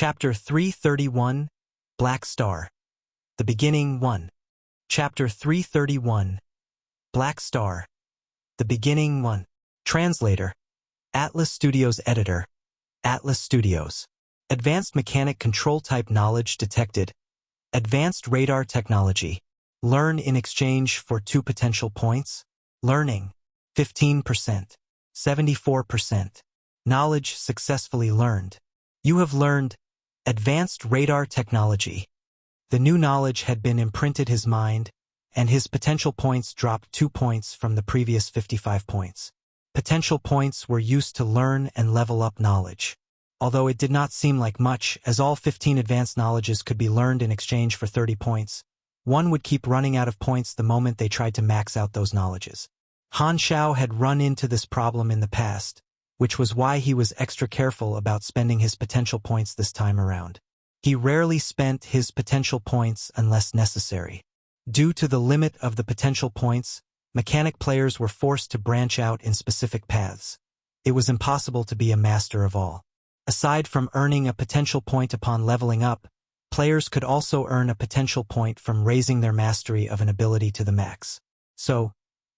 Chapter 331, Black Star. The Beginning 1. Chapter 331, Black Star. The Beginning 1. Translator. Atlas Studios Editor. Atlas Studios. Advanced Mechanic Control Type Knowledge Detected. Advanced Radar Technology. Learn in exchange for 2 potential points. Learning. 15%. 74%. Knowledge successfully learned. You have learned Advanced Radar Technology. The new knowledge had been imprinted his mind, and his potential points dropped 2 points from the previous 55 points. Potential points were used to learn and level up knowledge. Although it did not seem like much, as all 15 advanced knowledges could be learned in exchange for 30 points, one would keep running out of points the moment they tried to max out those knowledges. Han Xiao had run into this problem in the past, which was why he was extra careful about spending his potential points this time around. He rarely spent his potential points unless necessary. Due to the limit of the potential points, mechanic players were forced to branch out in specific paths. It was impossible to be a master of all. Aside from earning a potential point upon leveling up, players could also earn a potential point from raising their mastery of an ability to the max. So,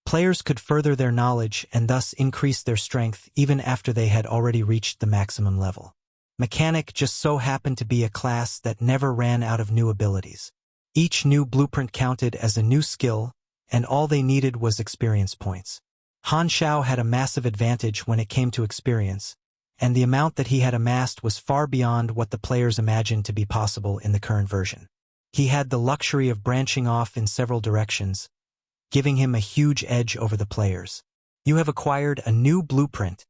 players could further their knowledge and thus increase their strength even after they had already reached the maximum level. Mechanic just so happened to be a class that never ran out of new abilities. Each new blueprint counted as a new skill, and all they needed was experience points. Han Xiao had a massive advantage when it came to experience, and the amount that he had amassed was far beyond what the players imagined to be possible in the current version. He had the luxury of branching off in several directions, giving him a huge edge over the players. You have acquired a new blueprint.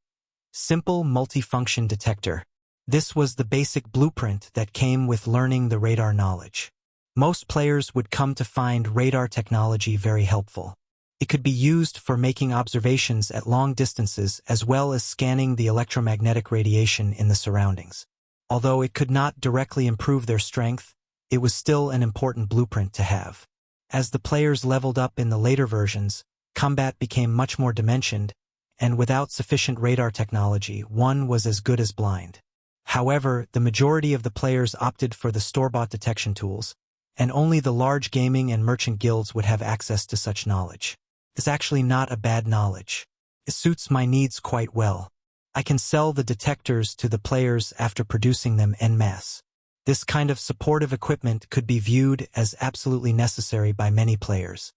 Simple Multifunction Detector. This was the basic blueprint that came with learning the radar knowledge. Most players would come to find radar technology very helpful. It could be used for making observations at long distances as well as scanning the electromagnetic radiation in the surroundings. Although it could not directly improve their strength, it was still an important blueprint to have. As the players leveled up in the later versions, combat became much more dimensioned, and without sufficient radar technology, one was as good as blind. However, the majority of the players opted for the store-bought detection tools, and only the large gaming and merchant guilds would have access to such knowledge. It's actually not a bad knowledge. It suits my needs quite well. I can sell the detectors to the players after producing them en masse. This kind of supportive equipment could be viewed as absolutely necessary by many players.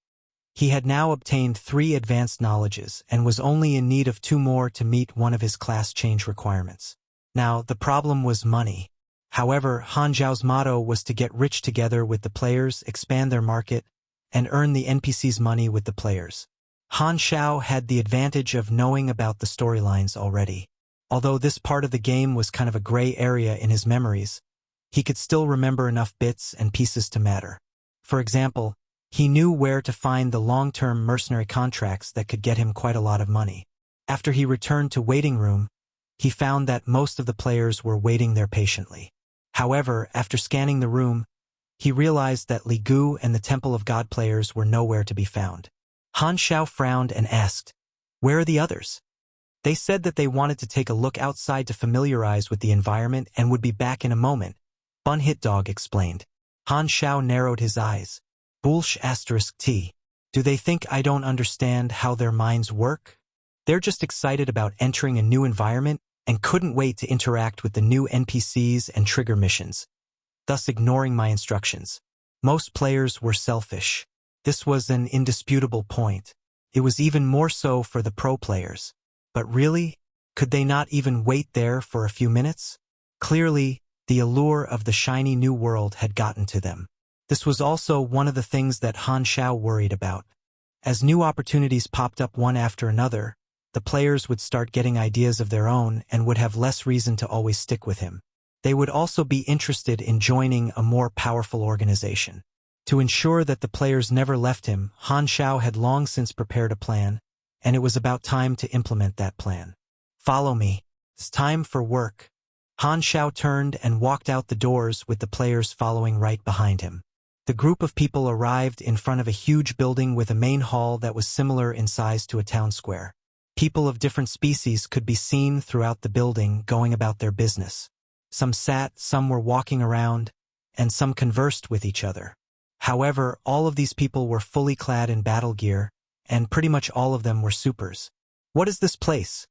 He had now obtained 3 advanced knowledges and was only in need of 2 more to meet one of his class change requirements. Now, the problem was money. However, Han Xiao's motto was to get rich together with the players, expand their market, and earn the NPCs' money with the players. Han Xiao had the advantage of knowing about the storylines already. Although this part of the game was kind of a gray area in his memories, he could still remember enough bits and pieces to matter. For example, he knew where to find the long-term mercenary contracts that could get him quite a lot of money. After he returned to waiting room, he found that most of the players were waiting there patiently. However, after scanning the room, he realized that Li Gu and the Temple of God players were nowhere to be found. Han Xiao frowned and asked, "Where are the others?" They said that they wanted to take a look outside to familiarize with the environment and would be back in a moment, Bun Hit Dog explained. Han Xiao narrowed his eyes. Bullsh *T. Do they think I don't understand how their minds work? They're just excited about entering a new environment and couldn't wait to interact with the new NPCs and trigger missions, thus ignoring my instructions. Most players were selfish. This was an indisputable point. It was even more so for the pro players. But really, could they not even wait there for a few minutes? Clearly, the allure of the shiny new world had gotten to them. This was also one of the things that Han Xiao worried about. As new opportunities popped up one after another, the players would start getting ideas of their own and would have less reason to always stick with him. They would also be interested in joining a more powerful organization. To ensure that the players never left him, Han Xiao had long since prepared a plan, and it was about time to implement that plan. "Follow me. It's time for work." Han Xiao turned and walked out the doors with the players following right behind him. The group of people arrived in front of a huge building with a main hall that was similar in size to a town square. People of different species could be seen throughout the building going about their business. Some sat, some were walking around, and some conversed with each other. However, all of these people were fully clad in battle gear, and pretty much all of them were supers. "What is this place?"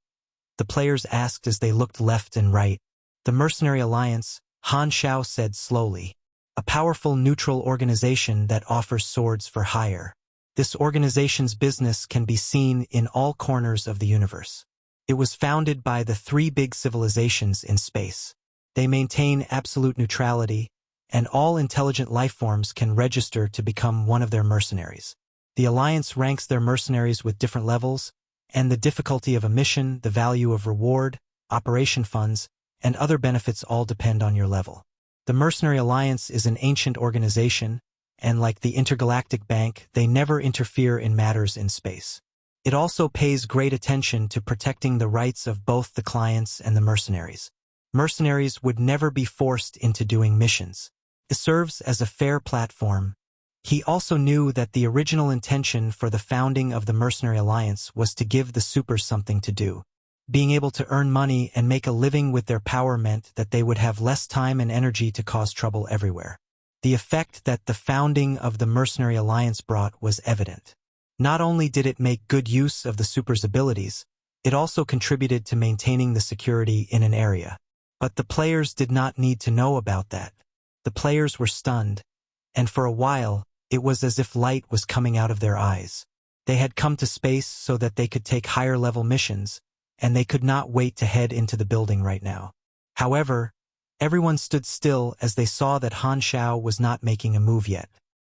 the players asked as they looked left and right. "The Mercenary Alliance," Han Xiao said slowly. "A powerful neutral organization that offers swords for hire. This organization's business can be seen in all corners of the universe. It was founded by the 3 big civilizations in space. They maintain absolute neutrality, and all intelligent life forms can register to become one of their mercenaries. The Alliance ranks their mercenaries with different levels, and the difficulty of a mission, the value of reward, operation funds, and other benefits all depend on your level. The Mercenary Alliance is an ancient organization, and like the Intergalactic Bank, they never interfere in matters in space. It also pays great attention to protecting the rights of both the clients and the mercenaries. Mercenaries would never be forced into doing missions. It serves as a fair platform. He also knew that the original intention for the founding of the Mercenary Alliance was to give the supers something to do. Being able to earn money and make a living with their power meant that they would have less time and energy to cause trouble everywhere. The effect that the founding of the Mercenary Alliance brought was evident. Not only did it make good use of the supers' abilities, it also contributed to maintaining the security in an area. But the players did not need to know about that. The players were stunned, and for a while, it was as if light was coming out of their eyes. They had come to space so that they could take higher-level missions, and they could not wait to head into the building right now. However, everyone stood still as they saw that Han Xiao was not making a move yet.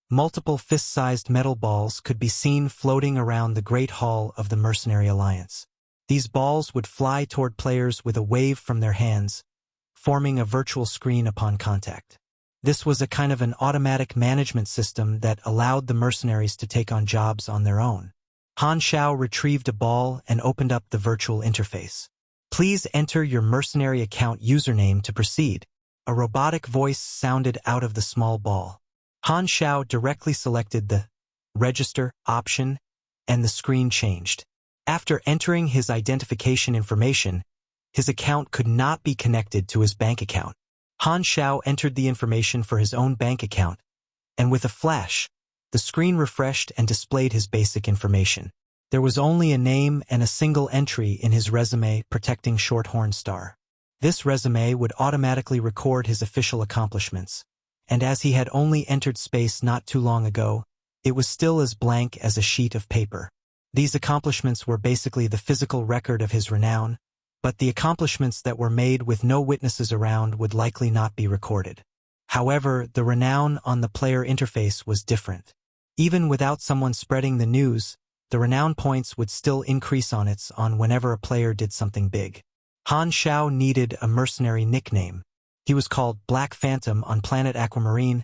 Multiple fist-sized metal balls could be seen floating around the Great Hall of the Mercenary Alliance. These balls would fly toward players with a wave from their hands, forming a virtual screen upon contact. This was a kind of an automatic management system that allowed the mercenaries to take on jobs on their own. Han Xiao retrieved a ball and opened up the virtual interface. "Please enter your mercenary account username to proceed." A robotic voice sounded out of the small ball. Han Xiao directly selected the register option, and the screen changed. After entering his identification information, his account could not be connected to his bank account. Han Xiao entered the information for his own bank account, and with a flash, the screen refreshed and displayed his basic information. There was only a name and a single entry in his resume protecting Shorthorn Star. This resume would automatically record his official accomplishments, and as he had only entered space not too long ago, it was still as blank as a sheet of paper. These accomplishments were basically the physical record of his renown, but the accomplishments that were made with no witnesses around would likely not be recorded. However, the renown on the player interface was different. Even without someone spreading the news, the renown points would still increase on whenever a player did something big. Han Xiao needed a mercenary nickname. He was called Black Phantom on planet Aquamarine,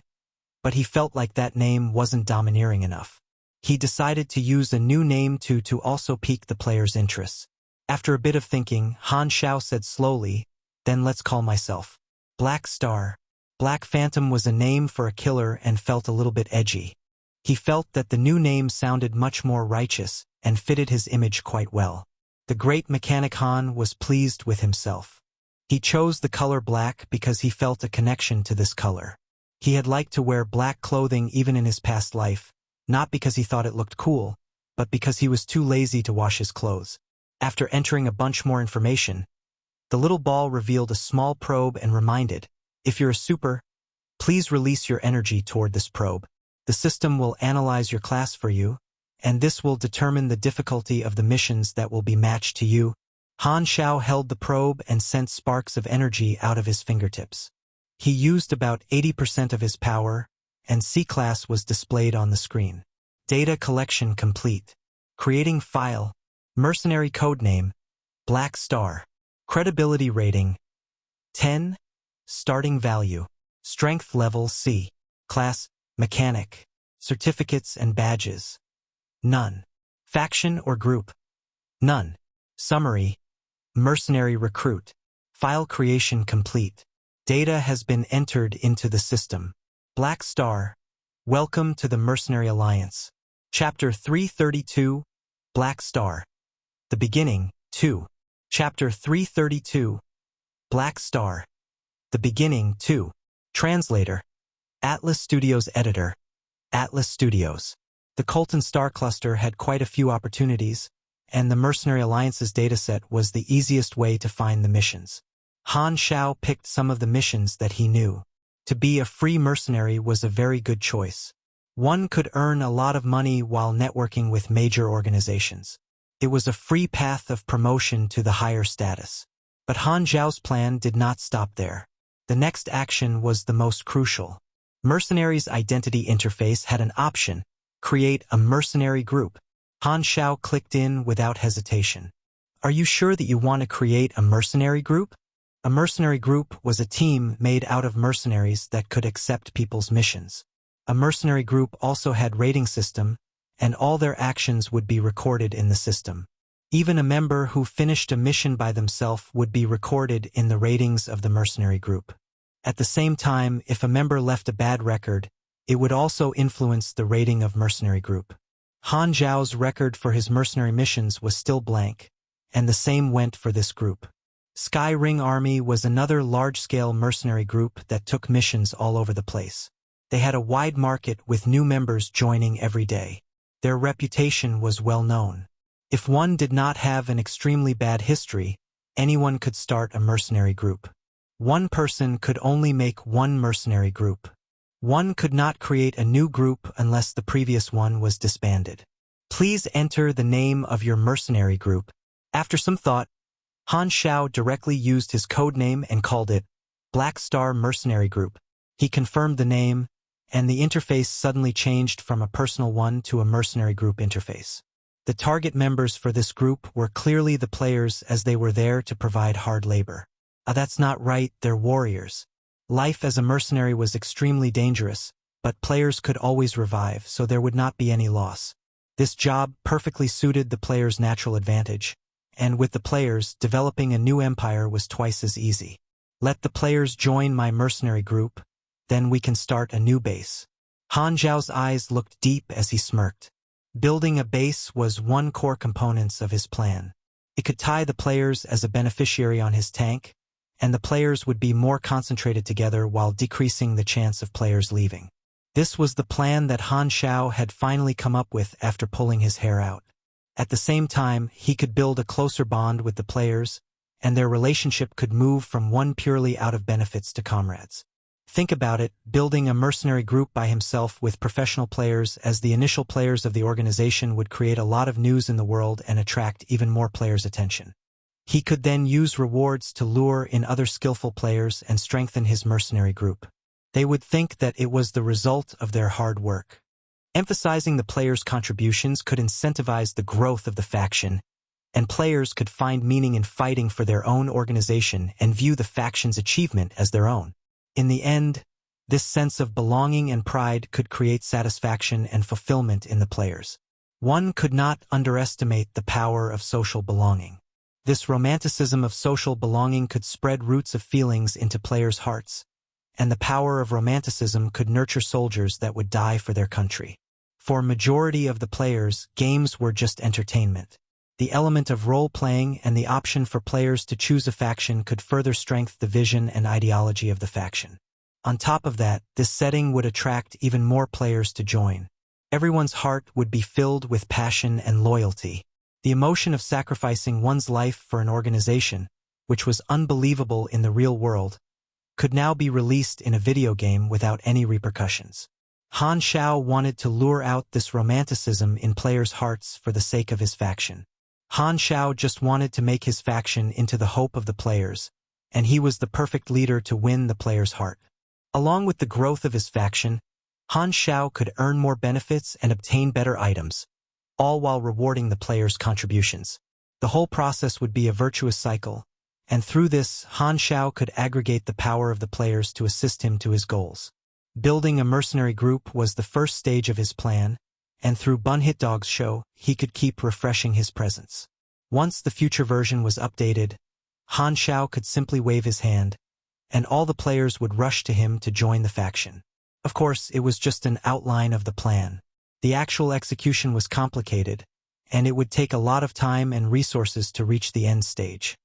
but he felt like that name wasn't domineering enough. He decided to use a new name to also pique the players' interests. After a bit of thinking, Han Xiao said slowly, "Then let's call myself Black Star." Black Phantom was a name for a killer and felt a little bit edgy. He felt that the new name sounded much more righteous and fitted his image quite well. The great mechanic Han was pleased with himself. He chose the color black because he felt a connection to this color. He had liked to wear black clothing even in his past life, not because he thought it looked cool, but because he was too lazy to wash his clothes. After entering a bunch more information, the little ball revealed a small probe and reminded, "If you're a super, please release your energy toward this probe. The system will analyze your class for you, and this will determine the difficulty of the missions that will be matched to you." Han Xiao held the probe and sent sparks of energy out of his fingertips. He used about 80% of his power, and C-class was displayed on the screen. Data collection complete. Creating file. Mercenary codename, Black Star. Credibility rating, 10. Starting value, strength level C. Class, mechanic. Certificates and badges, none. Faction or group, none. Summary, mercenary recruit. File creation complete. Data has been entered into the system. Black Star, welcome to the Mercenary Alliance. Chapter 332, Black Star. The Beginning, 2. Chapter 332, Black Star. The Beginning 2. Translator. Atlas Studios Editor. Atlas Studios. The Colton Star Cluster had quite a few opportunities, and the Mercenary Alliance's dataset was the easiest way to find the missions. Han Xiao picked some of the missions that he knew. To be a free mercenary was a very good choice. One could earn a lot of money while networking with major organizations. It was a free path of promotion to the higher status. But Han Xiao's plan did not stop there. The next action was the most crucial. Mercenary's identity interface had an option: create a mercenary group. Han Xiao clicked in without hesitation. Are you sure that you want to create a mercenary group? A mercenary group was a team made out of mercenaries that could accept people's missions. A mercenary group also had rating system, and all their actions would be recorded in the system. Even a member who finished a mission by themselves would be recorded in the ratings of the mercenary group. At the same time, if a member left a bad record, it would also influence the rating of mercenary group. Han Xiao's record for his mercenary missions was still blank, and the same went for this group. Sky Ring Army was another large-scale mercenary group that took missions all over the place. They had a wide market with new members joining every day. Their reputation was well known. If one did not have an extremely bad history, anyone could start a mercenary group. One person could only make one mercenary group. One could not create a new group unless the previous one was disbanded. Please enter the name of your mercenary group. After some thought, Han Xiao directly used his code name and called it Black Star Mercenary Group. He confirmed the name, and the interface suddenly changed from a personal one to a mercenary group interface. The target members for this group were clearly the players, as they were there to provide hard labor. That's not right, they're warriors. Life as a mercenary was extremely dangerous, but players could always revive, so there would not be any loss. This job perfectly suited the players' natural advantage, and with the players, developing a new empire was twice as easy. Let the players join my mercenary group, then we can start a new base. Han Xiao's eyes looked deep as he smirked. Building a base was one core component of his plan. It could tie the players as a beneficiary on his tank, and the players would be more concentrated together while decreasing the chance of players leaving. This was the plan that Han Xiao had finally come up with after pulling his hair out. At the same time, he could build a closer bond with the players, and their relationship could move from one purely out of benefits to comrades. Think about it, building a mercenary group by himself with professional players as the initial players of the organization would create a lot of news in the world and attract even more players' attention. He could then use rewards to lure in other skillful players and strengthen his mercenary group. They would think that it was the result of their hard work. Emphasizing the players' contributions could incentivize the growth of the faction, and players could find meaning in fighting for their own organization and view the faction's achievement as their own. In the end, this sense of belonging and pride could create satisfaction and fulfillment in the players. One could not underestimate the power of social belonging. This romanticism of social belonging could spread roots of feelings into players' hearts, and the power of romanticism could nurture soldiers that would die for their country. For majority of the players, games were just entertainment. The element of role-playing and the option for players to choose a faction could further strengthen the vision and ideology of the faction. On top of that, this setting would attract even more players to join. Everyone's heart would be filled with passion and loyalty. The emotion of sacrificing one's life for an organization, which was unbelievable in the real world, could now be released in a video game without any repercussions. Han Xiao wanted to lure out this romanticism in players' hearts for the sake of his faction. Han Xiao just wanted to make his faction into the hope of the players, and he was the perfect leader to win the players' heart. Along with the growth of his faction, Han Xiao could earn more benefits and obtain better items, all while rewarding the players' contributions. The whole process would be a virtuous cycle, and through this, Han Xiao could aggregate the power of the players to assist him to his goals. Building a mercenary group was the first stage of his plan, and through Bun Hit Dog's show, he could keep refreshing his presence. Once the future version was updated, Han Xiao could simply wave his hand, and all the players would rush to him to join the faction. Of course, it was just an outline of the plan. The actual execution was complicated, and it would take a lot of time and resources to reach the end stage.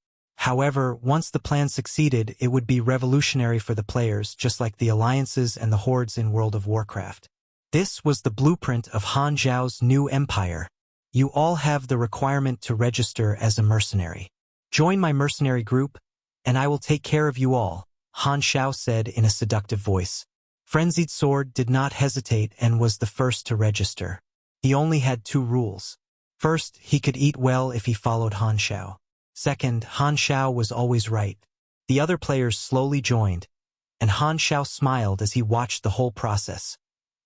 However, once the plan succeeded, it would be revolutionary for the players, just like the alliances and the hordes in World of Warcraft. This was the blueprint of Han Xiao's new empire. You all have the requirement to register as a mercenary. Join my mercenary group, and I will take care of you all, Han Xiao said in a seductive voice. Frenzied Sword did not hesitate and was the first to register. He only had 2 rules. First, he could eat well if he followed Han Xiao. Second, Han Xiao was always right. The other players slowly joined, and Han Xiao smiled as he watched the whole process,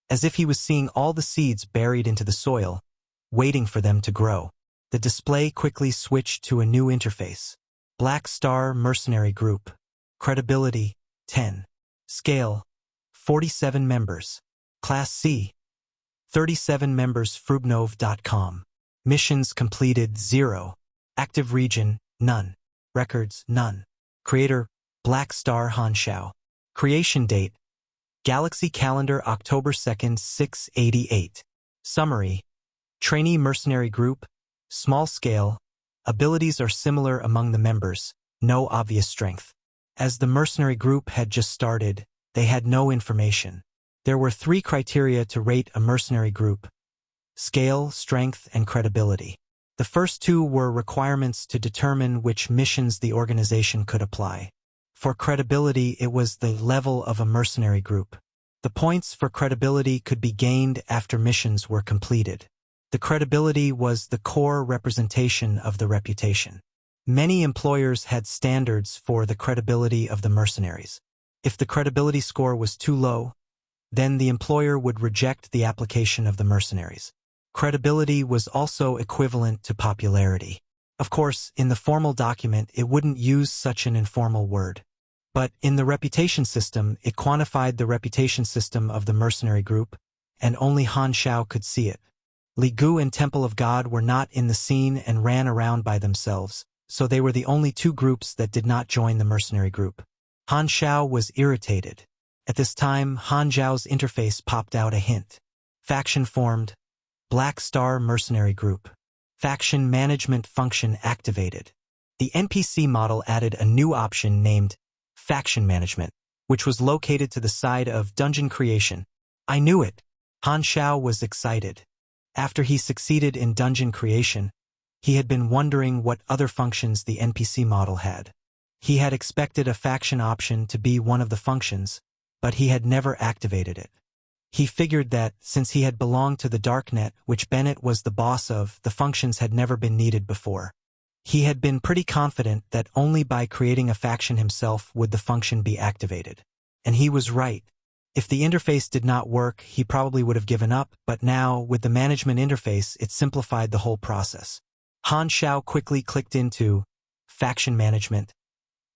as if he was seeing all the seeds buried into the soil, waiting for them to grow. The display quickly switched to a new interface. Black Star Mercenary Group. Credibility, 10. Scale, 47 members. Class C, 37 members. Frubnov.com. Missions completed, 0. Active region, none. Records, none. Creator, Black Star Han Xiao. Creation date, Galaxy Calendar October 2nd, 688. Summary. Trainee Mercenary Group. Small scale. Abilities are similar among the members. No obvious strength. As the mercenary group had just started, they had no information. There were 3 criteria to rate a mercenary group: scale, strength, and credibility. The first 2 were requirements to determine which missions the organization could apply. For credibility, it was the level of a mercenary group. The points for credibility could be gained after missions were completed. The credibility was the core representation of the reputation. Many employers had standards for the credibility of the mercenaries. If the credibility score was too low, then the employer would reject the application of the mercenaries. Credibility was also equivalent to popularity. Of course, in the formal document, it wouldn't use such an informal word. But in the reputation system, it quantified the reputation system of the mercenary group, and only Han Xiao could see it. Li Gu and Temple of God were not in the scene and ran around by themselves, so they were the only 2 groups that did not join the mercenary group. Han Xiao was irritated. At this time, Han Xiao's interface popped out a hint. Faction formed. Black Star Mercenary Group. Faction management function activated. The NPC model added a new option named Faction Management, which was located to the side of Dungeon Creation. I knew it. Han Xiao was excited. After he succeeded in Dungeon Creation, he had been wondering what other functions the NPC model had. He had expected a faction option to be one of the functions, but he had never activated it. He figured that, since he had belonged to the Darknet, which Bennett was the boss of, the functions had never been needed before. He had been pretty confident that only by creating a faction himself would the function be activated. And he was right. If the interface did not work, he probably would have given up, but now, with the management interface, it simplified the whole process. Han Xiao quickly clicked into Faction Management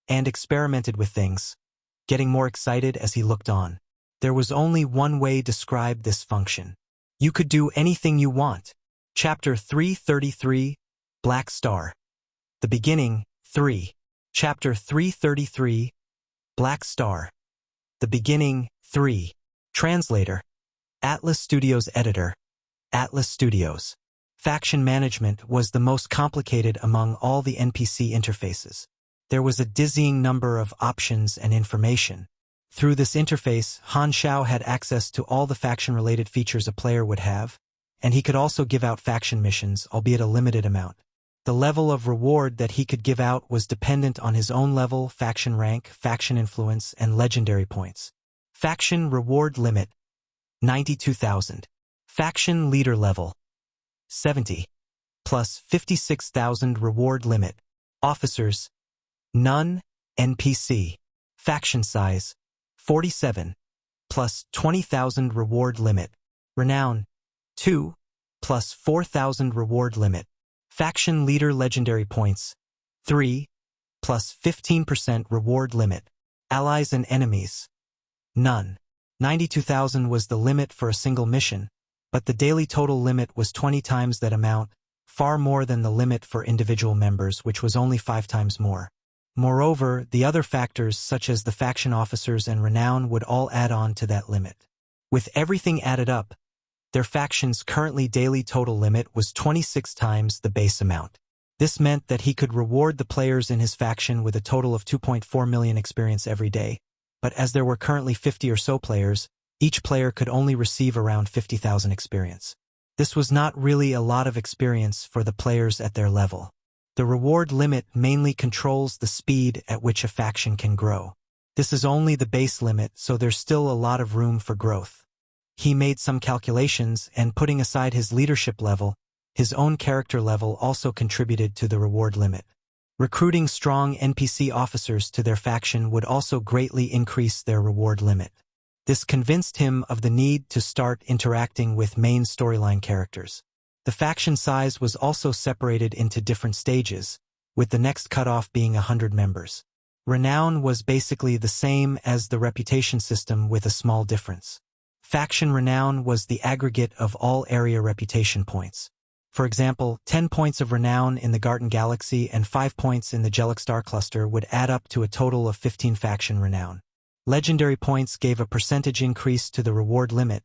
and experimented with things, getting more excited as he looked on. There was only one way to describe this function. You could do anything you want. Chapter 333, Black Star. The Beginning, 3. Chapter 333, Black Star. The Beginning, 3. Translator. Atlas Studios Editor. Atlas Studios. Faction management was the most complicated among all the NPC interfaces. There was a dizzying number of options and information. Through this interface, Han Xiao had access to all the faction-related features a player would have, and he could also give out faction missions, albeit a limited amount. The level of reward that he could give out was dependent on his own level, faction rank, faction influence, and legendary points. Faction reward limit, 92,000. Faction leader level, 70. Plus 56,000 reward limit. Officers, none. NPC. Faction size, 47. Plus 20,000 reward limit. Renown, 2. Plus 4,000 reward limit. Faction leader legendary points, 3. Plus 15% reward limit. Allies and enemies, none. 92,000 was the limit for a single mission, but the daily total limit was 20 times that amount, far more than the limit for individual members, which was only 5 times more. Moreover, the other factors such as the faction officers and renown would all add on to that limit. With everything added up, their faction's currently daily total limit was 26 times the base amount. This meant that he could reward the players in his faction with a total of 2.4 million experience every day, but as there were currently 50 or so players, each player could only receive around 50,000 experience. This was not really a lot of experience for the players at their level. The reward limit mainly controls the speed at which a faction can grow. This is only the base limit, so there's still a lot of room for growth. He made some calculations, and putting aside his leadership level, his own character level also contributed to the reward limit. Recruiting strong NPC officers to their faction would also greatly increase their reward limit. This convinced him of the need to start interacting with main storyline characters. The faction size was also separated into different stages, with the next cutoff being 100 members. Renown was basically the same as the reputation system with a small difference. Faction renown was the aggregate of all area reputation points. For example, 10 points of renown in the Garten Galaxy and 5 points in the Black Star cluster would add up to a total of 15 faction renown. Legendary points gave a percentage increase to the reward limit,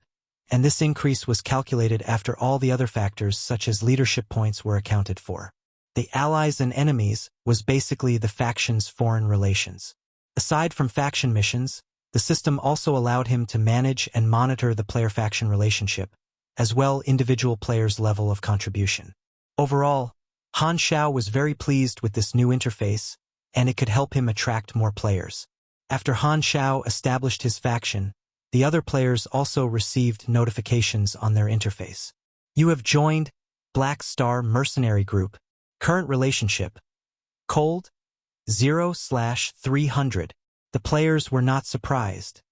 and this increase was calculated after all the other factors such as leadership points were accounted for. The allies and enemies was basically the faction's foreign relations. Aside from faction missions, the system also allowed him to manage and monitor the player-faction relationship, as well individual players' level of contribution. Overall, Han Xiao was very pleased with this new interface, and it could help him attract more players. After Han Xiao established his faction, the other players also received notifications on their interface. You have joined Black Star Mercenary Group. Current relationship: cold, 0/300. The players were not surprised,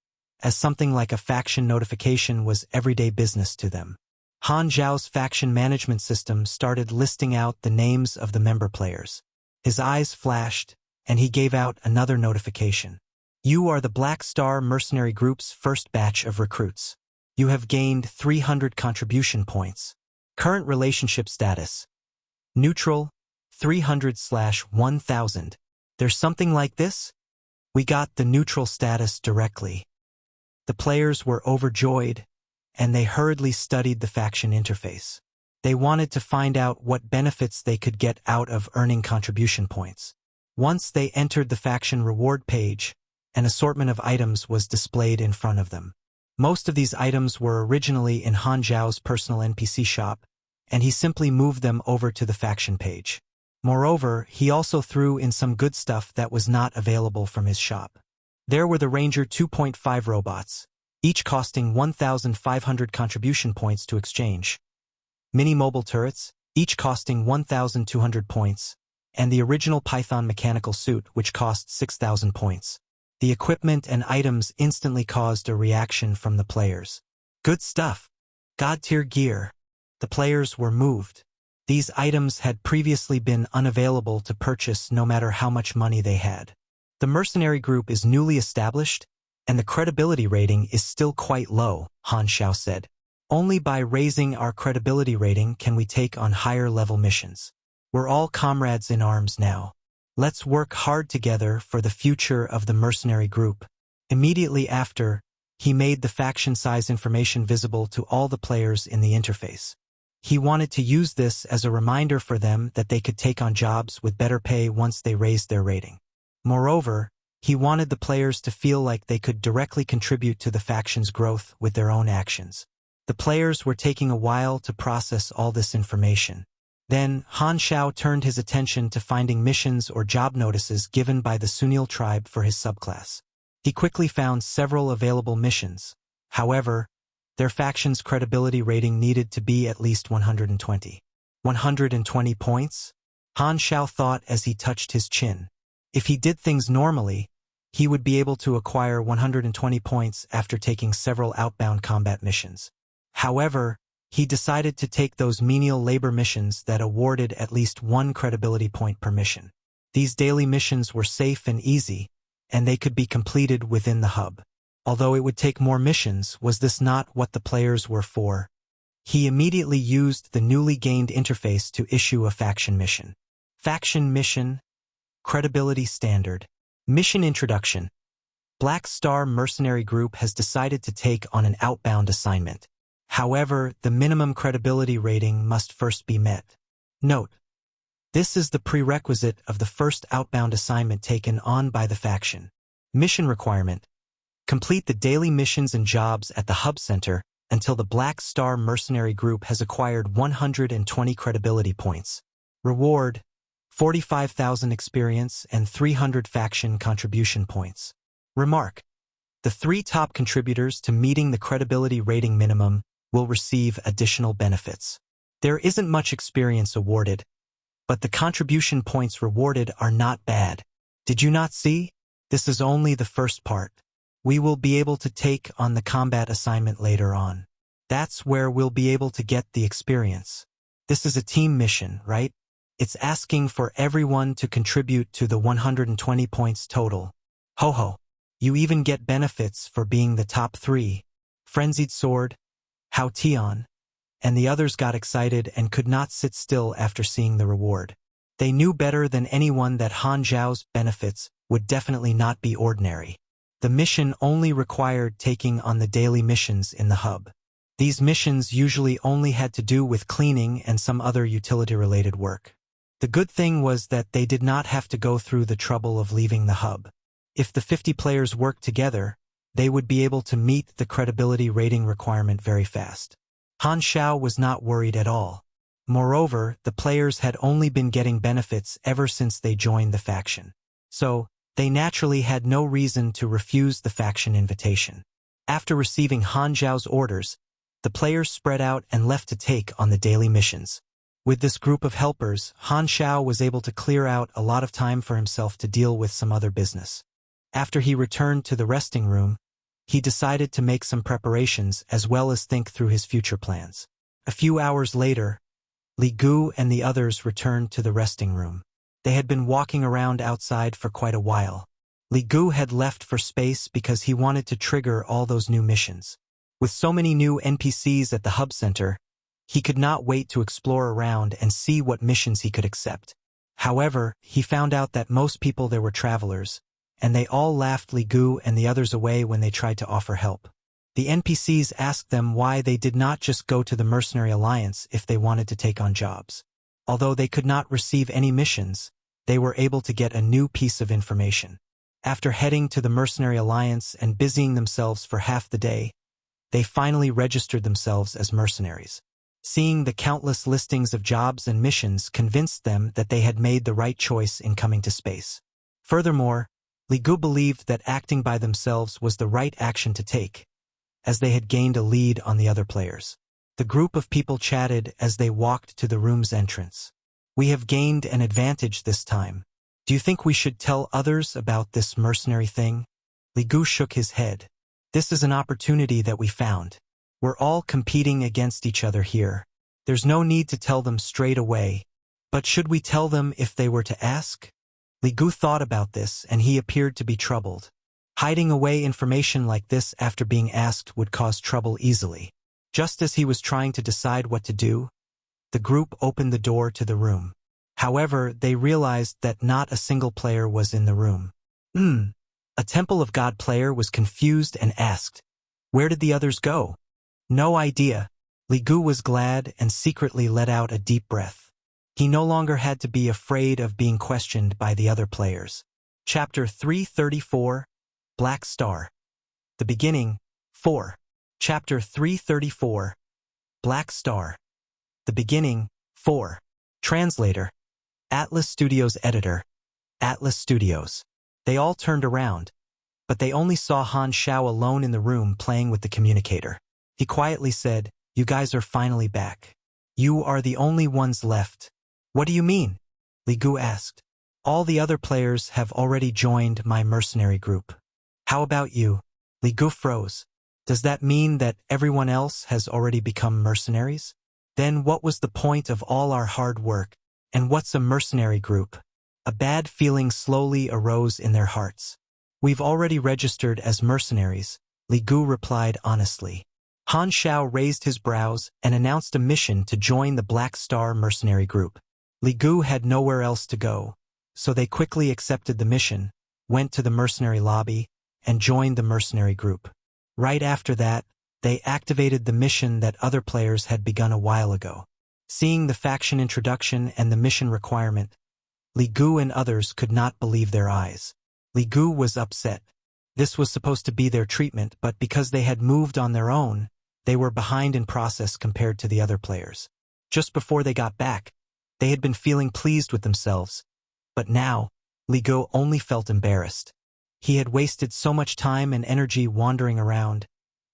as something like a faction notification was everyday business to them. Han Xiao's faction management system started listing out the names of the member players. His eyes flashed, and he gave out another notification. You are the Black Star Mercenary Group's first batch of recruits. You have gained 300 contribution points. Current relationship status: neutral, 300/1000. There's something like this? We got the neutral status directly. The players were overjoyed, and they hurriedly studied the faction interface. They wanted to find out what benefits they could get out of earning contribution points. Once they entered the faction reward page, an assortment of items was displayed in front of them. Most of these items were originally in Han Xiao's personal NPC shop, and he simply moved them over to the faction page. Moreover, he also threw in some good stuff that was not available from his shop. There were the Ranger 2.5 robots, each costing 1,500 contribution points to exchange. Mini mobile turrets, each costing 1,200 points, and the original Python mechanical suit, which cost 6,000 points. The equipment and items instantly caused a reaction from the players. Good stuff. God-tier gear. The players were moved. These items had previously been unavailable to purchase no matter how much money they had. The mercenary group is newly established, and the credibility rating is still quite low, Han Xiao said. Only by raising our credibility rating can we take on higher-level missions. We're all comrades in arms now. Let's work hard together for the future of the mercenary group. Immediately after, he made the faction size information visible to all the players in the interface. He wanted to use this as a reminder for them that they could take on jobs with better pay once they raised their rating. Moreover, he wanted the players to feel like they could directly contribute to the faction's growth with their own actions. The players were taking a while to process all this information. Then, Han Xiao turned his attention to finding missions or job notices given by the Sunil tribe for his subclass. He quickly found several available missions. However, their faction's credibility rating needed to be at least 120. 120 points? Han Xiao thought as he touched his chin. If he did things normally, he would be able to acquire 120 points after taking several outbound combat missions. However, he decided to take those menial labor missions that awarded at least 1 credibility point per mission. These daily missions were safe and easy, and they could be completed within the hub. Although it would take more missions, was this not what the players were for? He immediately used the newly gained interface to issue a faction mission. Faction mission, credibility standard. Mission introduction. Black Star Mercenary Group has decided to take on an outbound assignment. However, the minimum credibility rating must first be met. Note: This is the prerequisite of the first outbound assignment taken on by the faction. Mission requirement: complete the daily missions and jobs at the Hub Center until the Black Star Mercenary Group has acquired 120 credibility points. Reward: 45,000 experience and 300 faction contribution points. Remark: the 3 top contributors to meeting the credibility rating minimum will receive additional benefits. There isn't much experience awarded, but the contribution points rewarded are not bad. Did you not see? This is only the first part. We will be able to take on the combat assignment later on. That's where we'll be able to get the experience. This is a team mission, right? It's asking for everyone to contribute to the 120 points total. Ho ho. You even get benefits for being the top 3. Frenzied Sword, Han Xiao, and the others got excited and could not sit still after seeing the reward. They knew better than anyone that Han Xiao's benefits would definitely not be ordinary. The mission only required taking on the daily missions in the hub. These missions usually only had to do with cleaning and some other utility-related work. The good thing was that they did not have to go through the trouble of leaving the hub. If the 50 players worked together, they would be able to meet the credibility rating requirement very fast. Han Xiao was not worried at all. Moreover, the players had only been getting benefits ever since they joined the faction. So, they naturally had no reason to refuse the faction invitation. After receiving Han Xiao's orders, the players spread out and left to take on the daily missions. With this group of helpers, Han Xiao was able to clear out a lot of time for himself to deal with some other business. After he returned to the resting room, he decided to make some preparations as well as think through his future plans. A few hours later, Li Gu and the others returned to the resting room. They had been walking around outside for quite a while. Li Gu had left for space because he wanted to trigger all those new missions. With so many new NPCs at the Hub Center, he could not wait to explore around and see what missions he could accept. However, he found out that most people there were travelers, and they all laughed Li Gu and the others away when they tried to offer help. The NPCs asked them why they did not just go to the Mercenary Alliance if they wanted to take on jobs. Although they could not receive any missions, they were able to get a new piece of information. After heading to the Mercenary Alliance and busying themselves for half the day, they finally registered themselves as mercenaries. Seeing the countless listings of jobs and missions convinced them that they had made the right choice in coming to space. Furthermore, Li Gu believed that acting by themselves was the right action to take, as they had gained a lead on the other players. The group of people chatted as they walked to the room's entrance. We have gained an advantage this time. Do you think we should tell others about this mercenary thing? Li Gu shook his head. This is an opportunity that we found. We're all competing against each other here. There's no need to tell them straight away. But should we tell them if they were to ask? Li Gu thought about this and he appeared to be troubled. Hiding away information like this after being asked would cause trouble easily. Just as he was trying to decide what to do, the group opened the door to the room. However, they realized that not a single player was in the room. A Temple of God player was confused and asked, "Where did the others go?" No idea. Li Gu was glad and secretly let out a deep breath. He no longer had to be afraid of being questioned by the other players. Chapter 334, Black Star. The Beginning, 4. Chapter 334, Black Star. The Beginning, 4. Translator. Atlas Studios Editor. Atlas Studios. They all turned around, but they only saw Han Xiao alone in the room playing with the communicator. He quietly said, "You guys are finally back. You are the only ones left." "What do you mean?" Li Gu asked. "All the other players have already joined my mercenary group." "How about you?" Li Gu froze. "Does that mean that everyone else has already become mercenaries? Then what was the point of all our hard work? And what's a mercenary group?" A bad feeling slowly arose in their hearts. "We've already registered as mercenaries," Li Gu replied honestly. Han Xiao raised his brows and announced a mission to join the Black Star Mercenary Group. Li Gu had nowhere else to go, so they quickly accepted the mission, went to the mercenary lobby, and joined the mercenary group. Right after that, they activated the mission that other players had begun a while ago. Seeing the faction introduction and the mission requirement, Li Gu and others could not believe their eyes. Li Gu was upset. This was supposed to be their treatment, but because they had moved on their own, they were behind in process compared to the other players. Just before they got back, they had been feeling pleased with themselves, but now, Li Gu only felt embarrassed. He had wasted so much time and energy wandering around,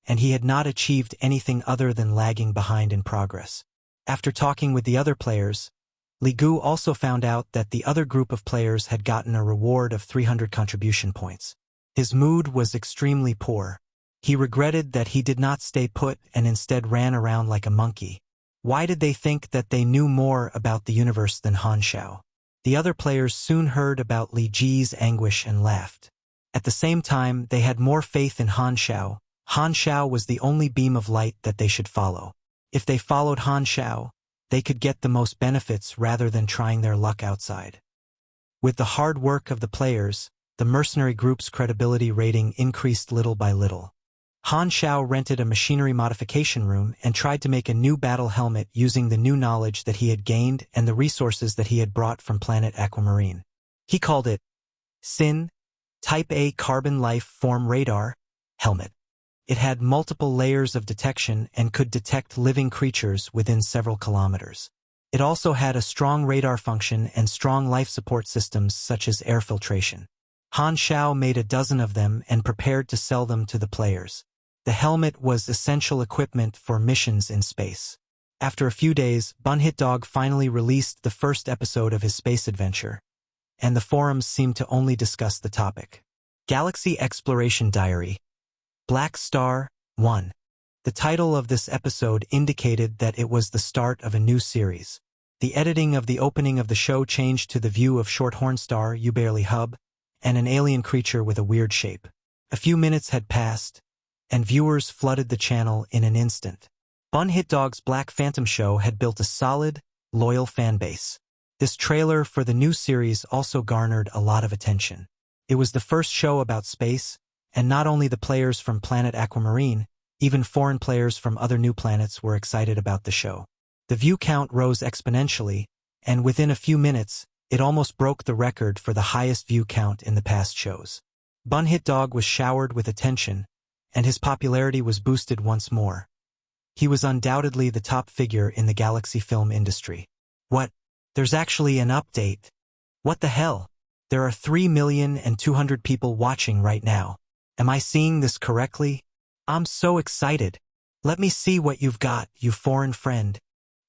and he had not achieved anything other than lagging behind in progress. After talking with the other players, Li Gu also found out that the other group of players had gotten a reward of 300 contribution points. His mood was extremely poor. He regretted that he did not stay put and instead ran around like a monkey. Why did they think that they knew more about the universe than Han Xiao? The other players soon heard about Li Ji's anguish and laughed. At the same time, they had more faith in Han Xiao. Han Xiao was the only beam of light that they should follow. If they followed Han Xiao, they could get the most benefits rather than trying their luck outside. With the hard work of the players, the mercenary group's credibility rating increased little by little. Han Xiao rented a machinery modification room and tried to make a new battle helmet using the new knowledge that he had gained and the resources that he had brought from planet Aquamarine. He called it Sin, Type A Carbon Life Form Radar Helmet. It had multiple layers of detection and could detect living creatures within several kilometers. It also had a strong radar function and strong life support systems such as air filtration. Han Xiao made a dozen of them and prepared to sell them to the players. The helmet was essential equipment for missions in space. After a few days, Bunhitdog finally released the first episode of his space adventure, and the forums seemed to only discuss the topic. Galaxy Exploration Diary, Black Star 1. The title of this episode indicated that it was the start of a new series. The editing of the opening of the show changed to the view of Shorthorn Star Ubarely Hub and an alien creature with a weird shape. A few minutes had passed, and viewers flooded the channel in an instant. Bunhitdog's Black Phantom show had built a solid, loyal fanbase. This trailer for the new series also garnered a lot of attention. It was the first show about space, and not only the players from planet Aquamarine, even foreign players from other new planets were excited about the show. The view count rose exponentially, and within a few minutes, it almost broke the record for the highest view count in the past shows. Bunhitdog was showered with attention, and his popularity was boosted once more. He was undoubtedly the top figure in the galaxy film industry. What? There's actually an update. What the hell? There are 3,200,000 people watching right now. Am I seeing this correctly? I'm so excited. Let me see what you've got, you foreign friend.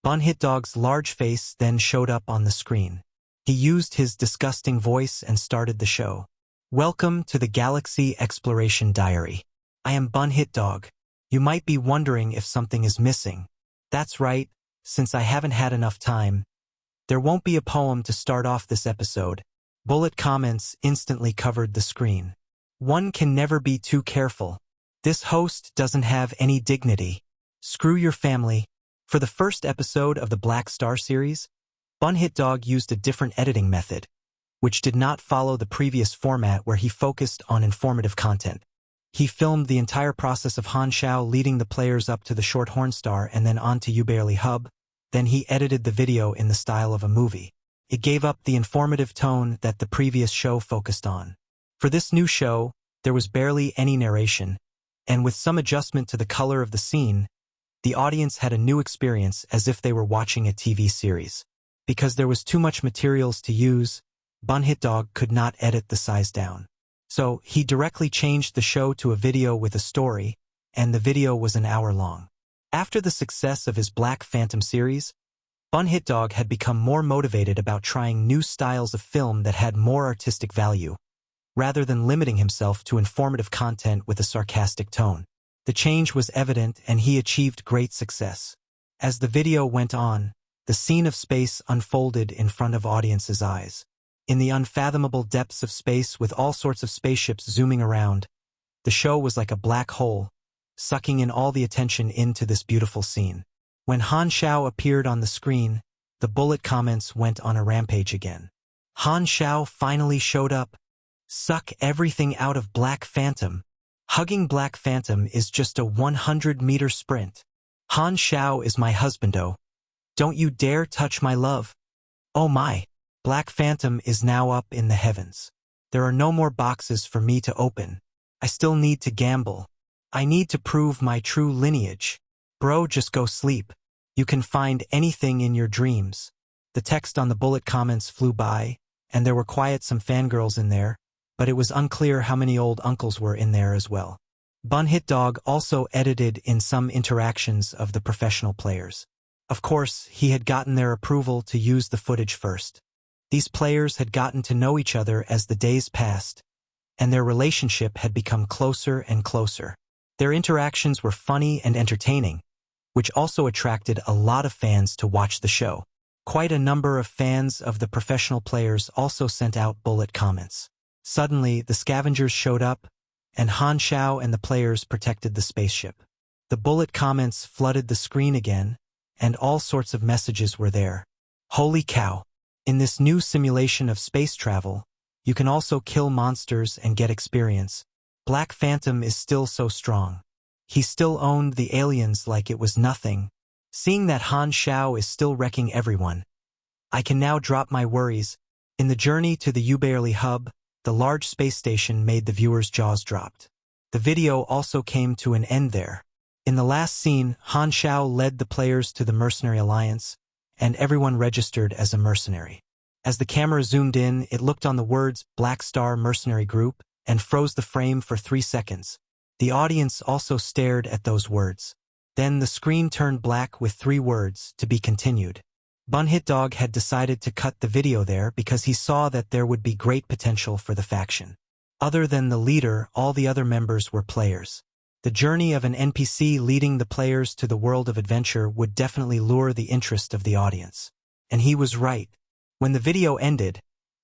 Bunhitdog's large face then showed up on the screen. He used his disgusting voice and started the show. Welcome to the Galaxy Exploration Diary. I am Bunhitdog. You might be wondering if something is missing. That's right, since I haven't had enough time. There won't be a poem to start off this episode. Bullet comments instantly covered the screen. One can never be too careful. This host doesn't have any dignity. Screw your family. For the first episode of the Black Star series, Bunhitdog used a different editing method, which did not follow the previous format where he focused on informative content. He filmed the entire process of Han Xiao leading the players up to the Shorthorn Star and then on to Ubarely Hub. Then he edited the video in the style of a movie. It gave up the informative tone that the previous show focused on. For this new show, there was barely any narration, and with some adjustment to the color of the scene, the audience had a new experience as if they were watching a TV series. Because there was too much materials to use, Bunhitdog could not edit the size down. So he directly changed the show to a video with a story, and the video was an hour long. After the success of his Black Phantom series, Bunhitdog had become more motivated about trying new styles of film that had more artistic value, rather than limiting himself to informative content with a sarcastic tone. The change was evident and he achieved great success. As the video went on, the scene of space unfolded in front of audiences' eyes. In the unfathomable depths of space with all sorts of spaceships zooming around, the show was like a black hole, sucking in all the attention into this beautiful scene. When Han Xiao appeared on the screen, the bullet comments went on a rampage again. Han Xiao finally showed up. Suck everything out of Black Phantom. Hugging Black Phantom is just a 100-meter sprint. Han Xiao is my husbando. Don't you dare touch my love. Oh my. Black Phantom is now up in the heavens. There are no more boxes for me to open. I still need to gamble. I need to prove my true lineage. Bro, just go sleep. You can find anything in your dreams. The text on the bullet comments flew by, and there were some fangirls in there, but it was unclear how many old uncles were in there as well. Bun Hit Dog also edited in some interactions of the professional players. Of course, he had gotten their approval to use the footage first. These players had gotten to know each other as the days passed, and their relationship had become closer and closer. Their interactions were funny and entertaining, which also attracted a lot of fans to watch the show. Quite a number of fans of the professional players also sent out bullet comments. Suddenly, the scavengers showed up, and Han Xiao and the players protected the spaceship. The bullet comments flooded the screen again, and all sorts of messages were there. Holy cow! In this new simulation of space travel, you can also kill monsters and get experience. Black Phantom is still so strong. He still owned the aliens like it was nothing. Seeing that Han Xiao is still wrecking everyone, I can now drop my worries. In the journey to the Ubarely hub, the large space station made the viewers' jaws dropped. The video also came to an end there. In the last scene, Han Xiao led the players to the Mercenary Alliance, and everyone registered as a mercenary. As the camera zoomed in, it looked on the words Black Star Mercenary Group and froze the frame for 3 seconds. The audience also stared at those words. Then the screen turned black with 3 words, to be continued. Bun Hit Dog had decided to cut the video there because he saw that there would be great potential for the faction. Other than the leader, all the other members were players. The journey of an NPC leading the players to the world of adventure would definitely lure the interest of the audience. And he was right. When the video ended,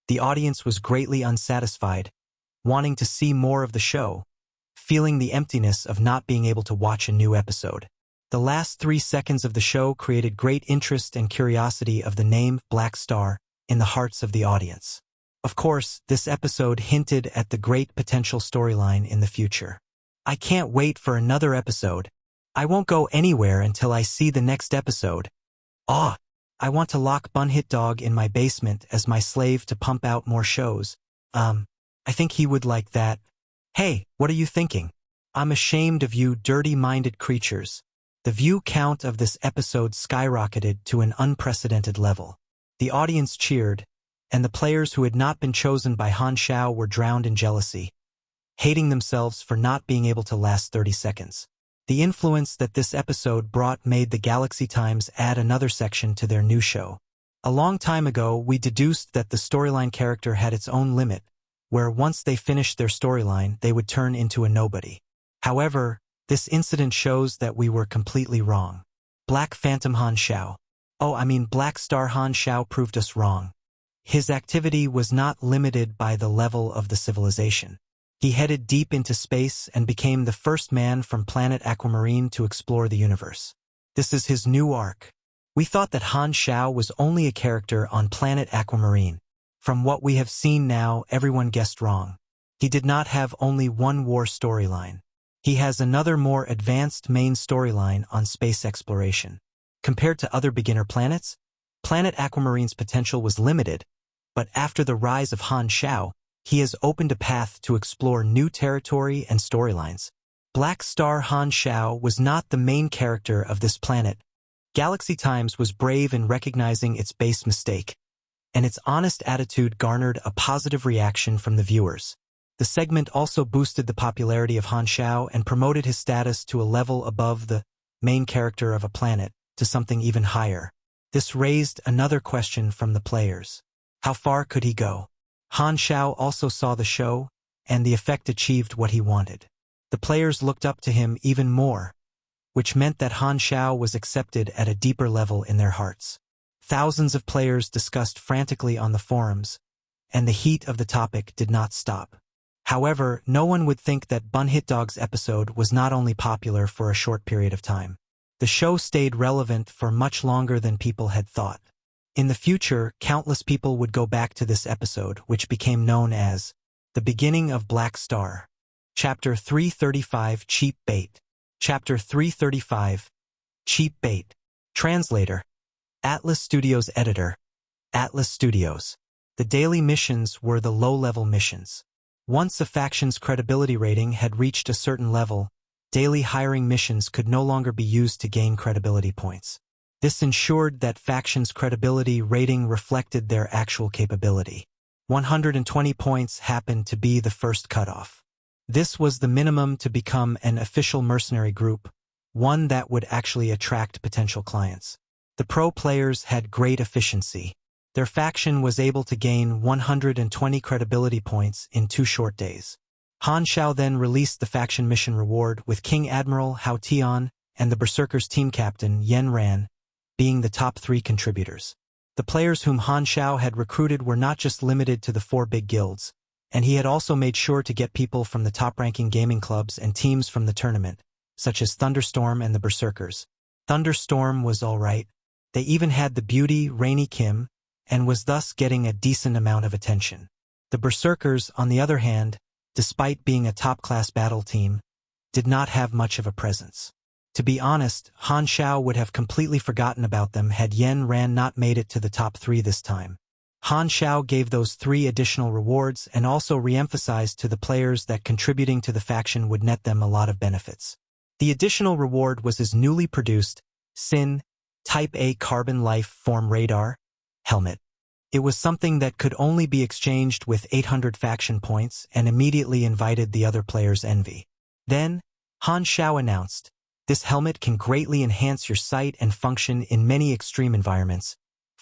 the audience was greatly unsatisfied, wanting to see more of the show, feeling the emptiness of not being able to watch a new episode. The last 3 seconds of the show created great interest and curiosity of the name Black Star in the hearts of the audience. Of course, this episode hinted at the great potential storyline in the future. I can't wait for another episode. I won't go anywhere until I see the next episode. I want to lock Bun Hit Dog in my basement as my slave to pump out more shows. I think he would like that. Hey, what are you thinking? I'm ashamed of you dirty-minded creatures. The view count of this episode skyrocketed to an unprecedented level. The audience cheered, and the players who had not been chosen by Han Xiao were drowned in jealousy, hating themselves for not being able to last 30 seconds. The influence that this episode brought made the Galaxy Times add another section to their new show. A long time ago, we deduced that the storyline character had its own limit, where once they finished their storyline, they would turn into a nobody. However, this incident shows that we were completely wrong. Black Phantom Han Xiao. Black Star Han Xiao proved us wrong. His activity was not limited by the level of the civilization. He headed deep into space and became the first man from planet Aquamarine to explore the universe. This is his new arc. We thought that Han Xiao was only a character on planet Aquamarine. From what we have seen now, everyone guessed wrong. He did not have only one war storyline. He has another more advanced main storyline on space exploration. Compared to other beginner planets, planet Aquamarine's potential was limited, but after the rise of Han Xiao, he has opened a path to explore new territory and storylines. Black Star Han Xiao was not the main character of this planet. Galaxy Times was brave in recognizing its base mistake, and its honest attitude garnered a positive reaction from the viewers. The segment also boosted the popularity of Han Xiao and promoted his status to a level above the main character of a planet to something even higher. This raised another question from the players. How far could he go? Han Xiao also saw the show, and the effect achieved what he wanted. The players looked up to him even more, which meant that Han Xiao was accepted at a deeper level in their hearts. Thousands of players discussed frantically on the forums, and the heat of the topic did not stop. However, no one would think that Bun Hit Dog's episode was not only popular for a short period of time. The show stayed relevant for much longer than people had thought. In the future, countless people would go back to this episode, which became known as The Beginning of Black Star. Chapter 335 Cheap Bait. Chapter 335 Cheap Bait. Translator. Atlas Studios editor. Atlas Studios. The daily missions were the low-level missions. Once a faction's credibility rating had reached a certain level, daily hiring missions could no longer be used to gain credibility points. This ensured that factions' credibility rating reflected their actual capability. 120 points happened to be the first cutoff. This was the minimum to become an official mercenary group, one that would actually attract potential clients. The pro players had great efficiency. Their faction was able to gain 120 credibility points in 2 short days. Han Xiao then released the faction mission reward with King Admiral Han Xiao and the Berserkers team captain Yen Ran being the top 3 contributors. The players whom Han Xiao had recruited were not just limited to the 4 big guilds, and he had also made sure to get people from the top-ranking gaming clubs and teams from the tournament, such as Thunderstorm and the Berserkers. Thunderstorm was alright. They even had the beauty Rainy Kim, and was thus getting a decent amount of attention. The Berserkers, on the other hand, despite being a top-class battle team, did not have much of a presence. To be honest, Han Xiao would have completely forgotten about them had Yen Ran not made it to the top 3 this time. Han Xiao gave those 3 additional rewards and also re-emphasized to the players that contributing to the faction would net them a lot of benefits. The additional reward was his newly produced SIN Type A Carbon Life Form Radar helmet. It was something that could only be exchanged with 800 faction points and immediately invited the other players' envy. Then, Han Xiao announced, "This helmet can greatly enhance your sight and function in many extreme environments."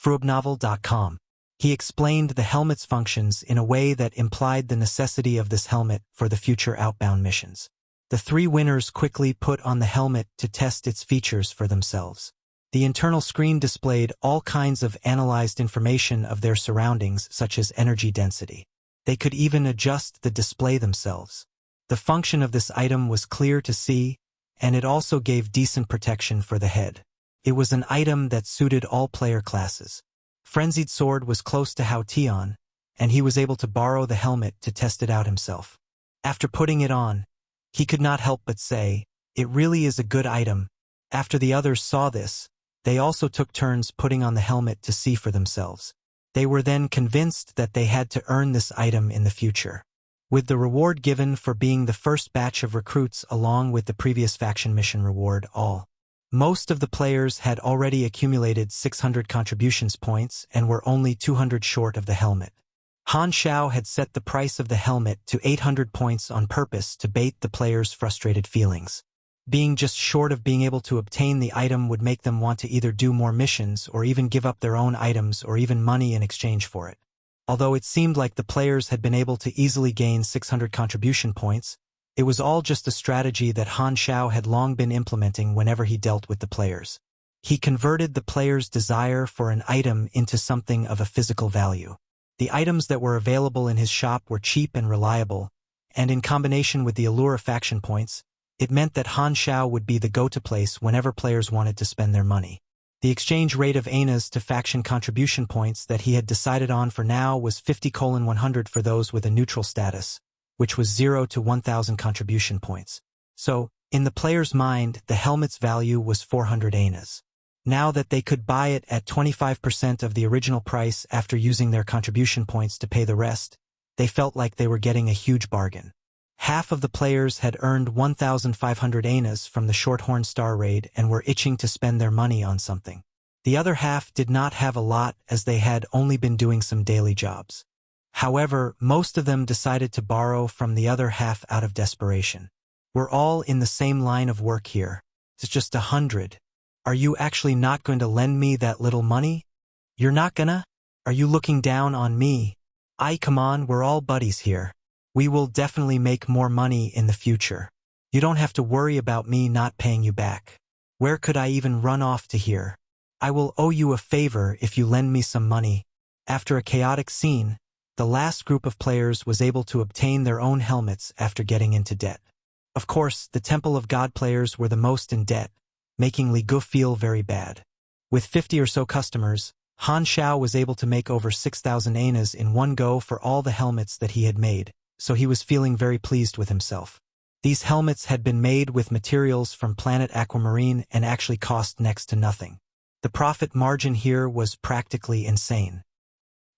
Unravel.com. He explained the helmet's functions in a way that implied the necessity of this helmet for the future outbound missions. The 3 winners quickly put on the helmet to test its features for themselves. The internal screen displayed all kinds of analyzed information of their surroundings, such as energy density. They could even adjust the display themselves. The function of this item was clear to see, and it also gave decent protection for the head. It was an item that suited all player classes. Frenzied Sword was close to Han Xiao, and he was able to borrow the helmet to test it out himself. After putting it on, he could not help but say, "It really is a good item." After the others saw this, they also took turns putting on the helmet to see for themselves. They were then convinced that they had to earn this item in the future. With the reward given for being the first batch of recruits along with the previous faction mission reward, most of the players had already accumulated 600 contributions points and were only 200 short of the helmet. Han Xiao had set the price of the helmet to 800 points on purpose to bait the players' frustrated feelings. Being just short of being able to obtain the item would make them want to either do more missions or even give up their own items or even money in exchange for it. Although it seemed like the players had been able to easily gain 600 contribution points, it was all just a strategy that Han Xiao had long been implementing whenever he dealt with the players. He converted the players' desire for an item into something of a physical value. The items that were available in his shop were cheap and reliable, and in combination with the allure of faction points, it meant that Han Xiao would be the go-to place whenever players wanted to spend their money. The exchange rate of ANAs to faction contribution points that he had decided on for now was 50:100 for those with a neutral status, which was 0 to 1,000 contribution points. So, in the player's mind, the helmet's value was 400 ANAs. Now that they could buy it at 25% of the original price after using their contribution points to pay the rest, they felt like they were getting a huge bargain. Half of the players had earned 1,500 ANAs from the Shorthorn Star Raid and were itching to spend their money on something. The other half did not have a lot as they had only been doing some daily jobs. However, most of them decided to borrow from the other half out of desperation. "We're all in the same line of work here. It's just 100. Are you actually not going to lend me that little money? You're not gonna? Are you looking down on me? Come on, we're all buddies here. We will definitely make more money in the future. You don't have to worry about me not paying you back. Where could I even run off to here? I will owe you a favor if you lend me some money." After a chaotic scene, the last group of players was able to obtain their own helmets after getting into debt. Of course, the Temple of God players were the most in debt, making Li Gu feel very bad. With 50 or so customers, Han Xiao was able to make over 6,000 ANAs in one go for all the helmets that he had made, so he was feeling very pleased with himself. These helmets had been made with materials from planet Aquamarine and actually cost next to nothing. The profit margin here was practically insane.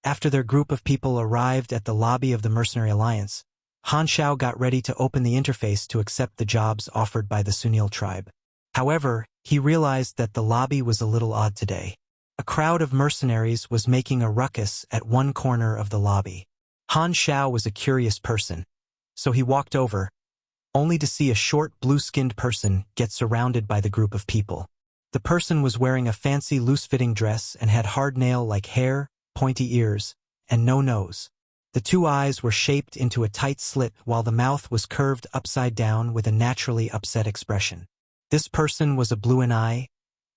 After their group of people arrived at the lobby of the Mercenary Alliance, Han Xiao got ready to open the interface to accept the jobs offered by the Sunil tribe. However, he realized that the lobby was a little odd today. A crowd of mercenaries was making a ruckus at one corner of the lobby. Han Xiao was a curious person, so he walked over, only to see a short blue-skinned person get surrounded by the group of people. The person was wearing a fancy loose-fitting dress and had hard nail-like hair, pointy ears, and no nose. The two eyes were shaped into a tight slit while the mouth was curved upside down with a naturally upset expression. This person was a blue-eye,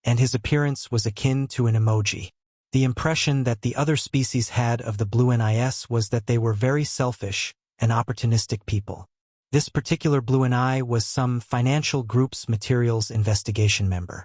and his appearance was akin to an emoji. The impression that the other species had of the blue-eyes was that they were very selfish and opportunistic people. This particular blue-eye was some financial group's materials investigation member.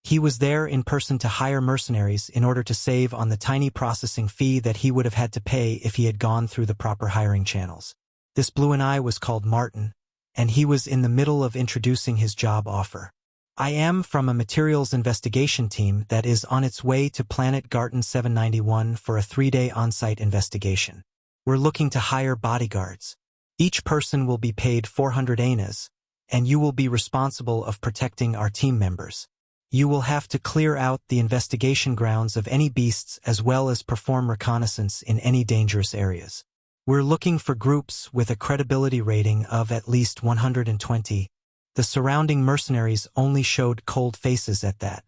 He was there in person to hire mercenaries in order to save on the tiny processing fee that he would have had to pay if he had gone through the proper hiring channels. This blue-eye was called Martin, and he was in the middle of introducing his job offer. I am from a materials investigation team that is on its way to planet Garten 791 for a 3-day on-site investigation. We're looking to hire bodyguards. Each person will be paid 400 anas, and you will be responsible of protecting our team members. You will have to clear out the investigation grounds of any beasts as well as perform reconnaissance in any dangerous areas. We're looking for groups with a credibility rating of at least 120. The surrounding mercenaries only showed cold faces at that.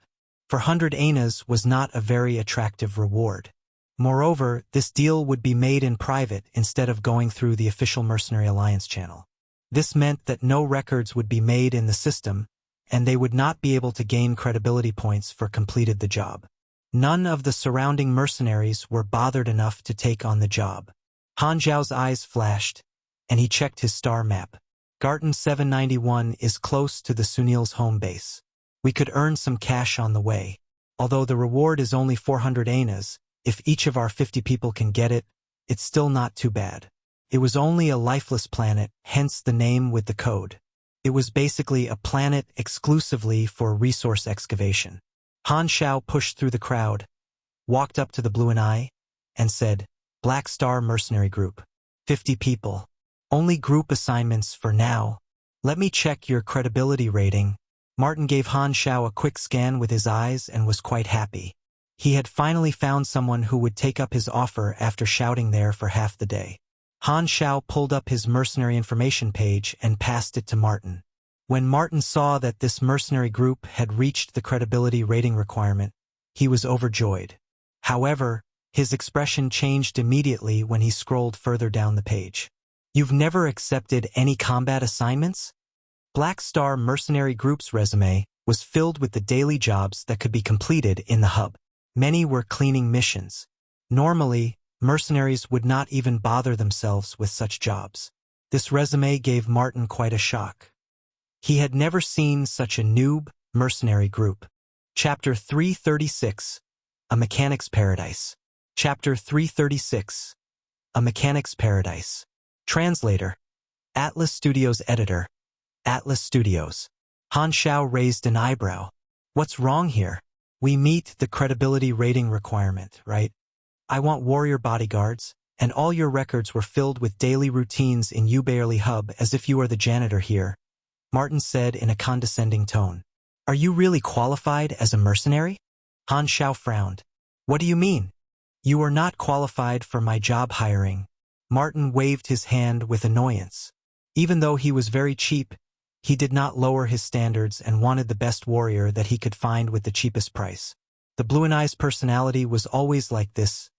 400 anas was not a very attractive reward. Moreover, this deal would be made in private instead of going through the official Mercenary Alliance channel. This meant that no records would be made in the system, and they would not be able to gain credibility points for completed the job. None of the surrounding mercenaries were bothered enough to take on the job. Han Xiao's eyes flashed, and he checked his star map. Garten 791 is close to the Sunil's home base. We could earn some cash on the way. Although the reward is only 400 anas, if each of our 50 people can get it, it's still not too bad. It was only a lifeless planet, hence the name with the code. It was basically a planet exclusively for resource excavation. Han Xiao pushed through the crowd, walked up to the blue-eye, and said, Black Star Mercenary Group. 50 people. Only group assignments for now. Let me check your credibility rating. Martin gave Han Xiao a quick scan with his eyes and was quite happy. He had finally found someone who would take up his offer after shouting there for half the day. Han Xiao pulled up his mercenary information page and passed it to Martin. When Martin saw that this mercenary group had reached the credibility rating requirement, he was overjoyed. However, his expression changed immediately when he scrolled further down the page. You've never accepted any combat assignments? Black Star Mercenary Group's resume was filled with the daily jobs that could be completed in the hub. Many were cleaning missions. Normally, mercenaries would not even bother themselves with such jobs. This resume gave Martin quite a shock. He had never seen such a noob mercenary group. Chapter 336, A Mechanic's Paradise. Chapter 336, A Mechanic's Paradise. Translator, Atlas Studios Editor, Atlas Studios. Han Xiao raised an eyebrow. What's wrong here? We meet the credibility rating requirement, right? I want warrior bodyguards, and all your records were filled with daily routines in Ubarely Hub as if you are the janitor here, Martin said in a condescending tone. Are you really qualified as a mercenary? Han Xiao frowned. What do you mean? You are not qualified for my job hiring. Martin waved his hand with annoyance. Even though he was very cheap, he did not lower his standards and wanted the best warrior that he could find with the cheapest price. The blue-eye's personality was always like this,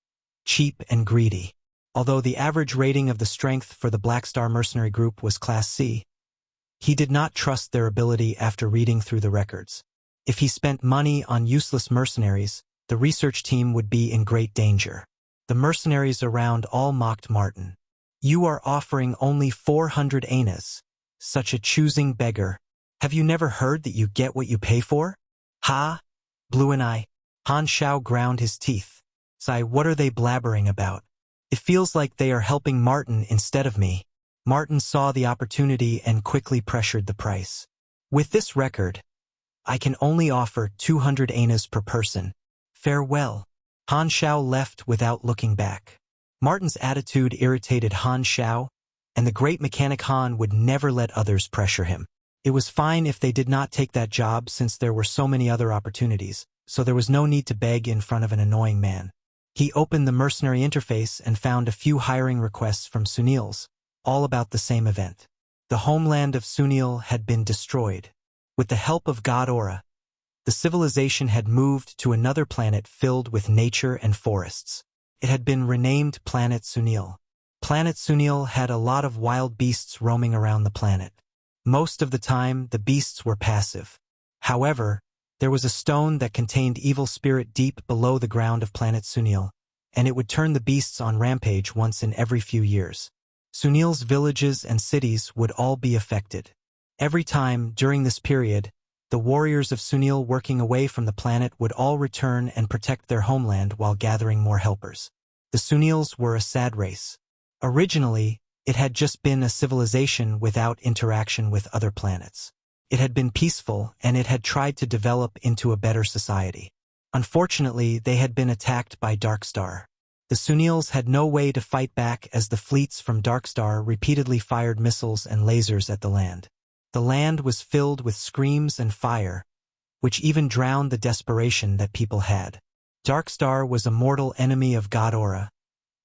cheap and greedy. Although the average rating of the strength for the Black Star Mercenary Group was Class C, he did not trust their ability after reading through the records. If he spent money on useless mercenaries, the research team would be in great danger. The mercenaries around all mocked Martin. You are offering only 400 anas. Such a choosing beggar. Have you never heard that you get what you pay for? Ha! Blue-eye. Han Xiao ground his teeth. Sigh, what are they blabbering about? It feels like they are helping Martin instead of me. Martin saw the opportunity and quickly pressured the price. With this record, I can only offer 200 anas per person. Farewell. Han Xiao left without looking back. Martin's attitude irritated Han Xiao, and the great mechanic Han would never let others pressure him. It was fine if they did not take that job since there were so many other opportunities, so there was no need to beg in front of an annoying man. He opened the mercenary interface and found a few hiring requests from Sunils, all about the same event. The homeland of Sunil had been destroyed. With the help of God Aura, the civilization had moved to another planet filled with nature and forests. It had been renamed Planet Sunil. Planet Sunil had a lot of wild beasts roaming around the planet. Most of the time, the beasts were passive. However, there was a stone that contained evil spirit deep below the ground of Planet Sunil, and it would turn the beasts on rampage once in every few years. Sunil's villages and cities would all be affected. Every time, during this period, the warriors of Sunil working away from the planet would all return and protect their homeland while gathering more helpers. The Sunils were a sad race. Originally, it had just been a civilization without interaction with other planets. It had been peaceful, and it had tried to develop into a better society. Unfortunately, they had been attacked by Dark Star. The Sunils had no way to fight back as the fleets from Dark Star repeatedly fired missiles and lasers at the land. The land was filled with screams and fire, which even drowned the desperation that people had. Dark Star was a mortal enemy of God Aura,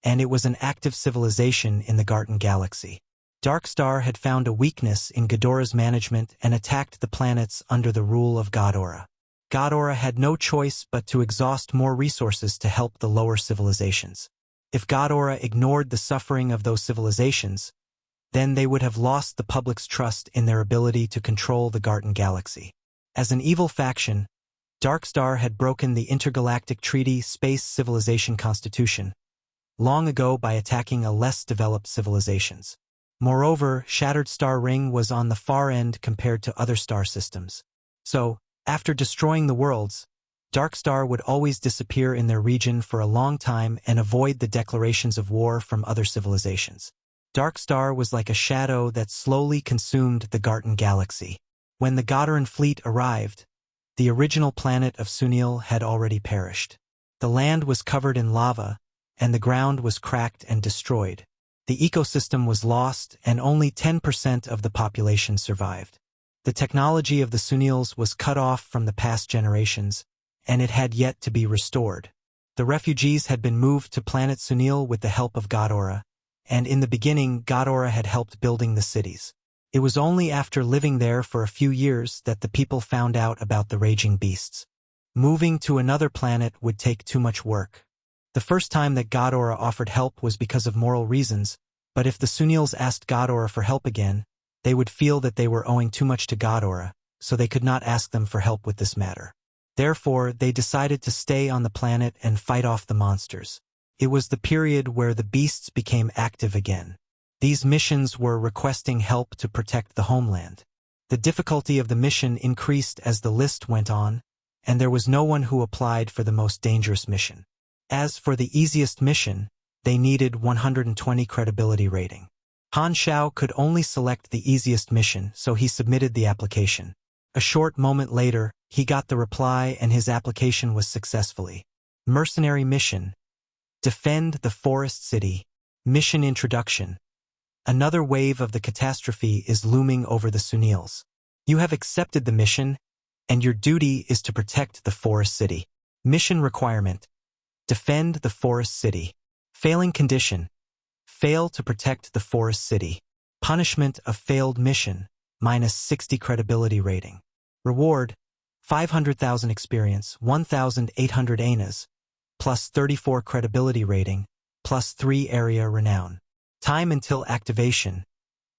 and it was an active civilization in the Garten Galaxy. Dark Star had found a weakness in Ghidorah's management and attacked the planets under the rule of God Aura. God Aura had no choice but to exhaust more resources to help the lower civilizations. If God Aura ignored the suffering of those civilizations, then they would have lost the public's trust in their ability to control the Garten Galaxy. As an evil faction, Dark Star had broken the Intergalactic Treaty Space Civilization Constitution long ago by attacking a less developed civilizations. Moreover, Shattered Star Ring was on the far end compared to other star systems. So, after destroying the worlds, Dark Star would always disappear in their region for a long time and avoid the declarations of war from other civilizations. Dark Star was like a shadow that slowly consumed the Garten Galaxy. When the Godaran fleet arrived, the original planet of Sunil had already perished. The land was covered in lava, and the ground was cracked and destroyed. The ecosystem was lost, and only 10% of the population survived. The technology of the Sunils was cut off from the past generations, and it had yet to be restored. The refugees had been moved to planet Sunil with the help of God Aura, and in the beginning God Aura had helped building the cities. It was only after living there for a few years that the people found out about the raging beasts. Moving to another planet would take too much work. The first time that God Aura offered help was because of moral reasons, but if the Sunils asked God Aura for help again, they would feel that they were owing too much to God Aura, so they could not ask them for help with this matter. Therefore, they decided to stay on the planet and fight off the monsters. It was the period where the beasts became active again. These missions were requesting help to protect the homeland. The difficulty of the mission increased as the list went on, and there was no one who applied for the most dangerous mission. As for the easiest mission, they needed 120 credibility rating. Han Xiao could only select the easiest mission, so he submitted the application. A short moment later, he got the reply and his application was successfully. Mercenary mission. Defend the Forest City. Mission introduction. Another wave of the catastrophe is looming over the Sunils. You have accepted the mission, and your duty is to protect the Forest City. Mission requirement. Defend the Forest City. Failing condition. Fail to protect the Forest City. Punishment of failed mission, -60 credibility rating. Reward, 500,000 experience, 1,800 anas, plus 34 credibility rating, plus 3 area renown. Time until activation,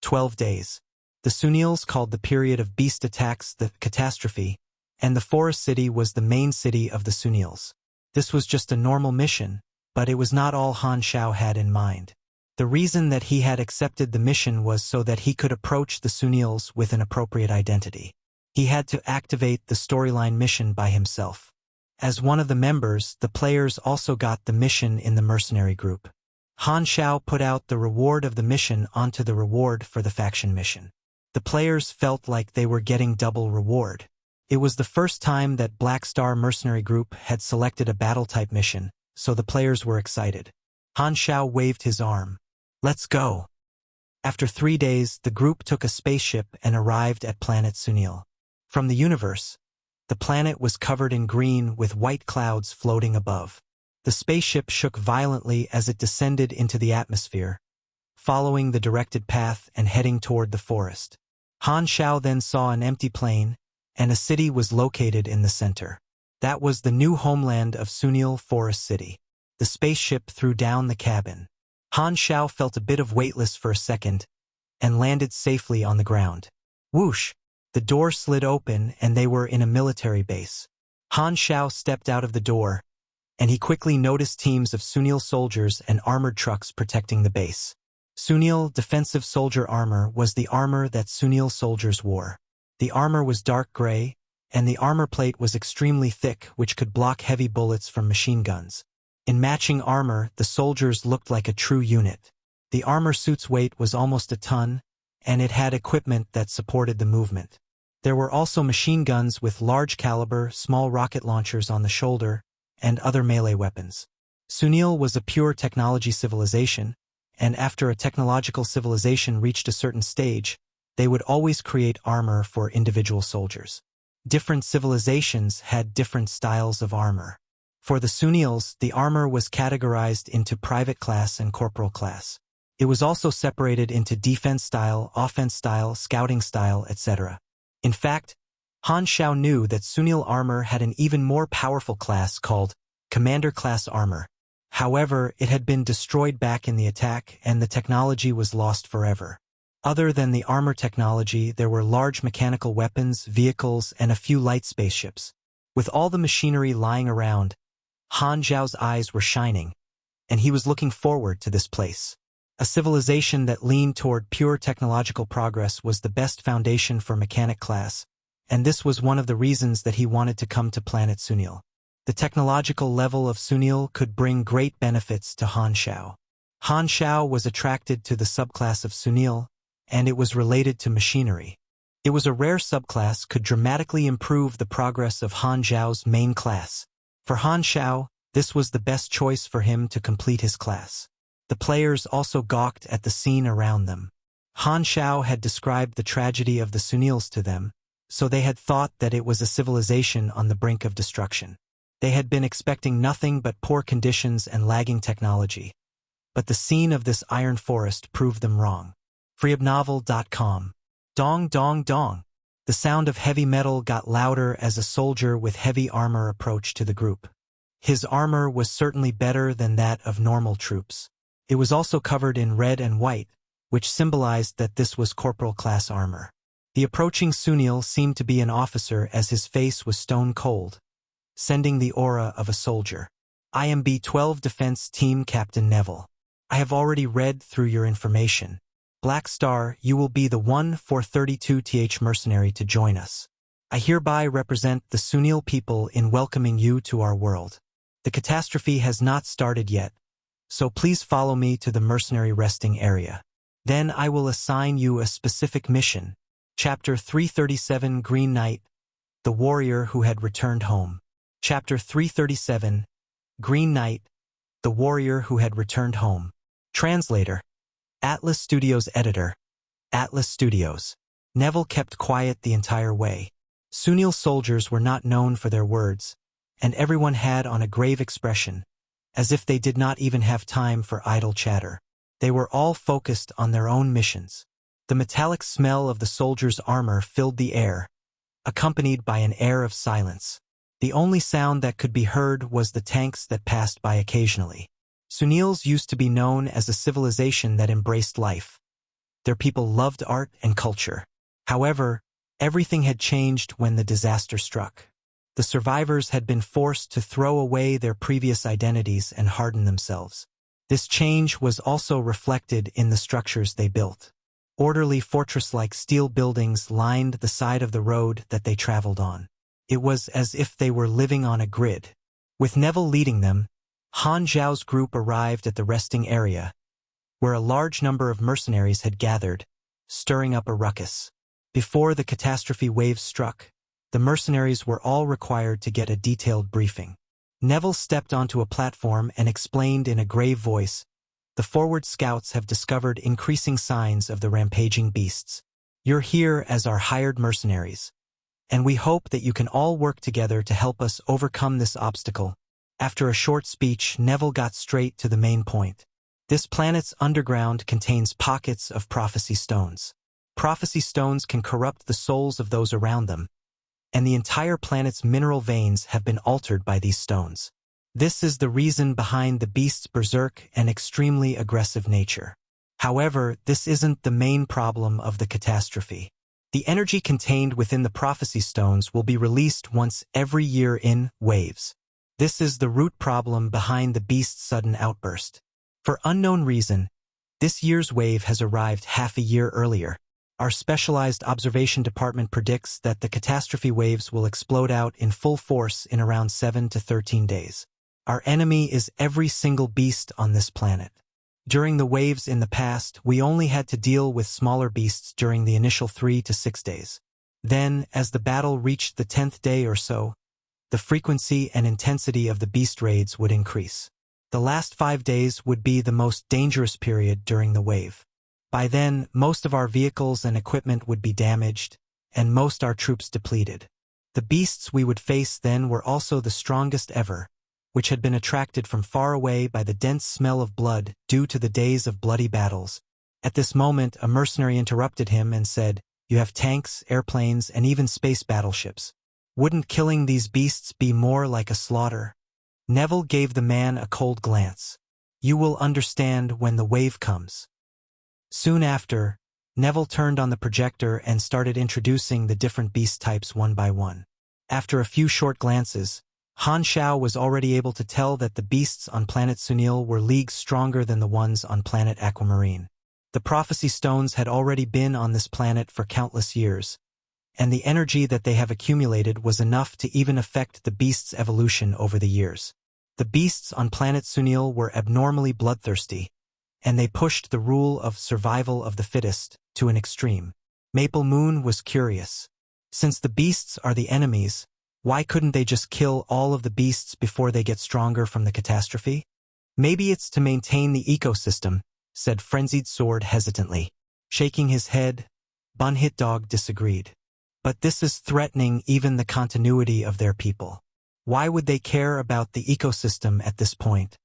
12 days. The Sunils called the period of beast attacks the catastrophe, and the Forest City was the main city of the Sunils. This was just a normal mission, but it was not all Han Xiao had in mind. The reason that he had accepted the mission was so that he could approach the Sunils with an appropriate identity. He had to activate the storyline mission by himself. As one of the members, the players also got the mission in the mercenary group. Han Xiao put out the reward of the mission onto the reward for the faction mission. The players felt like they were getting double reward. It was the first time that Black Star Mercenary Group had selected a battle-type mission, so the players were excited. Han Xiao waved his arm. Let's go. After 3 days, the group took a spaceship and arrived at planet Sunil. From the universe, the planet was covered in green with white clouds floating above. The spaceship shook violently as it descended into the atmosphere, following the directed path and heading toward the forest. Han Xiao then saw an empty plain, and a city was located in the center. That was the new homeland of Sunil Forest City. The spaceship threw down the cabin. Han Xiao felt a bit of weightless for a second, and landed safely on the ground. Whoosh! The door slid open and they were in a military base. Han Xiao stepped out of the door, and he quickly noticed teams of Sunil soldiers and armored trucks protecting the base. Sunil defensive soldier armor was the armor that Sunil soldiers wore. The armor was dark gray, and the armor plate was extremely thick, which could block heavy bullets from machine guns. In matching armor, the soldiers looked like a true unit. The armor suit's weight was almost a ton, and it had equipment that supported the movement. There were also machine guns with large caliber, small rocket launchers on the shoulder, and other melee weapons. Sunil was a pure technology civilization, and after a technological civilization reached a certain stage, they would always create armor for individual soldiers. Different civilizations had different styles of armor. For the Sunils, the armor was categorized into private class and corporal class. It was also separated into defense style, offense style, scouting style, etc. In fact, Han Xiao knew that Sunil armor had an even more powerful class called Commander Class Armor. However, it had been destroyed back in the attack, and the technology was lost forever. Other than the armor technology, there were large mechanical weapons, vehicles, and a few light spaceships. With all the machinery lying around, Han Xiao's eyes were shining, and he was looking forward to this place. A civilization that leaned toward pure technological progress was the best foundation for mechanic class, and this was one of the reasons that he wanted to come to planet Sunil. The technological level of Sunil could bring great benefits to Han Xiao. Han Xiao was attracted to the subclass of Sunil, and it was related to machinery. It was a rare subclass, could dramatically improve the progress of Han Xiao's main class. For Han Xiao, this was the best choice for him to complete his class. The players also gawked at the scene around them. Han Xiao had described the tragedy of the Sunils to them, so they had thought that it was a civilization on the brink of destruction. They had been expecting nothing but poor conditions and lagging technology. But the scene of this iron forest proved them wrong. Freeobnovel.com. Dong dong dong. The sound of heavy metal got louder as a soldier with heavy armor approached to the group. His armor was certainly better than that of normal troops. It was also covered in red and white, which symbolized that this was corporal class armor. The approaching Sunil seemed to be an officer as his face was stone cold, sending the aura of a soldier. I am B-12 Defense Team Captain Neville. I have already read through your information. Black Star, you will be the 1-432th mercenary to join us. I hereby represent the Sunil people in welcoming you to our world. The catastrophe has not started yet, so please follow me to the mercenary resting area. Then I will assign you a specific mission. Chapter 337 Green Knight, the warrior who had returned home. Chapter 337 Green Knight, the warrior who had returned home. Translator. Atlas Studios Editor. Atlas Studios. Neville kept quiet the entire way. Sunil soldiers were not known for their words, and everyone had on a grave expression, as if they did not even have time for idle chatter. They were all focused on their own missions. The metallic smell of the soldiers' armor filled the air, accompanied by an air of silence. The only sound that could be heard was the tanks that passed by occasionally. Sunils used to be known as a civilization that embraced life. Their people loved art and culture. However, everything had changed when the disaster struck. The survivors had been forced to throw away their previous identities and harden themselves. This change was also reflected in the structures they built. Orderly fortress-like steel buildings lined the side of the road that they traveled on. It was as if they were living on a grid. With Neville leading them, Han Xiao's group arrived at the resting area, where a large number of mercenaries had gathered, stirring up a ruckus. Before the catastrophe wave struck, the mercenaries were all required to get a detailed briefing. Neville stepped onto a platform and explained in a grave voice, "The forward scouts have discovered increasing signs of the rampaging beasts. You're here as our hired mercenaries, and we hope that you can all work together to help us overcome this obstacle." After a short speech, Neville got straight to the main point. This planet's underground contains pockets of prophecy stones. Prophecy stones can corrupt the souls of those around them, and the entire planet's mineral veins have been altered by these stones. This is the reason behind the beast's berserk and extremely aggressive nature. However, this isn't the main problem of the catastrophe. The energy contained within the prophecy stones will be released once every year in waves. This is the root problem behind the beast's sudden outburst. For unknown reason, this year's wave has arrived half a year earlier. Our specialized observation department predicts that the catastrophe waves will explode out in full force in around 7 to 13 days. Our enemy is every single beast on this planet. During the waves in the past, we only had to deal with smaller beasts during the initial 3 to 6 days. Then, as the battle reached the 10th day or so, the frequency and intensity of the beast raids would increase. The last 5 days would be the most dangerous period during the wave. By then, most of our vehicles and equipment would be damaged, and most our troops depleted. The beasts we would face then were also the strongest ever, which had been attracted from far away by the dense smell of blood due to the days of bloody battles. At this moment, a mercenary interrupted him and said, "You have tanks, airplanes, and even space battleships. Wouldn't killing these beasts be more like a slaughter?" Neville gave the man a cold glance. "You will understand when the wave comes." Soon after, Neville turned on the projector and started introducing the different beast types one by one. After a few short glances, Han Xiao was already able to tell that the beasts on planet Sunil were leagues stronger than the ones on planet Aquamarine. The prophecy stones had already been on this planet for countless years, and the energy that they have accumulated was enough to even affect the beast's evolution over the years. The beasts on planet Sunil were abnormally bloodthirsty, and they pushed the rule of survival of the fittest to an extreme. Maple Moon was curious. Since the beasts are the enemies, why couldn't they just kill all of the beasts before they get stronger from the catastrophe? "Maybe it's to maintain the ecosystem," said Frenzied Sword hesitantly. Shaking his head, Bun Hit Dog disagreed. "But this is threatening even the continuity of their people. Why would they care about the ecosystem at this point?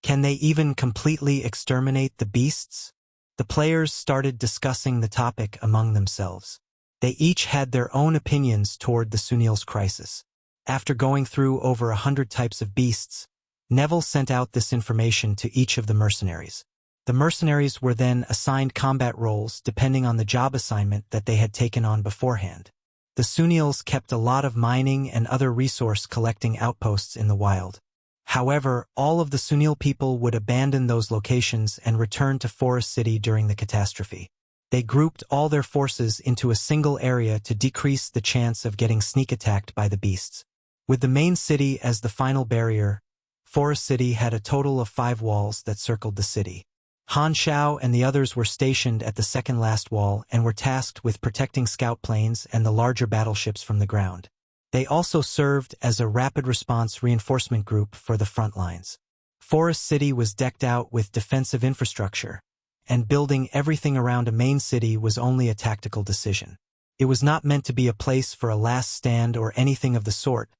Can they even completely exterminate the beasts?" The players started discussing the topic among themselves. They each had their own opinions toward the Sunil's crisis. After going through over 100 types of beasts, Neville sent out this information to each of the mercenaries. The mercenaries were then assigned combat roles depending on the job assignment that they had taken on beforehand. The Sunils kept a lot of mining and other resource collecting outposts in the wild. However, all of the Sunil people would abandon those locations and return to Forest City during the catastrophe. They grouped all their forces into a single area to decrease the chance of getting sneak attacked by the beasts. With the main city as the final barrier, Forest City had a total of 5 walls that circled the city. Han Xiao and the others were stationed at the second last wall and were tasked with protecting scout planes and the larger battleships from the ground. They also served as a rapid response reinforcement group for the front lines. Forest City was decked out with defensive infrastructure, and building everything around a main city was only a tactical decision. It was not meant to be a place for a last stand or anything of the sort,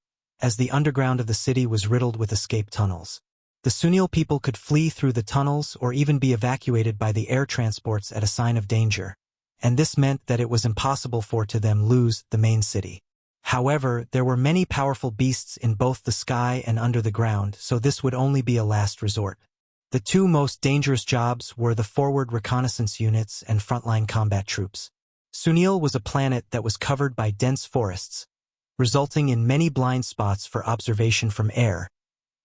as the underground of the city was riddled with escape tunnels. The Sunil people could flee through the tunnels or even be evacuated by the air transports at a sign of danger, and this meant that it was impossible for them lose the main city. However, there were many powerful beasts in both the sky and under the ground, so this would only be a last resort. The 2 most dangerous jobs were the forward reconnaissance units and frontline combat troops. Sunil was a planet that was covered by dense forests, resulting in many blind spots for observation from air,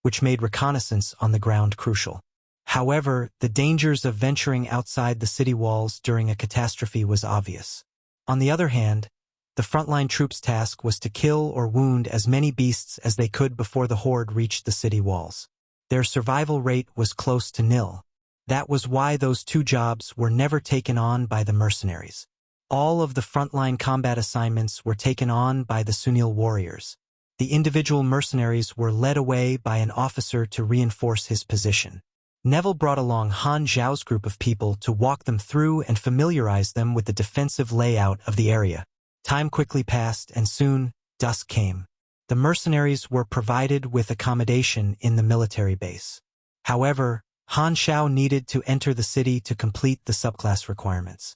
which made reconnaissance on the ground crucial. However, the dangers of venturing outside the city walls during a catastrophe was obvious. On the other hand, the frontline troops' task was to kill or wound as many beasts as they could before the horde reached the city walls. Their survival rate was close to nil. That was why those 2 jobs were never taken on by the mercenaries. All of the frontline combat assignments were taken on by the Sunil warriors. The individual mercenaries were led away by an officer to reinforce his position. Neville brought along Han Xiao's group of people to walk them through and familiarize them with the defensive layout of the area. Time quickly passed, and soon, dusk came. The mercenaries were provided with accommodation in the military base. However, Han Xiao needed to enter the city to complete the subclass requirements.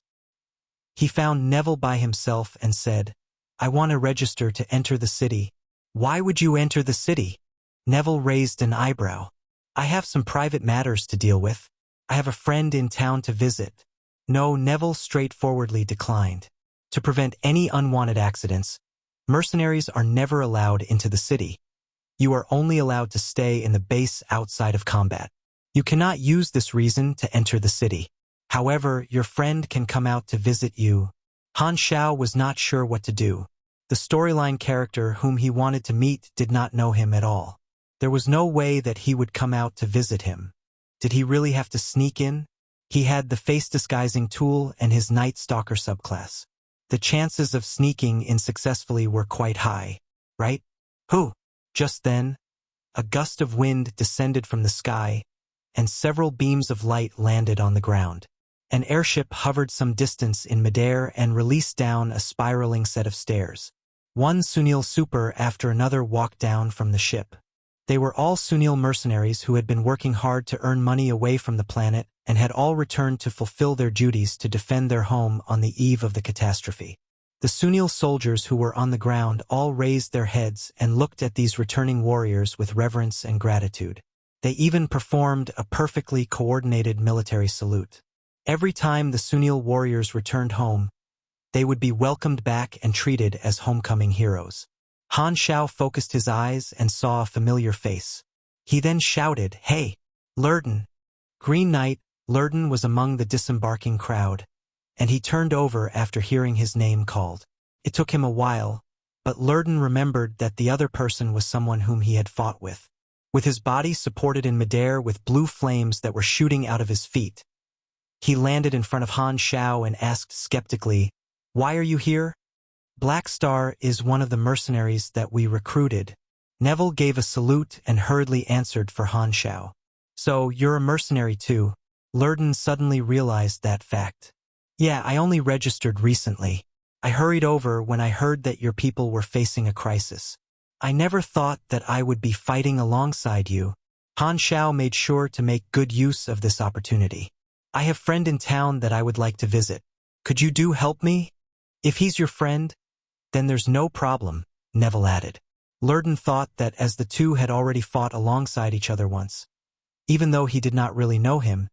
He found Neville by himself and said, "I want to register to enter the city." "Why would you enter the city?" Neville raised an eyebrow. "I have some private matters to deal with. I have a friend in town to visit." No, Neville straightforwardly declined. To prevent any unwanted accidents, mercenaries are never allowed into the city. You are only allowed to stay in the base outside of combat. You cannot use this reason to enter the city. However, your friend can come out to visit you. Han Xiao was not sure what to do. The storyline character whom he wanted to meet did not know him at all. There was no way that he would come out to visit him. Did he really have to sneak in? He had the face-disguising tool and his Night Stalker subclass. The chances of sneaking in successfully were quite high, right? Who? Just then, a gust of wind descended from the sky, and several beams of light landed on the ground. An airship hovered some distance in midair and released down a spiraling set of stairs. One Sunil super after another walked down from the ship. They were all Sunil mercenaries who had been working hard to earn money away from the planet and had all returned to fulfill their duties to defend their home on the eve of the catastrophe. The Sunil soldiers who were on the ground all raised their heads and looked at these returning warriors with reverence and gratitude. They even performed a perfectly coordinated military salute. Every time the Sunil warriors returned home, they would be welcomed back and treated as homecoming heroes. Han Xiao focused his eyes and saw a familiar face. He then shouted, "Hey, Lurden!" Green Knight, Lurden was among the disembarking crowd, and he turned over after hearing his name called. It took him a while, but Lurden remembered that the other person was someone whom he had fought with. With his body supported in midair with blue flames that were shooting out of his feet, he landed in front of Han Xiao and asked skeptically, "Why are you here?" "Black Star is one of the mercenaries that we recruited." Neville gave a salute and hurriedly answered for Han Xiao. "So, you're a mercenary too?" Lurden suddenly realized that fact. "Yeah, I only registered recently. I hurried over when I heard that your people were facing a crisis. I never thought that I would be fighting alongside you." Han Xiao made sure to make good use of this opportunity. "I have a friend in town that I would like to visit. Could you help me?" "If he's your friend, then there's no problem," Neville added. Lurden thought that as the two had already fought alongside each other once, even though he did not really know him,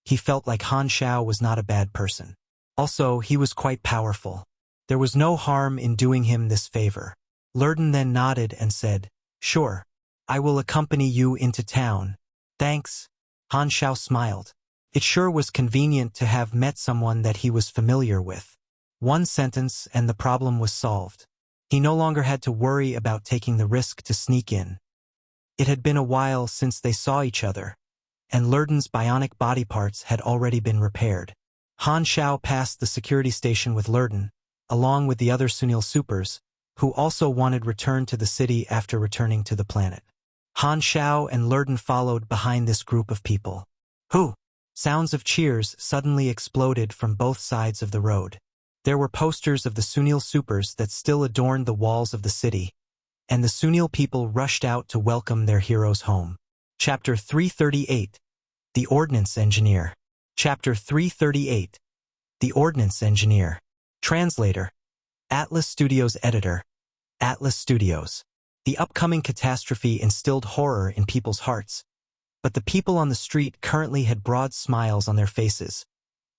he felt like Han Xiao was not a bad person. Also, he was quite powerful. There was no harm in doing him this favor. Lurden then nodded and said, "Sure, I will accompany you into town." "Thanks." Han Xiao smiled. It sure was convenient to have met someone that he was familiar with. One sentence and the problem was solved. He no longer had to worry about taking the risk to sneak in. It had been a while since they saw each other, and Lurden's bionic body parts had already been repaired. Han Xiao passed the security station with Lurden, along with the other Sunil supers, who also wanted return to the city after returning to the planet. Han Xiao and Lurden followed behind this group of people. "Who?" Sounds of cheers suddenly exploded from both sides of the road. There were posters of the Sunil supers that still adorned the walls of the city, and the Sunil people rushed out to welcome their heroes home. Chapter 338. The Ordnance Engineer. Chapter 338. The Ordnance Engineer. Translator. Atlas Studios Editor. Atlas Studios. The upcoming catastrophe instilled horror in people's hearts, but the people on the street currently had broad smiles on their faces,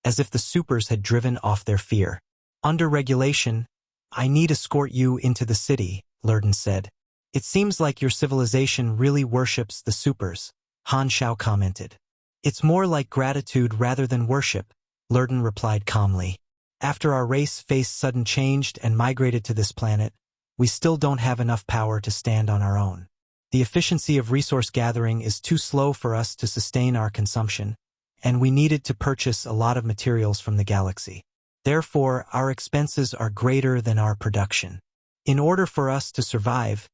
as if the supers had driven off their fear. "Under regulation, I need escort you into the city," Lurden said. "It seems like your civilization really worships the supers," Han Xiao commented. "It's more like gratitude rather than worship," Lurden replied calmly. "After our race faced sudden change and migrated to this planet, we still don't have enough power to stand on our own. The efficiency of resource gathering is too slow for us to sustain our consumption, and we needed to purchase a lot of materials from the galaxy. Therefore, our expenses are greater than our production. In order for us to survive,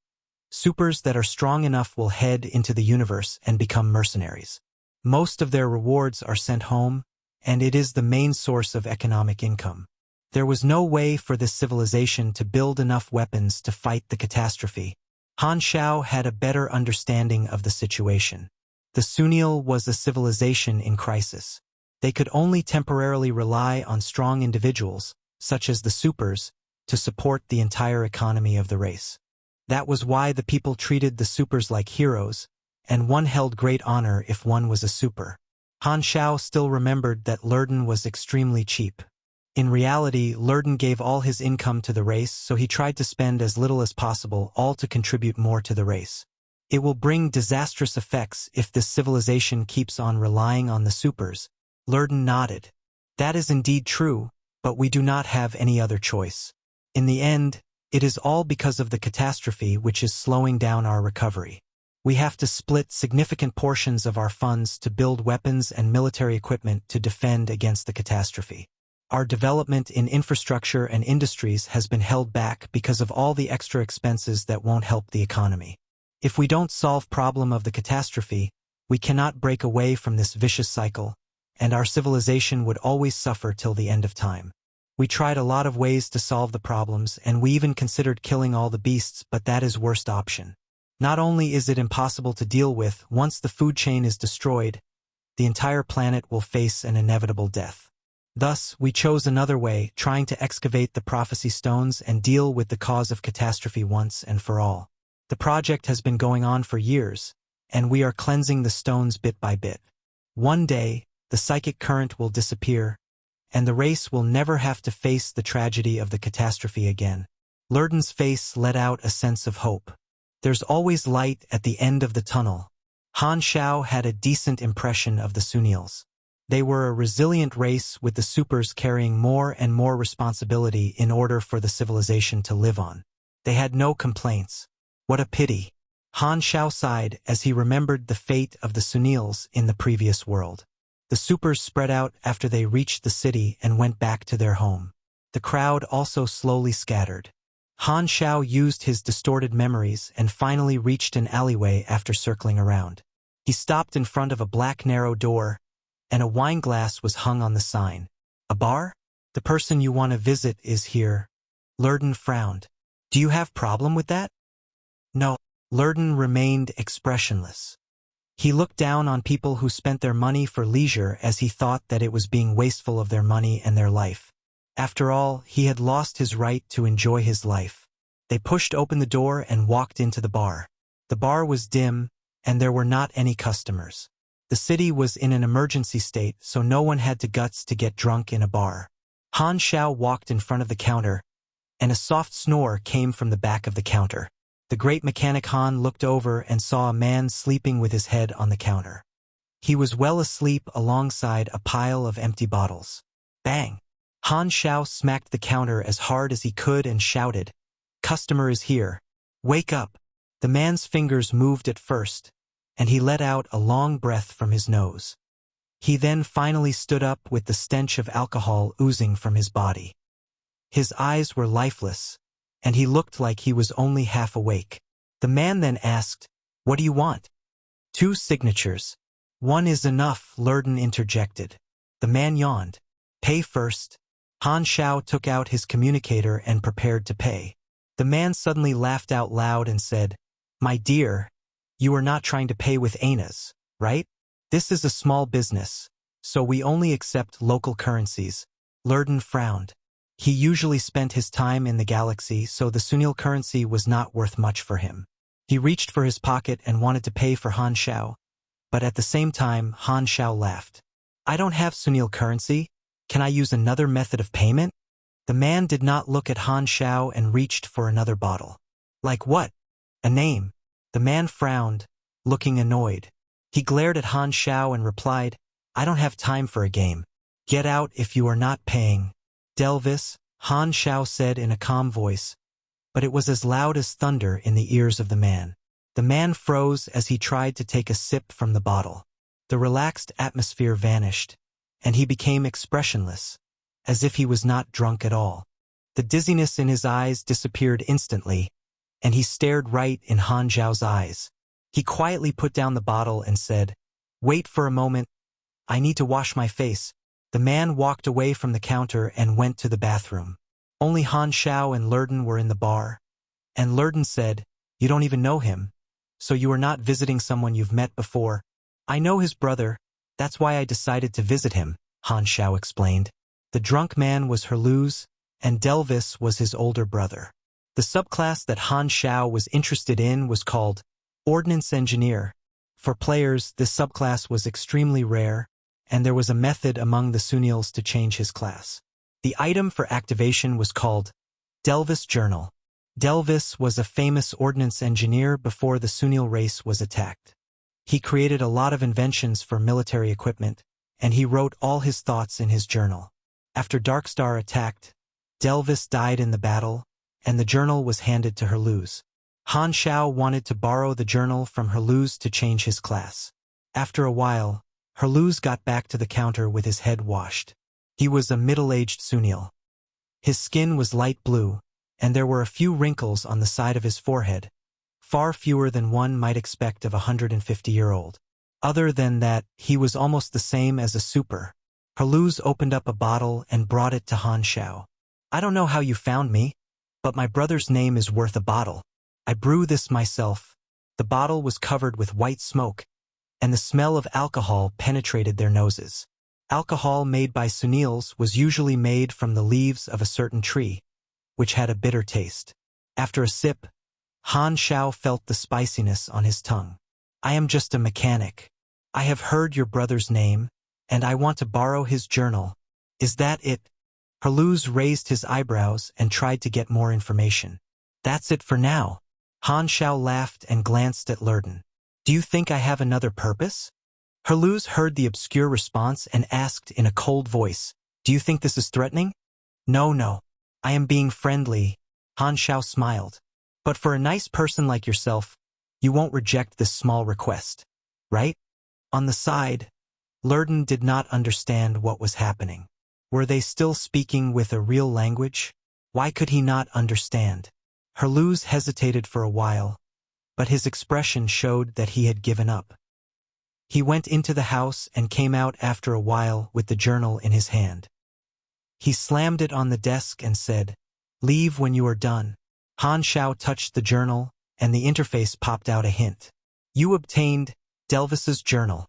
supers that are strong enough will head into the universe and become mercenaries. Most of their rewards are sent home, and it is the main source of economic income. There was no way for this civilization to build enough weapons to fight the catastrophe. Han Xiao had a better understanding of the situation. The Sunil was a civilization in crisis. They could only temporarily rely on strong individuals, such as the supers, to support the entire economy of the race. That was why the people treated the supers like heroes, and one held great honor if one was a super. Han Xiao still remembered that Lurden was extremely cheap. In reality, Lurden gave all his income to the race, so he tried to spend as little as possible, all to contribute more to the race. It will bring disastrous effects if this civilization keeps on relying on the supers. Lurden nodded. That is indeed true, but we do not have any other choice. In the end, it is all because of the catastrophe which is slowing down our recovery. We have to split significant portions of our funds to build weapons and military equipment to defend against the catastrophe. Our development in infrastructure and industries has been held back because of all the extra expenses that won't help the economy. If we don't solve the problem of the catastrophe, we cannot break away from this vicious cycle, and our civilization would always suffer till the end of time. We tried a lot of ways to solve the problems, and we even considered killing all the beasts, but that is worst option. Not only is it impossible to deal with, once the food chain is destroyed, the entire planet will face an inevitable death. Thus, we chose another way, trying to excavate the prophecy stones and deal with the cause of catastrophe once and for all. The project has been going on for years, and we are cleansing the stones bit by bit. One day, the psychic current will disappear, and the race will never have to face the tragedy of the catastrophe again. Lurden's face let out a sense of hope. There's always light at the end of the tunnel. Han Xiao had a decent impression of the Sunils. They were a resilient race with the supers carrying more and more responsibility in order for the civilization to live on. They had no complaints. What a pity. Han Xiao sighed as he remembered the fate of the Sunils in the previous world. The supers spread out after they reached the city and went back to their home. The crowd also slowly scattered. Han Xiao used his distorted memories and finally reached an alleyway after circling around. He stopped in front of a black narrow door, and a wine glass was hung on the sign. A bar? The person you want to visit is here. Lurden frowned. Do you have problem with that? No. Lurden remained expressionless. He looked down on people who spent their money for leisure as he thought that it was being wasteful of their money and their life. After all, he had lost his right to enjoy his life. They pushed open the door and walked into the bar. The bar was dim, and there were not any customers. The city was in an emergency state, so no one had the guts to get drunk in a bar. Han Xiao walked in front of the counter, and a soft snore came from the back of the counter. The great mechanic Han looked over and saw a man sleeping with his head on the counter. He was well asleep alongside a pile of empty bottles. Bang! Han Xiao smacked the counter as hard as he could and shouted, "Customer is here. Wake up!" The man's fingers moved at first, and he let out a long breath from his nose. He then finally stood up with the stench of alcohol oozing from his body. His eyes were lifeless, and he looked like he was only half awake. The man then asked, "What do you want?" "2 signatures. One is enough," Lurden interjected. The man yawned. "Pay first." Han Xiao took out his communicator and prepared to pay. The man suddenly laughed out loud and said, "My dear, you are not trying to pay with anas, right? This is a small business, so we only accept local currencies." Lurden frowned. He usually spent his time in the galaxy, so the Sunil currency was not worth much for him. He reached for his pocket and wanted to pay for Han Xiao, but at the same time Han Xiao laughed. "I don't have Sunil currency. Can I use another method of payment?" The man did not look at Han Xiao and reached for another bottle. "Like what?" "A name." The man frowned, looking annoyed. He glared at Han Xiao and replied, "I don't have time for a game. Get out if you are not paying." "Delvis," Han Xiao said in a calm voice, but it was as loud as thunder in the ears of the man. The man froze as he tried to take a sip from the bottle. The relaxed atmosphere vanished, and he became expressionless, as if he was not drunk at all. The dizziness in his eyes disappeared instantly, and he stared right in Han Xiao's eyes. He quietly put down the bottle and said, "Wait for a moment. I need to wash my face." The man walked away from the counter and went to the bathroom. Only Han Xiao and Lurden were in the bar, and Lurden said, "You don't even know him, so you are not visiting someone you've met before." "I know his brother, that's why I decided to visit him," Han Xiao explained. The drunk man was Herluz, and Delvis was his older brother. The subclass that Han Xiao was interested in was called Ordnance Engineer. For players, this subclass was extremely rare, and there was a method among the Sunils to change his class. The item for activation was called Delvis Journal. Delvis was a famous ordnance engineer before the Sunil race was attacked. He created a lot of inventions for military equipment, and he wrote all his thoughts in his journal. After Dark Star attacked, Delvis died in the battle, and the journal was handed to Herluz. Han Xiao wanted to borrow the journal from Herluz to change his class. After a while, Herluz got back to the counter with his head washed. He was a middle-aged Sunil. His skin was light blue, and there were a few wrinkles on the side of his forehead, far fewer than one might expect of a 150-year-old. Other than that, he was almost the same as a super. Herluz opened up a bottle and brought it to Han Xiao. "I don't know how you found me, but my brother's name is worth a bottle. I brew this myself." The bottle was covered with white smoke, and the smell of alcohol penetrated their noses. Alcohol made by Sunils was usually made from the leaves of a certain tree, which had a bitter taste. After a sip, Han Xiao felt the spiciness on his tongue. "I am just a mechanic. I have heard your brother's name, and I want to borrow his journal. Is that it?" Herluz raised his eyebrows and tried to get more information. "That's it for now." Han Xiao laughed and glanced at Lurden. "Do you think I have another purpose?" Herluz heard the obscure response and asked in a cold voice, "Do you think this is threatening?" No. I am being friendly." Han Xiao smiled. "But for a nice person like yourself, you won't reject this small request, right?" On the side, Lurden did not understand what was happening. Were they still speaking with a real language? Why could he not understand? Herluz hesitated for a while, but his expression showed that he had given up. He went into the house and came out after a while with the journal in his hand. He slammed it on the desk and said, "Leave when you are done." Han Xiao touched the journal, and the interface popped out a hint. "You obtained Delvis's journal."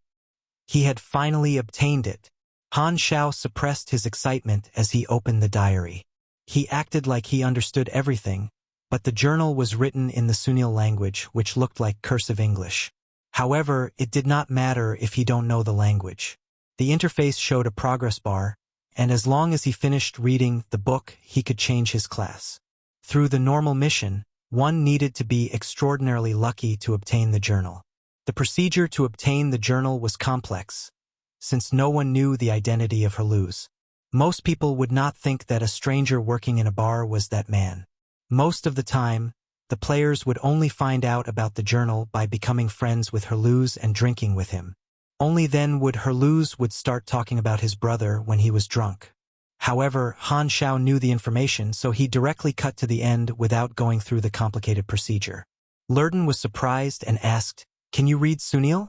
He had finally obtained it. Han Xiao suppressed his excitement as he opened the diary. He acted like he understood everything, but the journal was written in the Sunil language, which looked like cursive English. However, it did not matter if he don't know the language. The interface showed a progress bar, and as long as he finished reading the book, he could change his class. Through the normal mission, one needed to be extraordinarily lucky to obtain the journal. The procedure to obtain the journal was complex, since no one knew the identity of Herluz. Most people would not think that a stranger working in a bar was that man. Most of the time, the players would only find out about the journal by becoming friends with Herluz and drinking with him. Only then would Herluz start talking about his brother when he was drunk. However, Han Xiao knew the information, so he directly cut to the end without going through the complicated procedure. Lurden was surprised and asked, "Can you read Sunil?"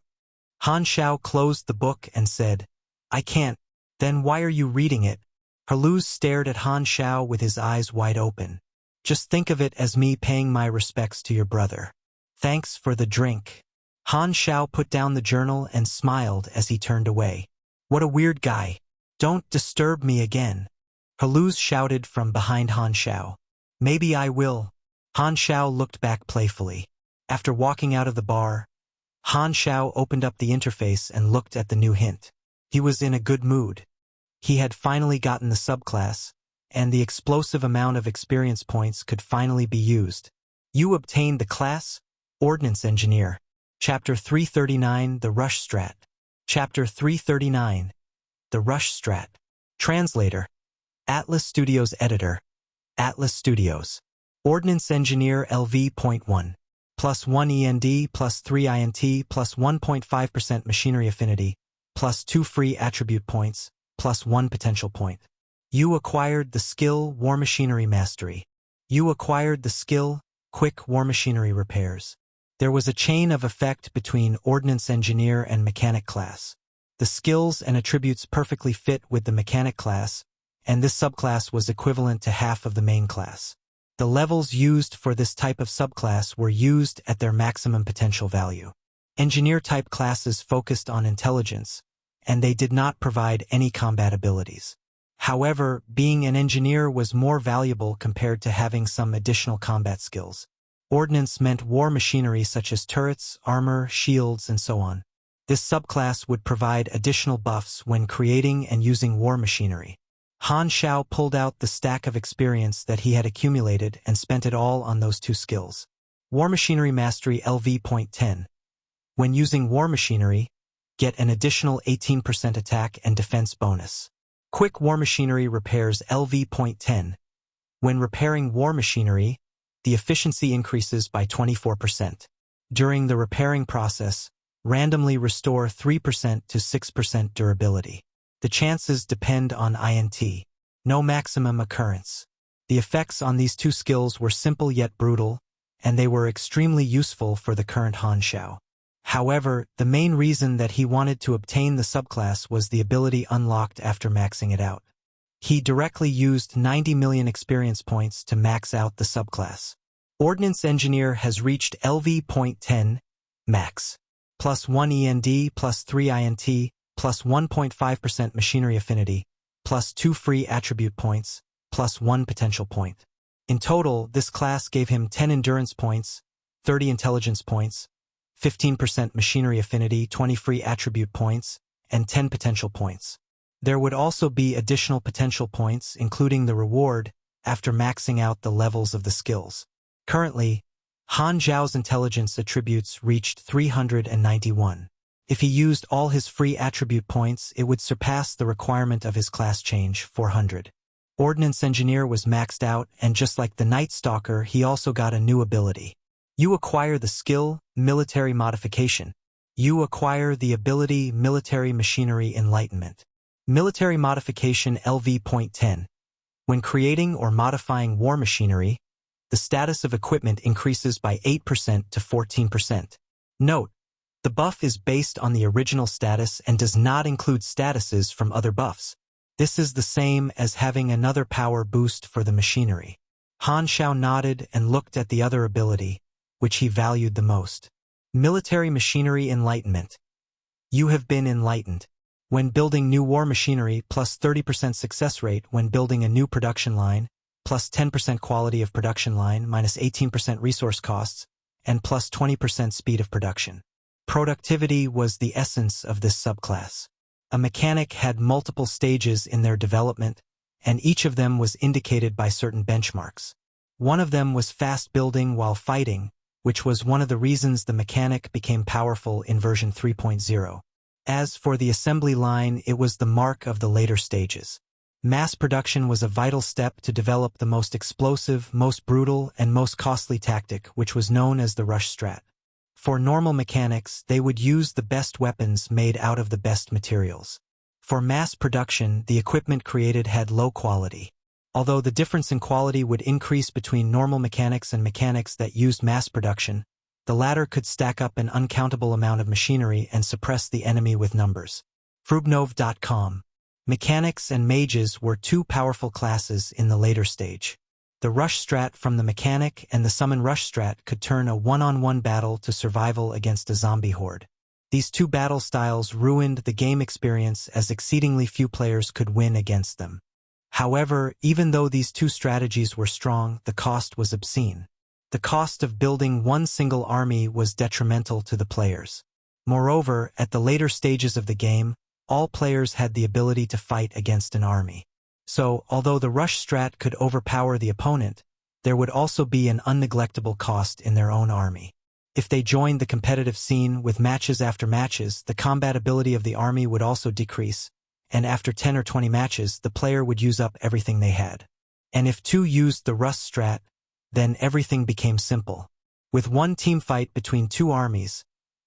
Han Xiao closed the book and said, "I can't." "Then why are you reading it?" Herluz stared at Han Xiao with his eyes wide open. "Just think of it as me paying my respects to your brother. Thanks for the drink." Han Xiao put down the journal and smiled as he turned away. "What a weird guy. Don't disturb me again." Herluz shouted from behind Han Xiao. "Maybe I will." Han Xiao looked back playfully. After walking out of the bar, Han Xiao opened up the interface and looked at the new hint. He was in a good mood. He had finally gotten the subclass, and the explosive amount of experience points could finally be used. You obtained the class, Ordnance Engineer. Chapter 339, The Rush Strat. Chapter 339, The Rush Strat. Translator, Atlas Studios Editor, Atlas Studios. Ordnance Engineer LV.1. +1 END, +3 INT, +1.5% Machinery Affinity, +2 free attribute points, +1 potential point. You acquired the skill War Machinery Mastery. You acquired the skill Quick War Machinery Repairs. There was a chain of effect between Ordnance Engineer and Mechanic class. The skills and attributes perfectly fit with the Mechanic class, and this subclass was equivalent to half of the main class. The levels used for this type of subclass were used at their maximum potential value. Engineer-type classes focused on intelligence, and they did not provide any combat abilities. However, being an engineer was more valuable compared to having some additional combat skills. Ordnance meant war machinery such as turrets, armor, shields, and so on. This subclass would provide additional buffs when creating and using war machinery. Han Xiao pulled out the stack of experience that he had accumulated and spent it all on those two skills. War Machinery Mastery LV.10. When using war machinery, get an additional 18% attack and defense bonus. Quick War Machinery Repairs LV.10. When repairing war machinery, the efficiency increases by 24%. During the repairing process, randomly restore 3% to 6% durability. The chances depend on INT. No maximum occurrence. The effects on these two skills were simple yet brutal, and they were extremely useful for the current Han Xiao. However, the main reason that he wanted to obtain the subclass was the ability unlocked after maxing it out. He directly used 90 million experience points to max out the subclass. Ordnance Engineer has reached LV.10 max. Plus 1 END, plus 3 INT, plus 1.5% machinery affinity, plus 2 free attribute points, plus 1 potential point. In total, this class gave him 10 endurance points, 30 intelligence points, 15% machinery affinity, 20 free attribute points, and 10 potential points. There would also be additional potential points, including the reward, after maxing out the levels of the skills. Currently, Han Xiao's intelligence attributes reached 391. If he used all his free attribute points, it would surpass the requirement of his class change, 400. Ordnance Engineer was maxed out, and just like the Night Stalker, he also got a new ability. You acquire the skill, Military Modification. You acquire the ability, Military Machinery Enlightenment. Military Modification LV.10. When creating or modifying war machinery, the status of equipment increases by 8% to 14%. Note, the buff is based on the original status and does not include statuses from other buffs. This is the same as having another power boost for the machinery. Han Xiao nodded and looked at the other ability, which he valued the most. Military Machinery Enlightenment. You have been enlightened. When building new war machinery, plus 30% success rate when building a new production line, plus 10% quality of production line, minus 18% resource costs, and plus 20% speed of production. Productivity was the essence of this subclass. A mechanic had multiple stages in their development, and each of them was indicated by certain benchmarks. One of them was fast building while fighting, which was one of the reasons the mechanic became powerful in version 3.0. As for the assembly line, it was the mark of the later stages. Mass production was a vital step to develop the most explosive, most brutal, and most costly tactic, which was known as the rush strat. For normal mechanics, they would use the best weapons made out of the best materials. For mass production, the equipment created had low quality. Although the difference in quality would increase between normal mechanics and mechanics that used mass production, the latter could stack up an uncountable amount of machinery and suppress the enemy with numbers. Frubnov.com. Mechanics and mages were two powerful classes in the later stage. The rush strat from the mechanic and the summon rush strat could turn a one-on-one battle to survival against a zombie horde. These two battle styles ruined the game experience as exceedingly few players could win against them. However, even though these two strategies were strong, the cost was obscene. The cost of building one single army was detrimental to the players. Moreover, at the later stages of the game, all players had the ability to fight against an army. So, although the rush strat could overpower the opponent, there would also be an unneglectable cost in their own army. If they joined the competitive scene with matches after matches, the combat ability of the army would also decrease, and after 10 or 20 matches, the player would use up everything they had. And if two used the rush strat, then everything became simple. With one team fight between two armies,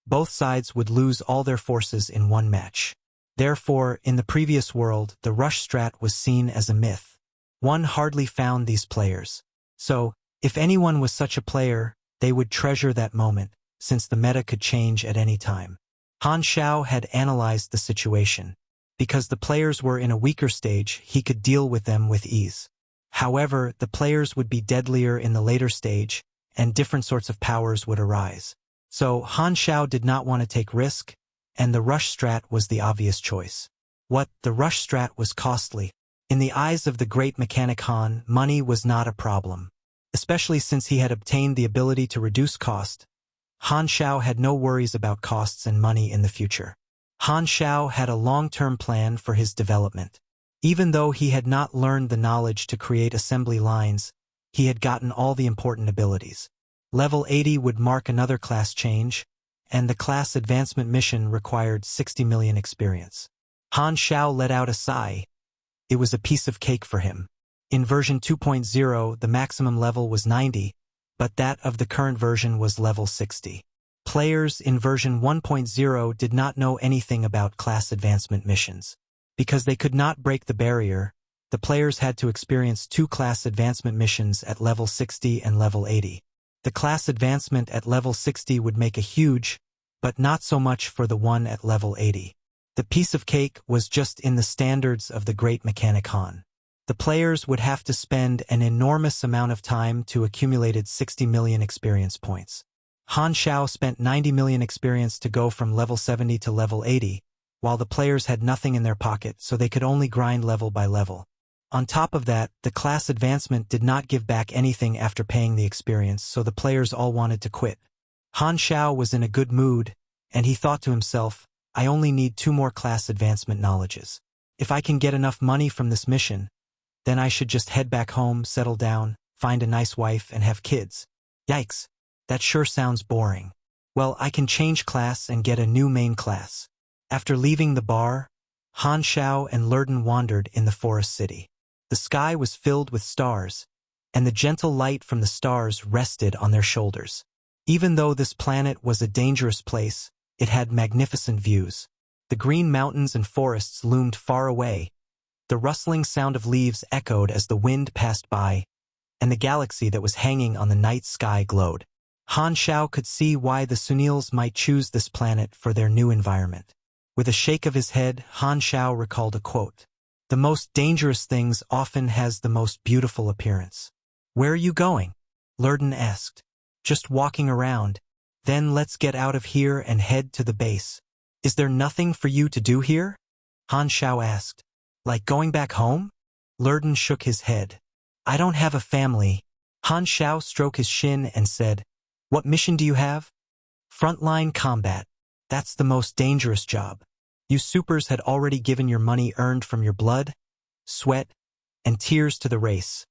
both sides would lose all their forces in one match. Therefore, in the previous world, the rush strat was seen as a myth. One hardly found these players. So, if anyone was such a player, they would treasure that moment, since the meta could change at any time. Han Xiao had analyzed the situation. Because the players were in a weaker stage, he could deal with them with ease. However, the players would be deadlier in the later stage, and different sorts of powers would arise. So, Han Xiao did not want to take risk, and the rush strat was the obvious choice. The rush strat was costly. In the eyes of the great mechanic Han, money was not a problem. Especially since he had obtained the ability to reduce cost, Han Xiao had no worries about costs and money in the future. Han Xiao had a long-term plan for his development. Even though he had not learned the knowledge to create assembly lines, he had gotten all the important abilities. Level 80 would mark another class change, and the class advancement mission required 60 million experience. Han Xiao let out a sigh. It was a piece of cake for him. In version 2.0, the maximum level was 90, but that of the current version was level 60. Players in version 1.0 did not know anything about class advancement missions. Because they could not break the barrier, the players had to experience 2 class advancement missions at level 60 and level 80. The class advancement at level 60 would make a huge, but not so much for the one at level 80. The piece of cake was just in the standards of the great mechanic Han. The players would have to spend an enormous amount of time to accumulate 60 million experience points. Han Xiao spent 90 million experience to go from level 70 to level 80, while the players had nothing in their pocket, so they could only grind level by level. On top of that, the class advancement did not give back anything after paying the experience, so the players all wanted to quit. Han Xiao was in a good mood, and he thought to himself, I only need 2 more class advancement knowledges. If I can get enough money from this mission, then I should just head back home, settle down, find a nice wife, and have kids. Yikes, that sure sounds boring. Well, I can change class and get a new main class. After leaving the bar, Han Xiao and Lurden wandered in the forest city. The sky was filled with stars, and the gentle light from the stars rested on their shoulders. Even though this planet was a dangerous place, it had magnificent views. The green mountains and forests loomed far away. The rustling sound of leaves echoed as the wind passed by, and the galaxy that was hanging on the night sky glowed. Han Xiao could see why the Sunils might choose this planet for their new environment. With a shake of his head, Han Xiao recalled a quote. The most dangerous things often has the most beautiful appearance. Where are you going? Lurden asked. Just walking around. Then let's get out of here and head to the base. Is there nothing for you to do here? Han Xiao asked. Like going back home? Lurden shook his head. I don't have a family. Han Xiao stroked his shin and said, What mission do you have? Frontline combat. That's the most dangerous job. You supers had already given your money earned from your blood, sweat, and tears to the race,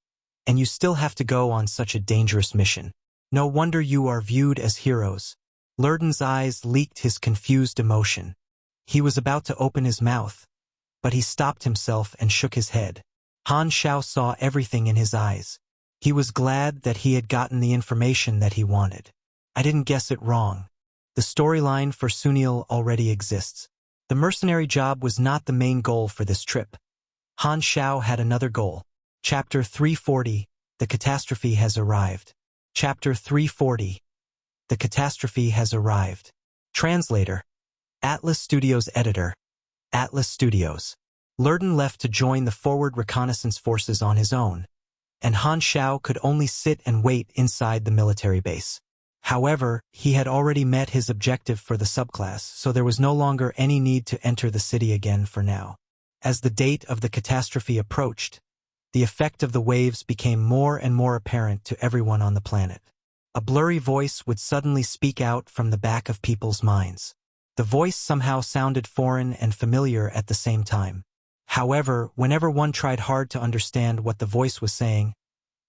and you still have to go on such a dangerous mission. No wonder you are viewed as heroes. Lurden's eyes leaked his confused emotion. He was about to open his mouth, but he stopped himself and shook his head. Han Xiao saw everything in his eyes. He was glad that he had gotten the information that he wanted. I didn't guess it wrong. The storyline for Sunil already exists. The mercenary job was not the main goal for this trip. Han Xiao had another goal. Chapter 340, The Catastrophe Has Arrived. Chapter 340, The Catastrophe Has Arrived. Translator. Atlas Studios Editor. Atlas Studios. Lurden left to join the forward reconnaissance forces on his own, and Han Xiao could only sit and wait inside the military base. However, he had already met his objective for the subclass, so there was no longer any need to enter the city again for now. As the date of the catastrophe approached, the effect of the waves became more and more apparent to everyone on the planet. A blurry voice would suddenly speak out from the back of people's minds. The voice somehow sounded foreign and familiar at the same time. However, whenever one tried hard to understand what the voice was saying,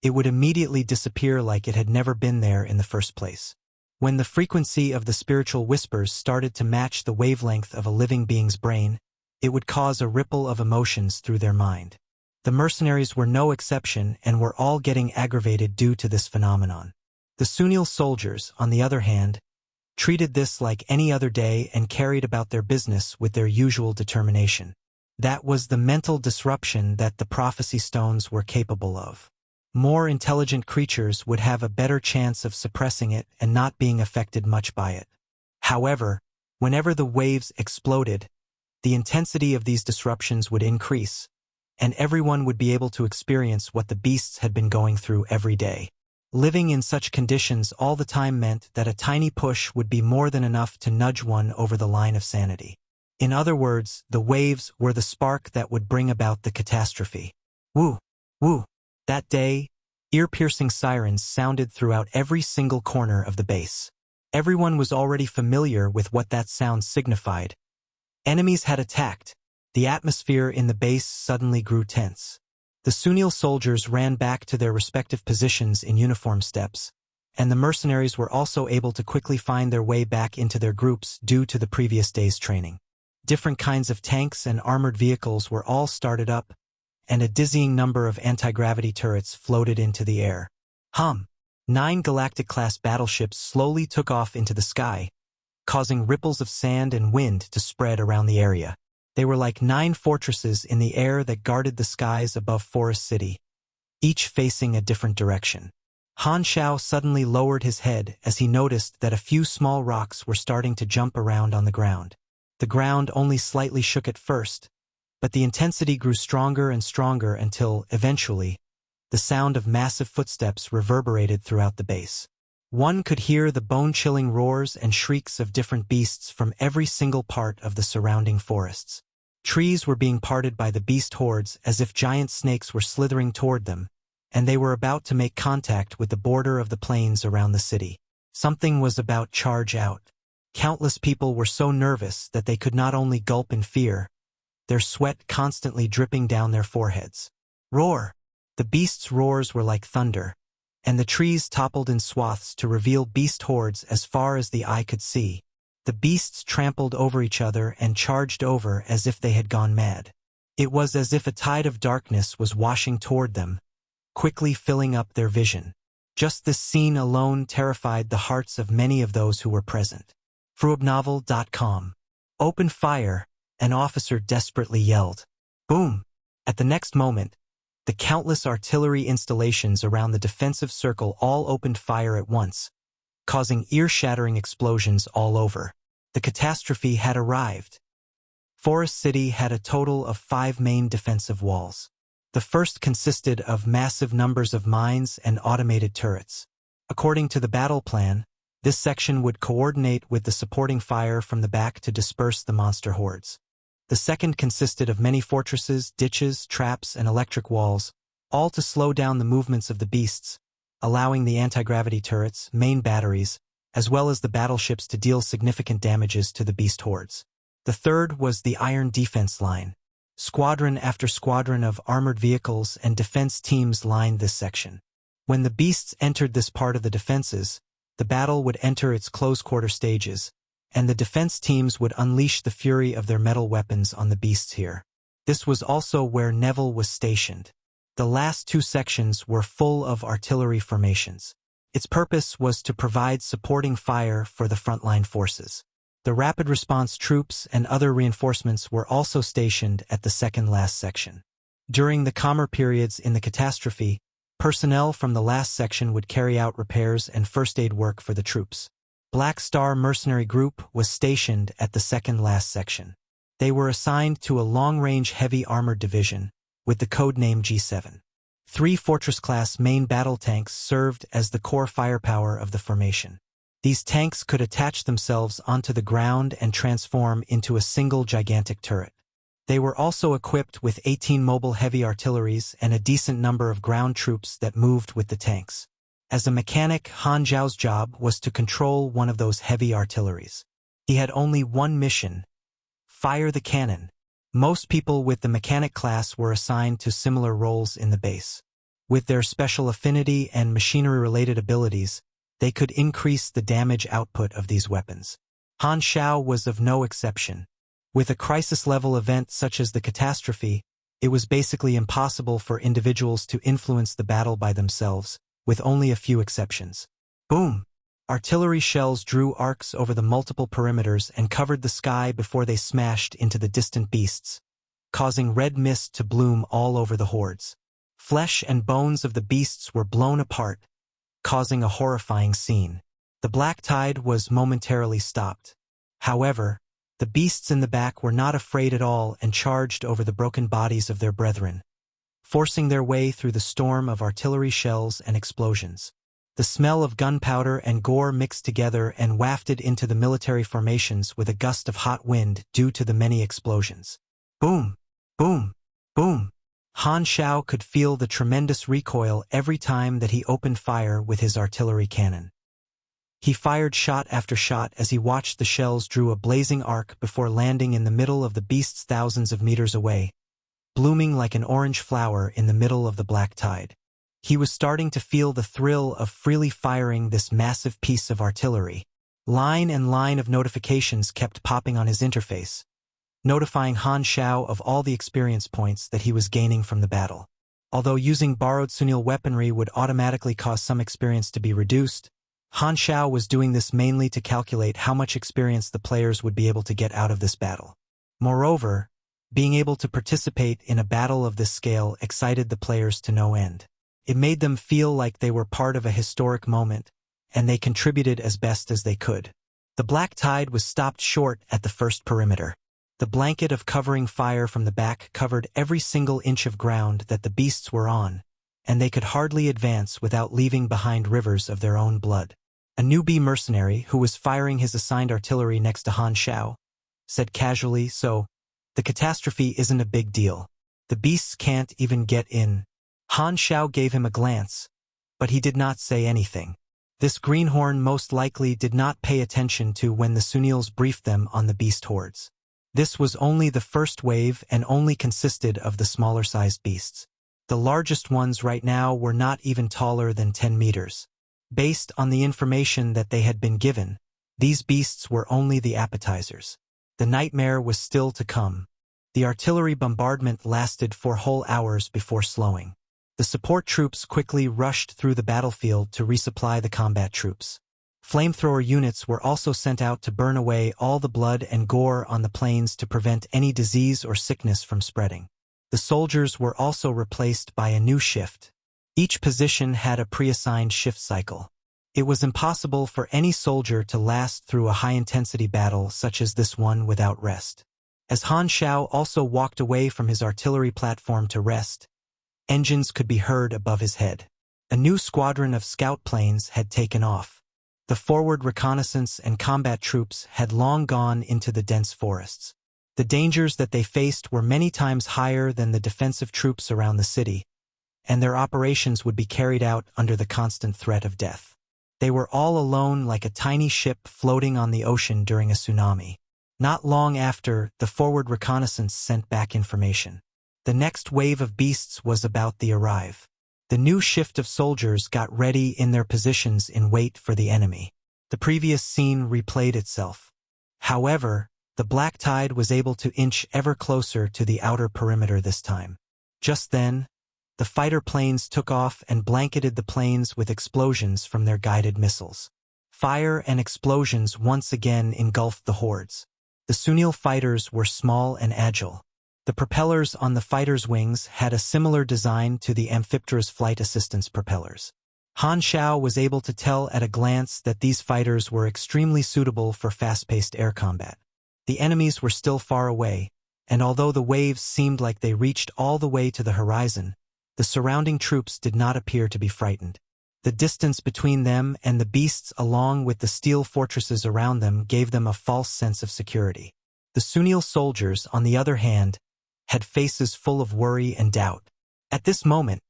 it would immediately disappear like it had never been there in the first place. When the frequency of the spiritual whispers started to match the wavelength of a living being's brain, it would cause a ripple of emotions through their mind. The mercenaries were no exception and were all getting aggravated due to this phenomenon. The Sunil soldiers, on the other hand, treated this like any other day and carried about their business with their usual determination. That was the mental disruption that the prophecy stones were capable of. More intelligent creatures would have a better chance of suppressing it and not being affected much by it. However, whenever the waves exploded, the intensity of these disruptions would increase, and everyone would be able to experience what the beasts had been going through every day. Living in such conditions all the time meant that a tiny push would be more than enough to nudge one over the line of sanity. In other words, the waves were the spark that would bring about the catastrophe. Woo! Woo! That day, ear-piercing sirens sounded throughout every single corner of the base. Everyone was already familiar with what that sound signified. Enemies had attacked. The atmosphere in the base suddenly grew tense. The Sunil soldiers ran back to their respective positions in uniform steps, and the mercenaries were also able to quickly find their way back into their groups due to the previous day's training. Different kinds of tanks and armored vehicles were all started up, and a dizzying number of anti-gravity turrets floated into the air. 9 Galactic-class battleships slowly took off into the sky, causing ripples of sand and wind to spread around the area. They were like 9 fortresses in the air that guarded the skies above Forest City, each facing a different direction. Han Xiao suddenly lowered his head as he noticed that a few small rocks were starting to jump around on the ground. The ground only slightly shook at first, but the intensity grew stronger and stronger until, eventually, the sound of massive footsteps reverberated throughout the base. One could hear the bone-chilling roars and shrieks of different beasts from every single part of the surrounding forests. Trees were being parted by the beast hordes as if giant snakes were slithering toward them, and they were about to make contact with the border of the plains around the city. Something was about charge out. Countless people were so nervous that they could not only gulp in fear, their sweat constantly dripping down their foreheads. Roar! The beasts' roars were like thunder, and the trees toppled in swaths to reveal beast hordes as far as the eye could see. The beasts trampled over each other and charged over as if they had gone mad. It was as if a tide of darkness was washing toward them, quickly filling up their vision. Just this scene alone terrified the hearts of many of those who were present. Fruobnovel.com. Open fire, an officer desperately yelled. Boom! At the next moment, the countless artillery installations around the defensive circle all opened fire at once, causing ear-shattering explosions all over. The catastrophe had arrived. Forest City had a total of 5 main defensive walls. The first consisted of massive numbers of mines and automated turrets. According to the battle plan, this section would coordinate with the supporting fire from the back to disperse the monster hordes. The second consisted of many fortresses, ditches, traps, and electric walls, all to slow down the movements of the beasts, allowing the anti-gravity turrets, main batteries, as well as the battleships to deal significant damages to the beast hordes. The third was the iron defense line. Squadron after squadron of armored vehicles and defense teams lined this section. When the beasts entered this part of the defenses, the battle would enter its close-quarter stages, and the defense teams would unleash the fury of their metal weapons on the beasts here. This was also where Neville was stationed. The last 2 sections were full of artillery formations. Its purpose was to provide supporting fire for the frontline forces. The rapid response troops and other reinforcements were also stationed at the second-last section. During the calmer periods in the catastrophe, personnel from the last section would carry out repairs and first-aid work for the troops. Black Star Mercenary Group was stationed at the second-last section. They were assigned to a long-range heavy armored division, with the code name G7. 3 Fortress-class main battle tanks served as the core firepower of the formation. These tanks could attach themselves onto the ground and transform into a single gigantic turret. They were also equipped with 18 mobile heavy artilleries and a decent number of ground troops that moved with the tanks. As a mechanic, Han Xiao's job was to control one of those heavy artilleries. He had only one mission: fire the cannon. Most people with the mechanic class were assigned to similar roles in the base. With their special affinity and machinery-related abilities, they could increase the damage output of these weapons. Han Xiao was of no exception. With a crisis-level event such as the catastrophe, it was basically impossible for individuals to influence the battle by themselves, with only a few exceptions. Boom! Artillery shells drew arcs over the multiple perimeters and covered the sky before they smashed into the distant beasts, causing red mist to bloom all over the hordes. Flesh and bones of the beasts were blown apart, causing a horrifying scene. The black tide was momentarily stopped. However, the beasts in the back were not afraid at all and charged over the broken bodies of their brethren, forcing their way through the storm of artillery shells and explosions. The smell of gunpowder and gore mixed together and wafted into the military formations with a gust of hot wind due to the many explosions. Boom! Boom! Boom! Han Xiao could feel the tremendous recoil every time that he opened fire with his artillery cannon. He fired shot after shot as he watched the shells drew a blazing arc before landing in the middle of the beasts thousands of meters away, blooming like an orange flower in the middle of the black tide. He was starting to feel the thrill of freely firing this massive piece of artillery. Line and line of notifications kept popping on his interface, notifying Han Xiao of all the experience points that he was gaining from the battle. Although using borrowed Sunil weaponry would automatically cause some experience to be reduced, Han Xiao was doing this mainly to calculate how much experience the players would be able to get out of this battle. Moreover, being able to participate in a battle of this scale excited the players to no end. It made them feel like they were part of a historic moment, and they contributed as best as they could. The black tide was stopped short at the first perimeter. The blanket of covering fire from the back covered every single inch of ground that the beasts were on, and they could hardly advance without leaving behind rivers of their own blood. A newbie mercenary, who was firing his assigned artillery next to Han Xiao, said casually, "So, the catastrophe isn't a big deal. The beasts can't even get in." Han Xiao gave him a glance, but he did not say anything. This greenhorn most likely did not pay attention to when the Sunils briefed them on the beast hordes. This was only the first wave and only consisted of the smaller-sized beasts. The largest ones right now were not even taller than 10 meters. Based on the information that they had been given, these beasts were only the appetizers. The nightmare was still to come. The artillery bombardment lasted for whole hours before slowing. The support troops quickly rushed through the battlefield to resupply the combat troops. Flamethrower units were also sent out to burn away all the blood and gore on the plains to prevent any disease or sickness from spreading. The soldiers were also replaced by a new shift. Each position had a pre-assigned shift cycle. It was impossible for any soldier to last through a high-intensity battle such as this one without rest. As Han Xiao also walked away from his artillery platform to rest, engines could be heard above his head. A new squadron of scout planes had taken off. The forward reconnaissance and combat troops had long gone into the dense forests. The dangers that they faced were many times higher than the defensive troops around the city, and their operations would be carried out under the constant threat of death. They were all alone like a tiny ship floating on the ocean during a tsunami. Not long after, the forward reconnaissance sent back information. The next wave of beasts was about to arrive. The new shift of soldiers got ready in their positions in wait for the enemy. The previous scene replayed itself. However, the black tide was able to inch ever closer to the outer perimeter this time. Just then, the fighter planes took off and blanketed the plains with explosions from their guided missiles. Fire and explosions once again engulfed the hordes. The Sunil fighters were small and agile. The propellers on the fighters' wings had a similar design to the Amphiptera's flight assistance propellers. Han Xiao was able to tell at a glance that these fighters were extremely suitable for fast-paced air combat. The enemies were still far away, and although the waves seemed like they reached all the way to the horizon, the surrounding troops did not appear to be frightened. The distance between them and the beasts along with the steel fortresses around them gave them a false sense of security. The Sunil soldiers, on the other hand, had faces full of worry and doubt. At this moment,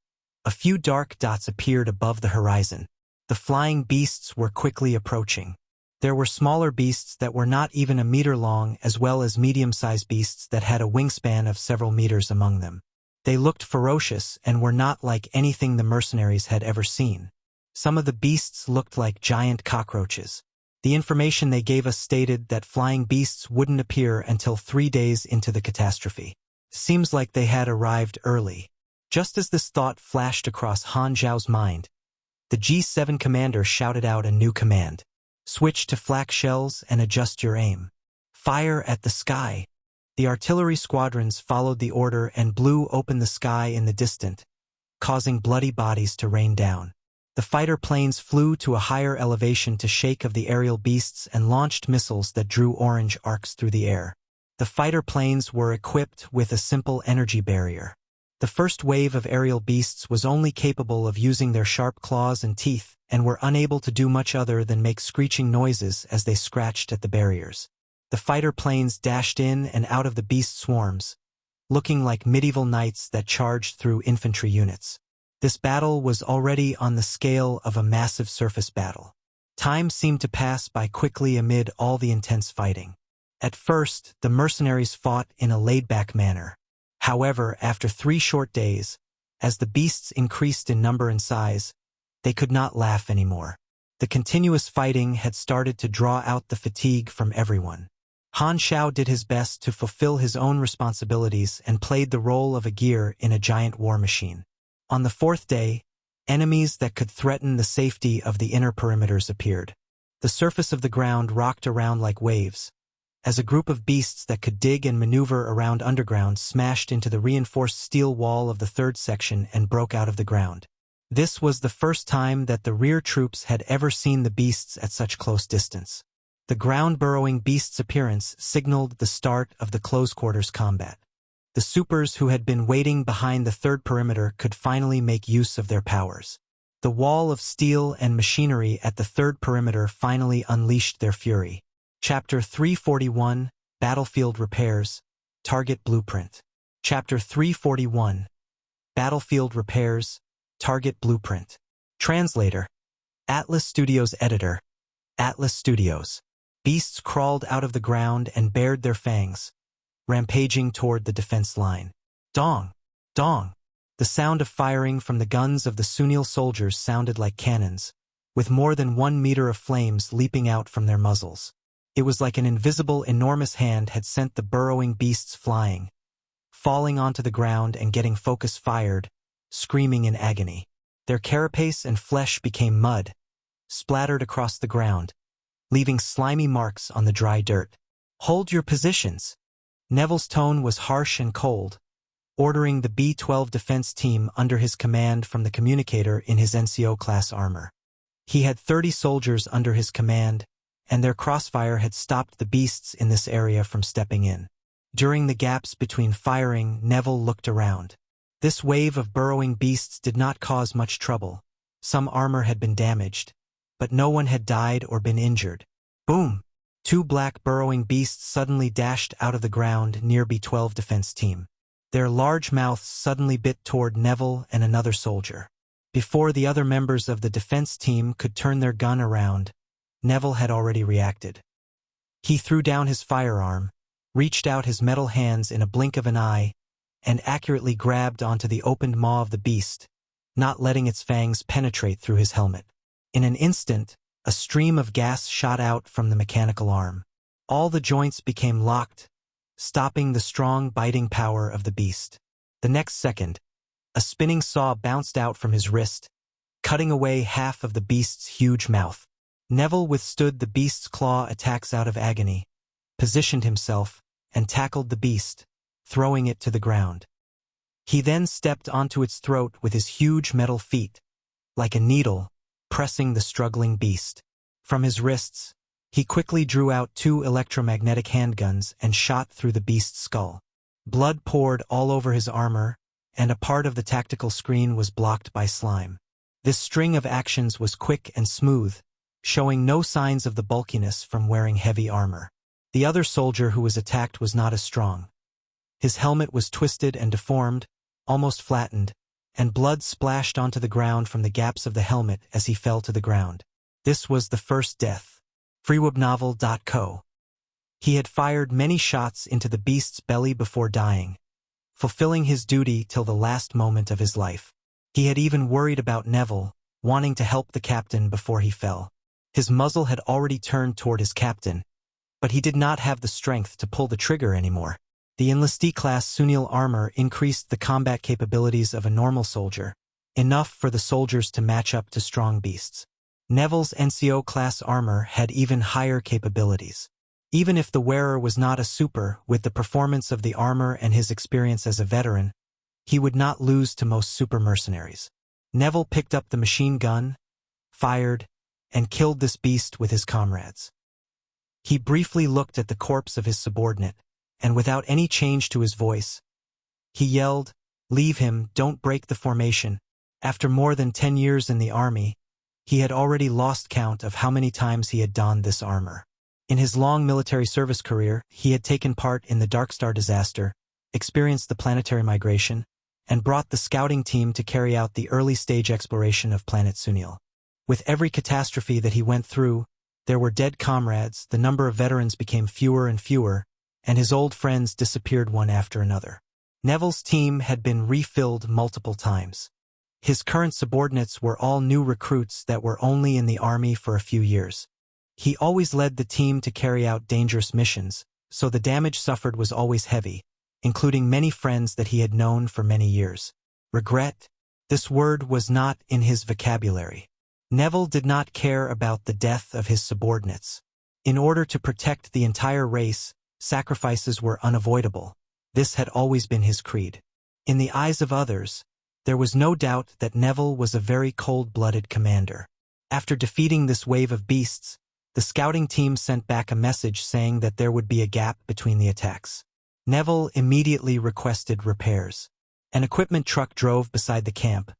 a few dark dots appeared above the horizon. The flying beasts were quickly approaching. There were smaller beasts that were not even a meter long, as well as medium-sized beasts that had a wingspan of several meters among them. They looked ferocious and were not like anything the mercenaries had ever seen. Some of the beasts looked like giant cockroaches. The information they gave us stated that flying beasts wouldn't appear until 3 days into the catastrophe. Seems like they had arrived early. Just as this thought flashed across Han Xiao's mind, the G7 commander shouted out a new command. Switch to flak shells and adjust your aim. Fire at the sky. The artillery squadrons followed the order and blew open the sky in the distance, causing bloody bodies to rain down. The fighter planes flew to a higher elevation to shake of the aerial beasts and launched missiles that drew orange arcs through the air. The fighter planes were equipped with a simple energy barrier. The first wave of aerial beasts was only capable of using their sharp claws and teeth and were unable to do much other than make screeching noises as they scratched at the barriers. The fighter planes dashed in and out of the beast swarms, looking like medieval knights that charged through infantry units. This battle was already on the scale of a massive surface battle. Time seemed to pass by quickly amid all the intense fighting. At first, the mercenaries fought in a laid-back manner. However, after 3 short days, as the beasts increased in number and size, they could not laugh anymore. The continuous fighting had started to draw out the fatigue from everyone. Han Xiao did his best to fulfill his own responsibilities and played the role of a gear in a giant war machine. On the 4th day, enemies that could threaten the safety of the inner perimeters appeared. The surface of the ground rocked around like waves, as a group of beasts that could dig and maneuver around underground smashed into the reinforced steel wall of the 3rd section and broke out of the ground. This was the first time that the rear troops had ever seen the beasts at such close distance. The ground-burrowing beast's appearance signaled the start of the close-quarters combat. The supers who had been waiting behind the 3rd perimeter could finally make use of their powers. The wall of steel and machinery at the 3rd perimeter finally unleashed their fury. Chapter 341, Battlefield Repairs, Target Blueprint. Chapter 341, Battlefield Repairs, Target Blueprint. Translator, Atlas Studios Editor, Atlas Studios. Beasts crawled out of the ground and bared their fangs, rampaging toward the defense line. Dong! Dong! The sound of firing from the guns of the Sunil soldiers sounded like cannons, with more than 1 meter of flames leaping out from their muzzles. It was like an invisible, enormous hand had sent the burrowing beasts flying, falling onto the ground and getting focus fired, screaming in agony. Their carapace and flesh became mud, splattered across the ground, leaving slimy marks on the dry dirt. Hold your positions. Neville's tone was harsh and cold, ordering the B-12 defense team under his command from the communicator in his NCO-class armor. He had 30 soldiers under his command, and their crossfire had stopped the beasts in this area from stepping in. During the gaps between firing, Neville looked around. This wave of burrowing beasts did not cause much trouble. Some armor had been damaged, but no one had died or been injured. Boom! 2 black burrowing beasts suddenly dashed out of the ground near B-12 defense team. Their large mouths suddenly bit toward Neville and another soldier. Before the other members of the defense team could turn their gun around, Neville had already reacted. He threw down his firearm, reached out his metal hands in a blink of an eye, and accurately grabbed onto the opened maw of the beast, not letting its fangs penetrate through his helmet. In an instant, a stream of gas shot out from the mechanical arm. All the joints became locked, stopping the strong biting power of the beast. The next second, a spinning saw bounced out from his wrist, cutting away half of the beast's huge mouth. Neville withstood the beast's claw attacks out of agony, positioned himself, and tackled the beast, throwing it to the ground. He then stepped onto its throat with his huge metal feet, like a needle, pressing the struggling beast. From his wrists, he quickly drew out 2 electromagnetic handguns and shot through the beast's skull. Blood poured all over his armor, and a part of the tactical screen was blocked by slime. This string of actions was quick and smooth, showing no signs of the bulkiness from wearing heavy armor. The other soldier who was attacked was not as strong. His helmet was twisted and deformed, almost flattened, and blood splashed onto the ground from the gaps of the helmet as he fell to the ground. This was the first death. freewebnovel.co. He had fired many shots into the beast's belly before dying, fulfilling his duty till the last moment of his life. He had even worried about Neville, wanting to help the captain before he fell. His muzzle had already turned toward his captain, but he did not have the strength to pull the trigger anymore. The enlistee-class Sunil armor increased the combat capabilities of a normal soldier, enough for the soldiers to match up to strong beasts. Neville's NCO class armor had even higher capabilities. Even if the wearer was not a super, with the performance of the armor and his experience as a veteran, he would not lose to most super mercenaries. Neville picked up the machine gun, fired, and killed this beast with his comrades. He briefly looked at the corpse of his subordinate, and without any change to his voice, he yelled, "Leave him, don't break the formation." After more than 10 years in the army, he had already lost count of how many times he had donned this armor. In his long military service career, he had taken part in the Dark Star disaster, experienced the planetary migration, and brought the scouting team to carry out the early-stage exploration of planet Sunil. With every catastrophe that he went through, there were dead comrades, the number of veterans became fewer and fewer, and his old friends disappeared one after another. Neville's team had been refilled multiple times. His current subordinates were all new recruits that were only in the army for a few years. He always led the team to carry out dangerous missions, so the damage suffered was always heavy, including many friends that he had known for many years. Regret? This word was not in his vocabulary. Neville did not care about the death of his subordinates. In order to protect the entire race, sacrifices were unavoidable. This had always been his creed. In the eyes of others, there was no doubt that Neville was a very cold-blooded commander. After defeating this wave of beasts, the scouting team sent back a message saying that there would be a gap between the attacks. Neville immediately requested repairs. An equipment truck drove beside the camp.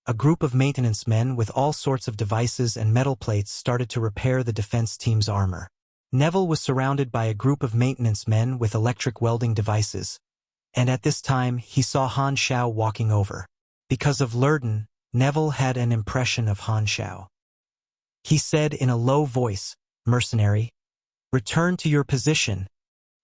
A group of maintenance men with all sorts of devices and metal plates started to repair the defense team's armor. Neville was surrounded by a group of maintenance men with electric welding devices, and at this time he saw Han Xiao walking over. Because of Lurden, Neville had an impression of Han Xiao. He said in a low voice, "Mercenary, return to your position."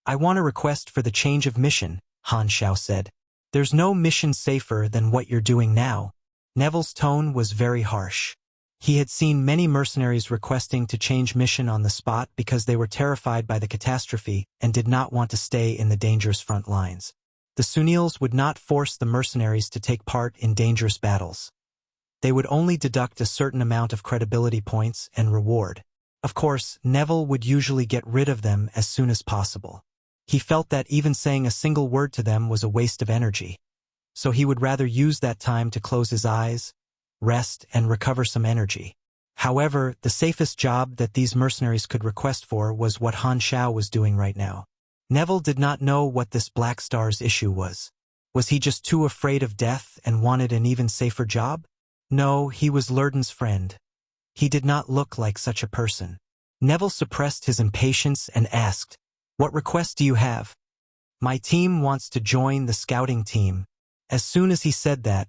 "I want a request for the change of mission," Han Xiao said. "There's no mission safer than what you're doing now." Neville's tone was very harsh. He had seen many mercenaries requesting to change mission on the spot because they were terrified by the catastrophe and did not want to stay in the dangerous front lines. The Sunils would not force the mercenaries to take part in dangerous battles. They would only deduct a certain amount of credibility points and reward. Of course, Neville would usually get rid of them as soon as possible. He felt that even saying a single word to them was a waste of energy. So he would rather use that time to close his eyes, rest, and recover some energy. However, the safest job that these mercenaries could request for was what Han Xiao was doing right now. Neville did not know what this Black Star's issue was. Was he just too afraid of death and wanted an even safer job? No, he was Lurden's friend. He did not look like such a person. Neville suppressed his impatience and asked, "What request do you have?" "My team wants to join the scouting team." As soon as he said that,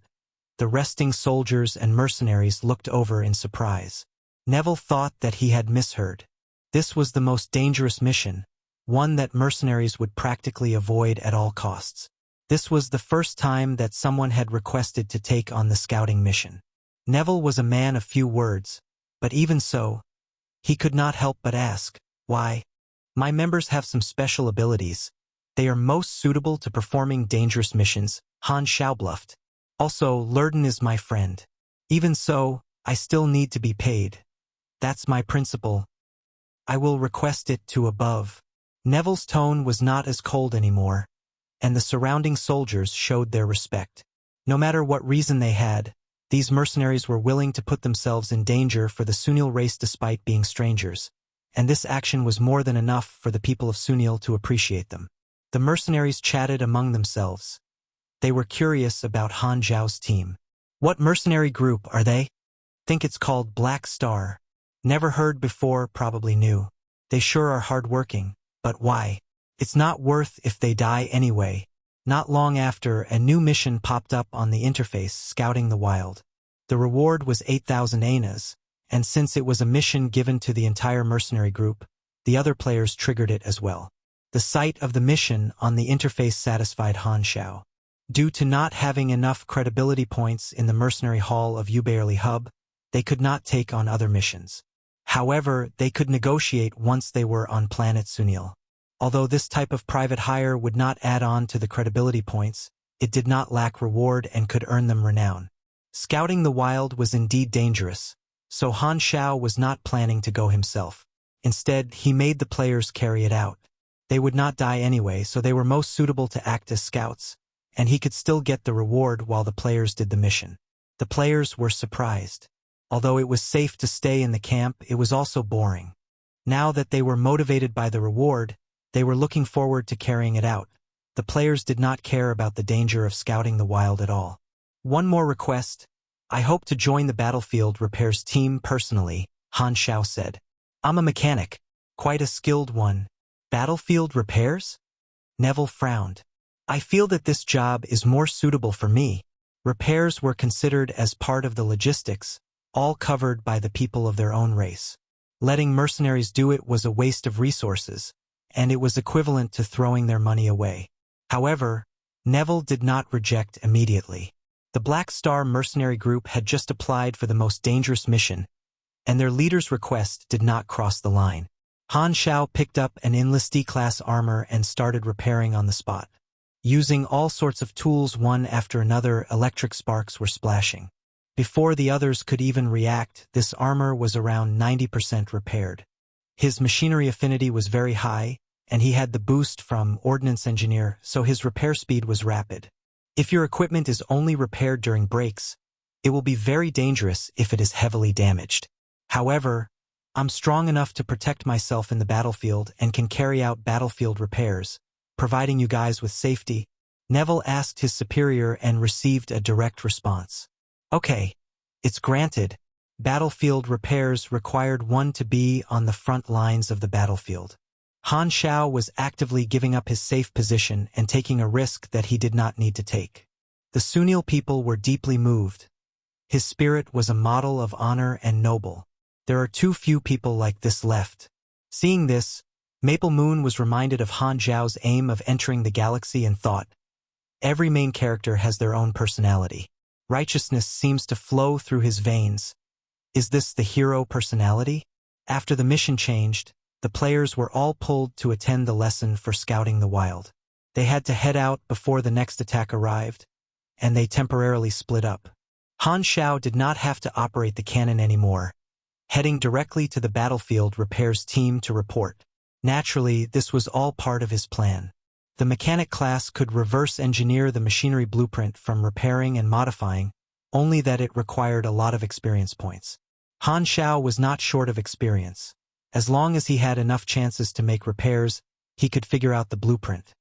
the resting soldiers and mercenaries looked over in surprise. Neville thought that he had misheard. This was the most dangerous mission, one that mercenaries would practically avoid at all costs. This was the first time that someone had requested to take on the scouting mission. Neville was a man of few words, but even so, he could not help but ask, "Why?" "My members have some special abilities. They are most suitable to performing dangerous missions," Han Xiao bluffed. "Also, Lurden is my friend. Even so, I still need to be paid. That's my principle. I will request it to above." Neville's tone was not as cold anymore, and the surrounding soldiers showed their respect. No matter what reason they had, these mercenaries were willing to put themselves in danger for the Sunil race despite being strangers, and this action was more than enough for the people of Sunil to appreciate them. The mercenaries chatted among themselves. They were curious about Han Xiao's team. "What mercenary group are they?" "Think it's called Black Star." "Never heard before, probably new." "They sure are hard-working, but why?" "It's not worth if they die anyway." Not long after, a new mission popped up on the interface, Scouting the Wild. The reward was 8,000 anas, and since it was a mission given to the entire mercenary group, the other players triggered it as well. The sight of the mission on the interface satisfied Han Xiao. Due to not having enough credibility points in the mercenary hall of Ubarely Hub, they could not take on other missions. However, they could negotiate once they were on planet Sunil. Although this type of private hire would not add on to the credibility points, it did not lack reward and could earn them renown. Scouting the Wild was indeed dangerous, So Han Xiao was not planning to go himself. Instead, he made the players carry it out. They would not die anyway, so they were most suitable to act as scouts, and he could still get the reward while the players did the mission. The players were surprised. Although it was safe to stay in the camp, it was also boring. Now that they were motivated by the reward, they were looking forward to carrying it out. The players did not care about the danger of scouting the wild at all. One more request. I hope to join the battlefield repairs team personally, Han Xiao said. I'm a mechanic, quite a skilled one. Battlefield repairs? Neville frowned. I feel that this job is more suitable for me. Repairs were considered as part of the logistics, all covered by the people of their own race. Letting mercenaries do it was a waste of resources, and it was equivalent to throwing their money away. However, Neville did not reject immediately. The Black Star Mercenary Group had just applied for the most dangerous mission, and their leader's request did not cross the line. Han Xiao picked up an enlistee-class armor and started repairing on the spot. Using all sorts of tools one after another, electric sparks were splashing. Before the others could even react, this armor was around 90% repaired. His machinery affinity was very high, and he had the boost from Ordnance Engineer, so his repair speed was rapid. If your equipment is only repaired during breaks, it will be very dangerous if it is heavily damaged. However, I'm strong enough to protect myself in the battlefield and can carry out battlefield repairs, providing you guys with safety. Neville asked his superior and received a direct response. Okay, it's granted. Battlefield repairs required one to be on the front lines of the battlefield. Han Xiao was actively giving up his safe position and taking a risk that he did not need to take. The Sunil people were deeply moved. His spirit was a model of honor and noble. There are too few people like this left. Seeing this, Maple Moon was reminded of Han Xiao's aim of entering the galaxy and thought, every main character has their own personality. Righteousness seems to flow through his veins. Is this the hero personality? After the mission changed, the players were all pulled to attend the lesson for scouting the wild. They had to head out before the next attack arrived, and they temporarily split up. Han Xiao did not have to operate the cannon anymore, heading directly to the battlefield repairs team to report. Naturally, this was all part of his plan. The mechanic class could reverse engineer the machinery blueprint from repairing and modifying, only that it required a lot of experience points. Han Xiao was not short of experience. As long as he had enough chances to make repairs, he could figure out the blueprint.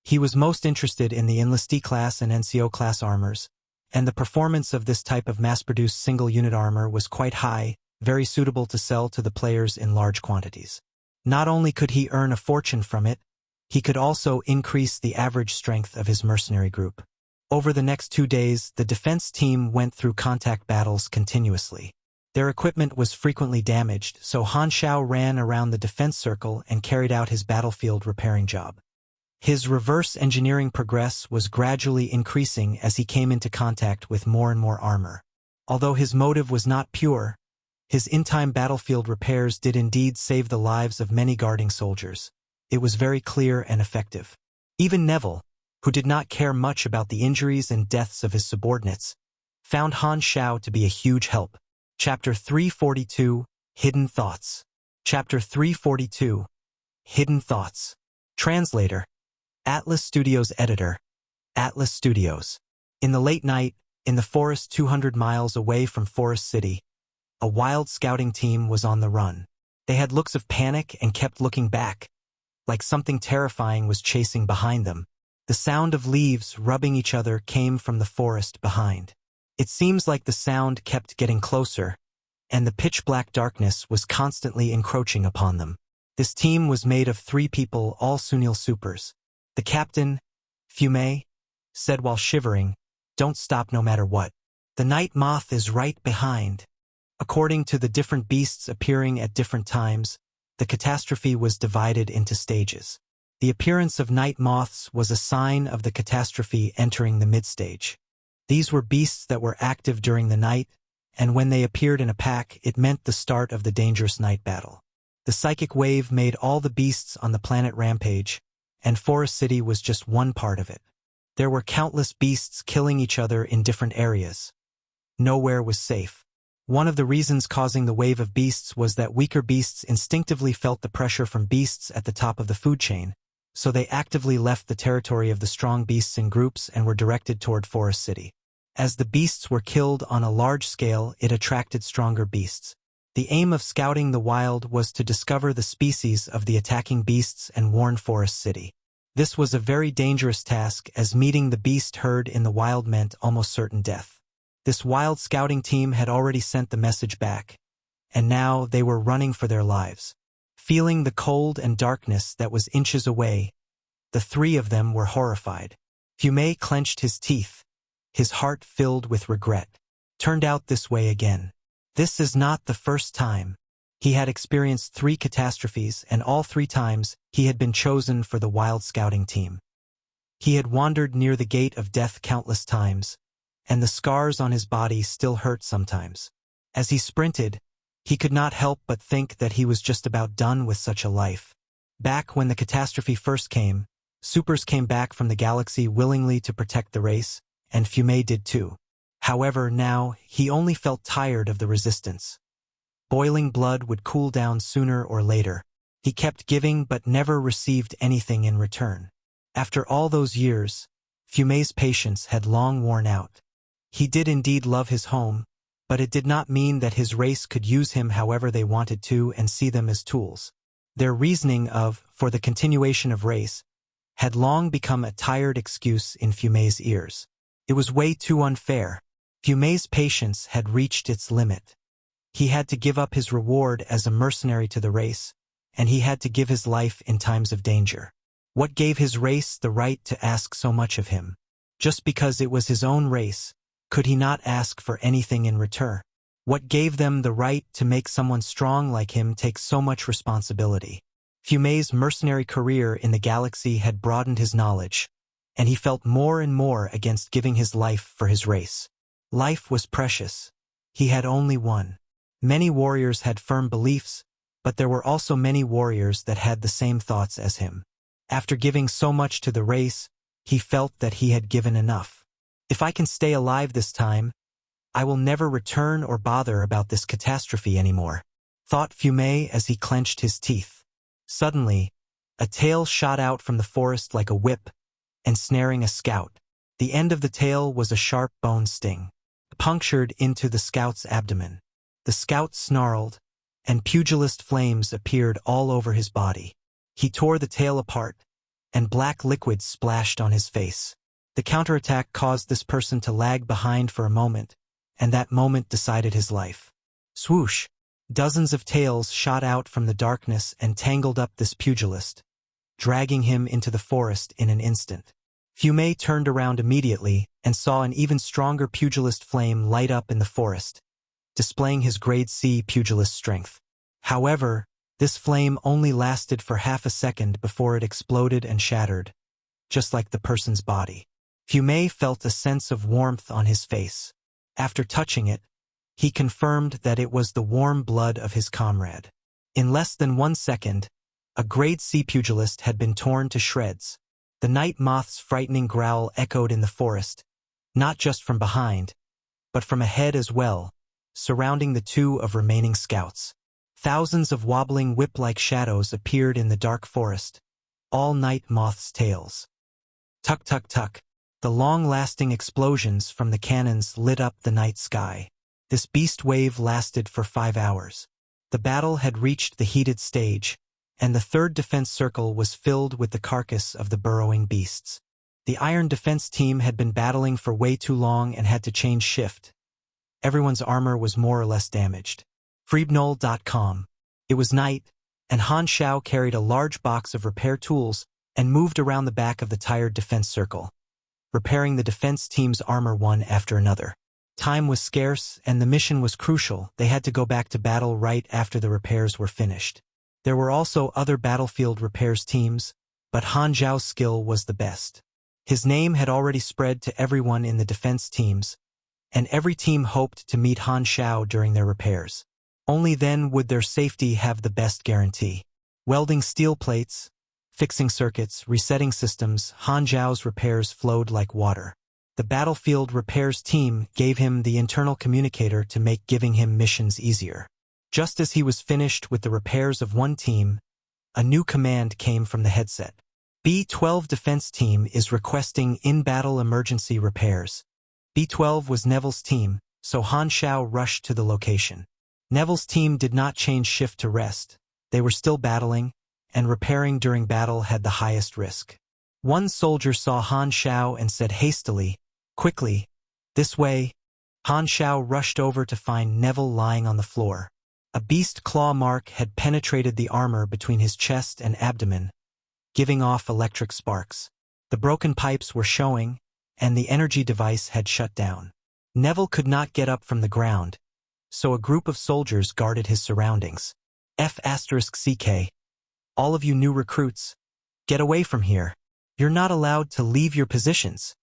He was most interested in the enlistee class and NCO class armors, and the performance of this type of mass-produced single-unit armor was quite high, very suitable to sell to the players in large quantities. Not only could he earn a fortune from it, he could also increase the average strength of his mercenary group. Over the next 2 days, the defense team went through contact battles continuously. Their equipment was frequently damaged, so Han Xiao ran around the defense circle and carried out his battlefield repairing job. His reverse engineering progress was gradually increasing as he came into contact with more and more armor. Although his motive was not pure, his in-time battlefield repairs did indeed save the lives of many guarding soldiers. It was very clear and effective. Even Neville, who did not care much about the injuries and deaths of his subordinates, found Han Xiao to be a huge help. Chapter 342, Hidden Thoughts. Chapter 342, Hidden Thoughts. Translator. Atlas Studios Editor. Atlas Studios. In the late night, in the forest 200 miles away from Forest City, a wild scouting team was on the run. They had looks of panic and kept looking back, like something terrifying was chasing behind them. The sound of leaves rubbing each other came from the forest behind. It seems like the sound kept getting closer, and the pitch-black darkness was constantly encroaching upon them. This team was made of 3 people, all Sunil supers. The captain, Fume, said while shivering, "Don't stop no matter what. The night moth is right behind." According to the different beasts appearing at different times, the catastrophe was divided into stages. The appearance of night moths was a sign of the catastrophe entering the mid-stage. These were beasts that were active during the night, and when they appeared in a pack, it meant the start of the dangerous night battle. The psychic wave made all the beasts on the planet rampage, and Forest City was just one part of it. There were countless beasts killing each other in different areas. Nowhere was safe. One of the reasons causing the wave of beasts was that weaker beasts instinctively felt the pressure from beasts at the top of the food chain, so they actively left the territory of the strong beasts in groups and were directed toward Forest City. As the beasts were killed on a large scale, it attracted stronger beasts. The aim of scouting the wild was to discover the species of the attacking beasts and warn Forest City. This was a very dangerous task, as meeting the beast herd in the wild meant almost certain death. This wild scouting team had already sent the message back, and now they were running for their lives. Feeling the cold and darkness that was inches away, the three of them were horrified. Fiume clenched his teeth, his heart filled with regret. Turned out this way again. This is not the first time. He had experienced 3 catastrophes, and all 3 times he had been chosen for the wild scouting team. He had wandered near the gate of death countless times, and the scars on his body still hurt sometimes. As he sprinted, he could not help but think that he was just about done with such a life. Back when the catastrophe first came, supers came back from the galaxy willingly to protect the race, and Fiume did too. However, now he only felt tired of the resistance. Boiling blood would cool down sooner or later. He kept giving but never received anything in return. After all those years, Fiume's patience had long worn out. He did indeed love his home, but it did not mean that his race could use him however they wanted to and see them as tools. Their reasoning of, for the continuation of race, had long become a tired excuse in Fiume's ears. It was way too unfair. Fiume's patience had reached its limit. He had to give up his reward as a mercenary to the race, and he had to give his life in times of danger. What gave his race the right to ask so much of him? Just because it was his own race, could he not ask for anything in return? What gave them the right to make someone strong like him take so much responsibility? Fiume's mercenary career in the galaxy had broadened his knowledge, and he felt more and more against giving his life for his race. Life was precious. He had only one. Many warriors had firm beliefs, but there were also many warriors that had the same thoughts as him. After giving so much to the race, he felt that he had given enough. If I can stay alive this time, I will never return or bother about this catastrophe anymore, thought Fiume as he clenched his teeth. Suddenly, a tail shot out from the forest like a whip, ensnaring a scout. The end of the tail was a sharp bone sting, punctured into the scout's abdomen. The scout snarled, and pugilist flames appeared all over his body. He tore the tail apart, and black liquid splashed on his face. The counterattack caused this person to lag behind for a moment, and that moment decided his life. Swoosh! Dozens of tails shot out from the darkness and tangled up this pugilist, dragging him into the forest in an instant. Fiume turned around immediately and saw an even stronger pugilist flame light up in the forest, displaying his grade C pugilist strength. However, this flame only lasted for half a second before it exploded and shattered, just like the person's body. Fiume felt a sense of warmth on his face. After touching it, he confirmed that it was the warm blood of his comrade. In less than 1 second, a grade C pugilist had been torn to shreds. The night moth's frightening growl echoed in the forest, not just from behind, but from ahead as well, surrounding the 2 of remaining scouts. Thousands of wobbling whip-like shadows appeared in the dark forest, all night moth's tails. Tuck, tuck, tuck. The long-lasting explosions from the cannons lit up the night sky. This beast wave lasted for 5 hours. The battle had reached the heated stage, and the 3rd defense circle was filled with the carcass of the burrowing beasts. The Iron Defense team had been battling for way too long and had to change shift. Everyone's armor was more or less damaged. Freebnol.com. It was night, and Han Xiao carried a large box of repair tools and moved around the back of the tired defense circle, repairing the defense team's armor one after another. Time was scarce, and the mission was crucial. They had to go back to battle right after the repairs were finished. There were also other battlefield repairs teams, but Han Xiao's skill was the best. His name had already spread to everyone in the defense teams, and every team hoped to meet Han Xiao during their repairs. Only then would their safety have the best guarantee. Welding steel plates, fixing circuits, resetting systems, Han Xiao's repairs flowed like water. The battlefield repairs team gave him the internal communicator to make giving him missions easier. Just as he was finished with the repairs of one team, a new command came from the headset. B-12 Defense Team is requesting in-battle emergency repairs. B-12 was Neville's team, so Han Xiao rushed to the location. Neville's team did not change shift to rest. They were still battling, and repairing during battle had the highest risk. One soldier saw Han Xiao and said hastily, "Quickly, this way." Han Xiao rushed over to find Neville lying on the floor. A beast claw mark had penetrated the armor between his chest and abdomen, giving off electric sparks. The broken pipes were showing, and the energy device had shut down. Neville could not get up from the ground, so a group of soldiers guarded his surroundings. F***CK. All of you new recruits, get away from here. You're not allowed to leave your positions.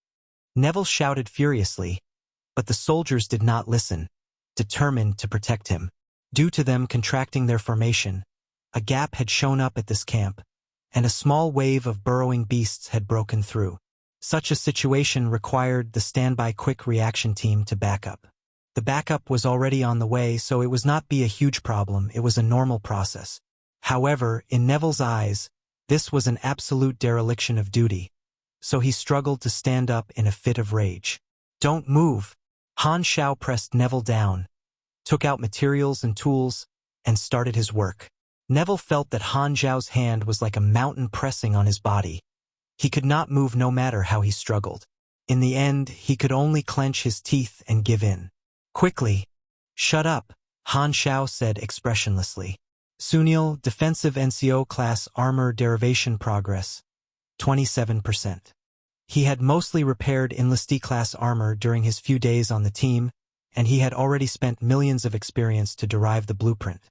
Neville shouted furiously, but the soldiers did not listen, determined to protect him. Due to them contracting their formation, a gap had shown up at this camp, and a small wave of burrowing beasts had broken through. Such a situation required the standby quick reaction team to back up. The backup was already on the way, so it was not be a huge problem, it was a normal process. However, in Neville's eyes, this was an absolute dereliction of duty, so he struggled to stand up in a fit of rage. "Don't move." Han Xiao pressed Neville down, took out materials and tools, and started his work. Neville felt that Han Xiao's hand was like a mountain pressing on his body. He could not move no matter how he struggled. In the end, he could only clench his teeth and give in. "Quickly, shut up," Han Xiao said expressionlessly. Sunil, defensive NCO class armor derivation progress, 27%. He had mostly repaired enlistee class armor during his few days on the team, and he had already spent millions of experience to derive the blueprint.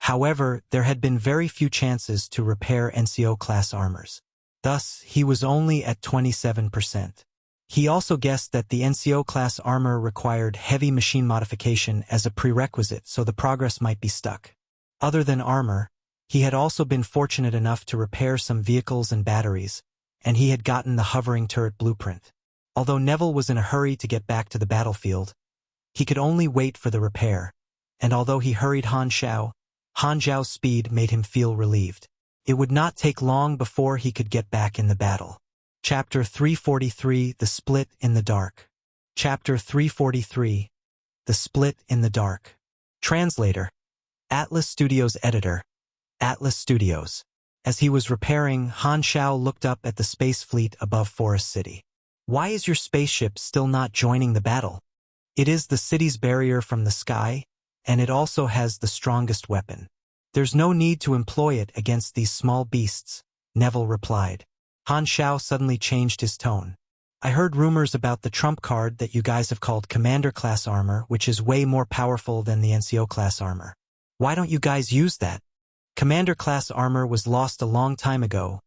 However, there had been very few chances to repair NCO class armors. Thus, he was only at 27%. He also guessed that the NCO class armor required heavy machine modification as a prerequisite, so the progress might be stuck. Other than armor, he had also been fortunate enough to repair some vehicles and batteries, and he had gotten the hovering turret blueprint. Although Neville was in a hurry to get back to the battlefield, he could only wait for the repair, and although he hurried Han Xiao's speed made him feel relieved. It would not take long before he could get back in the battle. Chapter 343, The Split in the Dark. Chapter 343, The Split in the Dark. Translator. Atlas Studios Editor. Atlas Studios. As he was repairing, Han Xiao looked up at the space fleet above Forest City. "Why is your spaceship still not joining the battle?" "It is the city's barrier from the sky, and it also has the strongest weapon. There's no need to employ it against these small beasts," Neville replied. Han Xiao suddenly changed his tone. "I heard rumors about the trump card that you guys have called Commander-class armor, which is way more powerful than the NCO-class armor. Why don't you guys use that? Commander-class armor was lost a long time ago,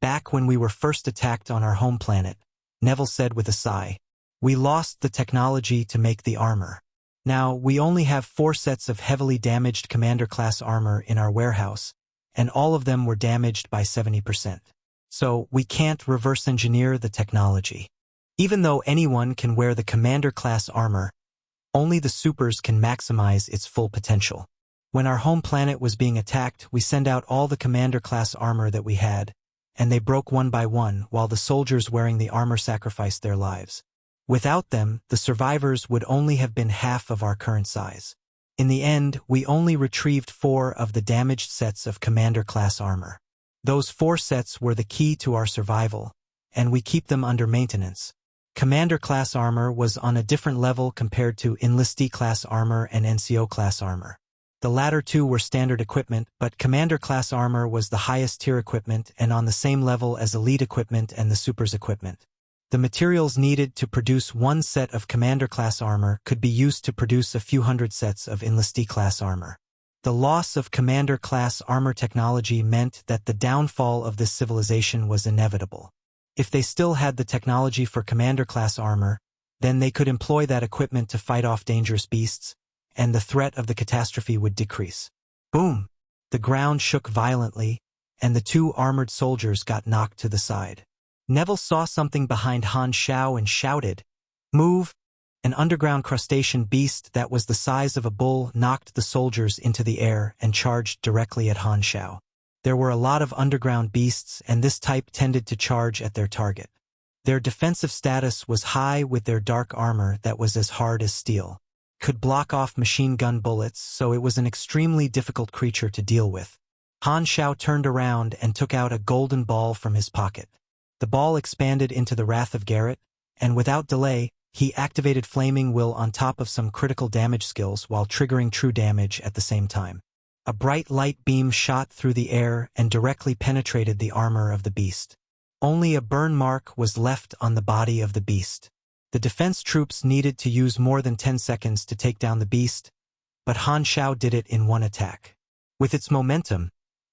back when we were first attacked on our home planet," Neville said with a sigh. "We lost the technology to make the armor. Now, we only have 4 sets of heavily damaged Commander-class armor in our warehouse, and all of them were damaged by 70%. So, we can't reverse engineer the technology. Even though anyone can wear the Commander-class armor, only the supers can maximize its full potential. When our home planet was being attacked, we sent out all the Commander-class armor that we had, and they broke one by one while the soldiers wearing the armor sacrificed their lives. Without them, the survivors would only have been half of our current size. In the end, we only retrieved 4 of the damaged sets of Commander-class armor. Those 4 sets were the key to our survival, and we keep them under maintenance. Commander-class armor was on a different level compared to enlistee-class armor and NCO-class armor. The latter 2 were standard equipment, but Commander-class armor was the highest tier equipment and on the same level as elite equipment and the supers equipment. The materials needed to produce 1 set of Commander-class armor could be used to produce a few hundred sets of enlistee-class armor. The loss of Commander-class armor technology meant that the downfall of this civilization was inevitable. If they still had the technology for Commander-class armor, then they could employ that equipment to fight off dangerous beasts, and the threat of the catastrophe would decrease. Boom! The ground shook violently, and the 2 armored soldiers got knocked to the side. Neville saw something behind Han Xiao and shouted, Move! An underground crustacean beast that was the size of a bull knocked the soldiers into the air and charged directly at Han Xiao. There were a lot of underground beasts, and this type tended to charge at their target. Their defensive status was high, with their dark armor that was as hard as steel. Could block off machine gun bullets, so it was an extremely difficult creature to deal with. Han Xiao turned around and took out a golden ball from his pocket. The ball expanded into the Wrath of Garrett, and without delay, he activated Flaming Will on top of some critical damage skills while triggering true damage at the same time. A bright light beam shot through the air and directly penetrated the armor of the beast. Only a burn mark was left on the body of the beast. The defense troops needed to use more than 10 seconds to take down the beast, but Han Xiao did it in one attack. With its momentum,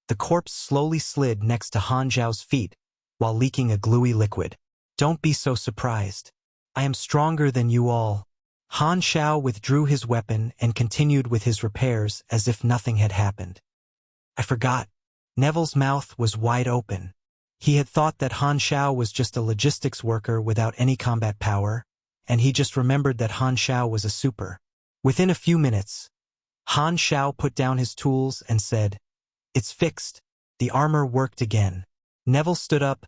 the corpse slowly slid next to Han Xiao's feet while leaking a gluey liquid. Don't be so surprised. I am stronger than you all. Han Xiao withdrew his weapon and continued with his repairs as if nothing had happened. I forgot. Neville's mouth was wide open. He had thought that Han Xiao was just a logistics worker without any combat power, and he just remembered that Han Xiao was a super. Within a few minutes, Han Xiao put down his tools and said, "It's fixed." The armor worked again. Neville stood up,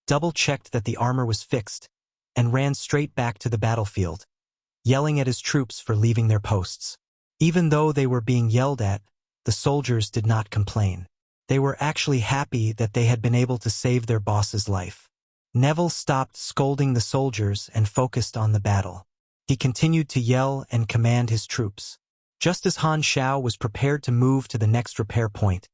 double-checked that the armor was fixed, and ran straight back to the battlefield, yelling at his troops for leaving their posts. Even though they were being yelled at, the soldiers did not complain. They were actually happy that they had been able to save their boss's life. Neville stopped scolding the soldiers and focused on the battle. He continued to yell and command his troops. Just as Han Xiao was prepared to move to the next repair point,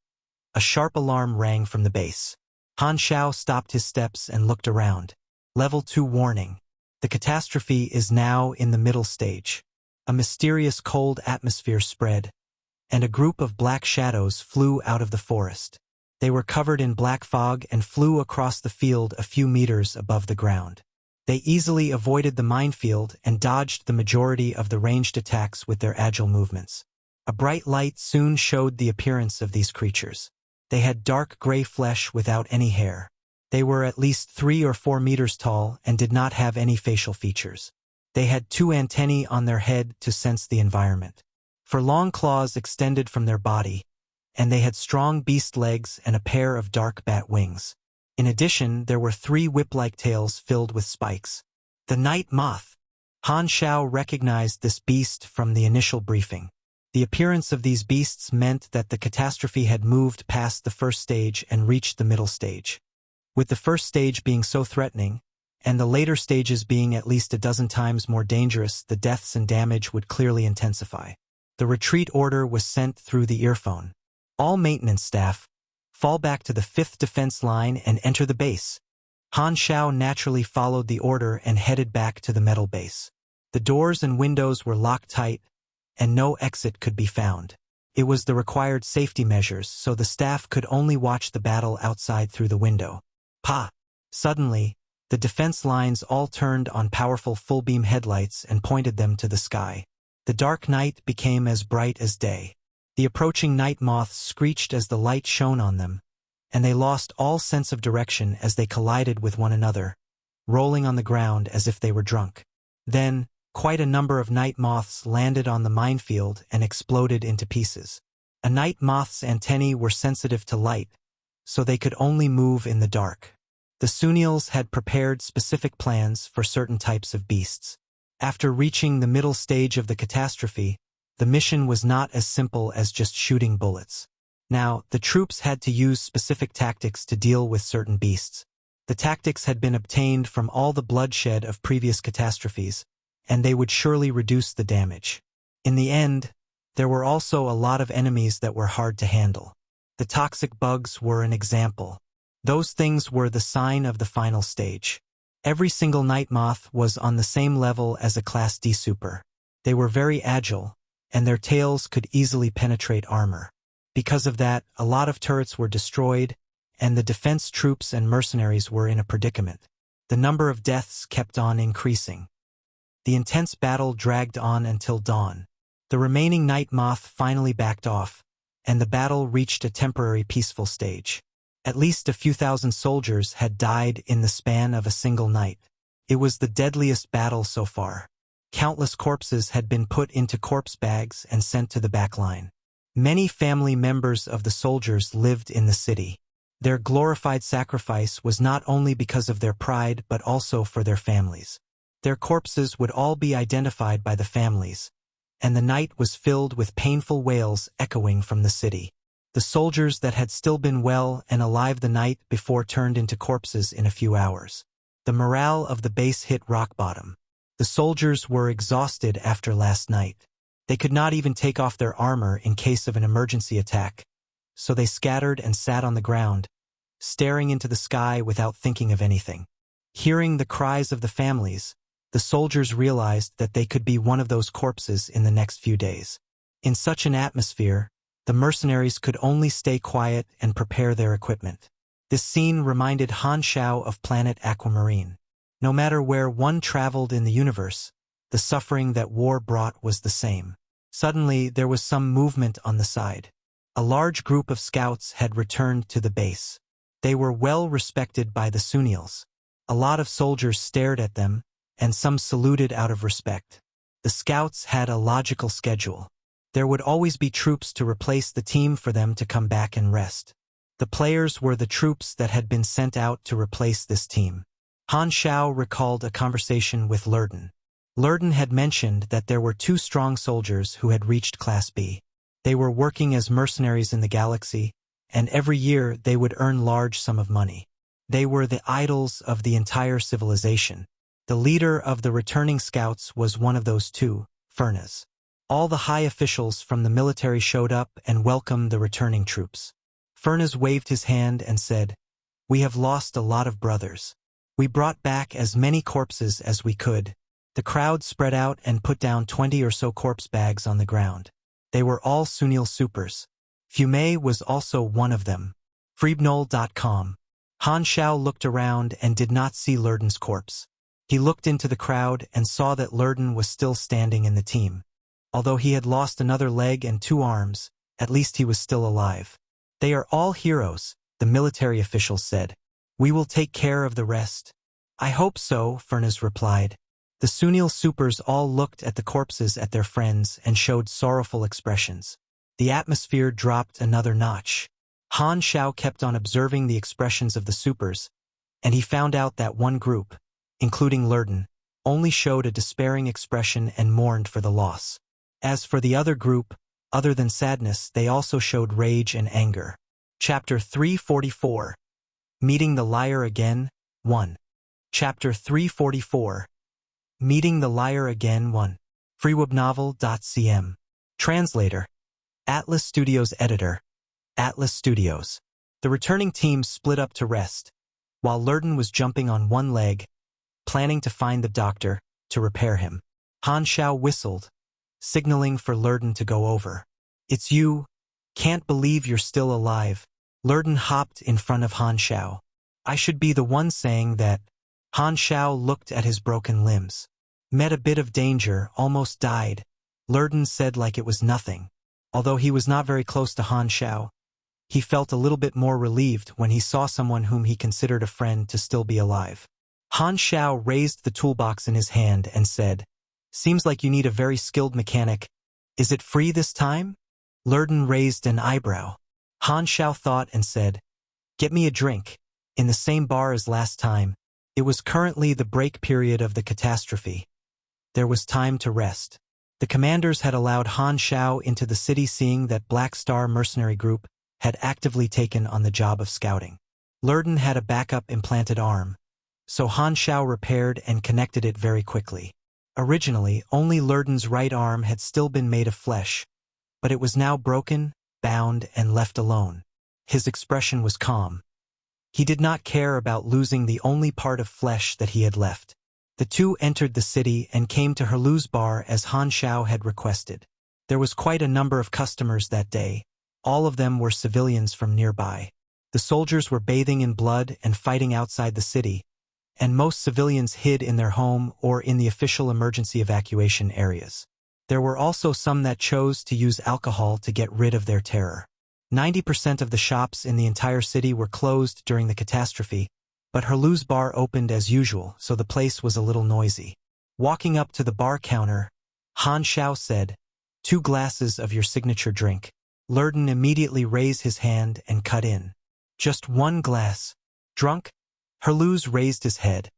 a sharp alarm rang from the base. Han Xiao stopped his steps and looked around. Level 2 warning. The catastrophe is now in the middle stage. A mysterious cold atmosphere spread, and a group of black shadows flew out of the forest. They were covered in black fog and flew across the field a few meters above the ground. They easily avoided the minefield and dodged the majority of the ranged attacks with their agile movements. A bright light soon showed the appearance of these creatures. They had dark gray flesh without any hair. They were at least 3 or 4 meters tall and did not have any facial features. They had 2 antennae on their head to sense the environment. For long claws extended from their body, and they had strong beast legs and a pair of dark bat wings. In addition, there were 3 whip-like tails filled with spikes. The night moth. Han Xiao recognized this beast from the initial briefing. The appearance of these beasts meant that the catastrophe had moved past the first stage and reached the middle stage. With the first stage being so threatening, and the later stages being at least a dozen times more dangerous, the deaths and damage would clearly intensify. The retreat order was sent through the earphone. All maintenance staff, fall back to the 5th defense line and enter the base. Han Xiao naturally followed the order and headed back to the metal base. The doors and windows were locked tight, and no exit could be found. It was the required safety measures, so the staff could only watch the battle outside through the window. Pa! Suddenly, the defense lines all turned on powerful full-beam headlights and pointed them to the sky. The dark night became as bright as day. The approaching night moths screeched as the light shone on them, and they lost all sense of direction as they collided with one another, rolling on the ground as if they were drunk. Then, quite a number of night moths landed on the minefield and exploded into pieces. A night moth's antennae were sensitive to light, so they could only move in the dark. The Sunials had prepared specific plans for certain types of beasts. After reaching the middle stage of the catastrophe, the mission was not as simple as just shooting bullets. Now, the troops had to use specific tactics to deal with certain beasts. The tactics had been obtained from all the bloodshed of previous catastrophes, and they would surely reduce the damage. In the end, there were also a lot of enemies that were hard to handle. The toxic bugs were an example. Those things were the sign of the final stage. Every single night moth was on the same level as a Class D super. They were very agile, and their tails could easily penetrate armor. Because of that, a lot of turrets were destroyed, and the defense troops and mercenaries were in a predicament. The number of deaths kept on increasing. The intense battle dragged on until dawn. The remaining night moth finally backed off, and the battle reached a temporary peaceful stage. At least a few thousand soldiers had died in the span of a single night. It was the deadliest battle so far. Countless corpses had been put into corpse bags and sent to the back line. Many family members of the soldiers lived in the city. Their glorified sacrifice was not only because of their pride but also for their families. Their corpses would all be identified by the families, and the night was filled with painful wails echoing from the city. The soldiers that had still been well and alive the night before turned into corpses in a few hours. The morale of the base hit rock bottom. The soldiers were exhausted after last night. They could not even take off their armor in case of an emergency attack, so they scattered and sat on the ground, staring into the sky without thinking of anything. Hearing the cries of the families, the soldiers realized that they could be one of those corpses in the next few days. In such an atmosphere, the mercenaries could only stay quiet and prepare their equipment. This scene reminded Han Xiao of planet Aquamarine. No matter where one traveled in the universe, the suffering that war brought was the same. Suddenly, there was some movement on the side. A large group of scouts had returned to the base. They were well respected by the Sunils. A lot of soldiers stared at them, and some saluted out of respect. The scouts had a logical schedule. There would always be troops to replace the team for them to come back and rest. The players were the troops that had been sent out to replace this team. Han Xiao recalled a conversation with Lurden. Lurden had mentioned that there were 2 strong soldiers who had reached Class B. They were working as mercenaries in the galaxy, and every year they would earn large sum of money. They were the idols of the entire civilization. The leader of the returning scouts was one of those 2, Furnaz. All the high officials from the military showed up and welcomed the returning troops. Furnaz waved his hand and said, "We have lost a lot of brothers. We brought back as many corpses as we could." The crowd spread out and put down 20 or so corpse bags on the ground. They were all Sunil supers. Fume was also one of them. Freebnol.com. Han Xiao looked around and did not see Lurden's corpse. He looked into the crowd and saw that Lurden was still standing in the team. Although he had lost another leg and 2 arms, at least he was still alive. "They are all heroes," the military officials said. "We will take care of the rest." "I hope so," Furnaz replied. The Sunil supers all looked at the corpses at their friends and showed sorrowful expressions. The atmosphere dropped another notch. Han Xiao kept on observing the expressions of the supers, and he found out that one group, including Lurden, only showed a despairing expression and mourned for the loss. As for the other group, other than sadness, they also showed rage and anger. Chapter 344. Meeting the Liar Again, 1. Chapter 344. Meeting the Liar Again, 1. freewebnovel.cm. Translator. Atlas Studios Editor. Atlas Studios. The returning team split up to rest, while Lurden was jumping on one leg, planning to find the doctor to repair him. Han Xiao whistled, signaling for Lurden to go over. "It's you. Can't believe you're still alive." Lurden hopped in front of Han Xiao. "I should be the one saying that." Han Xiao looked at his broken limbs. "Met a bit of danger, almost died," Lurden said like it was nothing. Although he was not very close to Han Xiao, he felt a little bit more relieved when he saw someone whom he considered a friend to still be alive. Han Xiao raised the toolbox in his hand and said, "Seems like you need a very skilled mechanic. Is it free this time?" Lurden raised an eyebrow. Han Xiao thought and said, "Get me a drink, in the same bar as last time." It was currently the break period of the catastrophe. There was time to rest. The commanders had allowed Han Xiao into the city, seeing that Black Star Mercenary Group had actively taken on the job of scouting. Lurden had a backup implanted arm, so Han Xiao repaired and connected it very quickly. Originally, only Lurden's right arm had still been made of flesh, but it was now broken, bound, and left alone. His expression was calm. He did not care about losing the only part of flesh that he had left. The two entered the city and came to Herlu's bar as Han Xiao had requested. There was quite a number of customers that day. All of them were civilians from nearby. The soldiers were bathing in blood and fighting outside the city, and most civilians hid in their home or in the official emergency evacuation areas. There were also some that chose to use alcohol to get rid of their terror. 90% of the shops in the entire city were closed during the catastrophe, But Herlu's bar opened as usual, so the place was a little noisy. Walking up to the bar counter, Han Xiao said, "2 glasses of your signature drink." Lurden immediately raised his hand and cut in. "Just 1 glass. Drunk?" Herluz raised his head,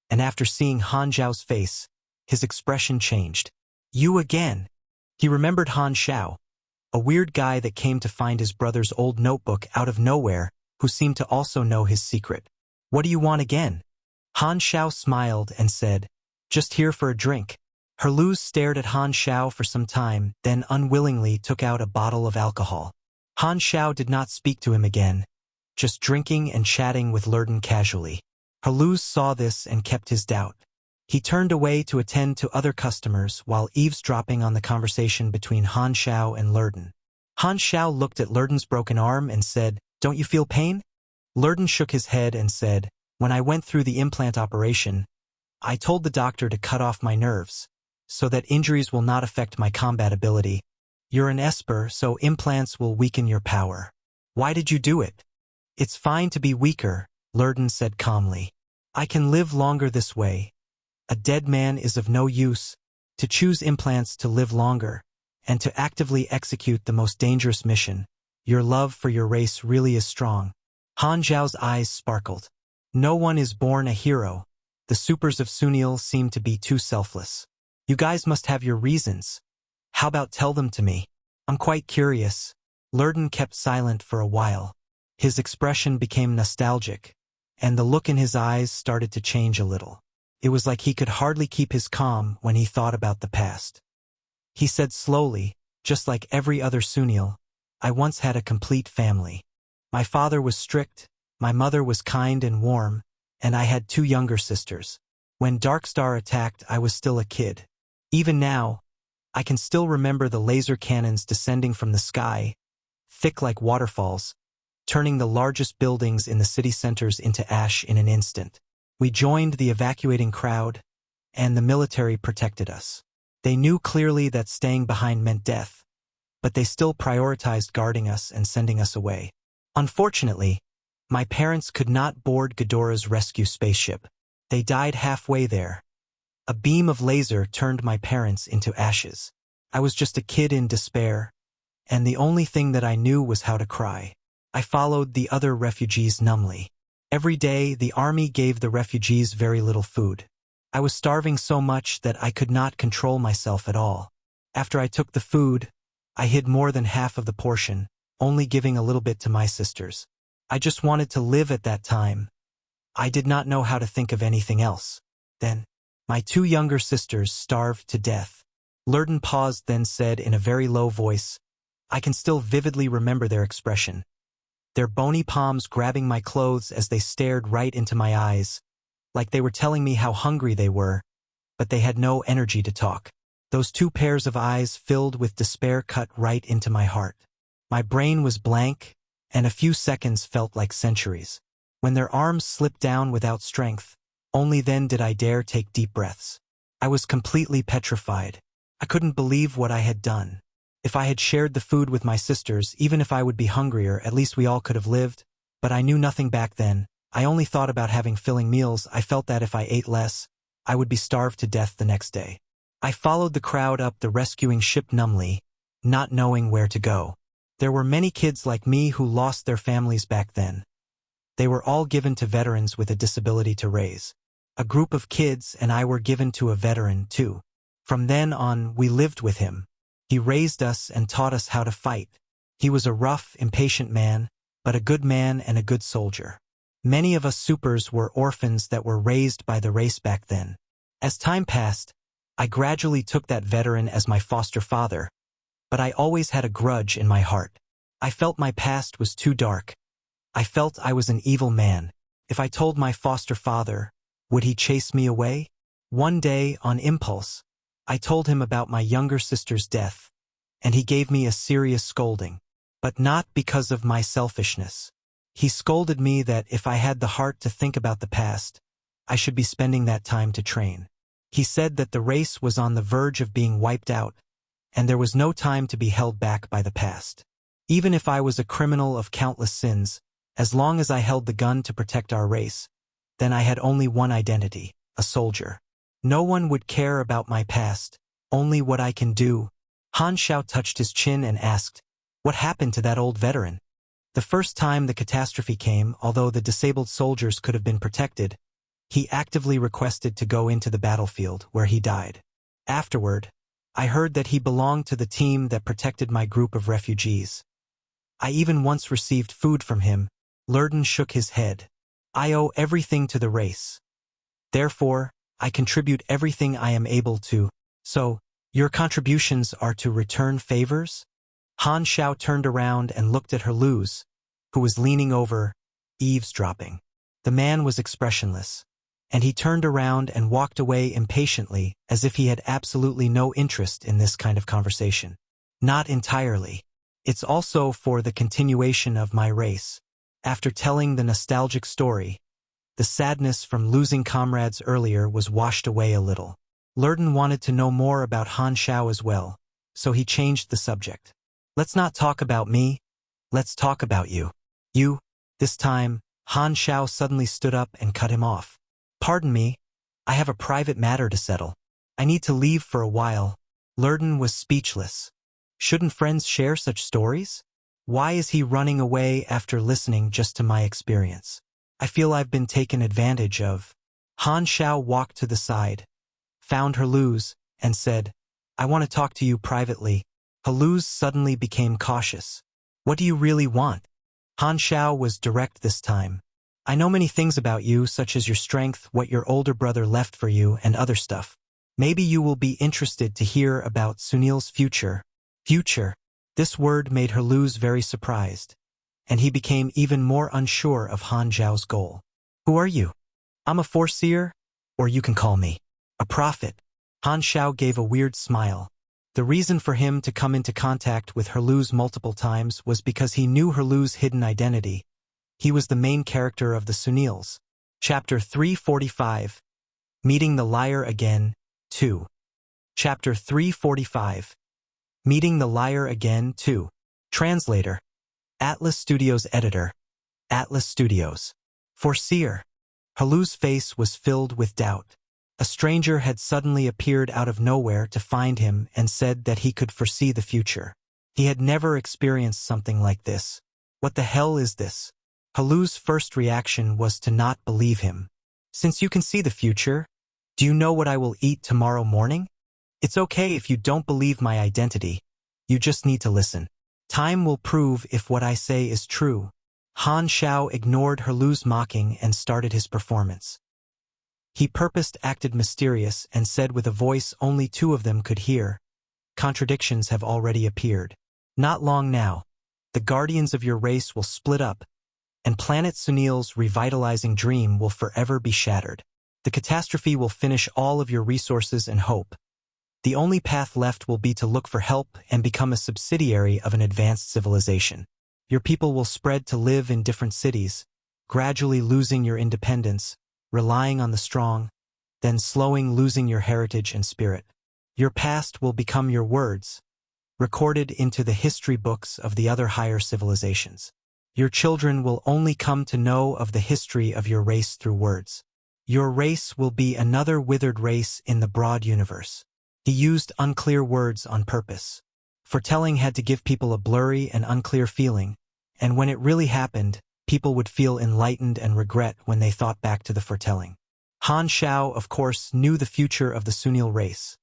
and after seeing Han Xiao's face, his expression changed. "You again." He remembered Han Xiao, a weird guy that came to find his brother's old notebook out of nowhere, who seemed to also know his secret. "What do you want again?" Han Xiao smiled and said, "Just here for a drink." Herluz stared at Han Xiao for some time, then unwillingly took out a bottle of alcohol. Han Xiao did not speak to him again, just drinking and chatting with Lurden casually. Herluz saw this and kept his doubt. He turned away to attend to other customers while eavesdropping on the conversation between Han Xiao and Lurden. Han Xiao looked at Lurden's broken arm and said, "Don't you feel pain?" Lurden shook his head and said, "When I went through the implant operation, I told the doctor to cut off my nerves, so that injuries will not affect my combat ability. You're an Esper, so implants will weaken your power." "Why did you do it?" "It's fine to be weaker," Lurden said calmly. "I can live longer this way. A dead man is of no use. To choose implants to live longer, and to actively execute the most dangerous mission, your love for your race really is strong." Han Xiao's eyes sparkled. "No one is born a hero. The supers of Sunil seem to be too selfless. You guys must have your reasons. How about tell them to me? I'm quite curious." Lurden kept silent for a while. His expression became nostalgic, and the look in his eyes started to change a little. It was like he could hardly keep his calm when he thought about the past. He said slowly, "Just like every other Sunil, I once had a complete family. My father was strict, my mother was kind and warm, and I had 2 younger sisters. When Darkstar attacked, I was still a kid. Even now, I can still remember the laser cannons descending from the sky, thick like waterfalls, turning the largest buildings in the city centers into ash in an instant. We joined the evacuating crowd, and the military protected us. They knew clearly that staying behind meant death, but they still prioritized guarding us and sending us away. Unfortunately, my parents could not board Ghidorah's rescue spaceship. They died halfway there. A beam of laser turned my parents into ashes. I was just a kid in despair, and the only thing that I knew was how to cry. I followed the other refugees numbly. Every day, the army gave the refugees very little food. I was starving so much that I could not control myself at all. After I took the food, I hid more than half of the portion, only giving a little bit to my sisters. I just wanted to live at that time. I did not know how to think of anything else. Then, my 2 younger sisters starved to death." Lurden paused, then said in a very low voice, "I can still vividly remember their expression. Their bony palms grabbing my clothes as they stared right into my eyes, like they were telling me how hungry they were, but they had no energy to talk. Those 2 pairs of eyes filled with despair cut right into my heart. My brain was blank, and a few seconds felt like centuries. When their arms slipped down without strength, only then did I dare take deep breaths. I was completely petrified. I couldn't believe what I had done. If I had shared the food with my sisters, even if I would be hungrier, at least we all could have lived. But I knew nothing back then. I only thought about having filling meals. I felt that if I ate less, I would be starved to death the next day. I followed the crowd up the rescuing ship numbly, not knowing where to go. There were many kids like me who lost their families back then. They were all given to veterans with a disability to raise. A group of kids and I were given to a veteran too. From then on, we lived with him. He raised us and taught us how to fight. He was a rough, impatient man, but a good man and a good soldier. Many of us supers were orphans that were raised by the race back then. As time passed, I gradually took that veteran as my foster father, but I always had a grudge in my heart. I felt my past was too dark. I felt I was an evil man. If I told my foster father, would he chase me away? One day, on impulse, I told him about my younger sister's death, and he gave me a serious scolding. But not because of my selfishness. He scolded me that if I had the heart to think about the past, I should be spending that time to train. He said that the race was on the verge of being wiped out, and there was no time to be held back by the past. Even if I was a criminal of countless sins, as long as I held the gun to protect our race, then I had only one identity, a soldier. No one would care about my past, only what I can do. Han Xiao touched his chin and asked, "What happened to that old veteran?" The first time the catastrophe came, although the disabled soldiers could have been protected, he actively requested to go into the battlefield, where he died. Afterward, I heard that he belonged to the team that protected my group of refugees. I even once received food from him. Lurden shook his head. I owe everything to the race. Therefore, I contribute everything I am able to. So, your contributions are to return favors? Han Xiao turned around and looked at Herluz, who was leaning over, eavesdropping. The man was expressionless, and he turned around and walked away impatiently, as if he had absolutely no interest in this kind of conversation. Not entirely. It's also for the continuation of my race. After telling the nostalgic story, the sadness from losing comrades earlier was washed away a little. Lurden wanted to know more about Han Xiao as well, so he changed the subject. Let's not talk about me, let's talk about you. You. This time, Han Xiao suddenly stood up and cut him off. Pardon me, I have a private matter to settle. I need to leave for a while. Lurden was speechless. Shouldn't friends share such stories? Why is he running away after listening just to my experience? I feel I've been taken advantage of. Han Xiao walked to the side, found Herluz, and said, I want to talk to you privately. Herluz suddenly became cautious. What do you really want? Han Xiao was direct this time. I know many things about you, such as your strength, what your older brother left for you, and other stuff. Maybe you will be interested to hear about Sunil's future. Future. This word made Herluz very surprised, and he became even more unsure of Han Xiao's goal. Who are you? I'm a foreseer, or you can call me a prophet. Han Xiao gave a weird smile. The reason for him to come into contact with Herluz multiple times was because he knew Herluz's hidden identity. He was the main character of the Sunils. Chapter 345. Meeting the Liar Again, 2. Chapter 345. Meeting the Liar Again, 2. Translator. Atlas Studios Editor. Atlas Studios. Foreseer. Herluz's face was filled with doubt. A stranger had suddenly appeared out of nowhere to find him and said that he could foresee the future. He had never experienced something like this. What the hell is this? Herluz's first reaction was to not believe him. Since you can see the future, do you know what I will eat tomorrow morning? It's okay if you don't believe my identity. You just need to listen. Time will prove if what I say is true. Han Xiao ignored Herluz's mocking and started his performance. He purposed acted mysterious and said with a voice only two of them could hear, contradictions have already appeared. Not long now, the guardians of your race will split up, and planet Sunil's revitalizing dream will forever be shattered. The catastrophe will finish all of your resources and hope. The only path left will be to look for help and become a subsidiary of an advanced civilization. Your people will spread to live in different cities, gradually losing your independence, relying on the strong, then losing your heritage and spirit. Your past will become your words, recorded into the history books of the other higher civilizations. Your children will only come to know of the history of your race through words. Your race will be another withered race in the broad universe. He used unclear words on purpose. Foretelling had to give people a blurry and unclear feeling, and when it really happened, people would feel enlightened and regret when they thought back to the foretelling. Han Xiao, of course, knew the future of the Sunil race.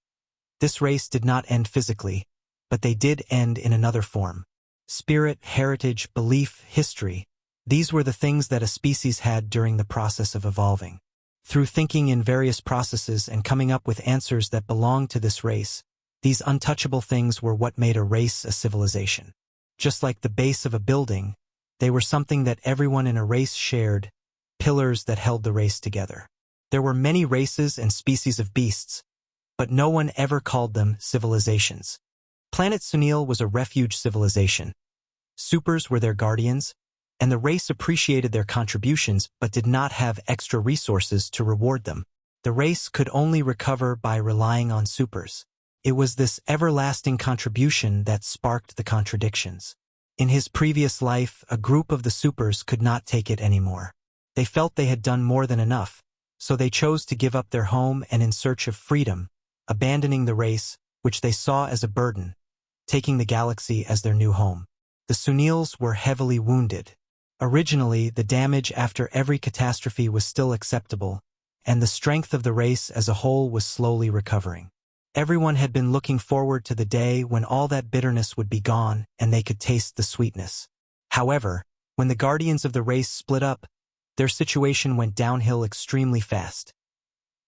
This race did not end physically, but they did end in another form. Spirit, heritage, belief, history. These were the things that a species had during the process of evolving. Through thinking in various processes and coming up with answers that belonged to this race, these untouchable things were what made a race a civilization. Just like the base of a building, they were something that everyone in a race shared, pillars that held the race together. There were many races and species of beasts, but no one ever called them civilizations. Planet Sunil was a refuge civilization. Supers were their guardians, and the race appreciated their contributions but did not have extra resources to reward them. The race could only recover by relying on supers. It was this everlasting contribution that sparked the contradictions. In his previous life, a group of the supers could not take it anymore. They felt they had done more than enough, so they chose to give up their home and in search of freedom, abandoning the race, which they saw as a burden, taking the galaxy as their new home. The Sunils were heavily wounded. Originally, the damage after every catastrophe was still acceptable, and the strength of the race as a whole was slowly recovering. Everyone had been looking forward to the day when all that bitterness would be gone and they could taste the sweetness. However, when the guardians of the race split up, their situation went downhill extremely fast.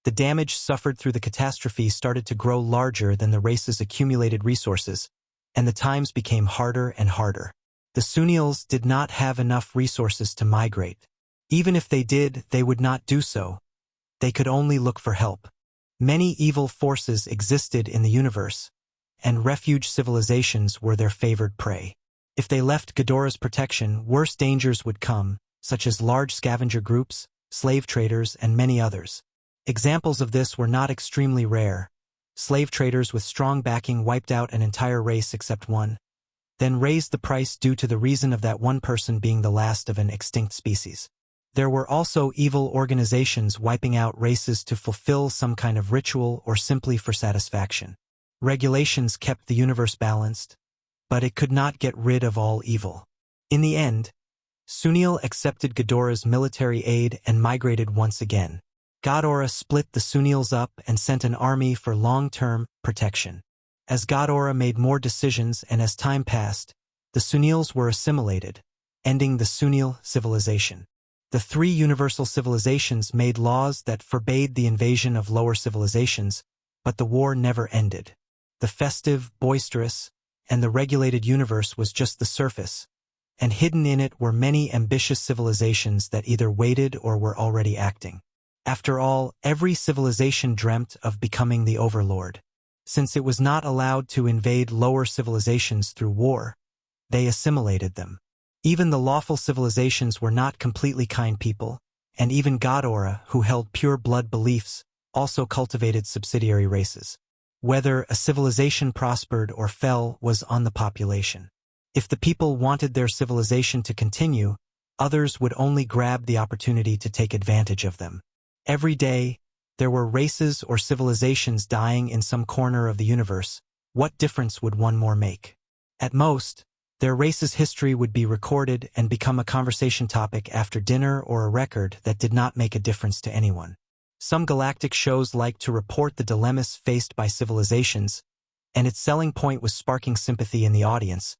The damage suffered through the catastrophe started to grow larger than the race's accumulated resources, and the times became harder and harder. The Sunils did not have enough resources to migrate. Even if they did, they would not do so. They could only look for help. Many evil forces existed in the universe, and refuge civilizations were their favored prey. If they left Ghidorah's protection, worse dangers would come, such as large scavenger groups, slave traders, and many others. Examples of this were not extremely rare. Slave traders with strong backing wiped out an entire race except one, then raised the price due to the reason of that one person being the last of an extinct species. There were also evil organizations wiping out races to fulfill some kind of ritual or simply for satisfaction. Regulations kept the universe balanced, but it could not get rid of all evil. In the end, Sunil accepted Ghidorah's military aid and migrated once again. Ghidorah split the Sunils up and sent an army for long-term protection. As Ghidorah made more decisions and as time passed, the Sunils were assimilated, ending the Sunil civilization. The three universal civilizations made laws that forbade the invasion of lower civilizations, but the war never ended. The festive, boisterous, and the regulated universe was just the surface, and hidden in it were many ambitious civilizations that either waited or were already acting. After all, every civilization dreamt of becoming the overlord. Since it was not allowed to invade lower civilizations through war, they assimilated them. Even the lawful civilizations were not completely kind people, and even Ghidorah, who held pure blood beliefs, also cultivated subsidiary races. Whether a civilization prospered or fell was on the population. If the people wanted their civilization to continue, others would only grab the opportunity to take advantage of them. Every day, there were races or civilizations dying in some corner of the universe. What difference would one more make? At most, their race's history would be recorded and become a conversation topic after dinner or a record that did not make a difference to anyone. Some galactic shows liked to report the dilemmas faced by civilizations, and its selling point was sparking sympathy in the audience,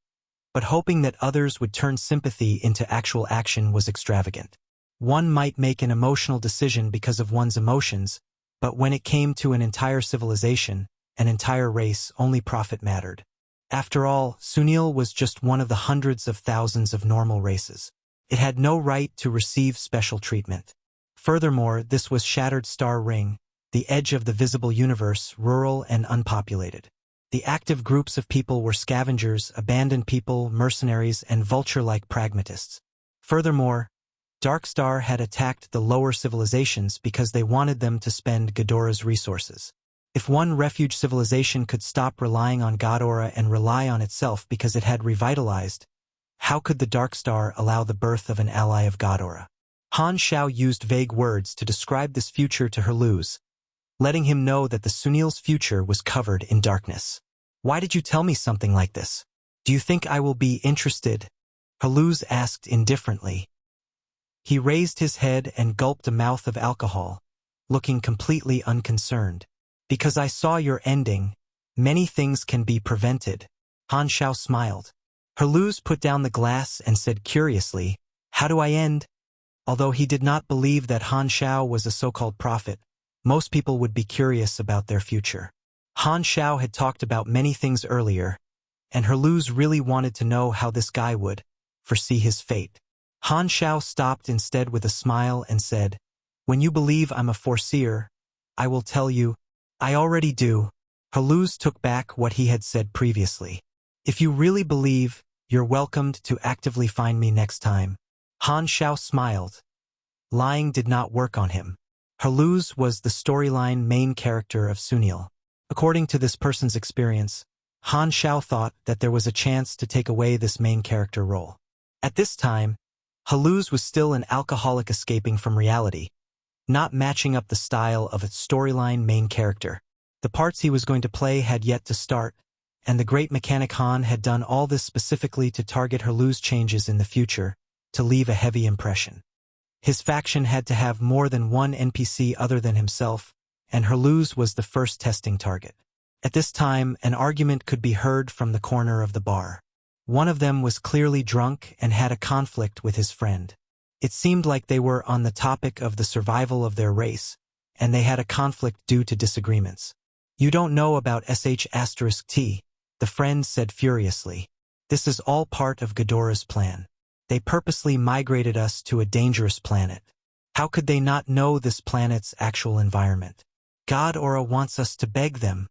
but hoping that others would turn sympathy into actual action was extravagant. One might make an emotional decision because of one's emotions, but when it came to an entire civilization, an entire race, only profit mattered. After all, Sunil was just one of the hundreds of thousands of normal races. It had no right to receive special treatment. Furthermore, this was Shattered Star Ring, the edge of the visible universe, rural and unpopulated. The active groups of people were scavengers, abandoned people, mercenaries, and vulture-like pragmatists. Furthermore, Dark Star had attacked the lower civilizations because they wanted them to spend Ghidorah's resources. If one refuge civilization could stop relying on Ghidorah and rely on itself because it had revitalized, how could the Dark Star allow the birth of an ally of Ghidorah? Han Xiao used vague words to describe this future to Herluz, letting him know that the Sunil's future was covered in darkness. Why did you tell me something like this? Do you think I will be interested? Herluz asked indifferently. He raised his head and gulped a mouth of alcohol, looking completely unconcerned. Because I saw your ending, many things can be prevented. Han Xiao smiled. Herluz put down the glass and said curiously, how do I end? Although he did not believe that Han Xiao was a so-called prophet, most people would be curious about their future. Han Xiao had talked about many things earlier, and Herluz really wanted to know how this guy would foresee his fate. Han Xiao stopped instead with a smile and said, when you believe I'm a foreseer, I will tell you, I already do. Herluz took back what he had said previously. If you really believe, you're welcomed to actively find me next time. Han Xiao smiled. Lying did not work on him. Herluz was the storyline main character of Sunil. According to this person's experience, Han Xiao thought that there was a chance to take away this main character role. At this time, Haluz was still an alcoholic escaping from reality, not matching up the style of its storyline main character. The parts he was going to play had yet to start, and the great mechanic Han had done all this specifically to target Haluz's changes in the future, to leave a heavy impression. His faction had to have more than one NPC other than himself, and Haluz was the first testing target. At this time, an argument could be heard from the corner of the bar. One of them was clearly drunk and had a conflict with his friend. It seemed like they were on the topic of the survival of their race, and they had a conflict due to disagreements. "You don't know about sh*T, the friend said furiously. "This is all part of Ghidorah's plan. They purposely migrated us to a dangerous planet. How could they not know this planet's actual environment? Ghidorah wants us to beg them."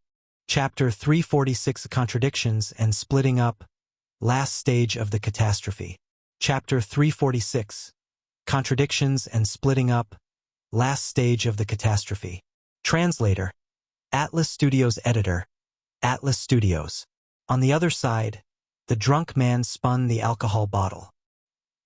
Chapter 346 Contradictions and Splitting Up. Last stage of the catastrophe. Chapter 346. Contradictions and Splitting Up. Last stage of the catastrophe. Translator. Atlas Studios Editor. Atlas Studios. On the other side, the drunk man spun the alcohol bottle.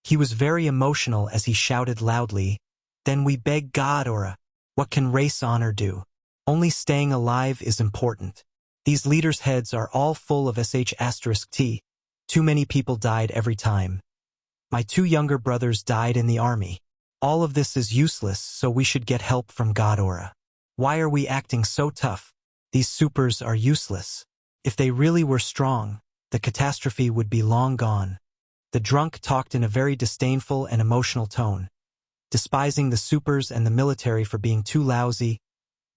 He was very emotional as he shouted loudly, "Then we beg Ghidorah. What can race honor do? Only staying alive is important. These leaders' heads are all full of sh*T. Too many people died every time. My 2 younger brothers died in the army. All of this is useless, so we should get help from Ghidorah. Why are we acting so tough? These supers are useless. If they really were strong, the catastrophe would be long gone." The drunk talked in a very disdainful and emotional tone, despising the supers and the military for being too lousy,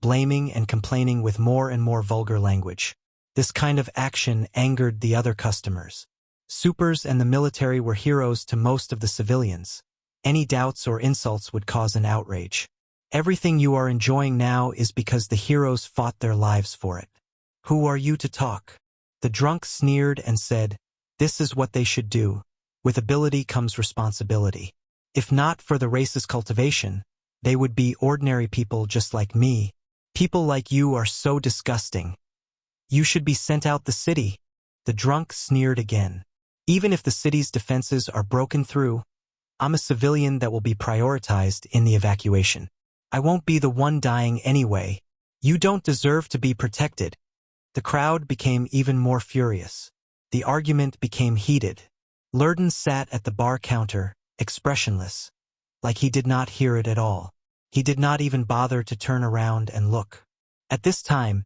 blaming and complaining with more and more vulgar language. This kind of action angered the other customers. Supers and the military were heroes to most of the civilians. Any doubts or insults would cause an outrage. Everything you are enjoying now is because the heroes fought their lives for it. Who are you to talk? The drunk sneered and said, "This is what they should do. With ability comes responsibility. If not for the race's cultivation, they would be ordinary people just like me. People like you are so disgusting. You should be sent out the city." The drunk sneered again. "Even if the city's defenses are broken through, I'm a civilian that will be prioritized in the evacuation. I won't be the one dying anyway. You don't deserve to be protected." The crowd became even more furious. The argument became heated. Lurden sat at the bar counter, expressionless, like he did not hear it at all. He did not even bother to turn around and look. At this time,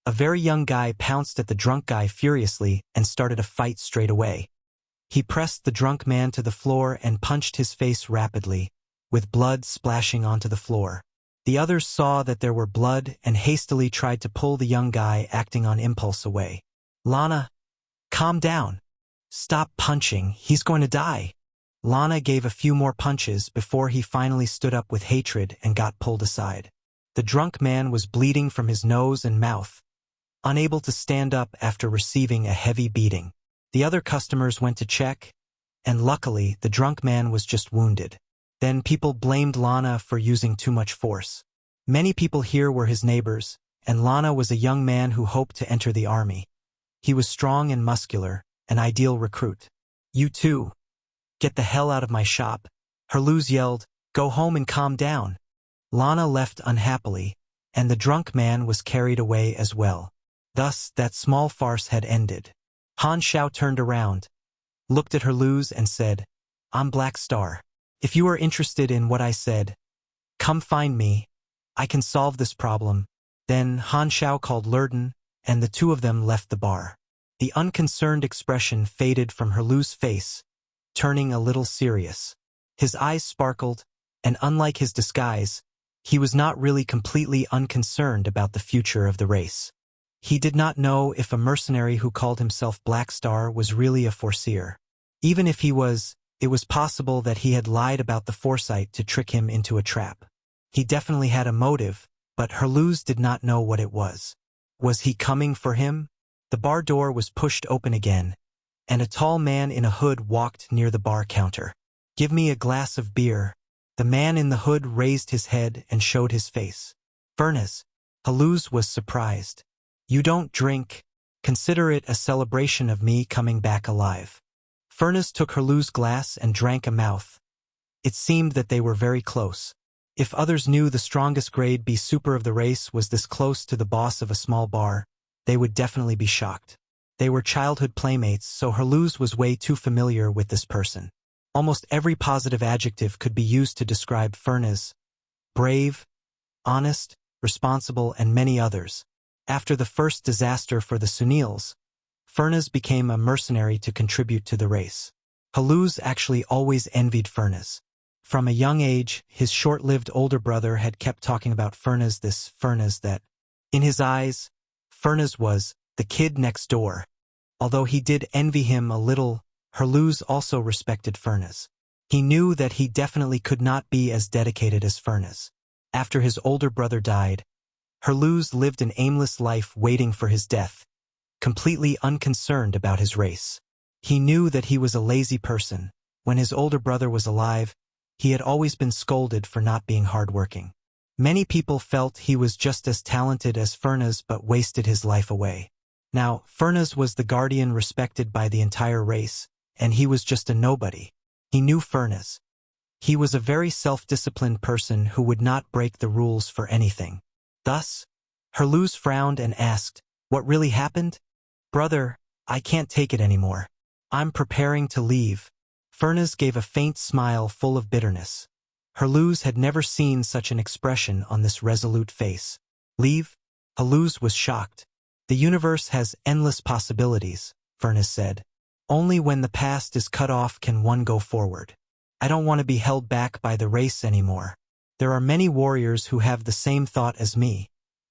a very young guy pounced at the drunk guy furiously and started a fight straight away. He pressed the drunk man to the floor and punched his face rapidly, with blood splashing onto the floor. The others saw that there were blood and hastily tried to pull the young guy acting on impulse away. "Lana, calm down. Stop punching, he's going to die." Lana gave a few more punches before he finally stood up with hatred and got pulled aside. The drunk man was bleeding from his nose and mouth, unable to stand up after receiving a heavy beating. The other customers went to check, and luckily the drunk man was just wounded. Then people blamed Lana for using too much force. Many people here were his neighbors, and Lana was a young man who hoped to enter the army. He was strong and muscular, an ideal recruit. "You too. Get the hell out of my shop." Haluz yelled, "Go home and calm down." Lana left unhappily, and the drunk man was carried away as well. Thus, that small farce had ended. Han Xiao turned around, looked at Haluz and said, "I'm Black Star. If you are interested in what I said, come find me. I can solve this problem." Then Han Xiao called Lurden, and the two of them left the bar. The unconcerned expression faded from Haluz's face, turning a little serious. His eyes sparkled, and unlike his disguise, he was not really completely unconcerned about the future of the race. He did not know if a mercenary who called himself Black Star was really a foreseer. Even if he was, it was possible that he had lied about the foresight to trick him into a trap. He definitely had a motive, but Haluz did not know what it was. Was he coming for him? The bar door was pushed open again, and a tall man in a hood walked near the bar counter. "Give me a glass of beer." The man in the hood raised his head and showed his face. "Furness." Haluz was surprised. "You don't drink. Consider it a celebration of me coming back alive." Furness took Haluz's glass and drank a mouth, It seemed that they were very close. If others knew the strongest grade B super of the race was this close to the boss of a small bar, they would definitely be shocked. They were childhood playmates, so Herluz was way too familiar with this person. Almost every positive adjective could be used to describe Fernez: brave, honest, responsible, and many others. After the first disaster for the Sunils, Fernez became a mercenary to contribute to the race. Herluz actually always envied Fernez. From a young age, his short-lived older brother had kept talking about Fernez this, Fernez that. In his eyes, Fernez was the kid next door. Although he did envy him a little, Herluz also respected Fernez. He knew that he definitely could not be as dedicated as Fernez. After his older brother died, Herluz lived an aimless life waiting for his death, completely unconcerned about his race. He knew that he was a lazy person. When his older brother was alive, he had always been scolded for not being hardworking. Many people felt he was just as talented as Fernez but wasted his life away. Now, Fernez was the guardian respected by the entire race, and he was just a nobody. He knew Fernez. He was a very self-disciplined person who would not break the rules for anything. Thus, Herluz frowned and asked, "What really happened?" "Brother, I can't take it anymore. I'm preparing to leave." Fernez gave a faint smile full of bitterness. Herluz had never seen such an expression on this resolute face. "Leave?" Herluz was shocked. "The universe has endless possibilities," Fernez said. "Only when the past is cut off can one go forward. I don't want to be held back by the race anymore. There are many warriors who have the same thought as me,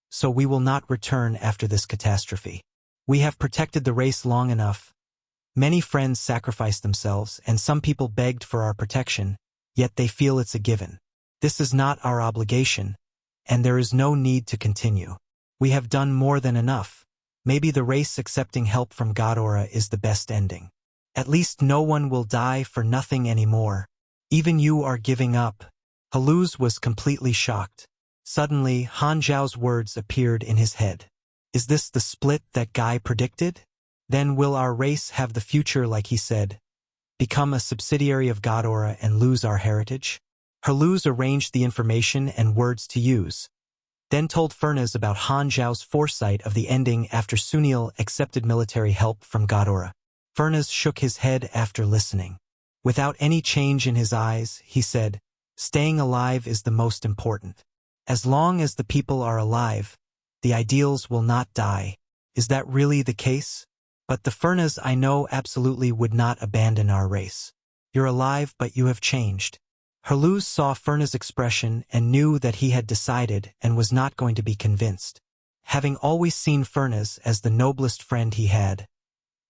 so we will not return after this catastrophe. We have protected the race long enough. Many friends sacrificed themselves, and some people begged for our protection, yet they feel it's a given. This is not our obligation, and there is no need to continue. We have done more than enough. Maybe the race accepting help from Ghidorah is the best ending. At least no one will die for nothing anymore. Even you are giving up." Herluz was completely shocked. Suddenly, Han Xiao's words appeared in his head. "Is this the split that Guy predicted? Then will our race have the future like he said? Become a subsidiary of Ghidorah and lose our heritage?" Herluz arranged the information and words to use, then told Fernez about Han Xiao's foresight of the ending after Sunil accepted military help from Ghidorah. Fernez shook his head after listening. Without any change in his eyes, he said, "Staying alive is the most important. As long as the people are alive, the ideals will not die." "Is that really the case?" "But the Fernez I know absolutely would not abandon our race." "You're alive, but you have changed." Herluz saw Fernez's expression and knew that he had decided and was not going to be convinced. Having always seen Fernez as the noblest friend he had,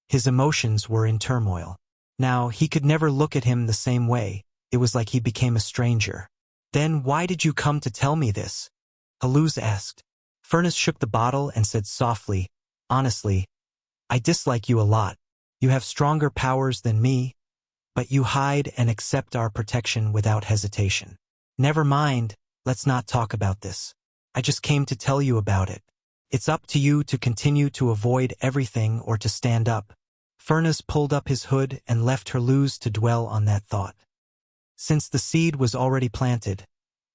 his emotions were in turmoil. Now, he could never look at him the same way. It was like he became a stranger. "Then why did you come to tell me this?" Herluz asked. Fernez shook the bottle and said softly, "Honestly, I dislike you a lot. You have stronger powers than me, but you hide and accept our protection without hesitation. Never mind, let's not talk about this. I just came to tell you about it. It's up to you to continue to avoid everything or to stand up." Fernez pulled up his hood and left Herluz to dwell on that thought. Since the seed was already planted,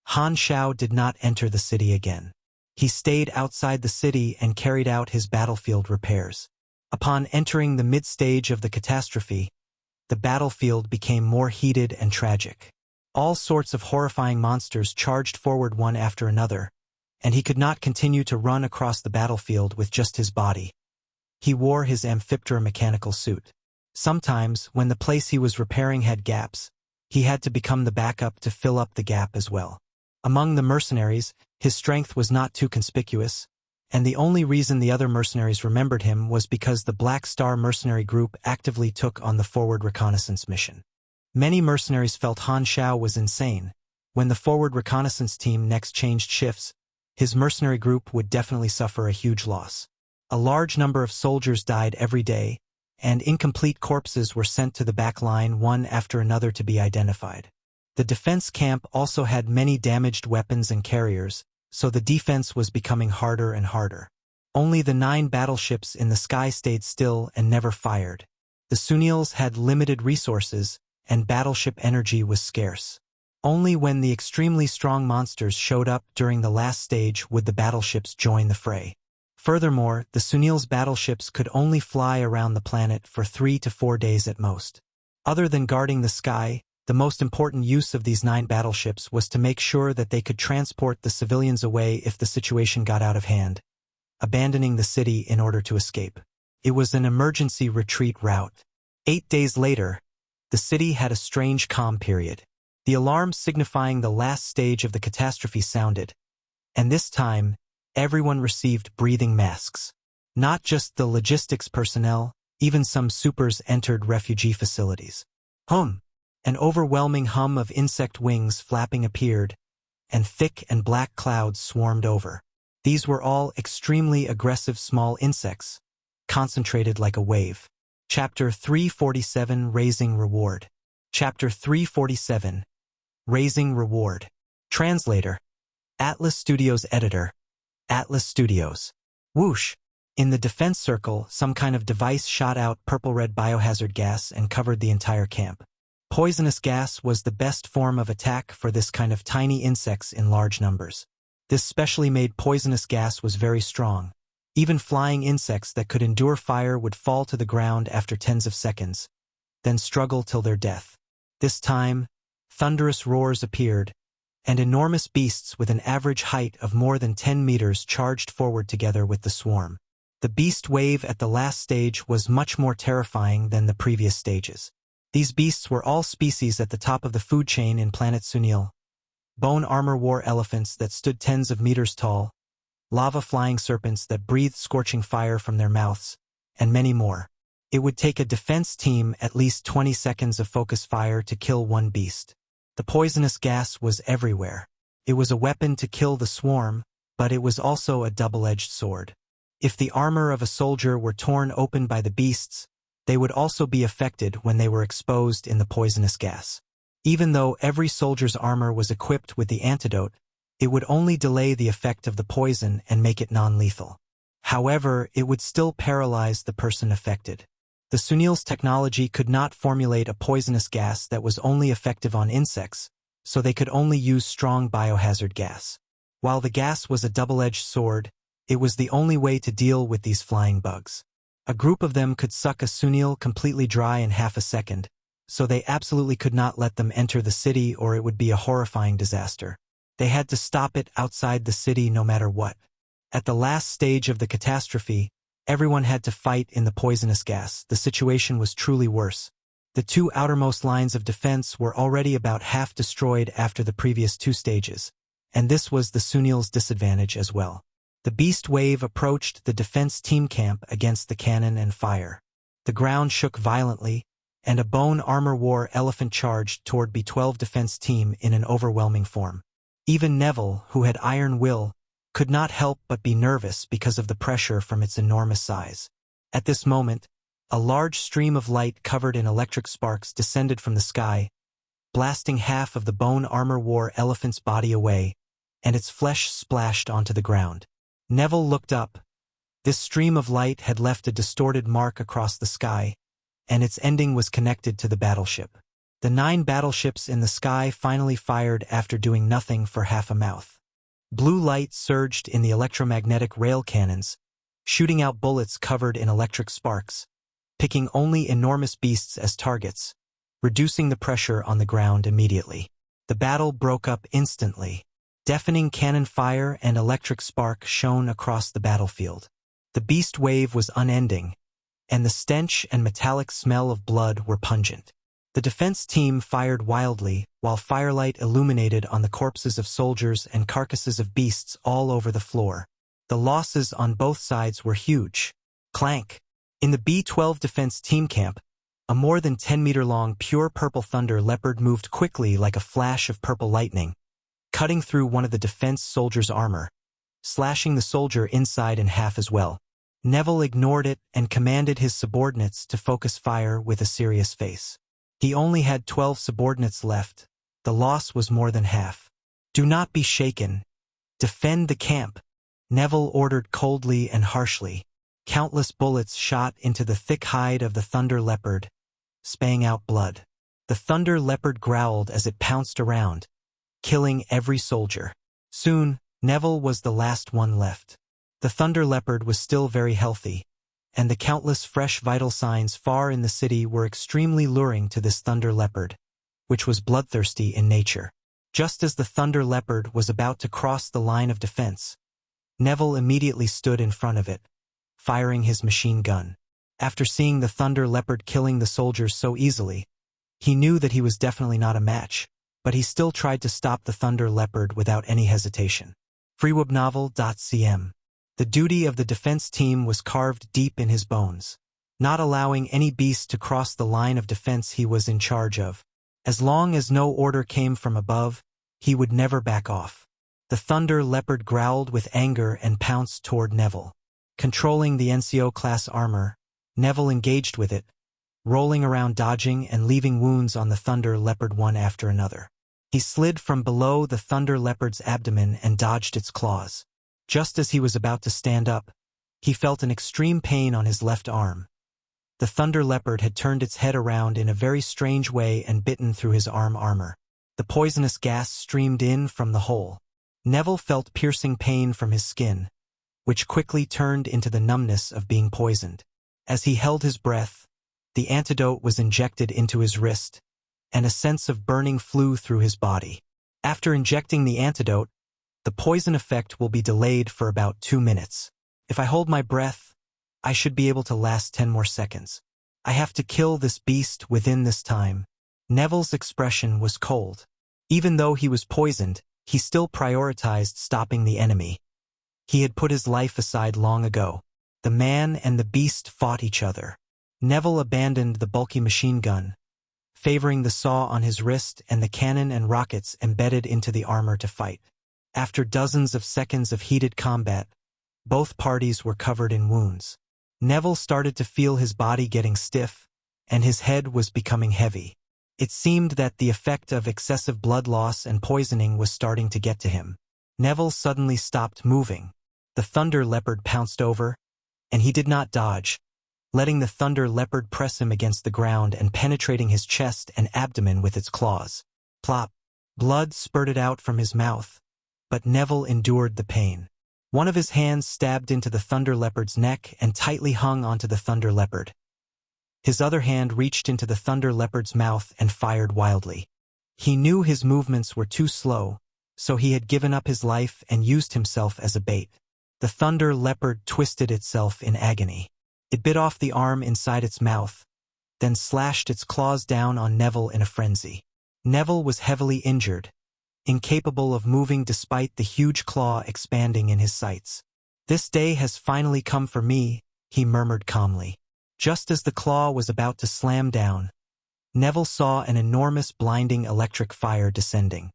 Han Xiao did not enter the city again. He stayed outside the city and carried out his battlefield repairs. Upon entering the mid-stage of the catastrophe, the battlefield became more heated and tragic. All sorts of horrifying monsters charged forward one after another, and he could not continue to run across the battlefield with just his body. He wore his Amphiptera mechanical suit. Sometimes, when the place he was repairing had gaps, he had to become the backup to fill up the gap as well. Among the mercenaries, his strength was not too conspicuous, and the only reason the other mercenaries remembered him was because the Black Star Mercenary Group actively took on the forward reconnaissance mission. Many mercenaries felt Han Xiao was insane. When the forward reconnaissance team next changed shifts, his mercenary group would definitely suffer a huge loss. A large number of soldiers died every day, and incomplete corpses were sent to the back line one after another to be identified. The defense camp also had many damaged weapons and carriers, so the defense was becoming harder and harder. Only the 9 battleships in the sky stayed still and never fired. The Sunils had limited resources, and battleship energy was scarce. Only when the extremely strong monsters showed up during the last stage would the battleships join the fray. Furthermore, the Sunil's battleships could only fly around the planet for 3 to 4 days at most. Other than guarding the sky, the most important use of these 9 battleships was to make sure that they could transport the civilians away if the situation got out of hand, abandoning the city in order to escape. It was an emergency retreat route. 8 days later, the city had a strange calm period. The alarm signifying the last stage of the catastrophe sounded, and this time, everyone received breathing masks. Not just the logistics personnel, even some supers entered refugee facilities. An overwhelming hum of insect wings flapping appeared, and thick and black clouds swarmed over. These were all extremely aggressive small insects, concentrated like a wave. Chapter 347 Raising Reward. Chapter 347 Raising Reward. Translator. Atlas Studios Editor. Atlas Studios. Whoosh! In the defense circle, some kind of device shot out purple-red biohazard gas and covered the entire camp. Poisonous gas was the best form of attack for this kind of tiny insects in large numbers. This specially made poisonous gas was very strong. Even flying insects that could endure fire would fall to the ground after tens of seconds, then struggle till their death. This time, thunderous roars appeared, and enormous beasts with an average height of more than 10 meters charged forward together with the swarm. The beast wave at the last stage was much more terrifying than the previous stages. These beasts were all species at the top of the food chain in planet Sunil. Bone armor war elephants that stood tens of meters tall, lava flying serpents that breathed scorching fire from their mouths, and many more. It would take a defense team at least 20 seconds of focus fire to kill one beast. The poisonous gas was everywhere. It was a weapon to kill the swarm, but it was also a double-edged sword. If the armor of a soldier were torn open by the beasts, they would also be affected when they were exposed in the poisonous gas. Even though every soldier's armor was equipped with the antidote, it would only delay the effect of the poison and make it non-lethal. However, it would still paralyze the person affected. The Sunil's technology could not formulate a poisonous gas that was only effective on insects, so they could only use strong biohazard gas. While the gas was a double-edged sword, it was the only way to deal with these flying bugs. A group of them could suck a Sunil completely dry in half a second, so they absolutely could not let them enter the city or it would be a horrifying disaster. They had to stop it outside the city no matter what. At the last stage of the catastrophe, everyone had to fight in the poisonous gas. The situation was truly worse. The 2 outermost lines of defense were already about half destroyed after the previous 2 stages, and this was the Sunil's disadvantage as well. The beast wave approached the defense team camp against the cannon and fire. The ground shook violently, and a bone armor war elephant charged toward B-12 defense team in an overwhelming form. Even Neville, who had iron will, could not help but be nervous because of the pressure from its enormous size. At this moment, a large stream of light covered in electric sparks descended from the sky, blasting half of the bone armor war elephant's body away, and its flesh splashed onto the ground. Neville looked up. This stream of light had left a distorted mark across the sky, and its ending was connected to the battleship. The 9 battleships in the sky finally fired after doing nothing for half a mouth. Blue light surged in the electromagnetic rail cannons, shooting out bullets covered in electric sparks, picking only enormous beasts as targets, reducing the pressure on the ground immediately. The battle broke up instantly. Deafening cannon fire and electric spark shone across the battlefield. The beast wave was unending, and the stench and metallic smell of blood were pungent. The defense team fired wildly, while firelight illuminated on the corpses of soldiers and carcasses of beasts all over the floor. The losses on both sides were huge. Clank! In the B-12 defense team camp, a more than 10-meter-long pure purple thunder leopard moved quickly like a flash of purple lightning, cutting through one of the defense soldier's armor, slashing the soldier inside in half as well. Neville ignored it and commanded his subordinates to focus fire with a serious face. He only had 12 subordinates left. The loss was more than half. "Do not be shaken. Defend the camp," Neville ordered coldly and harshly. Countless bullets shot into the thick hide of the thunder leopard, spaying out blood. The thunder leopard growled as it pounced around, killing every soldier. Soon, Neville was the last one left. The Thunder Leopard was still very healthy, and the countless fresh vital signs far in the city were extremely luring to this Thunder Leopard, which was bloodthirsty in nature. Just as the Thunder Leopard was about to cross the line of defense, Neville immediately stood in front of it, firing his machine gun. After seeing the Thunder Leopard killing the soldiers so easily, he knew that he was definitely not a match, but he still tried to stop the Thunder Leopard without any hesitation. freewebnovel.cm. The duty of the defense team was carved deep in his bones, not allowing any beast to cross the line of defense he was in charge of. As long as no order came from above, he would never back off. The Thunder Leopard growled with anger and pounced toward Neville. Controlling the NCO-class armor, Neville engaged with it, rolling around dodging and leaving wounds on the Thunder Leopard one after another. He slid from below the Thunder Leopard's abdomen and dodged its claws. Just as he was about to stand up, he felt an extreme pain on his left arm. The Thunder Leopard had turned its head around in a very strange way and bitten through his arm armor. The poisonous gas streamed in from the hole. Neville felt piercing pain from his skin, which quickly turned into the numbness of being poisoned. As he held his breath, the antidote was injected into his wrist, and a sense of burning flew through his body. After injecting the antidote, the poison effect will be delayed for about 2 minutes. If I hold my breath, I should be able to last 10 more seconds. I have to kill this beast within this time. Neville's expression was cold. Even though he was poisoned, he still prioritized stopping the enemy. He had put his life aside long ago. The man and the beast fought each other. Neville abandoned the bulky machine gun, favoring the saw on his wrist and the cannon and rockets embedded into the armor to fight. After dozens of seconds of heated combat, both parties were covered in wounds. Neville started to feel his body getting stiff, and his head was becoming heavy. It seemed that the effect of excessive blood loss and poisoning was starting to get to him. Neville suddenly stopped moving. The Thunder Leopard pounced over, and he did not dodge, letting the Thunder Leopard press him against the ground and penetrating his chest and abdomen with its claws. Plop! Blood spurted out from his mouth, but Neville endured the pain. One of his hands stabbed into the Thunder Leopard's neck and tightly hung onto the Thunder Leopard. His other hand reached into the Thunder Leopard's mouth and fired wildly. He knew his movements were too slow, so he had given up his life and used himself as a bait. The Thunder Leopard twisted itself in agony. It bit off the arm inside its mouth, then slashed its claws down on Neville in a frenzy. Neville was heavily injured, incapable of moving despite the huge claw expanding in his sights. "This day has finally come for me," he murmured calmly. Just as the claw was about to slam down, Neville saw an enormous blinding electric fire descending.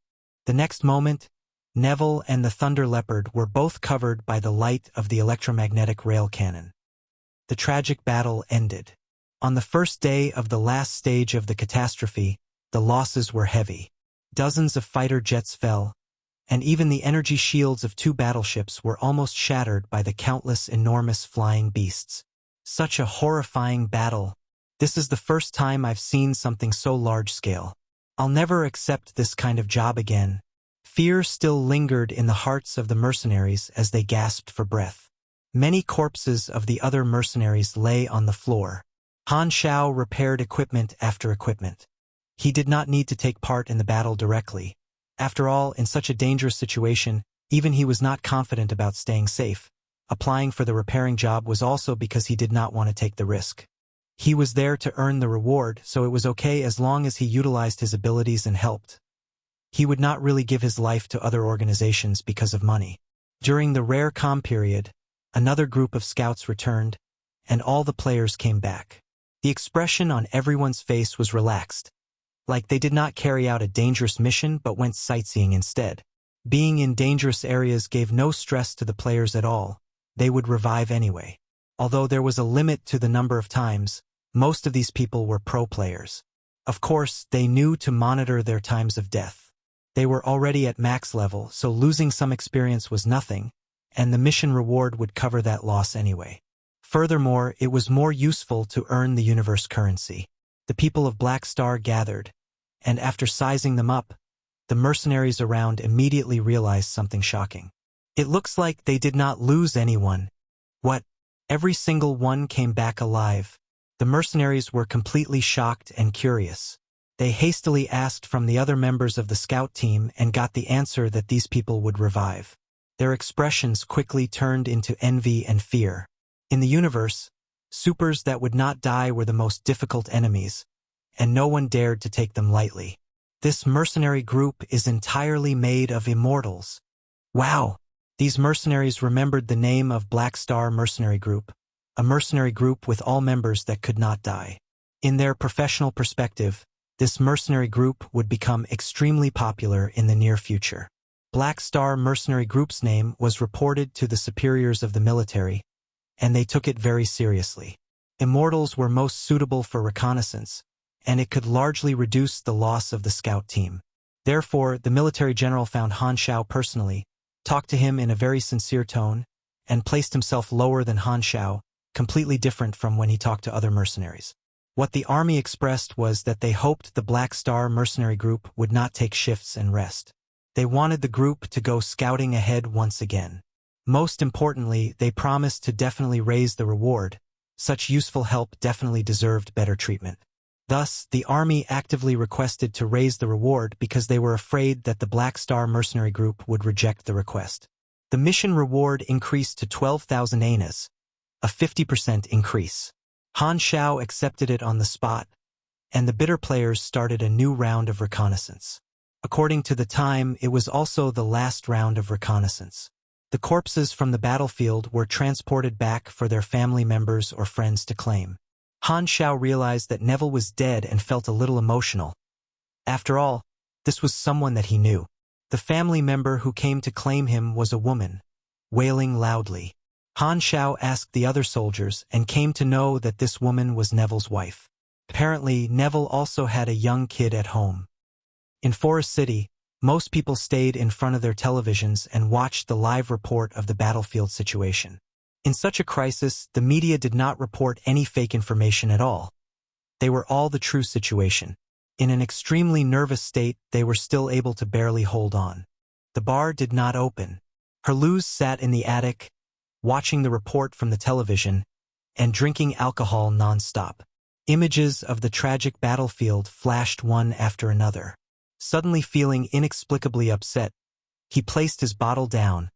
The next moment, Neville and the Thunder Leopard were both covered by the light of the electromagnetic rail cannon. The tragic battle ended. On the first day of the last stage of the catastrophe, the losses were heavy. Dozens of fighter jets fell, and even the energy shields of 2 battleships were almost shattered by the countless enormous flying beasts. Such a horrifying battle. This is the first time I've seen something so large-scale. I'll never accept this kind of job again. Fear still lingered in the hearts of the mercenaries as they gasped for breath. Many corpses of the other mercenaries lay on the floor. Han Xiao repaired equipment after equipment. He did not need to take part in the battle directly. After all, in such a dangerous situation, even he was not confident about staying safe. Applying for the repairing job was also because he did not want to take the risk. He was there to earn the reward, so it was okay as long as he utilized his abilities and helped. He would not really give his life to other organizations because of money. During the rare calm period, another group of scouts returned, and all the players came back. The expression on everyone's face was relaxed, like they did not carry out a dangerous mission but went sightseeing instead. Being in dangerous areas gave no stress to the players at all. They would revive anyway. Although there was a limit to the number of times, most of these people were pro players. Of course, they knew to monitor their times of death. They were already at max level, so losing some experience was nothing, and the mission reward would cover that loss anyway. Furthermore, it was more useful to earn the universe currency. The people of Black Star gathered, and after sizing them up, the mercenaries around immediately realized something shocking. It looks like they did not lose anyone. What? Every single one came back alive. The mercenaries were completely shocked and curious. They hastily asked from the other members of the scout team and got the answer that these people would revive. Their expressions quickly turned into envy and fear. In the universe, supers that would not die were the most difficult enemies, and no one dared to take them lightly. This mercenary group is entirely made of immortals. Wow! These mercenaries remembered the name of Black Star Mercenary Group, a mercenary group with all members that could not die. In their professional perspective, this mercenary group would become extremely popular in the near future. Black Star Mercenary Group's name was reported to the superiors of the military, and they took it very seriously. Immortals were most suitable for reconnaissance, and it could largely reduce the loss of the scout team. Therefore, the military general found Han Xiao personally, talked to him in a very sincere tone, and placed himself lower than Han Xiao, completely different from when he talked to other mercenaries. What the army expressed was that they hoped the Black Star Mercenary Group would not take shifts and rest. They wanted the group to go scouting ahead once again. Most importantly, they promised to definitely raise the reward. Such useful help definitely deserved better treatment. Thus, the army actively requested to raise the reward because they were afraid that the Black Star Mercenary Group would reject the request. The mission reward increased to 12,000 anas, a 50% increase. Han Xiao accepted it on the spot, and the bitter players started a new round of reconnaissance. According to the time, it was also the last round of reconnaissance. The corpses from the battlefield were transported back for their family members or friends to claim. Han Xiao realized that Neville was dead and felt a little emotional. After all, this was someone that he knew. The family member who came to claim him was a woman, wailing loudly. Han Xiao asked the other soldiers and came to know that this woman was Neville's wife. Apparently, Neville also had a young kid at home. In Forest City, most people stayed in front of their televisions and watched the live report of the battlefield situation. In such a crisis, the media did not report any fake information at all. They were all the true situation. In an extremely nervous state, they were still able to barely hold on. The bar did not open. Herluz sat in the attic, watching the report from the television, and drinking alcohol non-stop. Images of the tragic battlefield flashed one after another. Suddenly feeling inexplicably upset, he placed his bottle down,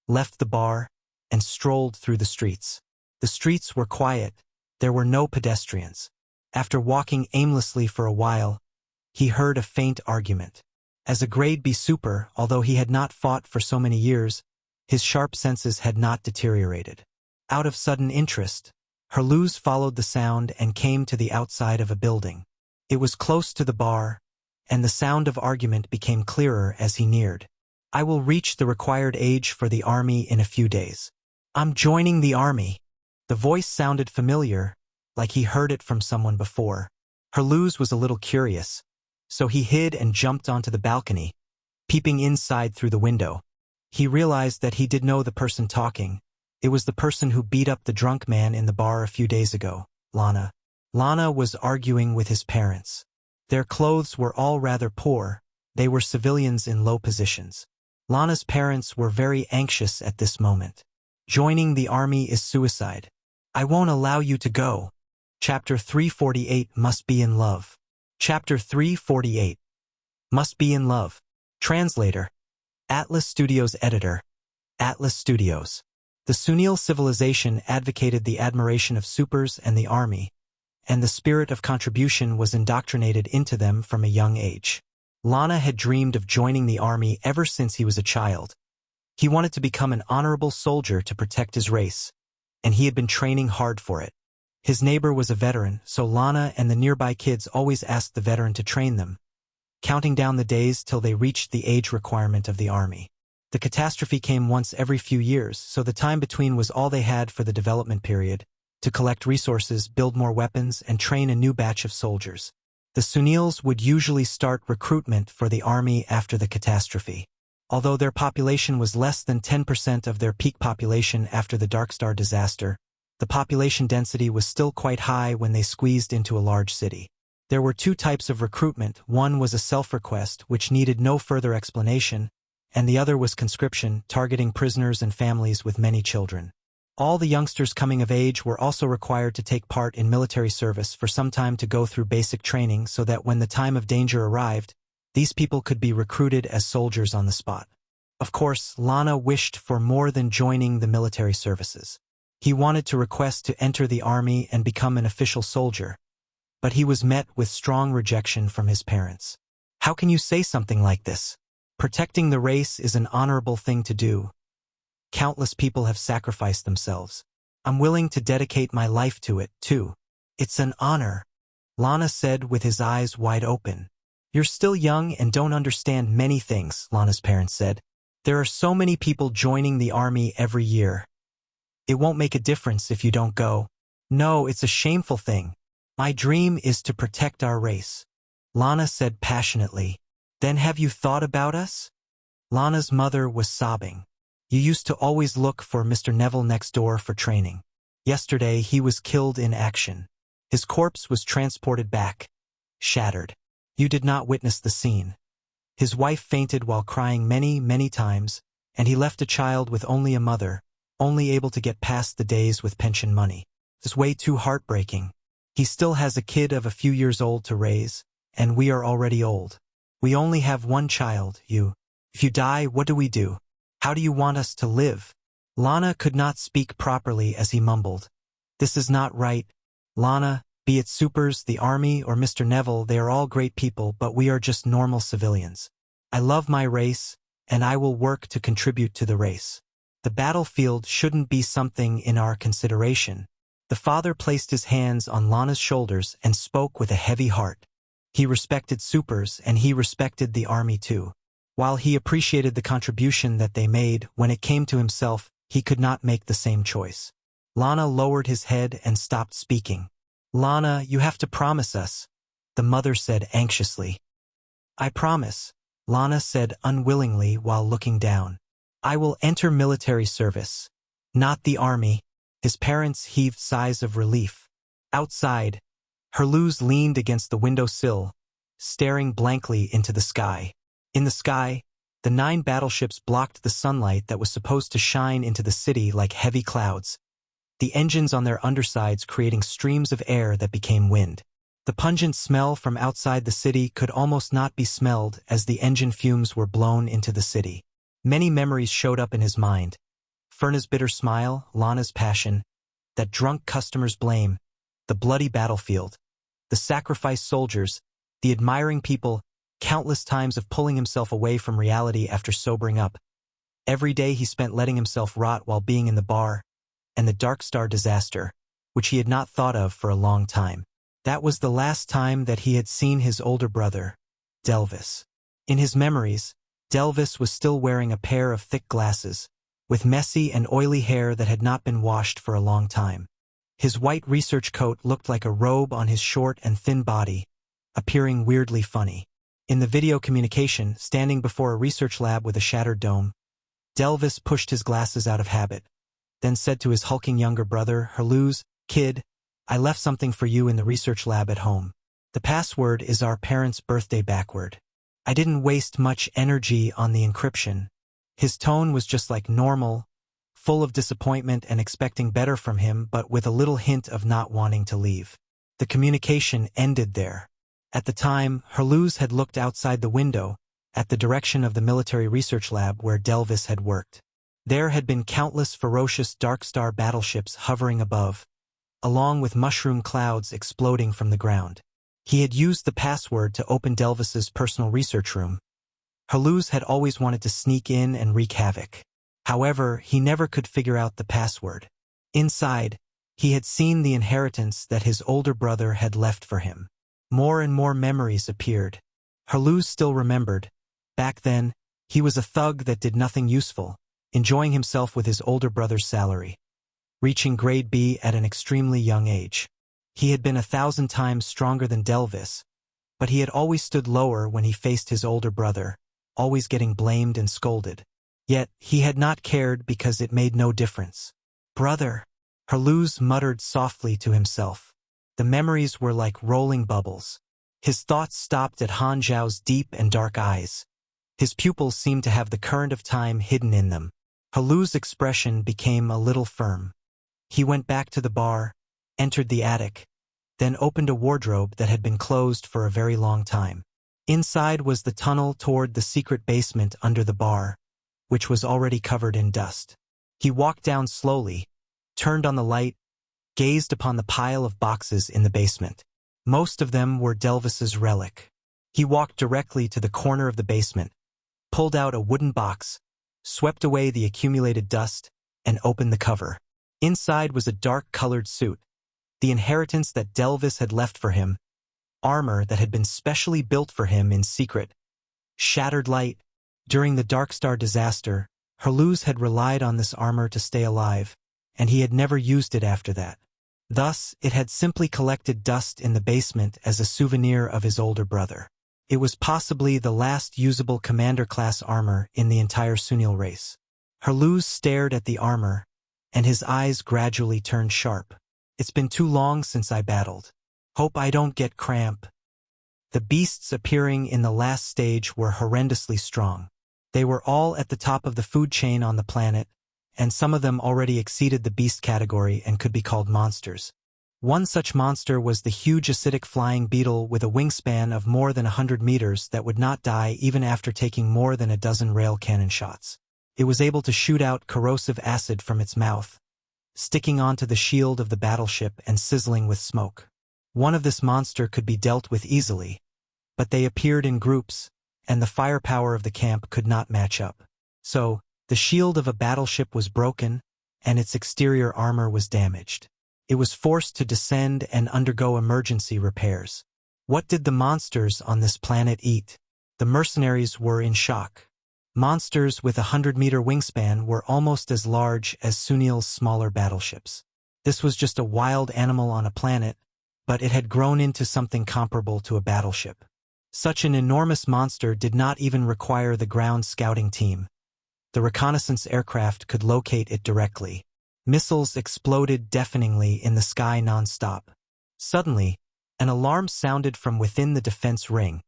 left the bar, and strolled through the streets. The streets were quiet. There were no pedestrians. After walking aimlessly for a while, he heard a faint argument. As a grade B super, although he had not fought for so many years, his sharp senses had not deteriorated. Out of sudden interest, Herluz followed the sound and came to the outside of a building. It was close to the bar, and the sound of argument became clearer as he neared. "I will reach the required age for the army in a few days. I'm joining the army." The voice sounded familiar, like he heard it from someone before. Herluz was a little curious, so he hid and jumped onto the balcony, peeping inside through the window. He realized that he did know the person talking. It was the person who beat up the drunk man in the bar a few days ago, Lana. Lana was arguing with his parents. Their clothes were all rather poor. They were civilians in low positions. Lana's parents were very anxious at this moment. Joining the army is suicide. I won't allow you to go. Chapter 348 Must Be in Love. Chapter 348 Must Be in Love. Translator. Atlas Studios Editor. Atlas Studios. The Sunil civilization advocated the admiration of supers and the army, and the spirit of contribution was indoctrinated into them from a young age. Lana had dreamed of joining the army ever since he was a child. He wanted to become an honorable soldier to protect his race, and he had been training hard for it. His neighbor was a veteran, so Lana and the nearby kids always asked the veteran to train them, counting down the days till they reached the age requirement of the army. The catastrophe came once every few years, so the time between was all they had for the development period, to collect resources, build more weapons, and train a new batch of soldiers. The Sunils would usually start recruitment for the army after the catastrophe. Although their population was less than 10% of their peak population after the Dark Star disaster, the population density was still quite high when they squeezed into a large city. There were two types of recruitment. One was a self-request, which needed no further explanation, and the other was conscription, targeting prisoners and families with many children. All the youngsters coming of age were also required to take part in military service for some time to go through basic training so that when the time of danger arrived, these people could be recruited as soldiers on the spot. Of course, Lana wished for more than joining the military services. He wanted to request to enter the army and become an official soldier, but he was met with strong rejection from his parents. How can you say something like this? Protecting the race is an honorable thing to do. Countless people have sacrificed themselves. I'm willing to dedicate my life to it, too. It's an honor, Lana said with his eyes wide open. You're still young and don't understand many things, Lana's parents said. There are so many people joining the army every year. It won't make a difference if you don't go. No, it's a shameful thing. My dream is to protect our race, Lana said passionately. Then have you thought about us? Lana's mother was sobbing. You used to always look for Mr. Neville next door for training. Yesterday he was killed in action. His corpse was transported back, shattered. You did not witness the scene. His wife fainted while crying many times, and he left a child with only a mother, only able to get past the days with pension money. It's way too heartbreaking. He still has a kid of a few years old to raise, and we are already old. We only have one child, you. If you die, what do we do? How do you want us to live? Lana could not speak properly as he mumbled. This is not right. Lana, be it supers, the army, or Mr. Neville, they are all great people, but we are just normal civilians. I love my race, and I will work to contribute to the race. The battlefield shouldn't be something in our consideration. The father placed his hands on Lana's shoulders and spoke with a heavy heart. He respected supers, and he respected the army too. While he appreciated the contribution that they made, when it came to himself, he could not make the same choice. Lana lowered his head and stopped speaking. Lana, you have to promise us, the mother said anxiously. I promise, Lana said unwillingly while looking down. I will enter military service, not the army. His parents heaved sighs of relief. Outside, Herluz leaned against the windowsill, staring blankly into the sky. In the sky, the 9 battleships blocked the sunlight that was supposed to shine into the city like heavy clouds, the engines on their undersides creating streams of air that became wind. The pungent smell from outside the city could almost not be smelled as the engine fumes were blown into the city. Many memories showed up in his mind. Ferna's bitter smile, Lana's passion, that drunk customer's blame, the bloody battlefield, the sacrificed soldiers, the admiring people, countless times of pulling himself away from reality after sobering up. Every day he spent letting himself rot while being in the bar, and the Dark Star disaster, which he had not thought of for a long time. That was the last time that he had seen his older brother, Delvis. In his memories, Delvis was still wearing a pair of thick glasses, with messy and oily hair that had not been washed for a long time. His white research coat looked like a robe on his short and thin body, appearing weirdly funny. In the video communication, standing before a research lab with a shattered dome, Delvis pushed his glasses out of habit, then said to his hulking younger brother, Herluz, kid, I left something for you in the research lab at home. The password is our parents' birthday backward. I didn't waste much energy on the encryption. His tone was just like normal, full of disappointment and expecting better from him, but with a little hint of not wanting to leave. The communication ended there. At the time, Herluz had looked outside the window, at the direction of the military research lab where Delvis had worked. There had been countless ferocious Dark Star battleships hovering above, along with mushroom clouds exploding from the ground. He had used the password to open Delvis's personal research room. Herluz had always wanted to sneak in and wreak havoc. However, he never could figure out the password. Inside, he had seen the inheritance that his older brother had left for him. More and more memories appeared. Herluz still remembered. Back then, he was a thug that did nothing useful, enjoying himself with his older brother's salary, reaching grade B at an extremely young age. He had been 1,000 times stronger than Delvis, but he had always stood lower when he faced his older brother, always getting blamed and scolded. Yet, he had not cared because it made no difference. Brother, Herluz muttered softly to himself. The memories were like rolling bubbles. His thoughts stopped at Han Xiao's deep and dark eyes. His pupils seemed to have the current of time hidden in them. Helu's expression became a little firm. He went back to the bar, entered the attic, then opened a wardrobe that had been closed for a very long time. Inside was the tunnel toward the secret basement under the bar, which was already covered in dust. He walked down slowly, turned on the light, gazed upon the pile of boxes in the basement. Most of them were Delvis's relic. He walked directly to the corner of the basement, pulled out a wooden box, swept away the accumulated dust, and opened the cover. Inside was a dark-colored suit, the inheritance that Delvis had left for him, armor that had been specially built for him in secret. Shattered light. During the Dark Star disaster, Herluz had relied on this armor to stay alive, and he had never used it after that. Thus, it had simply collected dust in the basement as a souvenir of his older brother. It was possibly the last usable commander-class armor in the entire Sunil race. Herluz stared at the armor, and his eyes gradually turned sharp. It's been too long since I battled. Hope I don't get cramp. The beasts appearing in the last stage were horrendously strong. They were all at the top of the food chain on the planet, and some of them already exceeded the beast category and could be called monsters. One such monster was the huge acidic flying beetle with a wingspan of more than 100 meters that would not die even after taking more than a dozen rail cannon shots. It was able to shoot out corrosive acid from its mouth, sticking onto the shield of the battleship and sizzling with smoke. One of this monster could be dealt with easily, but they appeared in groups, and the firepower of the camp could not match up. So, the shield of a battleship was broken, and its exterior armor was damaged. It was forced to descend and undergo emergency repairs. What did the monsters on this planet eat? The mercenaries were in shock. Monsters with a 100-meter wingspan were almost as large as Sunil's smaller battleships. This was just a wild animal on a planet, but it had grown into something comparable to a battleship. Such an enormous monster did not even require the ground scouting team. The reconnaissance aircraft could locate it directly. Missiles exploded deafeningly in the sky non-stop. Suddenly, an alarm sounded from within the defense ring.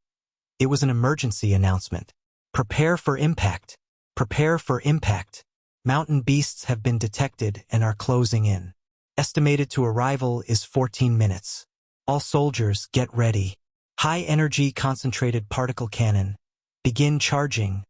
It was an emergency announcement. Prepare for impact. Prepare for impact. Mountain beasts have been detected and are closing in. Estimated to arrival is 14 minutes. All soldiers, get ready. High-energy concentrated particle cannon. Begin charging.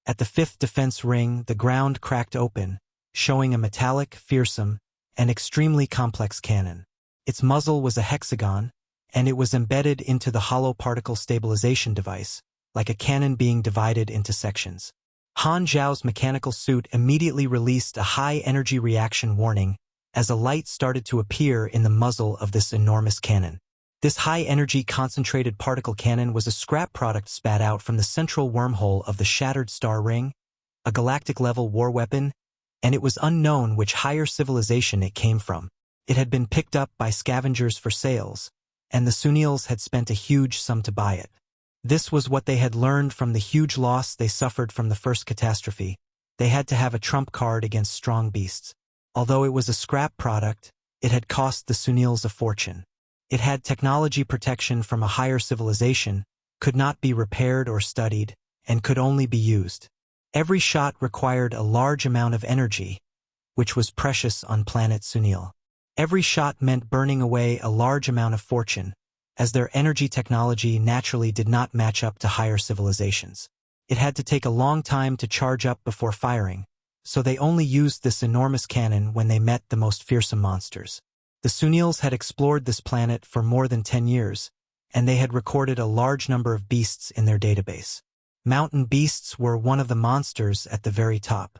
At the 5th defense ring, the ground cracked open, showing a metallic, fearsome, and extremely complex cannon. Its muzzle was a hexagon, and it was embedded into the hollow particle stabilization device, like a cannon being divided into sections. Han Xiao's mechanical suit immediately released a high-energy reaction warning as a light started to appear in the muzzle of this enormous cannon. This high-energy concentrated particle cannon was a scrap product spat out from the central wormhole of the Shattered Star Ring, a galactic-level war weapon, and it was unknown which higher civilization it came from. It had been picked up by scavengers for sales, and the Sunils had spent a huge sum to buy it. This was what they had learned from the huge loss they suffered from the first catastrophe. They had to have a trump card against strong beasts. Although it was a scrap product, it had cost the Sunils a fortune. It had technology protection from a higher civilization, could not be repaired or studied, and could only be used. Every shot required a large amount of energy, which was precious on planet Sunil. Every shot meant burning away a large amount of fortune, as their energy technology naturally did not match up to higher civilizations. It had to take a long time to charge up before firing, so they only used this enormous cannon when they met the most fearsome monsters. The Sunils had explored this planet for more than 10 years, and they had recorded a large number of beasts in their database. Mountain beasts were one of the monsters at the very top.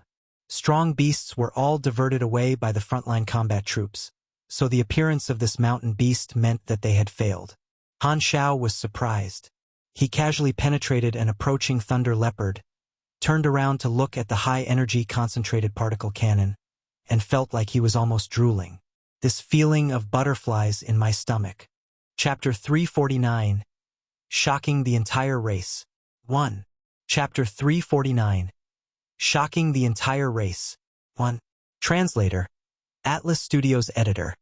Strong beasts were all diverted away by the frontline combat troops, so the appearance of this mountain beast meant that they had failed. Han Xiao was surprised. He casually penetrated an approaching thunder leopard, turned around to look at the high-energy concentrated particle cannon, and felt like he was almost drooling. This feeling of butterflies in my stomach. Chapter 349. Shocking the entire race. 1. Chapter 349. Shocking the entire race. 1. Translator. Atlas Studios Editor.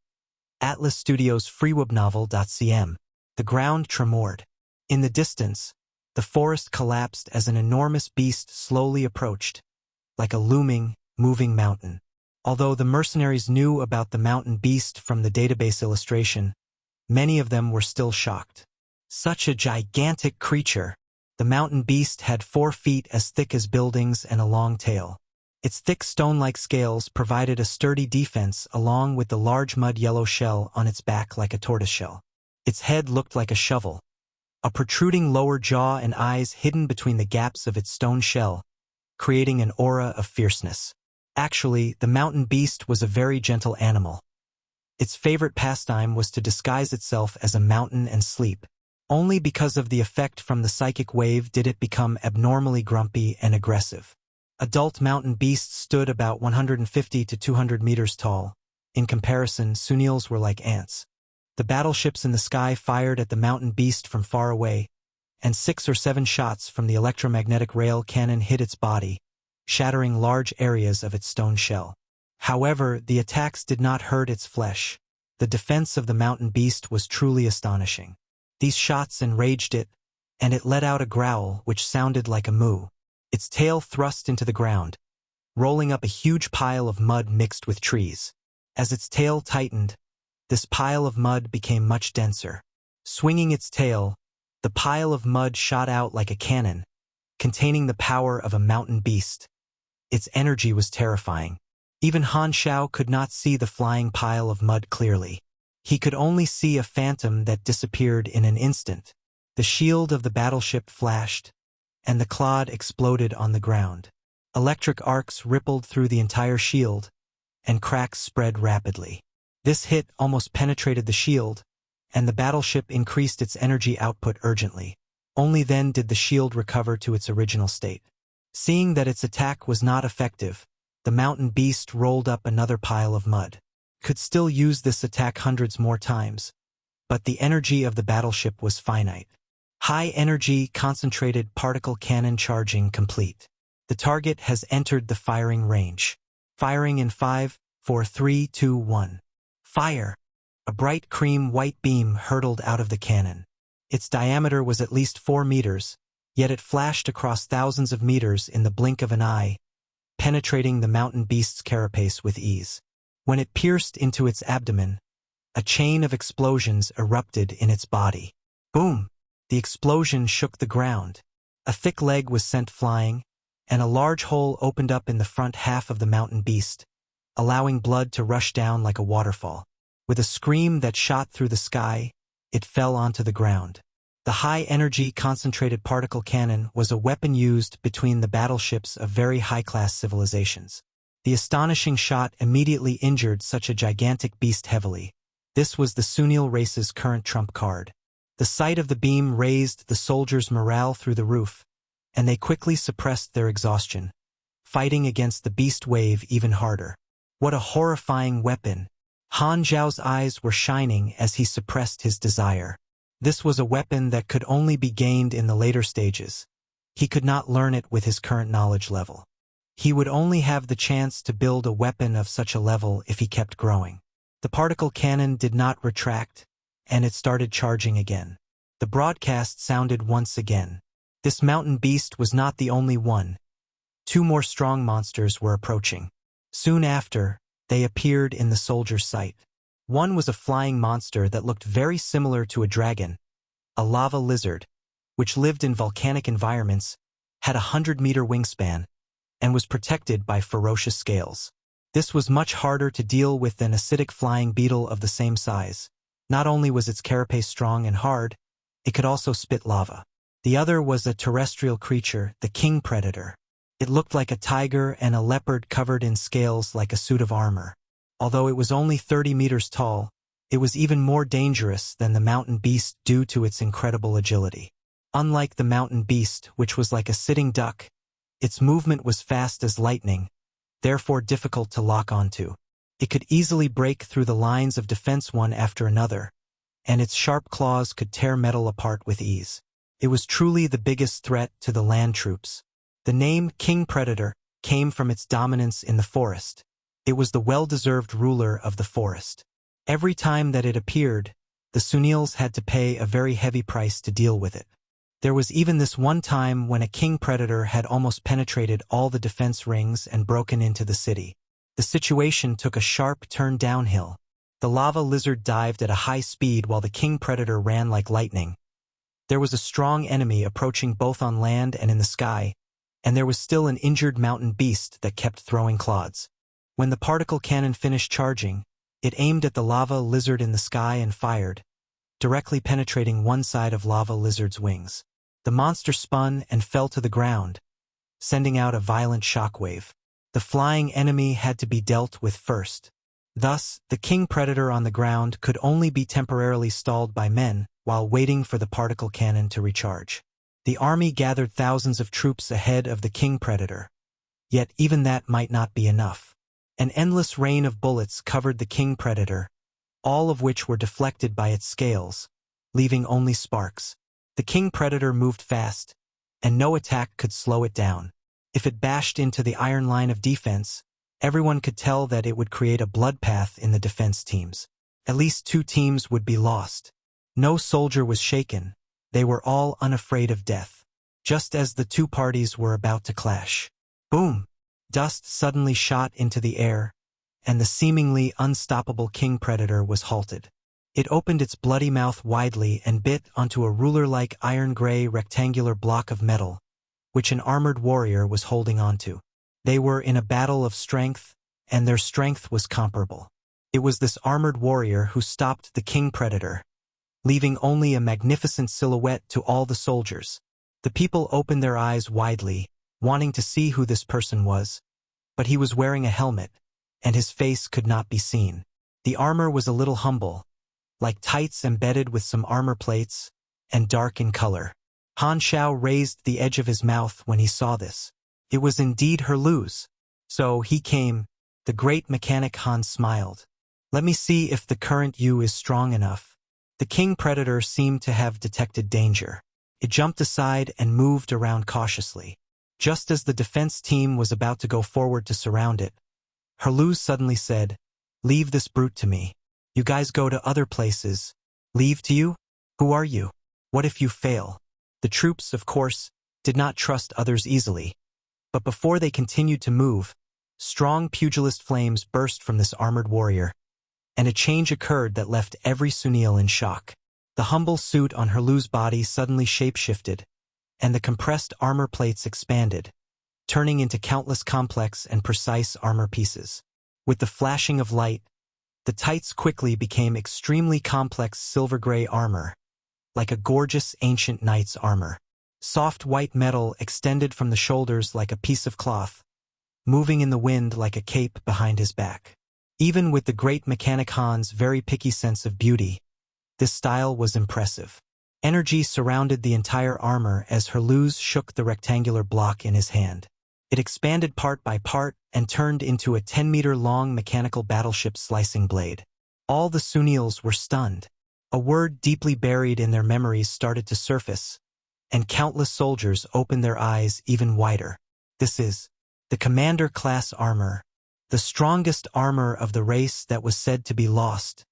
Atlas Studios freewebnovel.cm. The ground tremored. In the distance, the forest collapsed as an enormous beast slowly approached, like a looming, moving mountain. Although the mercenaries knew about the mountain beast from the database illustration, many of them were still shocked. Such a gigantic creature! The mountain beast had 4 feet as thick as buildings and a long tail. Its thick stone-like scales provided a sturdy defense along with the large mud yellow shell on its back like a tortoiseshell. Its head looked like a shovel, a protruding lower jaw and eyes hidden between the gaps of its stone shell, creating an aura of fierceness. Actually, the mountain beast was a very gentle animal. Its favorite pastime was to disguise itself as a mountain and sleep. Only because of the effect from the psychic wave did it become abnormally grumpy and aggressive. Adult mountain beasts stood about 150 to 200 meters tall. In comparison, Sunils were like ants. The battleships in the sky fired at the mountain beast from far away, and 6 or 7 shots from the electromagnetic rail cannon hit its body, shattering large areas of its stone shell. However, the attacks did not hurt its flesh. The defense of the mountain beast was truly astonishing. These shots enraged it, and it let out a growl which sounded like a moo. Its tail thrust into the ground, rolling up a huge pile of mud mixed with trees. As its tail tightened, this pile of mud became much denser. Swinging its tail, the pile of mud shot out like a cannon, containing the power of a mountain beast. Its energy was terrifying. Even Han Xiao could not see the flying pile of mud clearly. He could only see a phantom that disappeared in an instant. The shield of the battleship flashed, and the clod exploded on the ground. Electric arcs rippled through the entire shield, and cracks spread rapidly. This hit almost penetrated the shield, and the battleship increased its energy output urgently. Only then did the shield recover to its original state. Seeing that its attack was not effective, the mountain beast rolled up another pile of mud. Could still use this attack hundreds more times, but the energy of the battleship was finite. High-energy, concentrated particle cannon charging complete. The target has entered the firing range. Firing in 5, 4, 3, 2, 1. Fire! A bright cream-white beam hurtled out of the cannon. Its diameter was at least 4 meters, yet it flashed across thousands of meters in the blink of an eye, penetrating the mountain beast's carapace with ease. When it pierced into its abdomen, a chain of explosions erupted in its body. Boom! The explosion shook the ground. A thick leg was sent flying, and a large hole opened up in the front half of the mountain beast, allowing blood to rush down like a waterfall. With a scream that shot through the sky, it fell onto the ground. The high-energy concentrated particle cannon was a weapon used between the battleships of very high-class civilizations. The astonishing shot immediately injured such a gigantic beast heavily. This was the Sunil race's current trump card. The sight of the beam raised the soldiers' morale through the roof, and they quickly suppressed their exhaustion, fighting against the beast wave even harder. What a horrifying weapon! Han Xiao's eyes were shining as he suppressed his desire. This was a weapon that could only be gained in the later stages. He could not learn it with his current knowledge level. He would only have the chance to build a weapon of such a level if he kept growing. The particle cannon did not retract, and it started charging again. The broadcast sounded once again. This mountain beast was not the only one. 2 more strong monsters were approaching. Soon after, they appeared in the soldiers' sight. One was a flying monster that looked very similar to a dragon, a lava lizard, which lived in volcanic environments, had a 100-meter wingspan, and was protected by ferocious scales. This was much harder to deal with than acidic flying beetle of the same size. Not only was its carapace strong and hard, it could also spit lava. The other was a terrestrial creature, the king predator. It looked like a tiger and a leopard covered in scales like a suit of armor. Although it was only 30 meters tall, it was even more dangerous than the mountain beast due to its incredible agility. Unlike the mountain beast, which was like a sitting duck, its movement was fast as lightning, therefore difficult to lock onto. It could easily break through the lines of defense one after another, and its sharp claws could tear metal apart with ease. It was truly the biggest threat to the land troops. The name King Predator came from its dominance in the forest. It was the well-deserved ruler of the forest. Every time that it appeared, the Sunils had to pay a very heavy price to deal with it. There was even this one time when a king predator had almost penetrated all the defense rings and broken into the city. The situation took a sharp turn downhill. The lava lizard dived at a high speed while the king predator ran like lightning. There was a strong enemy approaching both on land and in the sky, and there was still an injured mountain beast that kept throwing clods. When the particle cannon finished charging, it aimed at the lava lizard in the sky and fired, directly penetrating one side of lava lizard's wings. The monster spun and fell to the ground, sending out a violent shockwave. The flying enemy had to be dealt with first. Thus, the king predator on the ground could only be temporarily stalled by men while waiting for the particle cannon to recharge. The army gathered thousands of troops ahead of the king predator. Yet even that might not be enough. An endless rain of bullets covered the king predator, all of which were deflected by its scales, leaving only sparks. The king predator moved fast, and no attack could slow it down. If it bashed into the iron line of defense, everyone could tell that it would create a bloodbath in the defense teams. At least 2 teams would be lost. No soldier was shaken. They were all unafraid of death. Just as the 2 parties were about to clash. Boom! Dust suddenly shot into the air, and the seemingly unstoppable king predator was halted. It opened its bloody mouth widely and bit onto a ruler-like iron-gray rectangular block of metal, which an armored warrior was holding onto. They were in a battle of strength, and their strength was comparable. It was this armored warrior who stopped the king predator, leaving only a magnificent silhouette to all the soldiers. The people opened their eyes widely, wanting to see who this person was, but he was wearing a helmet, and his face could not be seen. The armor was a little humble, like tights embedded with some armor plates, and dark in color. Han Xiao raised the edge of his mouth when he saw this. It was indeed Herluz. So he came. The great mechanic Han smiled. Let me see if the current you is strong enough. The king predator seemed to have detected danger. It jumped aside and moved around cautiously. Just as the defense team was about to go forward to surround it, Herluz suddenly said, "Leave this brute to me. You guys go to other places." "Leave to you? Who are you? What if you fail?" The troops, of course, did not trust others easily. But before they continued to move, strong pugilist flames burst from this armored warrior, and a change occurred that left every Sunil in shock. The humble suit on Herluz's body suddenly shapeshifted, and the compressed armor plates expanded, turning into countless complex and precise armor pieces. With the flashing of light, the tights quickly became extremely complex silver-gray armor, like a gorgeous ancient knight's armor. Soft white metal extended from the shoulders like a piece of cloth, moving in the wind like a cape behind his back. Even with the great mechanic Han's very picky sense of beauty, this style was impressive. Energy surrounded the entire armor as Herluz shook the rectangular block in his hand. It expanded part by part and turned into a 10-meter-long mechanical battleship slicing blade. All the Sunils were stunned. A word deeply buried in their memories started to surface, and countless soldiers opened their eyes even wider. This is the commander-class armor, the strongest armor of the race that was said to be lost.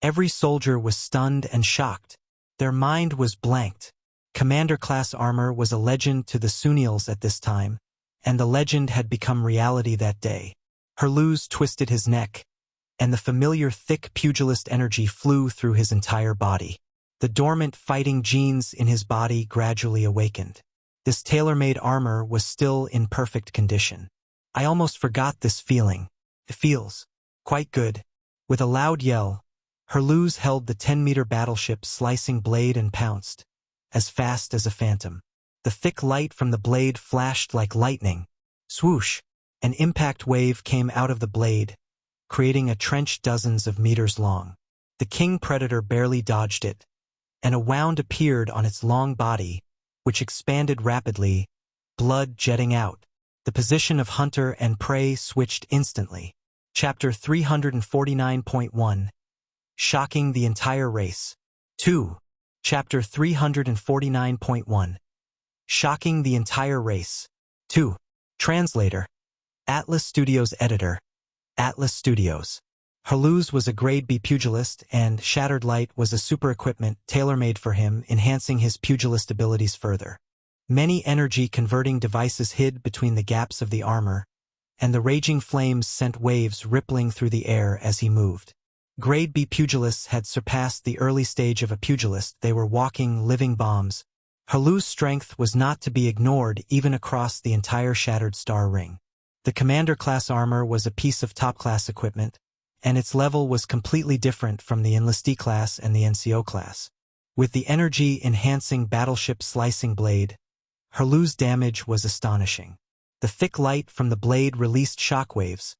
Every soldier was stunned and shocked. Their mind was blanked. Commander-class armor was a legend to the Sunils at this time, and the legend had become reality that day. Herluz twisted his neck, and the familiar thick pugilist energy flew through his entire body. The dormant fighting genes in his body gradually awakened. This tailor-made armor was still in perfect condition. I almost forgot this feeling. It feels quite good. With a loud yell, Herluz held the 10-meter battleship slicing blade and pounced, as fast as a phantom. The thick light from the blade flashed like lightning. Swoosh! An impact wave came out of the blade, creating a trench dozens of meters long. The king predator barely dodged it, and a wound appeared on its long body, which expanded rapidly, blood jetting out. The position of hunter and prey switched instantly. Chapter 349.1 Shocking the Entire Race. 2. Chapter 349.1 Shocking the Entire Race. 2. Translator. Atlas Studios Editor. Atlas Studios. Haluz was a Grade B pugilist, and Shattered Light was a super equipment tailor-made for him, enhancing his pugilist abilities further. Many energy-converting devices hid between the gaps of the armor, and the raging flames sent waves rippling through the air as he moved. Grade B pugilists had surpassed the early stage of a pugilist. They were walking, living bombs. Haluz's strength was not to be ignored even across the entire Shattered Star ring. The Commander-class armor was a piece of top-class equipment, and its level was completely different from the Enlistee class and the NCO class. With the energy-enhancing battleship slicing blade, Haluz's damage was astonishing. The thick light from the blade released shockwaves,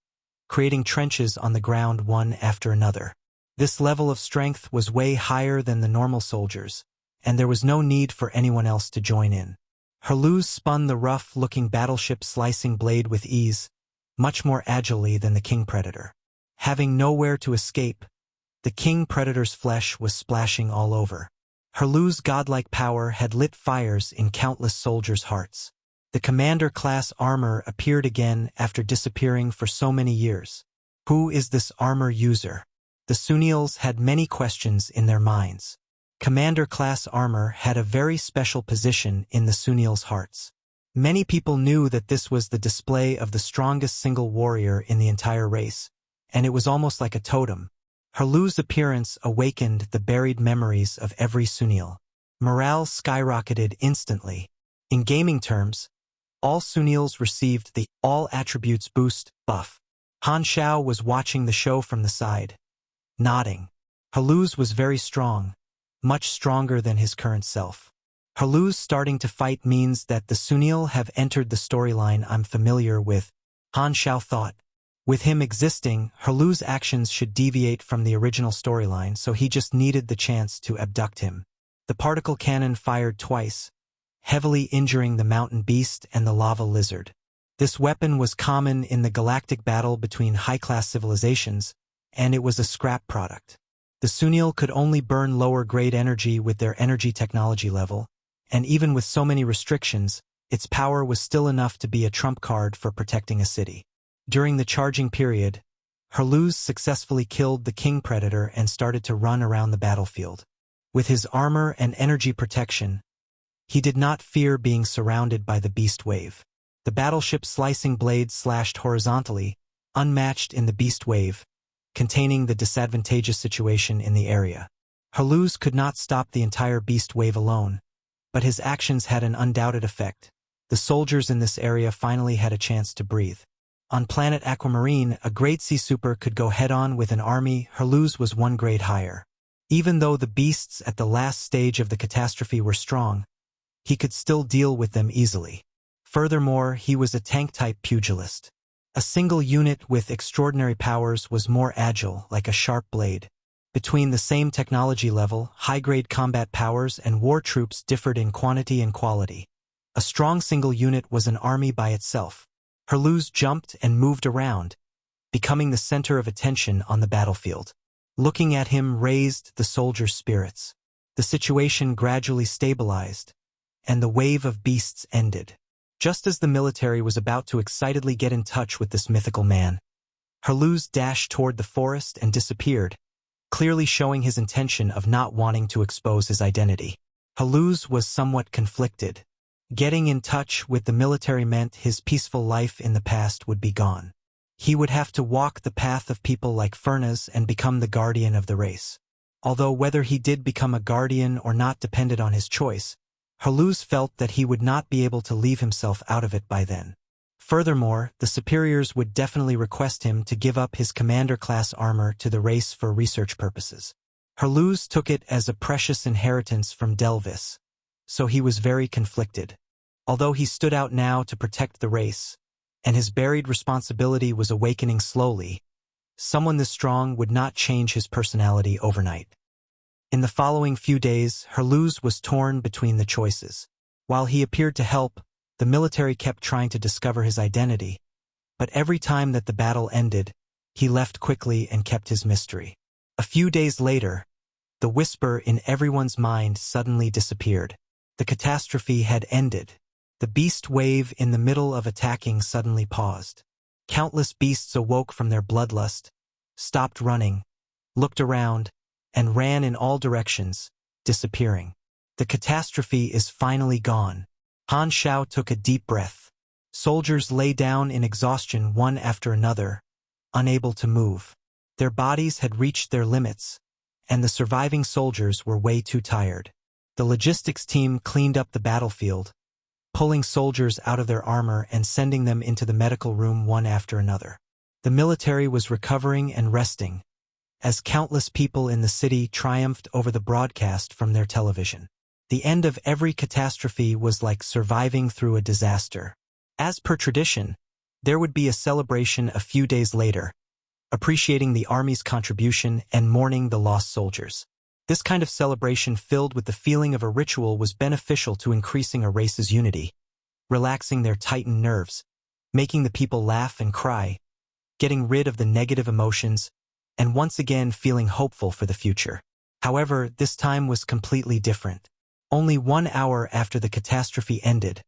creating trenches on the ground one after another. This level of strength was way higher than the normal soldiers, and there was no need for anyone else to join in. Haluz spun the rough-looking battleship slicing blade with ease, much more agilely than the King Predator. Having nowhere to escape, the King Predator's flesh was splashing all over. Haluz's godlike power had lit fires in countless soldiers' hearts. The Commander-class armor appeared again after disappearing for so many years. Who is this armor user? The Sunils had many questions in their minds. Commander-class armor had a very special position in the Sunils' hearts. Many people knew that this was the display of the strongest single warrior in the entire race, and it was almost like a totem. Haluz's appearance awakened the buried memories of every Sunil. Morale skyrocketed instantly. In gaming terms, all Sunils received the All Attributes Boost buff. Han Xiao was watching the show from the side, nodding. Haluz was very strong, much stronger than his current self. Haluz starting to fight means that the Sunil have entered the storyline I'm familiar with, Han Xiao thought. With him existing, Haluz's actions should deviate from the original storyline, so he just needed the chance to abduct him. The particle cannon fired twice, heavily injuring the mountain beast and the lava lizard. This weapon was common in the galactic battle between high-class civilizations, and it was a scrap product. The Sunil could only burn lower-grade energy with their energy technology level, and even with so many restrictions, its power was still enough to be a trump card for protecting a city. During the charging period, Haluz successfully killed the King Predator and started to run around the battlefield. With his armor and energy protection, he did not fear being surrounded by the beast wave. The battleship's slicing blade slashed horizontally, unmatched in the beast wave, containing the disadvantageous situation in the area. Haluz could not stop the entire beast wave alone, but his actions had an undoubted effect. The soldiers in this area finally had a chance to breathe. On planet Aquamarine, a Grade C super could go head-on with an army. Haluz was one grade higher. Even though the beasts at the last stage of the catastrophe were strong, he could still deal with them easily. Furthermore, he was a tank-type pugilist. A single unit with extraordinary powers was more agile, like a sharp blade. Between the same technology level, high-grade combat powers and war troops differed in quantity and quality. A strong single unit was an army by itself. Haluz jumped and moved around, becoming the center of attention on the battlefield. Looking at him raised the soldiers' spirits. The situation gradually stabilized, and the wave of beasts ended. Just as the military was about to excitedly get in touch with this mythical man, Haluz dashed toward the forest and disappeared, clearly showing his intention of not wanting to expose his identity. Haluz was somewhat conflicted. Getting in touch with the military meant his peaceful life in the past would be gone. He would have to walk the path of people like Furnaz and become the guardian of the race. Although whether he did become a guardian or not depended on his choice, Haluz felt that he would not be able to leave himself out of it by then. Furthermore, the superiors would definitely request him to give up his commander-class armor to the race for research purposes. Haluz took it as a precious inheritance from Delvis, so he was very conflicted. Although he stood out now to protect the race, and his buried responsibility was awakening slowly, someone this strong would not change his personality overnight. In the following few days, Haluz was torn between the choices. While he appeared to help, the military kept trying to discover his identity, but every time that the battle ended, he left quickly and kept his mystery. A few days later, the whisper in everyone's mind suddenly disappeared. The catastrophe had ended. The beast wave in the middle of attacking suddenly paused. Countless beasts awoke from their bloodlust, stopped running, looked around, and ran in all directions, disappearing. The catastrophe is finally gone. Han Xiao took a deep breath. Soldiers lay down in exhaustion one after another, unable to move. Their bodies had reached their limits, and the surviving soldiers were way too tired. The logistics team cleaned up the battlefield, pulling soldiers out of their armor and sending them into the medical room one after another. The military was recovering and resting, as countless people in the city triumphed over the broadcast from their television. The end of every catastrophe was like surviving through a disaster. As per tradition, there would be a celebration a few days later, appreciating the army's contribution and mourning the lost soldiers. This kind of celebration filled with the feeling of a ritual was beneficial to increasing a race's unity, relaxing their tightened nerves, making the people laugh and cry, getting rid of the negative emotions, and once again feeling hopeful for the future. However, this time was completely different. Only 1 hour after the catastrophe ended,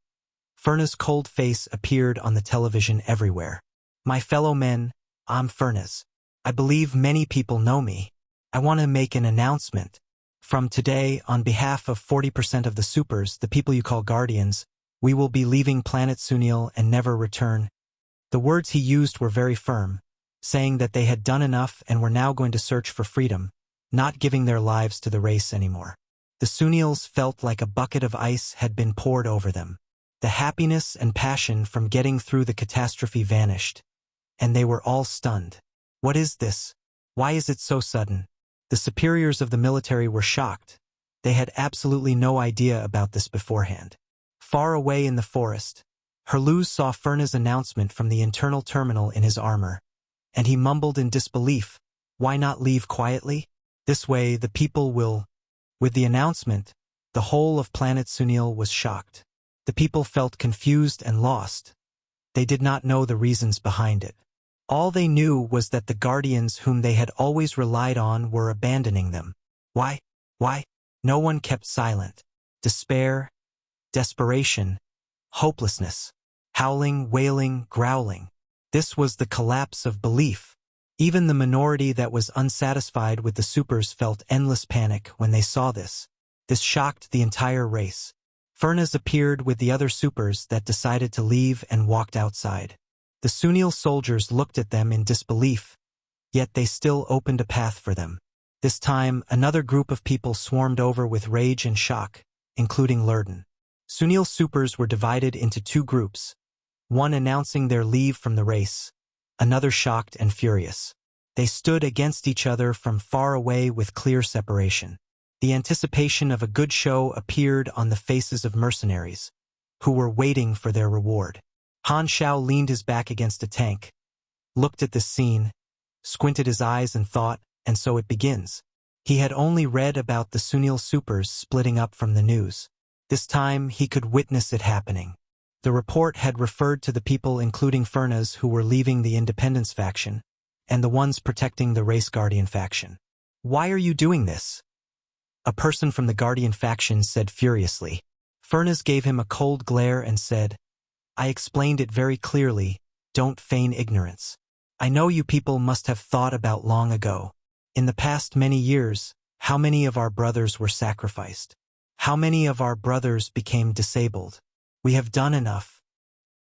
Fernez' cold face appeared on the television everywhere. "My fellow men, I'm Fernez. I believe many people know me. I want to make an announcement. From today, on behalf of 40% of the supers, the people you call guardians, we will be leaving planet Sunil and never return." The words he used were very firm, saying that they had done enough and were now going to search for freedom, not giving their lives to the race anymore. The Sunils felt like a bucket of ice had been poured over them. The happiness and passion from getting through the catastrophe vanished, and they were all stunned. What is this? Why is it so sudden? The superiors of the military were shocked. They had absolutely no idea about this beforehand. Far away in the forest, Herluz saw Fernez's announcement from the internal terminal in his armor, and he mumbled in disbelief, "Why not leave quietly? This way the people will..." With the announcement, the whole of planet Sunil was shocked. The people felt confused and lost. They did not know the reasons behind it. All they knew was that the guardians whom they had always relied on were abandoning them. Why? Why? No one kept silent. Despair, desperation, hopelessness, howling, wailing, growling. This was the collapse of belief. Even the minority that was unsatisfied with the supers felt endless panic when they saw this. This shocked the entire race. Fernez appeared with the other supers that decided to leave and walked outside. The Sunil soldiers looked at them in disbelief, yet they still opened a path for them. This time, another group of people swarmed over with rage and shock, including Lurden. Sunil supers were divided into two groups, one announcing their leave from the race, another shocked and furious. They stood against each other from far away with clear separation. The anticipation of a good show appeared on the faces of mercenaries, who were waiting for their reward. Han Xiao leaned his back against a tank, looked at this scene, squinted his eyes and thought, and so it begins. He had only read about the Sunil supers splitting up from the news. This time he could witness it happening. The report had referred to the people including Fernez who were leaving the Independence faction, and the ones protecting the Race Guardian faction. "Why are you doing this?" a person from the Guardian faction said furiously. Fernez gave him a cold glare and said, "I explained it very clearly, don't feign ignorance. I know you people must have thought about long ago. In the past many years, how many of our brothers were sacrificed? How many of our brothers became disabled? We have done enough."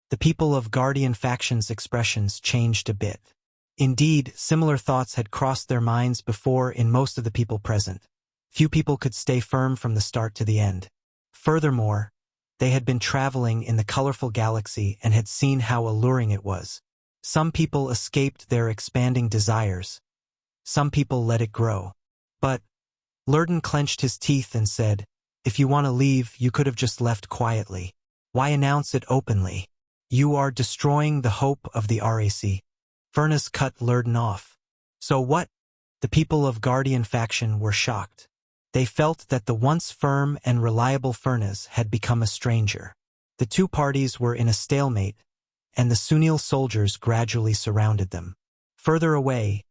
The people of Guardian faction's expressions changed a bit. Indeed, similar thoughts had crossed their minds before in most of the people present. Few people could stay firm from the start to the end. Furthermore, they had been traveling in the colorful galaxy and had seen how alluring it was. Some people escaped their expanding desires. Some people let it grow. But Lurden clenched his teeth and said, "If you want to leave, you could have just left quietly. Why announce it openly? You are destroying the hope of the RAC." Fernez cut Lurden off. "So what?" The people of Guardian faction were shocked. They felt that the once firm and reliable Fernez had become a stranger. The two parties were in a stalemate, and the Sunil soldiers gradually surrounded them. Further away,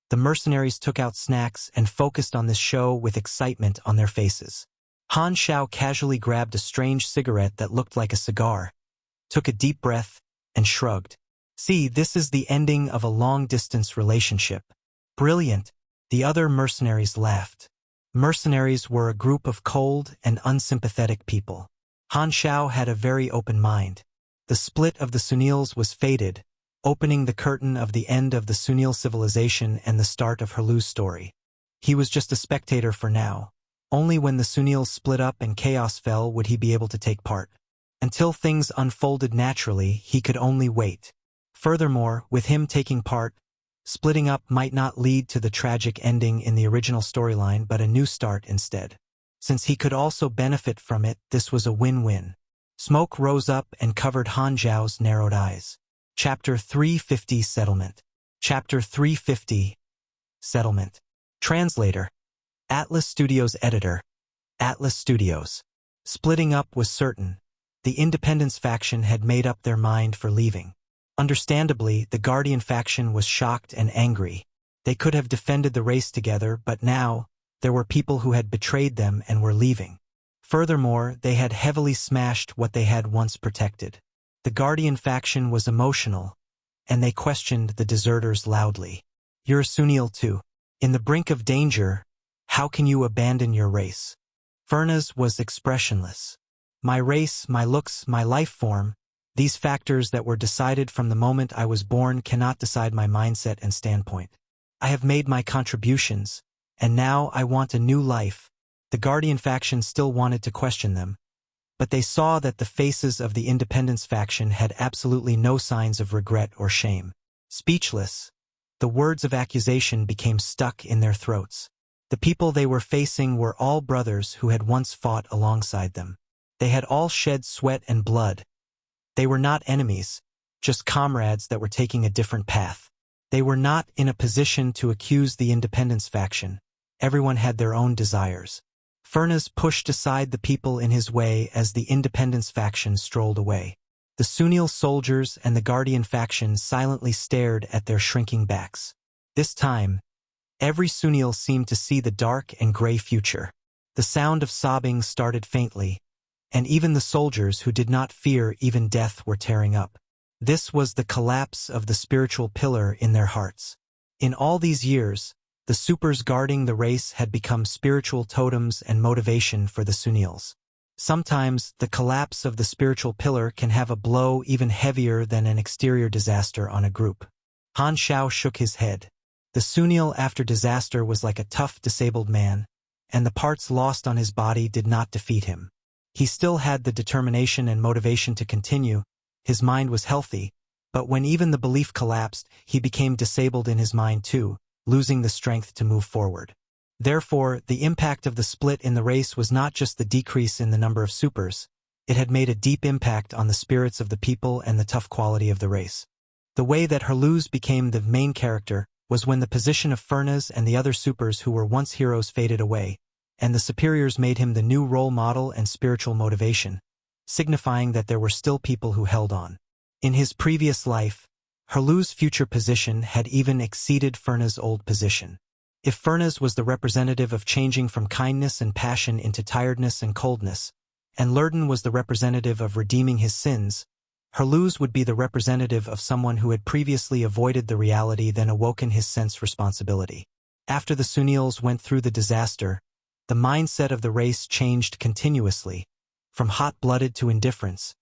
the mercenaries took out snacks and focused on this show with excitement on their faces. Han Xiao casually grabbed a strange cigarette that looked like a cigar, took a deep breath, and shrugged. "See, this is the ending of a long-distance relationship. Brilliant, the other mercenaries laughed. Mercenaries were a group of cold and unsympathetic people. Han Xiao had a very open mind. The split of the Sunils was fated, opening the curtain of the end of the Sunil civilization and the start of Herlu's story. He was just a spectator for now. Only when the Sunils split up and chaos fell would he be able to take part. Until things unfolded naturally, he could only wait. Furthermore, with him taking part, splitting up might not lead to the tragic ending in the original storyline but a new start instead. Since he could also benefit from it, this was a win-win. Smoke rose up and covered Han Xiao's narrowed eyes. Chapter 350 Settlement. Chapter 350 Settlement. Translator. Atlas Studios Editor. Atlas Studios. Splitting up was certain. The Independence faction had made up their mind for leaving. Understandably, the Guardian faction was shocked and angry. They could have defended the race together, but now, there were people who had betrayed them and were leaving. Furthermore, they had heavily smashed what they had once protected. The Guardian faction was emotional, and they questioned the deserters loudly. You're a Sunil too. In the brink of danger, how can you abandon your race? Furnaz was expressionless. My race, my looks, my life form, these factors that were decided from the moment I was born cannot decide my mindset and standpoint. I have made my contributions, and now I want a new life. The Guardian faction still wanted to question them, but they saw that the faces of the Independence faction had absolutely no signs of regret or shame. Speechless, the words of accusation became stuck in their throats. The people they were facing were all brothers who had once fought alongside them. They had all shed sweat and blood. They were not enemies, just comrades that were taking a different path. They were not in a position to accuse the Independence faction. Everyone had their own desires. Furnaz pushed aside the people in his way as the Independence faction strolled away. The Sunil soldiers and the Guardian faction silently stared at their shrinking backs. This time, every Sunil seemed to see the dark and gray future. The sound of sobbing started faintly, and even the soldiers who did not fear even death were tearing up. This was the collapse of the spiritual pillar in their hearts. In all these years, the supers guarding the race had become spiritual totems and motivation for the Sunils. Sometimes, the collapse of the spiritual pillar can have a blow even heavier than an exterior disaster on a group. Han Xiao shook his head. The Sunil after disaster was like a tough, disabled man, and the parts lost on his body did not defeat him. He still had the determination and motivation to continue. His mind was healthy, but when even the belief collapsed, he became disabled in his mind too, losing the strength to move forward. Therefore, the impact of the split in the race was not just the decrease in the number of supers, it had made a deep impact on the spirits of the people and the tough quality of the race. The way that Herluz became the main character was when the position of Furnaz and the other supers who were once heroes faded away, and the superiors made him the new role model and spiritual motivation, signifying that there were still people who held on. In his previous life, Herluz's future position had even exceeded Furnaz's old position. If Furnaz was the representative of changing from kindness and passion into tiredness and coldness, and Lurden was the representative of redeeming his sins, Herluz would be the representative of someone who had previously avoided the reality then awoken his sense responsibility. After the Sunils went through the disaster, the mindset of the race changed continuously, from hot-blooded to indifference.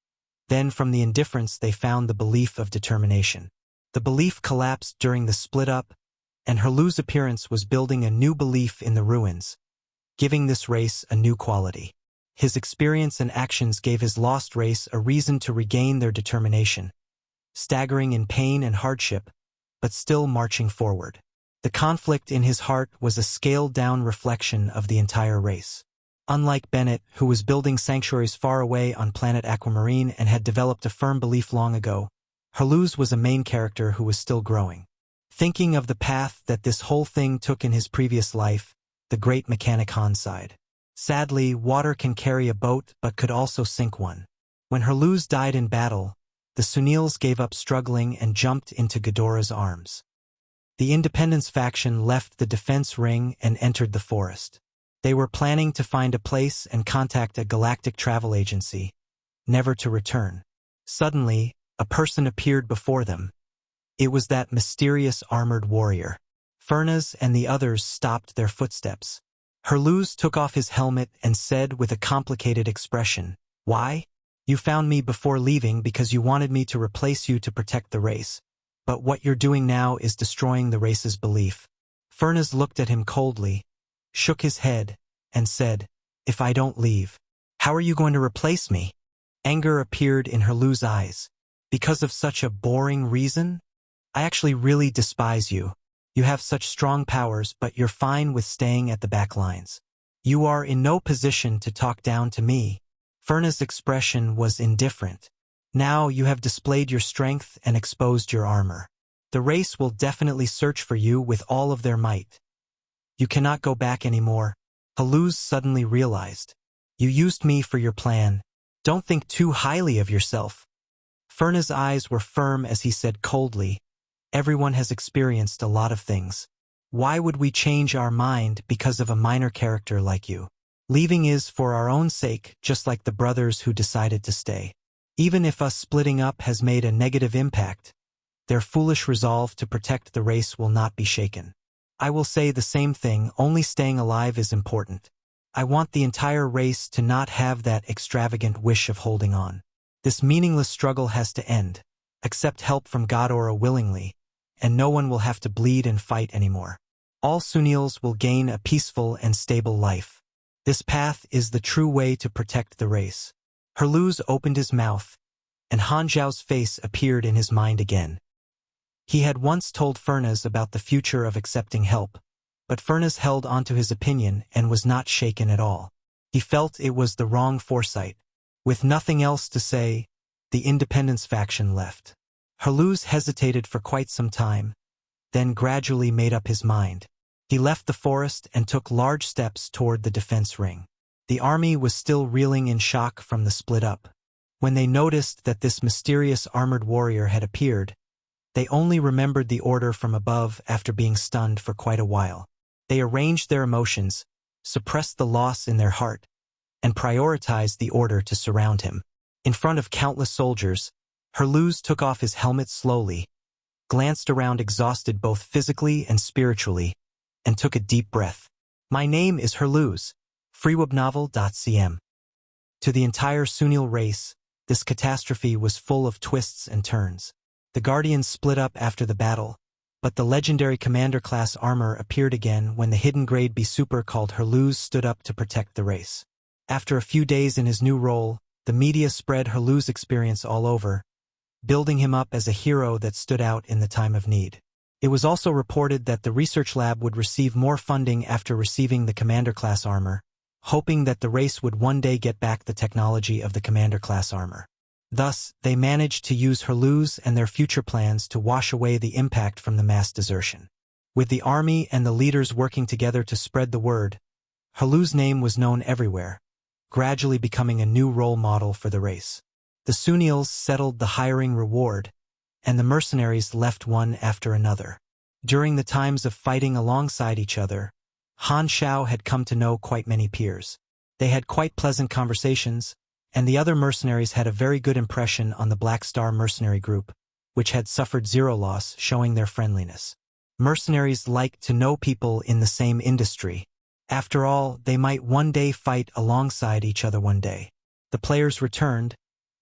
Then from the indifference they found the belief of determination. The belief collapsed during the split-up, and Herluz's appearance was building a new belief in the ruins, giving this race a new quality. His experience and actions gave his lost race a reason to regain their determination, staggering in pain and hardship, but still marching forward. The conflict in his heart was a scaled-down reflection of the entire race. Unlike Bennett, who was building sanctuaries far away on planet Aquamarine and had developed a firm belief long ago, Herluz was a main character who was still growing. Thinking of the path that this whole thing took in his previous life, the great mechanic Han sighed. Sadly, water can carry a boat but could also sink one. When Herluz died in battle, the Sunils gave up struggling and jumped into Ghidorah's arms. The Independence faction left the defense ring and entered the forest. They were planning to find a place and contact a galactic travel agency, never to return. Suddenly, a person appeared before them. It was that mysterious armored warrior. Furnaz and the others stopped their footsteps. Herluz took off his helmet and said with a complicated expression, "Why? You found me before leaving because you wanted me to replace you to protect the race. But what you're doing now is destroying the race's belief." Furnaz looked at him coldly, shook his head, and said, "If I don't leave, how are you going to replace me?" Anger appeared in Herluz's eyes. "Because of such a boring reason? I actually really despise you. You have such strong powers, but you're fine with staying at the back lines. You are in no position to talk down to me." Furnaz's expression was indifferent. "Now you have displayed your strength and exposed your armor. The race will definitely search for you with all of their might. You cannot go back anymore." Herluz suddenly realized. "You used me for your plan. Don't think too highly of yourself." Furnaz's eyes were firm as he said coldly, "Everyone has experienced a lot of things. Why would we change our mind because of a minor character like you? Leaving is for our own sake, just like the brothers who decided to stay. Even if us splitting up has made a negative impact, their foolish resolve to protect the race will not be shaken. I will say the same thing, only staying alive is important. I want the entire race to not have that extravagant wish of holding on. This meaningless struggle has to end. Accept help from Godora willingly, and no one will have to bleed and fight anymore. All Sunils will gain a peaceful and stable life. This path is the true way to protect the race." Herluz opened his mouth, and Han Xiao's face appeared in his mind again. He had once told Furnaz about the future of accepting help, but Furnaz held onto his opinion and was not shaken at all. He felt it was the wrong foresight. With nothing else to say, the Independence faction left. Herluz hesitated for quite some time, then gradually made up his mind. He left the forest and took large steps toward the defense ring. The army was still reeling in shock from the split up. When they noticed that this mysterious armored warrior had appeared, they only remembered the order from above after being stunned for quite a while. They arranged their emotions, suppressed the loss in their heart, and prioritized the order to surround him. In front of countless soldiers, Herluz took off his helmet slowly, glanced around exhausted both physically and spiritually, and took a deep breath. "My name is Herluz. freewebnovel.cm." To the entire Sunil race, this catastrophe was full of twists and turns. The Guardians split up after the battle, but the legendary Commander-class armor appeared again when the hidden Grade B Super called Herluz stood up to protect the race. After a few days in his new role, the media spread Herluz's experience all over, building him up as a hero that stood out in the time of need. It was also reported that the research lab would receive more funding after receiving the Commander-class armor, hoping that the race would one day get back the technology of the Commander-class armor. Thus, they managed to use Herluz and their future plans to wash away the impact from the mass desertion. With the army and the leaders working together to spread the word, Herluz's name was known everywhere, gradually becoming a new role model for the race. The Sunils settled the hiring reward, and the mercenaries left one after another. During the times of fighting alongside each other, Han Xiao had come to know quite many peers. They had quite pleasant conversations, and the other mercenaries had a very good impression on the Black Star Mercenary Group, which had suffered zero loss, showing their friendliness. Mercenaries liked to know people in the same industry. After all, they might one day fight alongside each other one day. The players returned,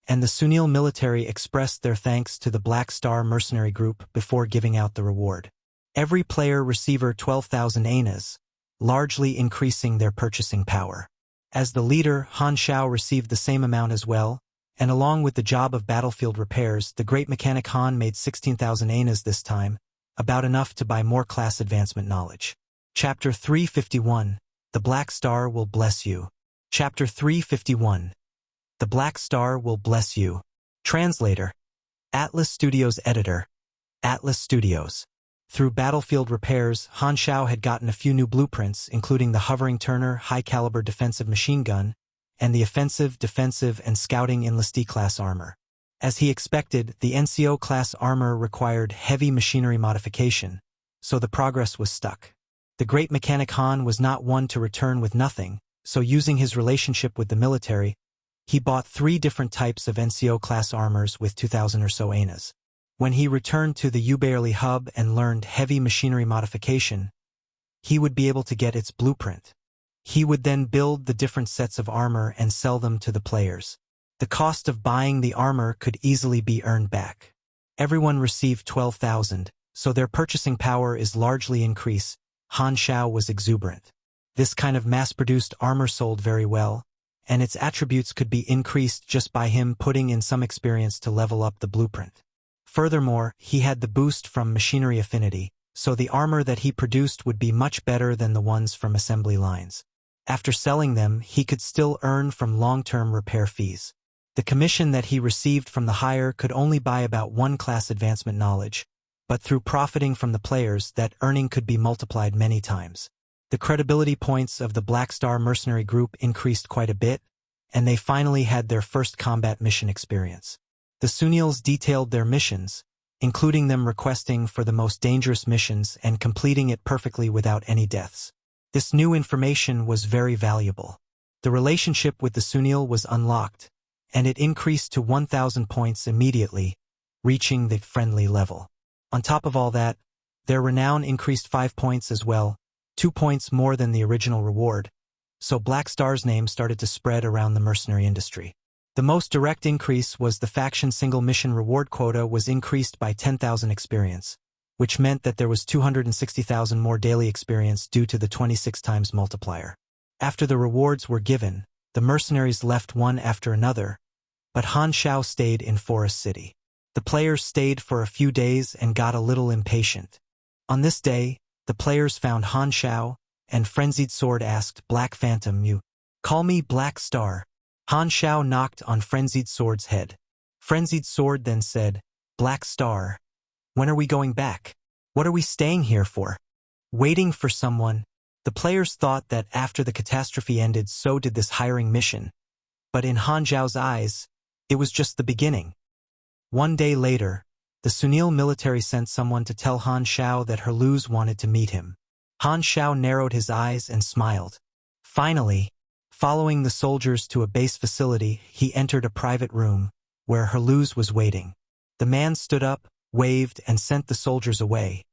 and the Sunil military expressed their thanks to the Black Star Mercenary Group before giving out the reward. Every player received 12,000 anas, largely increasing their purchasing power. As the leader, Han Xiao received the same amount as well, and along with the job of battlefield repairs, the great mechanic Han made 16,000 anas this time, about enough to buy more class advancement knowledge. Chapter 351, The Black Star Will Bless You. Chapter 351, The Black Star Will Bless You. Translator, Atlas Studios Editor, Atlas Studios. Through battlefield repairs, Han Xiao had gotten a few new blueprints, including the hovering turner, high-caliber defensive machine gun, and the offensive, defensive, and scouting enlistee-class armor. As he expected, the NCO-class armor required heavy machinery modification, so the progress was stuck. The great mechanic Han was not one to return with nothing, so using his relationship with the military, he bought 3 different types of NCO-class armors with 2,000 or so anas. When he returned to the Ubarely hub and learned heavy machinery modification, he would be able to get its blueprint. He would then build the different sets of armor and sell them to the players. The cost of buying the armor could easily be earned back. Everyone received 12,000, so their purchasing power is largely increased. Han Xiao was exuberant. This kind of mass-produced armor sold very well, and its attributes could be increased just by him putting in some experience to level up the blueprint. Furthermore, he had the boost from machinery affinity, so the armor that he produced would be much better than the ones from assembly lines. After selling them, he could still earn from long-term repair fees. The commission that he received from the hire could only buy about one class advancement knowledge, but through profiting from the players, that earning could be multiplied many times. The credibility points of the Black Star Mercenary Group increased quite a bit, and they finally had their first combat mission experience. The Sunils detailed their missions, including them requesting for the most dangerous missions and completing it perfectly without any deaths. This new information was very valuable. The relationship with the Sunil was unlocked, and it increased to 1,000 points immediately, reaching the friendly level. On top of all that, their renown increased 5 points as well, 2 points more than the original reward, so Black Star's name started to spread around the mercenary industry. The most direct increase was the faction single mission reward quota was increased by 10,000 experience, which meant that there was 260,000 more daily experience due to the 26 times multiplier. After the rewards were given, the mercenaries left one after another, but Han Xiao stayed in Forest City. The players stayed for a few days and got a little impatient. On this day, the players found Han Xiao, and Frenzied Sword asked Black Phantom, "You call me Black Star?" Han Xiao knocked on Frenzied Sword's head. Frenzied Sword then said, "Black Star, when are we going back? What are we staying here for?" Waiting for someone. The players thought that after the catastrophe ended, so did this hiring mission. But in Han Xiao's eyes, it was just the beginning. One day later, the Sunil military sent someone to tell Han Xiao that Herluz wanted to meet him. Han Xiao narrowed his eyes and smiled. Finally, following the soldiers to a base facility, he entered a private room, where Herluz was waiting. The man stood up, waved, and sent the soldiers away.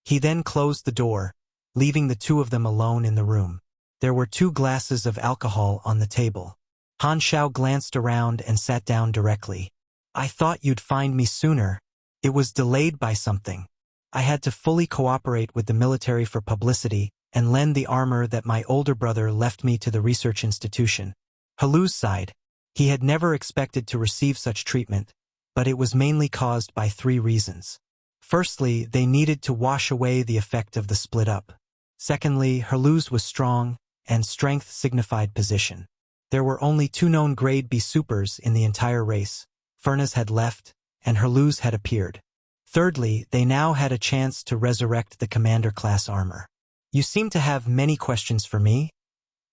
He then closed the door, leaving the two of them alone in the room. There were 2 glasses of alcohol on the table. Han Xiao glanced around and sat down directly. "I thought you'd find me sooner. It was delayed by something. I had to fully cooperate with the military for publicity and lend the armor that my older brother left me to the research institution." Herluz sighed. He had never expected to receive such treatment, but it was mainly caused by 3 reasons. Firstly, they needed to wash away the effect of the split up. Secondly, Herluz was strong, and strength signified position. There were only 2 known grade B supers in the entire race. Furnaz had left, and Herluz had appeared. Thirdly, they now had a chance to resurrect the commander class armor. "You seem to have many questions for me,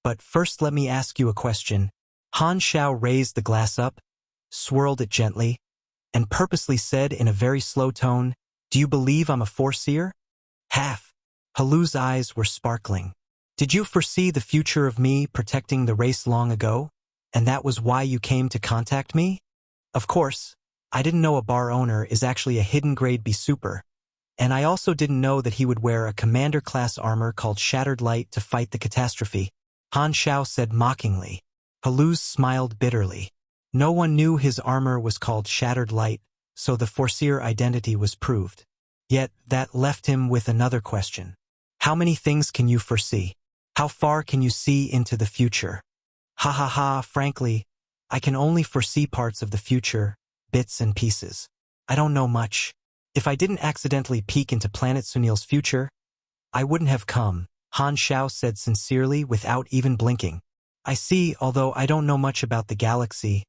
but first let me ask you a question." Han Xiao raised the glass up, swirled it gently, and purposely said in a very slow tone, "Do you believe I'm a foreseer?" "Half." Herluz's eyes were sparkling. "Did you foresee the future of me protecting the race long ago, and that was why you came to contact me?" "Of course. I didn't know a bar owner is actually a hidden grade B super, and I also didn't know that he would wear a commander-class armor called Shattered Light to fight the catastrophe," Han Xiao said mockingly. Herluz smiled bitterly. No one knew his armor was called Shattered Light, so the Foreseer identity was proved. Yet that left him with another question. How many things can you foresee? How far can you see into the future? Ha ha ha, frankly, I can only foresee parts of the future, bits and pieces. I don't know much. If I didn't accidentally peek into Planet Sunil's future, I wouldn't have come, Han Xiao said sincerely without even blinking. "I see, although I don't know much about the galaxy,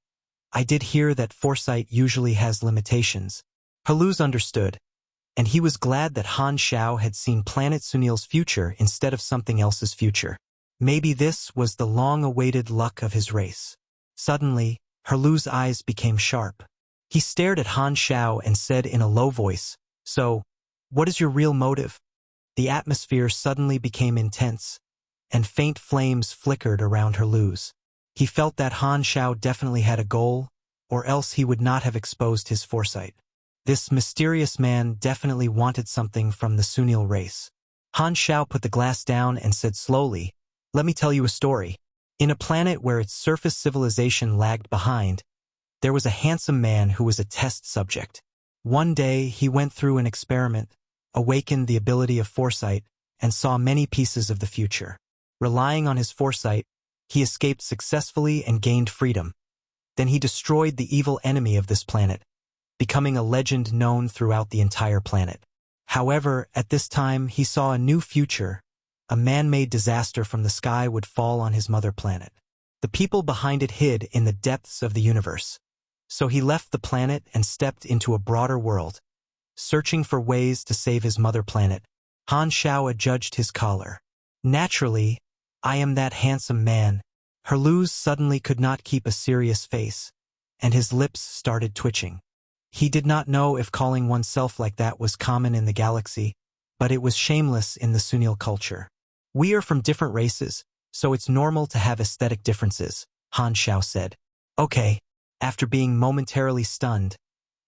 I did hear that foresight usually has limitations." Herluz understood, and he was glad that Han Xiao had seen Planet Sunil's future instead of something else's future. Maybe this was the long-awaited luck of his race. Suddenly, Herluz's eyes became sharp. He stared at Han Xiao and said in a low voice, "So, what is your real motive?" The atmosphere suddenly became intense, and faint flames flickered around Herluz. He felt that Han Xiao definitely had a goal, or else he would not have exposed his foresight. This mysterious man definitely wanted something from the Sunil race. Han Xiao put the glass down and said slowly, "Let me tell you a story. In a planet where its surface civilization lagged behind, there was a handsome man who was a test subject. One day, he went through an experiment, awakened the ability of foresight, and saw many pieces of the future. Relying on his foresight, he escaped successfully and gained freedom. Then he destroyed the evil enemy of this planet, becoming a legend known throughout the entire planet. However, at this time, he saw a new future. A man-made disaster from the sky would fall on his mother planet. The people behind it hid in the depths of the universe. So he left the planet and stepped into a broader world, searching for ways to save his mother planet. Han Xiao adjudged his collar. Naturally, I am that handsome man. Herluz suddenly could not keep a serious face, and his lips started twitching. He did not know if calling oneself like that was common in the galaxy, but it was shameless in the Sunil culture. We are from different races, so it's normal to have aesthetic differences, Han Xiao said. Okay. After being momentarily stunned,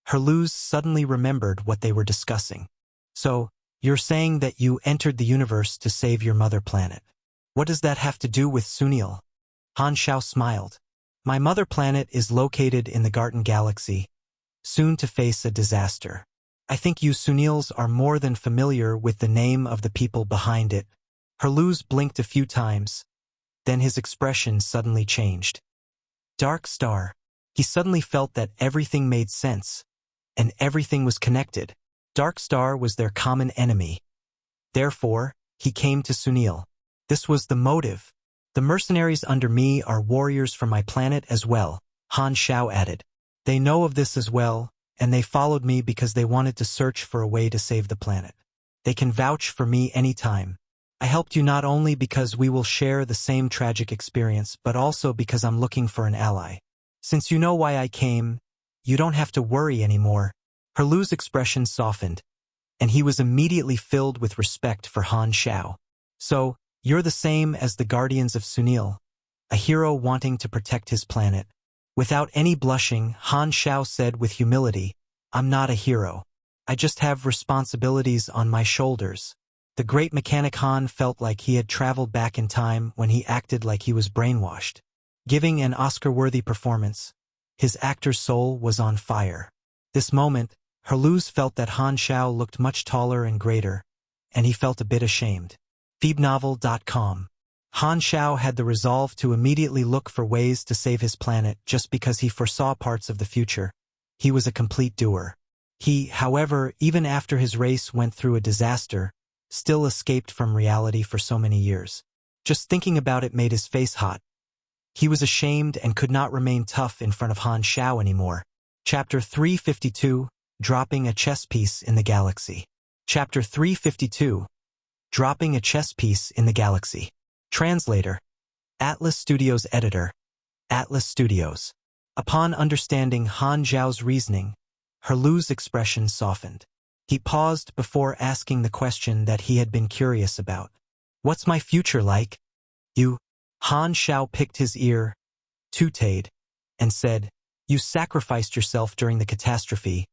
Herluz suddenly remembered what they were discussing. So, you're saying that you entered the universe to save your mother planet. What does that have to do with Sunil? Han Xiao smiled. My mother planet is located in the Garten Galaxy, soon to face a disaster. I think you Sunils are more than familiar with the name of the people behind it. Herluz blinked a few times, then his expression suddenly changed. Dark Star. He suddenly felt that everything made sense, and everything was connected. Dark Star was their common enemy. Therefore, he came to Sunil. This was the motive. The mercenaries under me are warriors from my planet as well, Han Xiao added. They know of this as well, and they followed me because they wanted to search for a way to save the planet. They can vouch for me anytime. I helped you not only because we will share the same tragic experience, but also because I'm looking for an ally. Since you know why I came, you don't have to worry anymore. Herluz's expression softened, and he was immediately filled with respect for Han Xiao. So, you're the same as the Guardians of Sunil, a hero wanting to protect his planet. Without any blushing, Han Xiao said with humility, I'm not a hero. I just have responsibilities on my shoulders. The great mechanic Han felt like he had traveled back in time when he acted like he was brainwashed. Giving an Oscar-worthy performance, his actor's soul was on fire. This moment, Herluz felt that Han Xiao looked much taller and greater, and he felt a bit ashamed. Phoebnovel.com. Han Xiao had the resolve to immediately look for ways to save his planet just because he foresaw parts of the future. He was a complete doer. He, however, even after his race went through a disaster, still escaped from reality for so many years. Just thinking about it made his face hot. He was ashamed and could not remain tough in front of Han Xiao anymore. Chapter 352, Dropping a Chess Piece in the Galaxy. Chapter 352, Dropping a Chess Piece in the Galaxy. Translator. Atlas Studios Editor. Atlas Studios. Upon understanding Han Xiao's reasoning, Herluz's expression softened. He paused before asking the question that he had been curious about. What's my future like? You. Han Xiao picked his ear, tooted, and said, You sacrificed yourself during the catastrophe,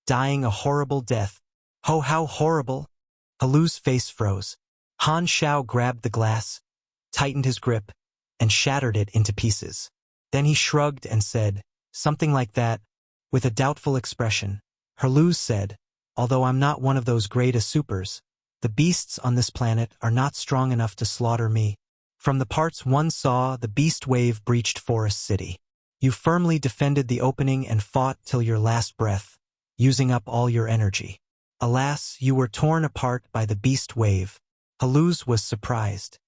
dying a horrible death. Oh, how horrible! Herluz's face froze. Han Xiao grabbed the glass, tightened his grip, and shattered it into pieces. Then he shrugged and said, something like that, with a doubtful expression. Herluz said, Although I'm not one of those great supers, the beasts on this planet are not strong enough to slaughter me. From the parts one saw, the beast wave breached Forest City. You firmly defended the opening and fought till your last breath, using up all your energy. Alas, you were torn apart by the beast wave. Herluz was surprised.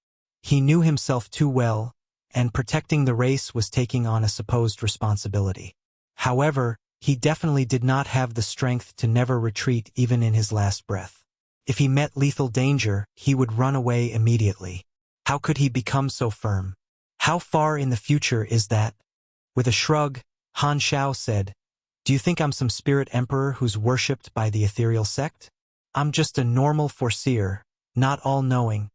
He knew himself too well, and protecting the race was taking on a supposed responsibility. However, he definitely did not have the strength to never retreat even in his last breath. If he met lethal danger, he would run away immediately. How could he become so firm? How far in the future is that? With a shrug, Han Xiao said, Do you think I'm some spirit emperor who's worshipped by the ethereal sect? I'm just a normal foreseer, not all-knowing.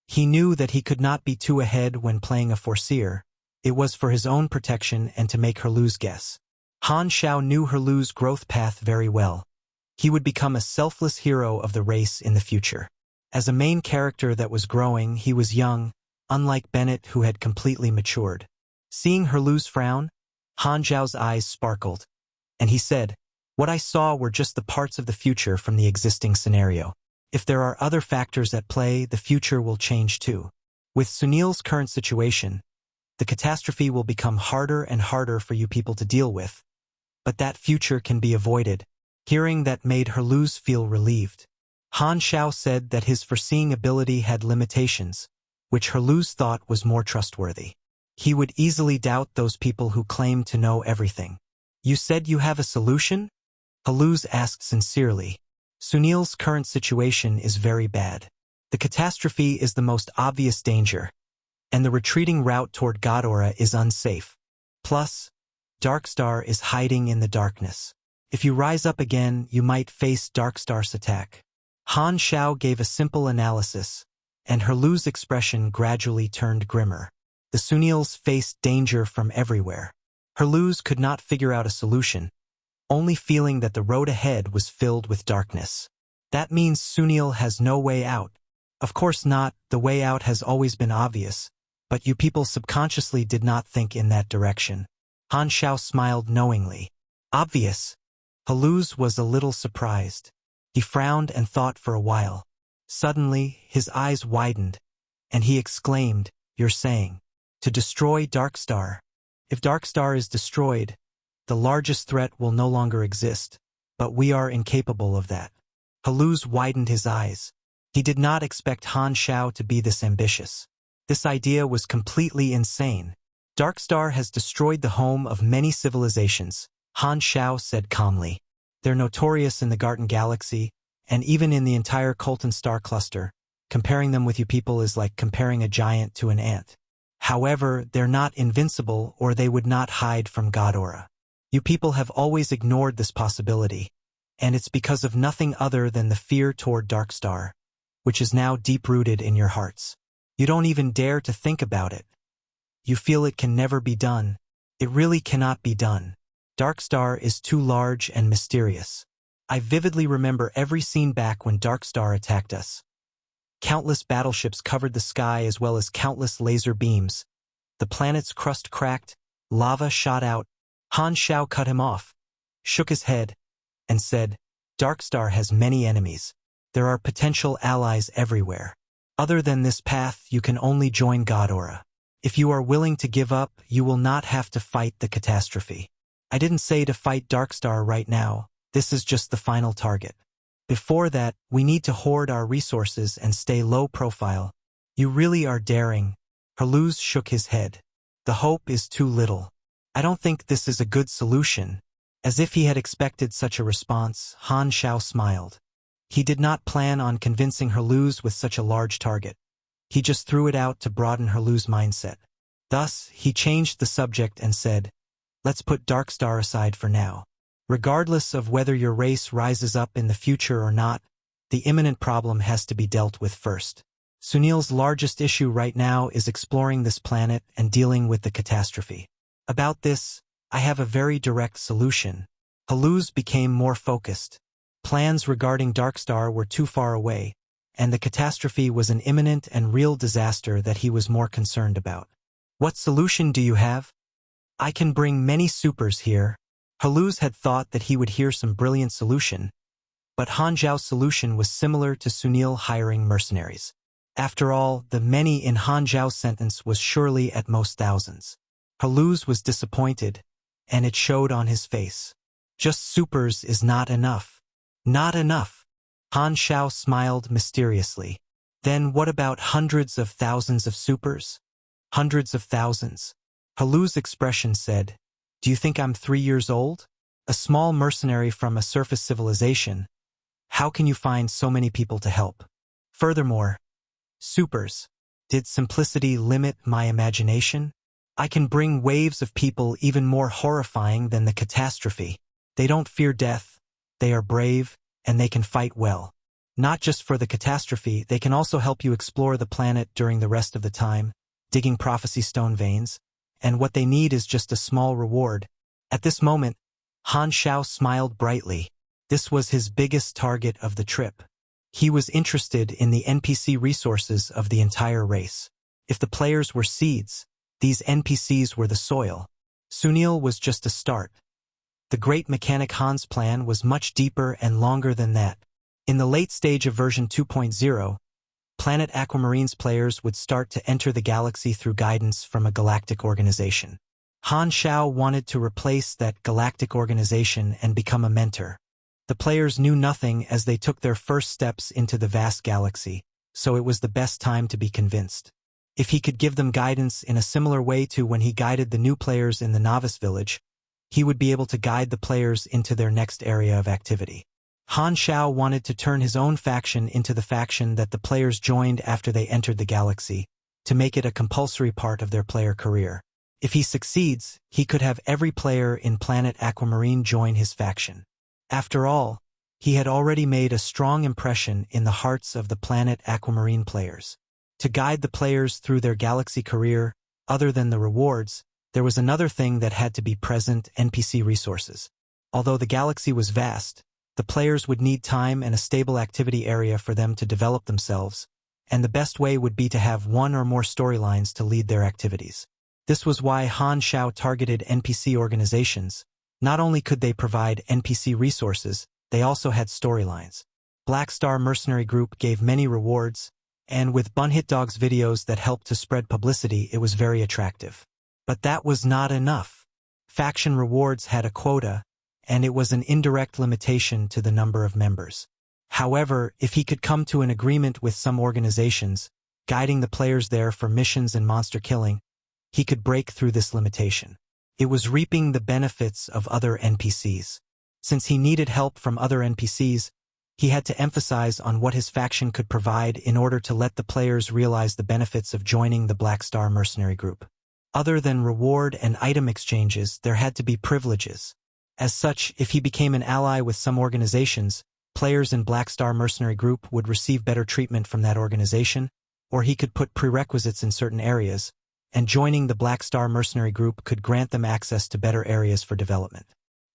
He knew that he could not be too ahead when playing a foreseer. It was for his own protection and to make Herluz guess. Han Xiao knew Herluz's growth path very well. He would become a selfless hero of the race in the future. As a main character that was growing, he was young, unlike Bennett who had completely matured. Seeing Herlu's frown, Han Xiao's eyes sparkled, and he said, "What I saw were just the parts of the future from the existing scenario. If there are other factors at play, the future will change too. With Sunil's current situation, the catastrophe will become harder and harder for you people to deal with, but that future can be avoided." Hearing that made Herlu's feel relieved. Han Xiao said that his foreseeing ability had limitations, which Herlu's thought was more trustworthy. He would easily doubt those people who claim to know everything. "You said you have a solution?" Herlu's asked sincerely. Sunil's current situation is very bad. The catastrophe is the most obvious danger, and the retreating route toward Ghidorah is unsafe. Plus, Darkstar is hiding in the darkness. If you rise up again, you might face Darkstar's attack. Han Xiao gave a simple analysis, and Herlu's expression gradually turned grimmer. The Sunils faced danger from everywhere. Herlu's could not figure out a solution, only feeling that the road ahead was filled with darkness. That means Sunil has no way out. Of course not, the way out has always been obvious, but you people subconsciously did not think in that direction. Han Xiao smiled knowingly. Obvious? Herlu's was a little surprised. He frowned and thought for a while. Suddenly, his eyes widened, and he exclaimed, "You're saying, to destroy Darkstar. If Darkstar is destroyed, the largest threat will no longer exist, but we are incapable of that." Herlu's widened his eyes. He did not expect Han Xiao to be this ambitious. This idea was completely insane. Darkstar has destroyed the home of many civilizations, Han Xiao said calmly. They're notorious in the Garten Galaxy, and even in the entire Colton star cluster. Comparing them with you people is like comparing a giant to an ant. However, they're not invincible, or they would not hide from Ghidorah. You people have always ignored this possibility, and it's because of nothing other than the fear toward Darkstar, which is now deep-rooted in your hearts. You don't even dare to think about it. You feel it can never be done. It really cannot be done. Darkstar is too large and mysterious. I vividly remember every scene back when Darkstar attacked us. Countless battleships covered the sky as well as countless laser beams. The planet's crust cracked, lava shot out. Han Xiao cut him off, shook his head, and said, "Darkstar has many enemies. There are potential allies everywhere. Other than this path, you can only join Ghidorah. If you are willing to give up, you will not have to fight the catastrophe. I didn't say to fight Darkstar right now. This is just the final target. Before that, we need to hoard our resources and stay low profile." "You really are daring." Herlu's shook his head. "The hope is too little. I don't think this is a good solution." As if he had expected such a response, Han Xiao smiled. He did not plan on convincing Herlu's with such a large target. He just threw it out to broaden Herlu's mindset. Thus, he changed the subject and said, "Let's put Darkstar aside for now. Regardless of whether your race rises up in the future or not, the imminent problem has to be dealt with first. Sunil's largest issue right now is exploring this planet and dealing with the catastrophe. About this, I have a very direct solution." Herlu's became more focused. Plans regarding Darkstar were too far away, and the catastrophe was an imminent and real disaster that he was more concerned about. "What solution do you have?" "I can bring many supers here." Herlu's had thought that he would hear some brilliant solution, but Han Xiao's solution was similar to Sunil hiring mercenaries. After all, the many in Han Xiao's sentence was surely at most thousands. Herlu's was disappointed, and it showed on his face. "Just supers is not enough." "Not enough." Han Xiao smiled mysteriously. "Then what about hundreds of thousands of supers?" "Hundreds of thousands." Herlu's expression said, "Do you think I'm 3 years old? A small mercenary from a surface civilization. How can you find so many people to help? Furthermore, supers. Did simplicity limit my imagination? I can bring waves of people even more horrifying than the catastrophe. They don't fear death, they are brave, and they can fight well. Not just for the catastrophe, they can also help you explore the planet during the rest of the time, digging prophecy stone veins, and what they need is just a small reward." At this moment, Han Xiao smiled brightly. This was his biggest target of the trip. He was interested in the NPC resources of the entire race. If the players were seeds, these NPCs were the soil. Sunil was just a start. The great mechanic Han's plan was much deeper and longer than that. In the late stage of version 2.0, Planet Aquamarine's players would start to enter the galaxy through guidance from a galactic organization. Han Xiao wanted to replace that galactic organization and become a mentor. The players knew nothing as they took their first steps into the vast galaxy, so it was the best time to be convinced. If he could give them guidance in a similar way to when he guided the new players in the novice village, he would be able to guide the players into their next area of activity. Han Xiao wanted to turn his own faction into the faction that the players joined after they entered the galaxy, to make it a compulsory part of their player career. If he succeeds, he could have every player in Planet Aquamarine join his faction. After all, he had already made a strong impression in the hearts of the Planet Aquamarine players. To guide the players through their galaxy career, other than the rewards, there was another thing that had to be present: NPC resources. Although the galaxy was vast, the players would need time and a stable activity area for them to develop themselves, and the best way would be to have one or more storylines to lead their activities. This was why Han Xiao targeted NPC organizations. Not only could they provide NPC resources, they also had storylines. Black Star Mercenary Group gave many rewards, and with Bunhitdog's videos that helped to spread publicity, it was very attractive. But that was not enough. Faction rewards had a quota, and it was an indirect limitation to the number of members. However, if he could come to an agreement with some organizations, guiding the players there for missions and monster killing, he could break through this limitation. It was reaping the benefits of other NPCs. Since he needed help from other NPCs, he had to emphasize on what his faction could provide in order to let the players realize the benefits of joining the Black Star Mercenary Group. Other than reward and item exchanges, there had to be privileges. As such, if he became an ally with some organizations, players in Black Star Mercenary Group would receive better treatment from that organization, or he could put prerequisites in certain areas, and joining the Black Star Mercenary Group could grant them access to better areas for development.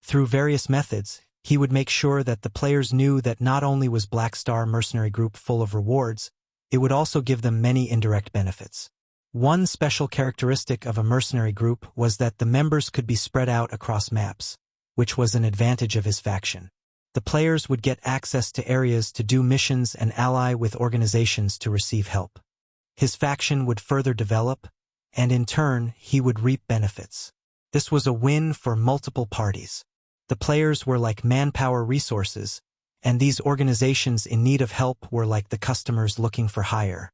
Through various methods, he would make sure that the players knew that not only was Black Star Mercenary Group full of rewards, it would also give them many indirect benefits. One special characteristic of a mercenary group was that the members could be spread out across maps, which was an advantage of his faction. The players would get access to areas to do missions and ally with organizations to receive help. His faction would further develop, and in turn, he would reap benefits. This was a win for multiple parties. The players were like manpower resources, and these organizations in need of help were like the customers looking for hire.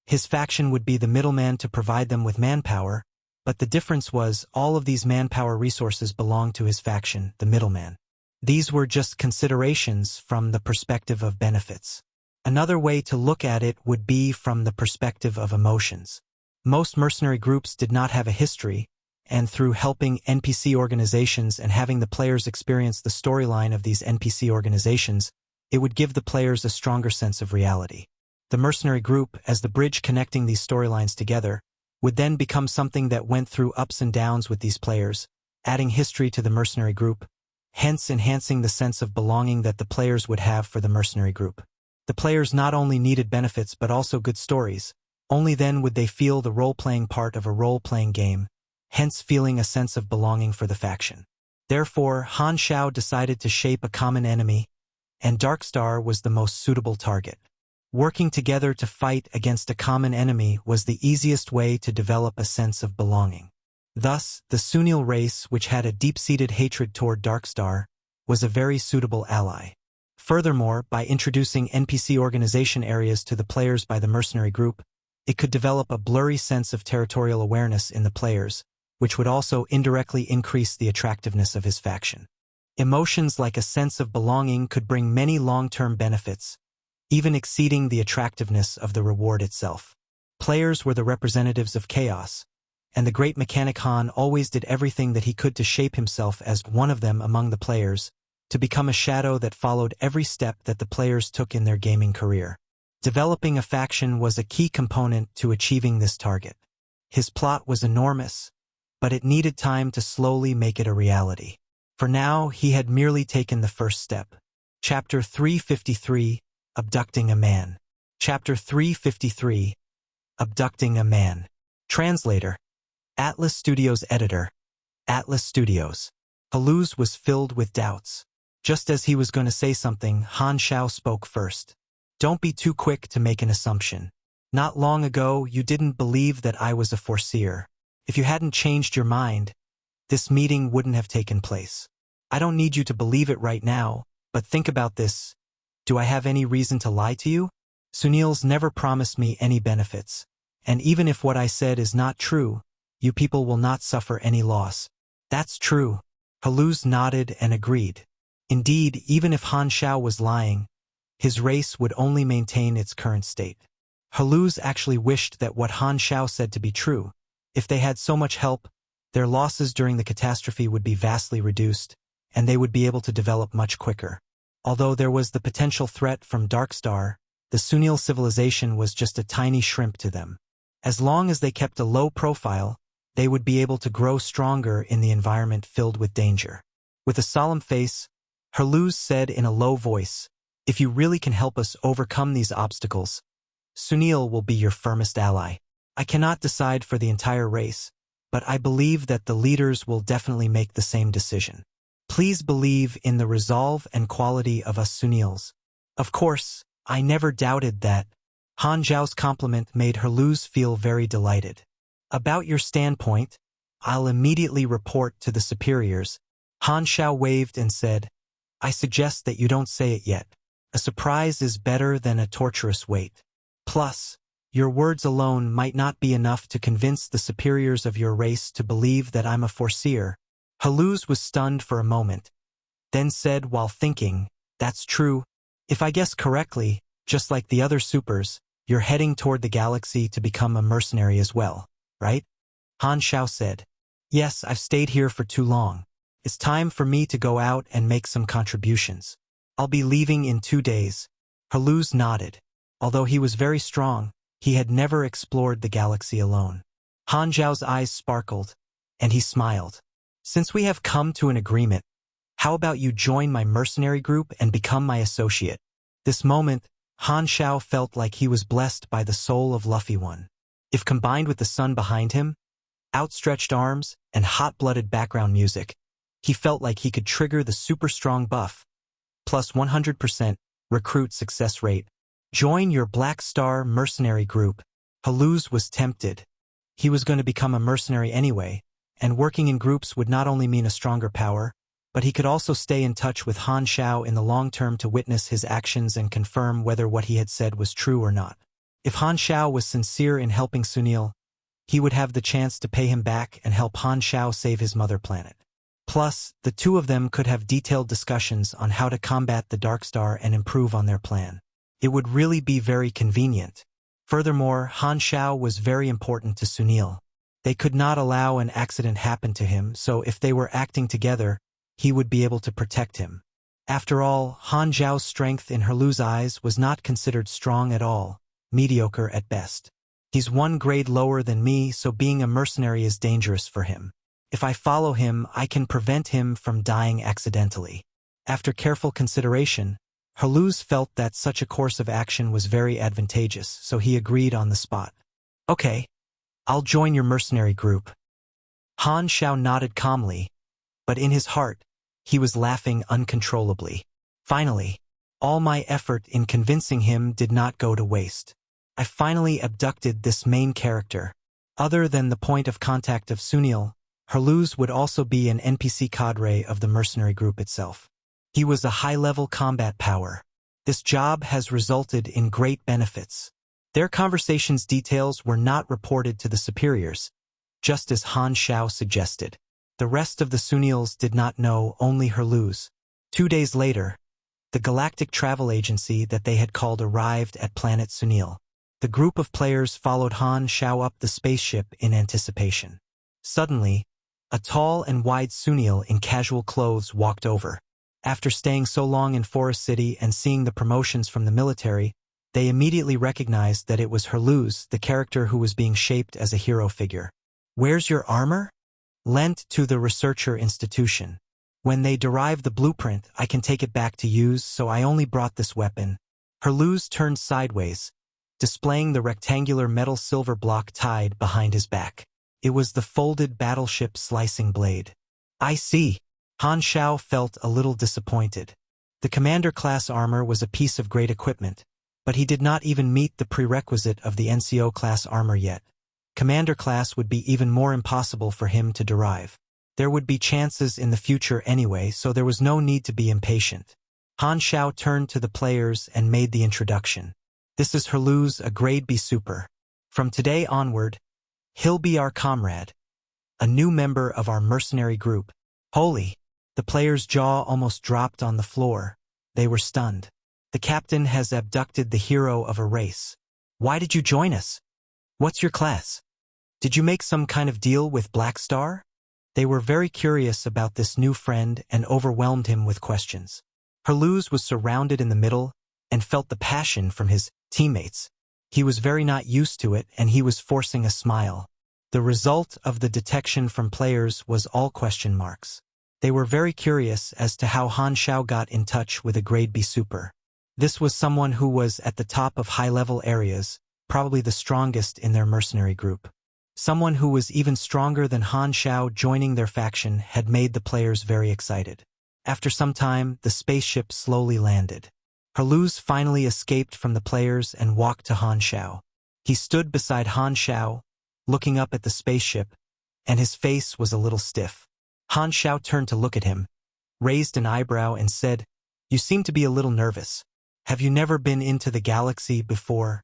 His faction would be the middleman to provide them with manpower, but the difference was all of these manpower resources belonged to his faction, the middleman. These were just considerations from the perspective of benefits. Another way to look at it would be from the perspective of emotions. Most mercenary groups did not have a history, and through helping NPC organizations and having the players experience the storyline of these NPC organizations, it would give the players a stronger sense of reality. The mercenary group, as the bridge connecting these storylines together, would then become something that went through ups and downs with these players, adding history to the mercenary group, hence enhancing the sense of belonging that the players would have for the mercenary group. The players not only needed benefits but also good stories. Only then would they feel the role-playing part of a role-playing game, hence feeling a sense of belonging for the faction. Therefore, Han Xiao decided to shape a common enemy, and Darkstar was the most suitable target. Working together to fight against a common enemy was the easiest way to develop a sense of belonging. Thus, the Sunil race, which had a deep-seated hatred toward Darkstar, was a very suitable ally. Furthermore, by introducing NPC organization areas to the players by the mercenary group, it could develop a blurry sense of territorial awareness in the players, which would also indirectly increase the attractiveness of his faction. Emotions like a sense of belonging could bring many long-term benefits, even exceeding the attractiveness of the reward itself. Players were the representatives of chaos, and the great mechanic Han always did everything that he could to shape himself as one of them among the players, to become a shadow that followed every step that the players took in their gaming career. Developing a faction was a key component to achieving this target. His plot was enormous, but it needed time to slowly make it a reality. For now, he had merely taken the first step. Chapter 353, Abducting a Man. Chapter 353, Abducting a Man. Translator, Atlas Studios Editor, Atlas Studios. Haluz was filled with doubts. Just as he was going to say something, Han Xiao spoke first. Don't be too quick to make an assumption. Not long ago, you didn't believe that I was a foreseer. If you hadn't changed your mind, this meeting wouldn't have taken place. I don't need you to believe it right now, but think about this. Do I have any reason to lie to you? Sunil's never promised me any benefits. And even if what I said is not true, you people will not suffer any loss. That's true. Haluz nodded and agreed. Indeed, even if Han Xiao was lying, his race would only maintain its current state. Haluz actually wished that what Han Xiao said to be true. If they had so much help, their losses during the catastrophe would be vastly reduced, and they would be able to develop much quicker. Although there was the potential threat from Dark Star, the Sunil civilization was just a tiny shrimp to them. As long as they kept a low profile, they would be able to grow stronger in the environment filled with danger. With a solemn face, Haluz said in a low voice, "If you really can help us overcome these obstacles, Sunil will be your firmest ally. I cannot decide for the entire race, but I believe that the leaders will definitely make the same decision. Please believe in the resolve and quality of us Sunils." Of course, I never doubted that. Han Xiao's compliment made Haluz feel very delighted. About your standpoint, I'll immediately report to the superiors. Han Xiao waved and said, I suggest that you don't say it yet. A surprise is better than a torturous wait. Plus, your words alone might not be enough to convince the superiors of your race to believe that I'm a foreseer. Haluz was stunned for a moment, then said while thinking, that's true. If I guess correctly, just like the other supers, you're heading toward the galaxy to become a mercenary as well, right? Han Xiao said, yes, I've stayed here for too long. It's time for me to go out and make some contributions. I'll be leaving in 2 days. Haluz nodded. Although he was very strong, he had never explored the galaxy alone. Han Xiao's eyes sparkled, and he smiled. Since we have come to an agreement, how about you join my mercenary group and become my associate? This moment, Han Xiao felt like he was blessed by the soul of Luffy One. If combined with the sun behind him, outstretched arms, and hot-blooded background music, he felt like he could trigger the super strong buff, plus 100% recruit success rate. Join your Black Star Mercenary Group. Haluz was tempted. He was going to become a mercenary anyway, and working in groups would not only mean a stronger power, but he could also stay in touch with Han Xiao in the long term to witness his actions and confirm whether what he had said was true or not. If Han Xiao was sincere in helping Sunil, he would have the chance to pay him back and help Han Xiao save his mother planet. Plus, the two of them could have detailed discussions on how to combat the Dark Star and improve on their plan. It would really be very convenient. Furthermore, Han Xiao was very important to Sunil. They could not allow an accident happen to him, so if they were acting together, he would be able to protect him. After all, Han Xiao's strength in Haluz's eyes was not considered strong at all, mediocre at best. He's 1 grade lower than me, so being a mercenary is dangerous for him. If I follow him, I can prevent him from dying accidentally. After careful consideration, Haluz felt that such a course of action was very advantageous, so he agreed on the spot. Okay, I'll join your mercenary group. Han Xiao nodded calmly, but in his heart, he was laughing uncontrollably. Finally, all my effort in convincing him did not go to waste. I finally abducted this main character. Other than the point of contact of Sunil, Haluz would also be an NPC cadre of the mercenary group itself. He was a high-level combat power. This job has resulted in great benefits. Their conversation's details were not reported to the superiors, just as Han Xiao suggested. The rest of the Sunils did not know, only Haluz. 2 days later, the galactic travel agency that they had called arrived at planet Sunil. The group of players followed Han Xiao up the spaceship in anticipation. Suddenly, a tall and wide Sunil in casual clothes walked over. After staying so long in Forest City and seeing the promotions from the military, they immediately recognized that it was Haluz, the character who was being shaped as a hero figure. Where's your armor? Lent to the researcher institution. When they derive the blueprint, I can take it back to use, so I only brought this weapon. Herluz turned sideways, displaying the rectangular metal silver block tied behind his back. It was the folded battleship slicing blade. I see. Han Xiao felt a little disappointed. The commander-class armor was a piece of great equipment, but he did not even meet the prerequisite of the NCO-class armor yet. Commander-class would be even more impossible for him to derive. There would be chances in the future anyway, so there was no need to be impatient. Han Xiao turned to the players and made the introduction. This is Herluz, a grade B super. From today onward, he'll be our comrade. A new member of our mercenary group. Holy! The players' jaw almost dropped on the floor. They were stunned. The captain has abducted the hero of a race. Why did you join us? What's your class? Did you make some kind of deal with Black Star? They were very curious about this new friend and overwhelmed him with questions. Herluz was surrounded in the middle and felt the passion from his teammates. He was very not used to it, and he was forcing a smile. The result of the detection from players was all question marks. They were very curious as to how Han Xiao got in touch with a grade B super. This was someone who was at the top of high-level areas, probably the strongest in their mercenary group. Someone who was even stronger than Han Xiao joining their faction had made the players very excited. After some time, the spaceship slowly landed. Herluz finally escaped from the players and walked to Han Xiao. He stood beside Han Xiao, looking up at the spaceship, and his face was a little stiff. Han Xiao turned to look at him, raised an eyebrow and said, "You seem to be a little nervous. Have you never been into the galaxy before?"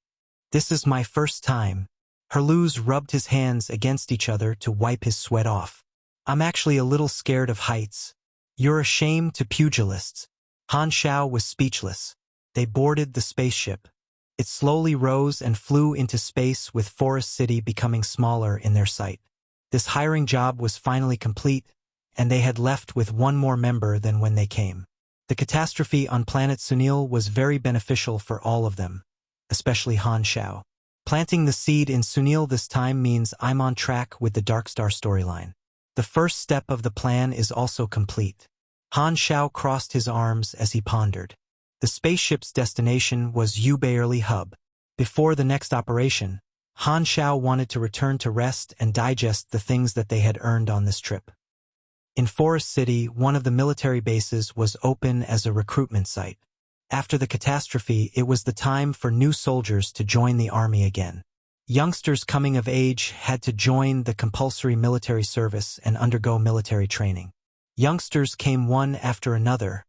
"This is my first time." Herluz rubbed his hands against each other to wipe his sweat off. "I'm actually a little scared of heights." "You're a shame to pugilists." Han Xiao was speechless. They boarded the spaceship. It slowly rose and flew into space, with Forest City becoming smaller in their sight. This hiring job was finally complete, and they had left with one more member than when they came. The catastrophe on planet Sunil was very beneficial for all of them, especially Han Xiao. Planting the seed in Sunil this time means I'm on track with the Dark Star storyline. The first step of the plan is also complete. Han Xiao crossed his arms as he pondered. The spaceship's destination was Ubaerly Hub. Before the next operation, Han Xiao wanted to return to rest and digest the things that they had earned on this trip. In Forest City, one of the military bases was open as a recruitment site. After the catastrophe, it was the time for new soldiers to join the army again. Youngsters coming of age had to join the compulsory military service and undergo military training. Youngsters came one after another,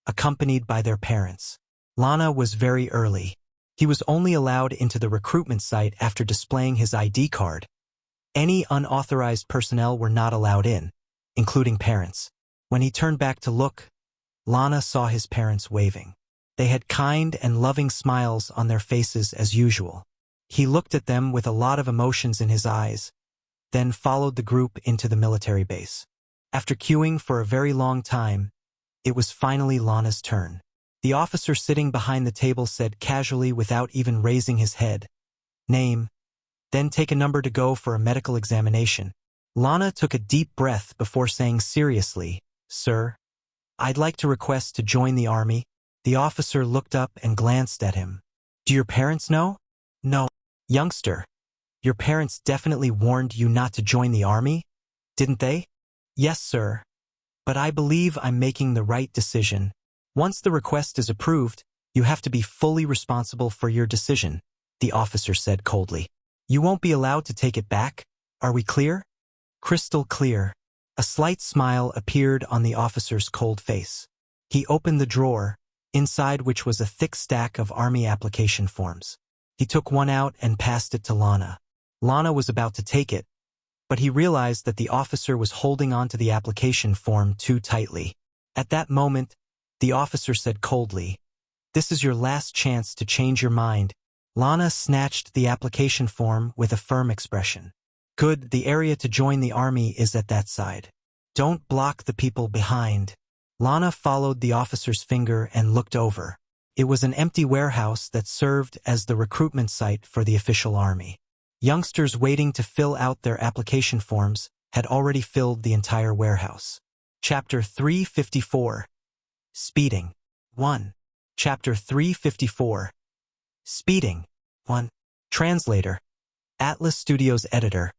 accompanied by their parents. Lana was very early. He was only allowed into the recruitment site after displaying his ID card. Any unauthorized personnel were not allowed in, including parents. When he turned back to look, Lana saw his parents waving. They had kind and loving smiles on their faces as usual. He looked at them with a lot of emotions in his eyes, then followed the group into the military base. After queuing for a very long time, it was finally Lana's turn. The officer sitting behind the table said casually, without even raising his head, "Name, then take a number to go for a medical examination." Lana took a deep breath before saying seriously, "Sir, I'd like to request to join the army." The officer looked up and glanced at him. "Do your parents know?" "No." "Youngster, your parents definitely warned you not to join the army, didn't they?" "Yes, sir. But I believe I'm making the right decision. Once the request is approved, you have to be fully responsible for your decision," the officer said coldly. "You won't be allowed to take it back. Are we clear?" "Crystal clear." A slight smile appeared on the officer's cold face. He opened the drawer, inside which was a thick stack of army application forms. He took one out and passed it to Lana. Lana was about to take it, but he realized that the officer was holding onto the application form too tightly. At that moment, the officer said coldly, "This is your last chance to change your mind." Lana snatched the application form with a firm expression. "Good, the area to join the army is at that side. Don't block the people behind." Lana followed the officer's finger and looked over. It was an empty warehouse that served as the recruitment site for the official army. Youngsters waiting to fill out their application forms had already filled the entire warehouse. Chapter 354. Speeding. 1. Chapter 354. Speeding. 1. Translator. Atlas Studios Editor.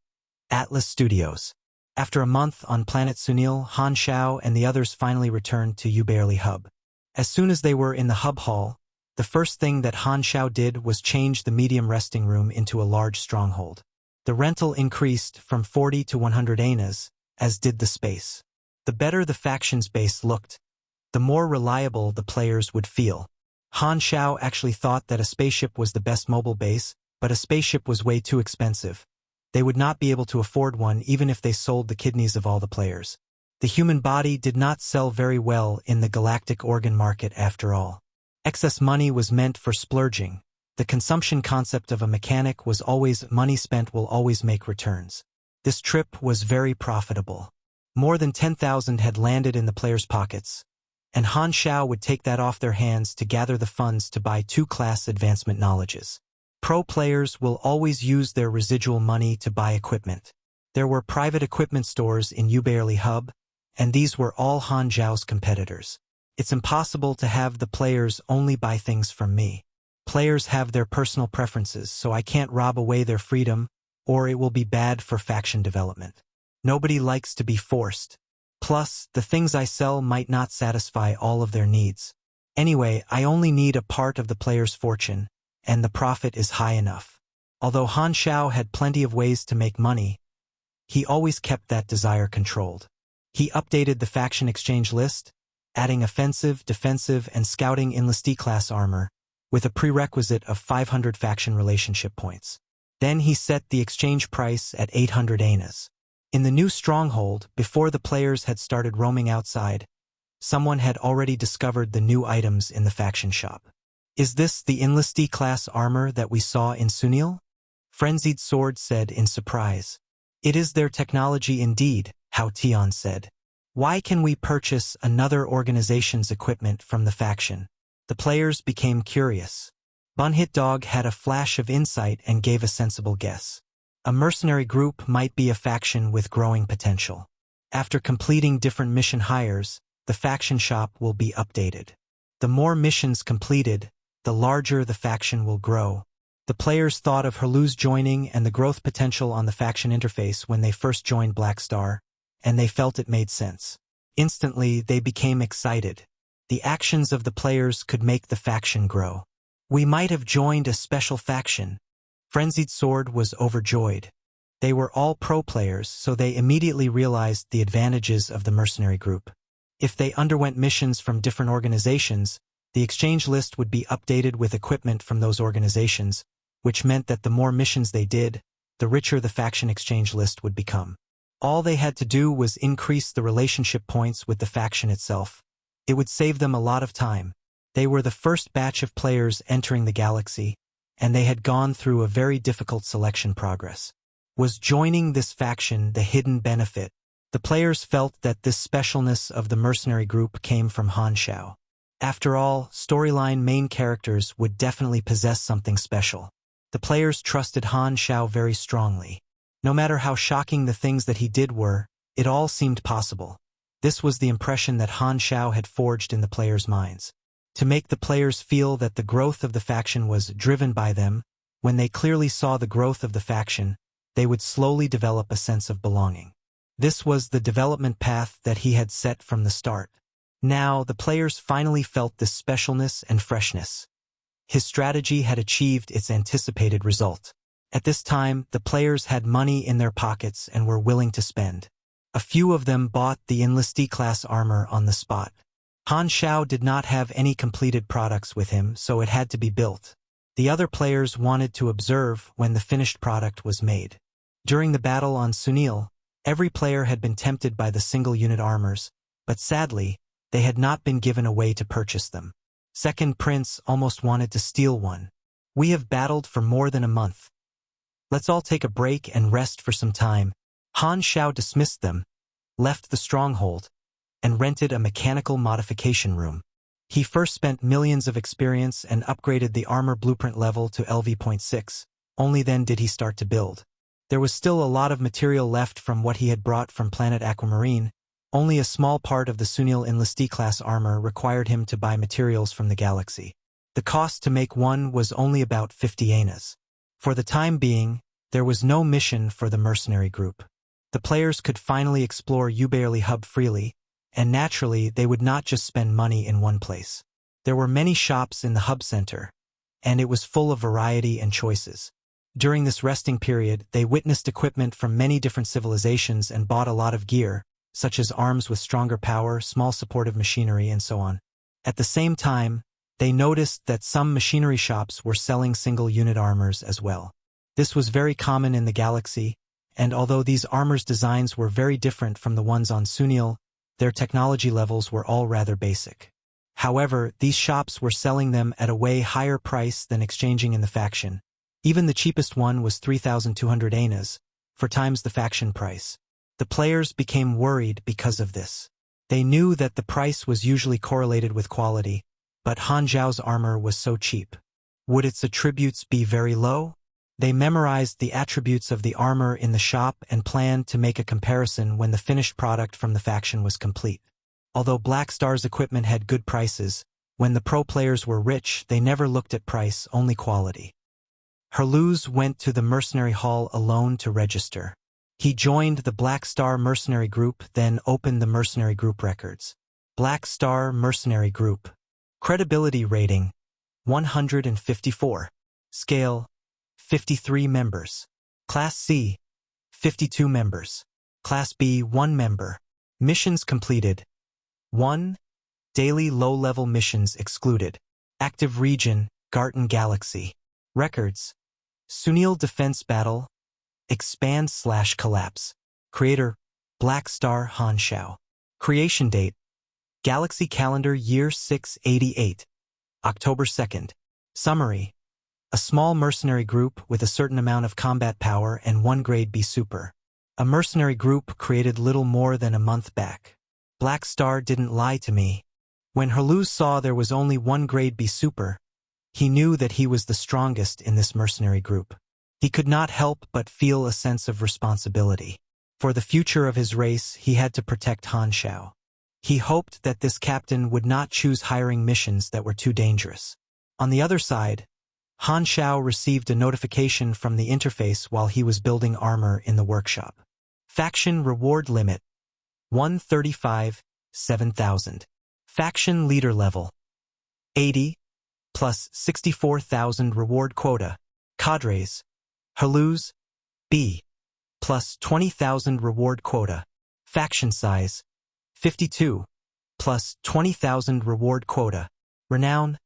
Atlas Studios. After a month on planet Sunil, Han Xiao and the others finally returned to Uberly Hub. As soon as they were in the hub hall, the first thing that Han Xiao did was change the medium resting room into a large stronghold. The rental increased from 40 to 100 anas, as did the space. The better the faction's base looked, the more reliable the players would feel. Han Xiao actually thought that a spaceship was the best mobile base, but a spaceship was way too expensive. They would not be able to afford one even if they sold the kidneys of all the players. The human body did not sell very well in the galactic organ market after all. Excess money was meant for splurging. The consumption concept of a mechanic was always money spent will always make returns. This trip was very profitable. More than 10,000 had landed in the players' pockets, and Han Xiao would take that off their hands to gather the funds to buy 2-class advancement knowledges. Pro players will always use their residual money to buy equipment. There were private equipment stores in Uberly Hub, and these were all Han Xiao's competitors. It's impossible to have the players only buy things from me. Players have their personal preferences, so I can't rob away their freedom, or it will be bad for faction development. Nobody likes to be forced. Plus, the things I sell might not satisfy all of their needs. Anyway, I only need a part of the player's fortune, and the profit is high enough. Although Han Xiao had plenty of ways to make money, he always kept that desire controlled. He updated the faction exchange list, adding offensive, defensive, and scouting enlistee class armor, with a prerequisite of 500 faction relationship points. Then he set the exchange price at 800 anas. In the new stronghold, before the players had started roaming outside, someone had already discovered the new items in the faction shop. Is this the enlistee class armor that we saw in Sunil? Frenzied Sword said in surprise. It is their technology indeed, Hao Tian said. Why can we purchase another organization's equipment from the faction? The players became curious. Bunhit Dog had a flash of insight and gave a sensible guess. A mercenary group might be a faction with growing potential. After completing different mission hires, the faction shop will be updated. The more missions completed, the larger the faction will grow. The players thought of Herlu's joining and the growth potential on the faction interface when they first joined Black Star, and they felt it made sense. Instantly, they became excited. The actions of the players could make the faction grow. We might have joined a special faction. Frenzied Sword was overjoyed. They were all pro players, so they immediately realized the advantages of the mercenary group. If they underwent missions from different organizations, the exchange list would be updated with equipment from those organizations, which meant that the more missions they did, the richer the faction exchange list would become. All they had to do was increase the relationship points with the faction itself. It would save them a lot of time. They were the first batch of players entering the galaxy, and they had gone through a very difficult selection process. Was joining this faction the hidden benefit? The players felt that this specialness of the mercenary group came from Han Xiao. After all, storyline main characters would definitely possess something special. The players trusted Han Xiao very strongly. No matter how shocking the things that he did were, it all seemed possible. This was the impression that Han Xiao had forged in the players' minds. To make the players feel that the growth of the faction was driven by them, when they clearly saw the growth of the faction, they would slowly develop a sense of belonging. This was the development path that he had set from the start. Now, the players finally felt this specialness and freshness. His strategy had achieved its anticipated result. At this time, the players had money in their pockets and were willing to spend. A few of them bought the enlistee class armor on the spot. Han Xiao did not have any completed products with him, so it had to be built. The other players wanted to observe when the finished product was made. During the battle on Sunil, every player had been tempted by the single-unit armors, but sadly, they had not been given a way to purchase them. Second Prince almost wanted to steal one. We have battled for more than a month. Let's all take a break and rest for some time. Han Xiao dismissed them, left the stronghold, and rented a mechanical modification room. He first spent millions of experience and upgraded the armor blueprint level to LV.6. Only then did he start to build. There was still a lot of material left from what he had brought from planet Aquamarine. Only a small part of the Sunil Enlistee-class armor required him to buy materials from the galaxy. The cost to make one was only about 50 anas. For the time being, there was no mission for the mercenary group. The players could finally explore Ubarely Hub freely, and naturally they would not just spend money in one place. There were many shops in the hub center, and it was full of variety and choices. During this resting period, they witnessed equipment from many different civilizations and bought a lot of gear, such as arms with stronger power, small supportive machinery, and so on. At the same time, they noticed that some machinery shops were selling single-unit armors as well. This was very common in the galaxy, and although these armors' designs were very different from the ones on Sunil, their technology levels were all rather basic. However, these shops were selling them at a way higher price than exchanging in the faction. Even the cheapest one was 3,200 anas, 4 times the faction price. The players became worried because of this. They knew that the price was usually correlated with quality, but Han Xiao's armor was so cheap. Would its attributes be very low? They memorized the attributes of the armor in the shop and planned to make a comparison when the finished product from the faction was complete. Although Black Star's equipment had good prices, when the pro players were rich, they never looked at price, only quality. Herluz went to the mercenary hall alone to register. He joined the Black Star Mercenary Group, then opened the Mercenary Group records. Black Star Mercenary Group. Credibility rating, 154. Scale, 53 members. Class C, 52 members. Class B, 1 member. Missions completed. 1. Daily low-level missions excluded. Active region, Garten Galaxy. Records. Sunil Defense Battle. Expand/collapse. Creator, Black Star Han Xiao. Creation date, Galaxy Calendar Year 688. October 2nd. Summary. A small mercenary group with a certain amount of combat power and 1 grade B super. A mercenary group created little more than a month back. Black Star didn't lie to me. When Herluz saw there was only 1 grade B super, he knew that he was the strongest in this mercenary group. He could not help but feel a sense of responsibility. For the future of his race, he had to protect Han Xiao. He hoped that this captain would not choose hiring missions that were too dangerous. On the other side, Han Xiao received a notification from the interface while he was building armor in the workshop. Faction reward limit, 135, 7,000. Faction leader level, 80, plus 64,000 reward quota. Cadres, Herluz, B, plus 20,000 reward quota. Faction size, 52, plus 20,000 reward quota. Renown,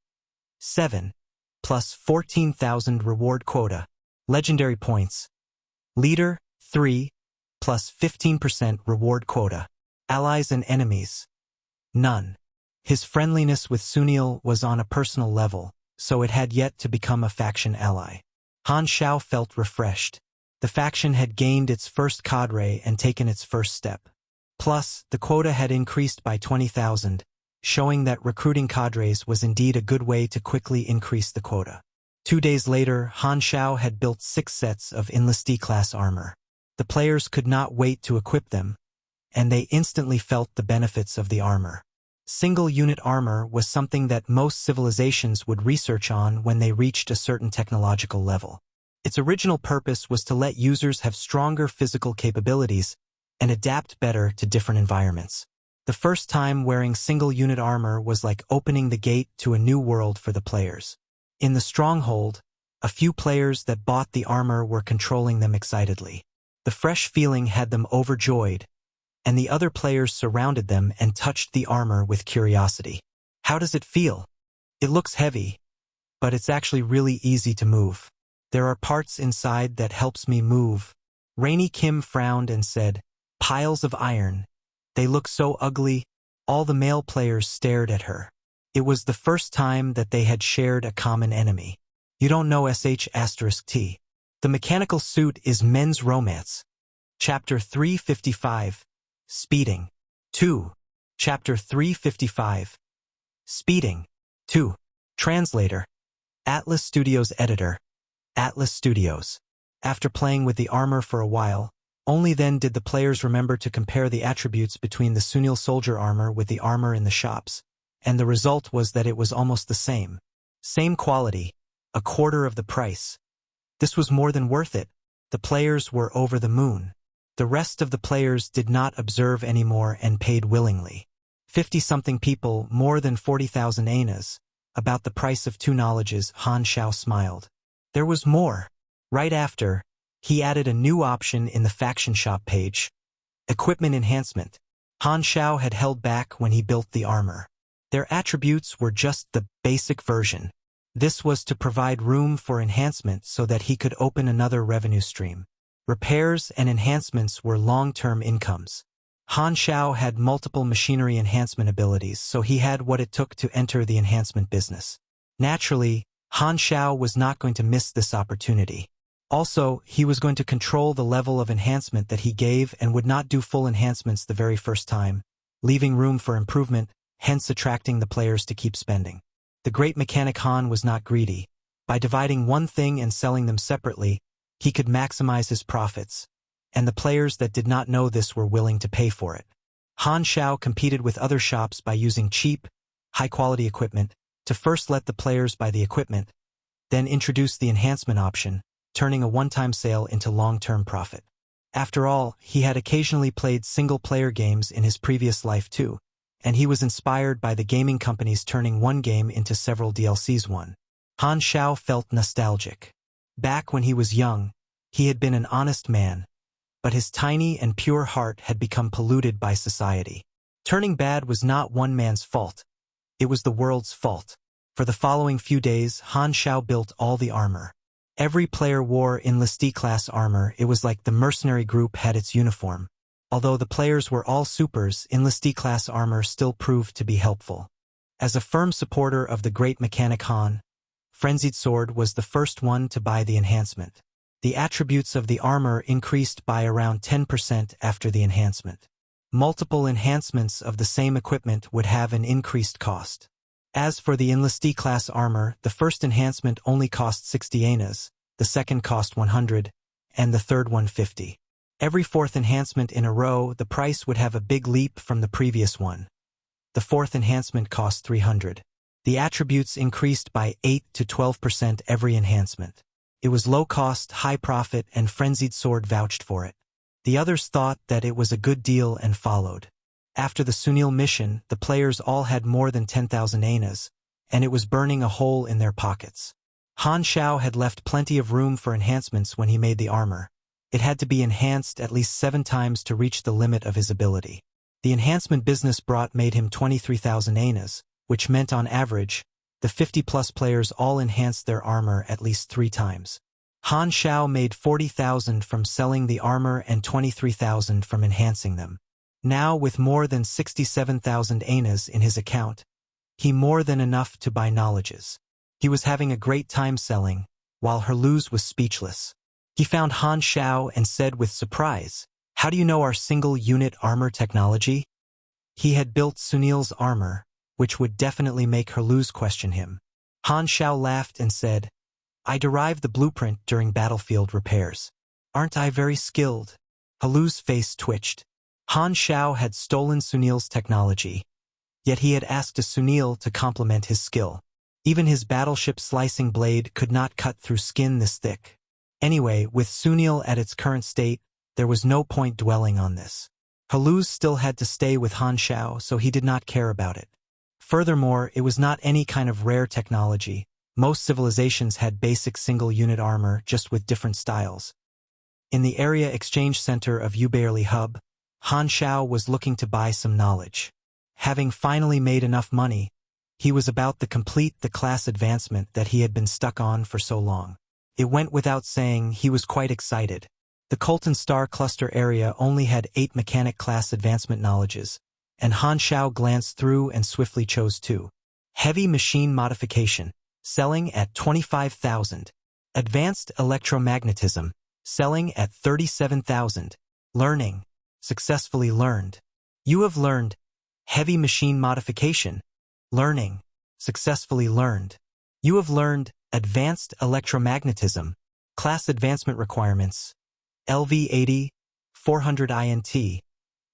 7, plus 14,000 reward quota. Legendary points. Leader, 3, plus 15% reward quota. Allies and enemies, none. His friendliness with Sunil was on a personal level, so it had yet to become a faction ally. Han Xiao felt refreshed. The faction had gained its first cadre and taken its first step. Plus, the quota had increased by 20,000, showing that recruiting cadres was indeed a good way to quickly increase the quota. 2 days later, Han Xiao had built 6 sets of Enlistee-class armor. The players could not wait to equip them, and they instantly felt the benefits of the armor. Single-unit armor was something that most civilizations would research on when they reached a certain technological level. Its original purpose was to let users have stronger physical capabilities and adapt better to different environments. The first time wearing single-unit armor was like opening the gate to a new world for the players. In the stronghold, a few players that bought the armor were controlling them excitedly. The fresh feeling had them overjoyed, and the other players surrounded them and touched the armor with curiosity. How does it feel? It looks heavy, but it's actually really easy to move. There are parts inside that helps me move. Rainy Kim frowned and said, piles of iron. They look so ugly. All the male players stared at her. It was the first time that they had shared a common enemy. You don't know *T. The mechanical suit is men's romance. Chapter 355. Speeding. 2. Chapter 355. Speeding. 2. Translator. Atlas Studios Editor. Atlas Studios. After playing with the armor for a while, Only then did the players remember to compare the attributes between the Sunil soldier armor with the armor in the shops, and the result was that it was almost the same. Same quality, a quarter of the price. This was more than worth it. The players were over the moon. The rest of the players did not observe anymore and paid willingly. 50-something people, more than 40,000 anas. About the price of 2 knowledges, Han Xiao smiled. There was more. Right after, he added a new option in the faction shop page. Equipment enhancement. Han Xiao had held back when he built the armor. Their attributes were just the basic version. This was to provide room for enhancement so that he could open another revenue stream. Repairs and enhancements were long-term incomes. Han Xiao had multiple machinery enhancement abilities, so he had what it took to enter the enhancement business. Naturally, Han Xiao was not going to miss this opportunity. Also, he was going to control the level of enhancement that he gave and would not do full enhancements the very first time, leaving room for improvement, hence attracting the players to keep spending. The great mechanic Han was not greedy. By dividing one thing and selling them separately, he could maximize his profits, and the players that did not know this were willing to pay for it. Han Xiao competed with other shops by using cheap, high-quality equipment to first let the players buy the equipment, then introduce the enhancement option, turning a one-time sale into long-term profit. After all, he had occasionally played single-player games in his previous life too, and he was inspired by the gaming companies turning one game into several DLCs. Han Xiao felt nostalgic. Back when he was young, he had been an honest man, but his tiny and pure heart had become polluted by society. Turning bad was not one man's fault. It was the world's fault. For the following few days, Han Xiao built all the armor. Every player wore enlistee-class armor. It was like the mercenary group had its uniform. Although the players were all supers, enlistee-class armor still proved to be helpful. As a firm supporter of the great mechanic Han, Frenzied Sword was the first one to buy the enhancement. The attributes of the armor increased by around 10% after the enhancement. Multiple enhancements of the same equipment would have an increased cost. As for the enlistee-class armor, the first enhancement only cost 60 anas, the second cost 100, and the third 150. Every fourth enhancement in a row, the price would have a big leap from the previous one. The fourth enhancement cost 300. The attributes increased by 8 to 12% every enhancement. It was low cost, high profit, and Frenzied Sword vouched for it. The others thought that it was a good deal and followed. After the Sunil mission, the players all had more than 10,000 anas, and it was burning a hole in their pockets. Han Xiao had left plenty of room for enhancements when he made the armor. It had to be enhanced at least 7 times to reach the limit of his ability. The enhancement business made him 23,000 anas, which meant on average, the 50-plus players all enhanced their armor at least 3 times. Han Xiao made 40,000 from selling the armor and 23,000 from enhancing them. Now, with more than 67,000 anas in his account, he more than enough to buy knowledges. He was having a great time selling, while Herluz was speechless. He found Han Xiao and said with surprise, "How do you know our single-unit armor technology?" He had built Sunil's armor, which would definitely make Herluz question him. Han Xiao laughed and said, "I derived the blueprint during battlefield repairs. Aren't I very skilled?" Herluz's face twitched. Han Xiao had stolen Sunil's technology, yet he had asked a Sunil to complement his skill. Even his battleship slicing blade could not cut through skin this thick. Anyway, with Sunil at its current state, there was no point dwelling on this. Herluz still had to stay with Han Xiao, so he did not care about it. Furthermore, it was not any kind of rare technology. Most civilizations had basic single-unit armor, just with different styles. In the area exchange center of Ubarely Hub, Han Xiao was looking to buy some knowledge. Having finally made enough money, he was about to complete the class advancement that he had been stuck on for so long. It went without saying he was quite excited. The Colton Star Cluster area only had 8 mechanic class advancement knowledges, and Han Xiao glanced through and swiftly chose 2. Heavy Machine Modification, selling at 25,000. Advanced Electromagnetism, selling at 37,000. Learning, successfully learned. You have learned. Heavy Machine Modification, learning, successfully learned. You have learned Advanced Electromagnetism, class advancement requirements. LV80, 400 INT.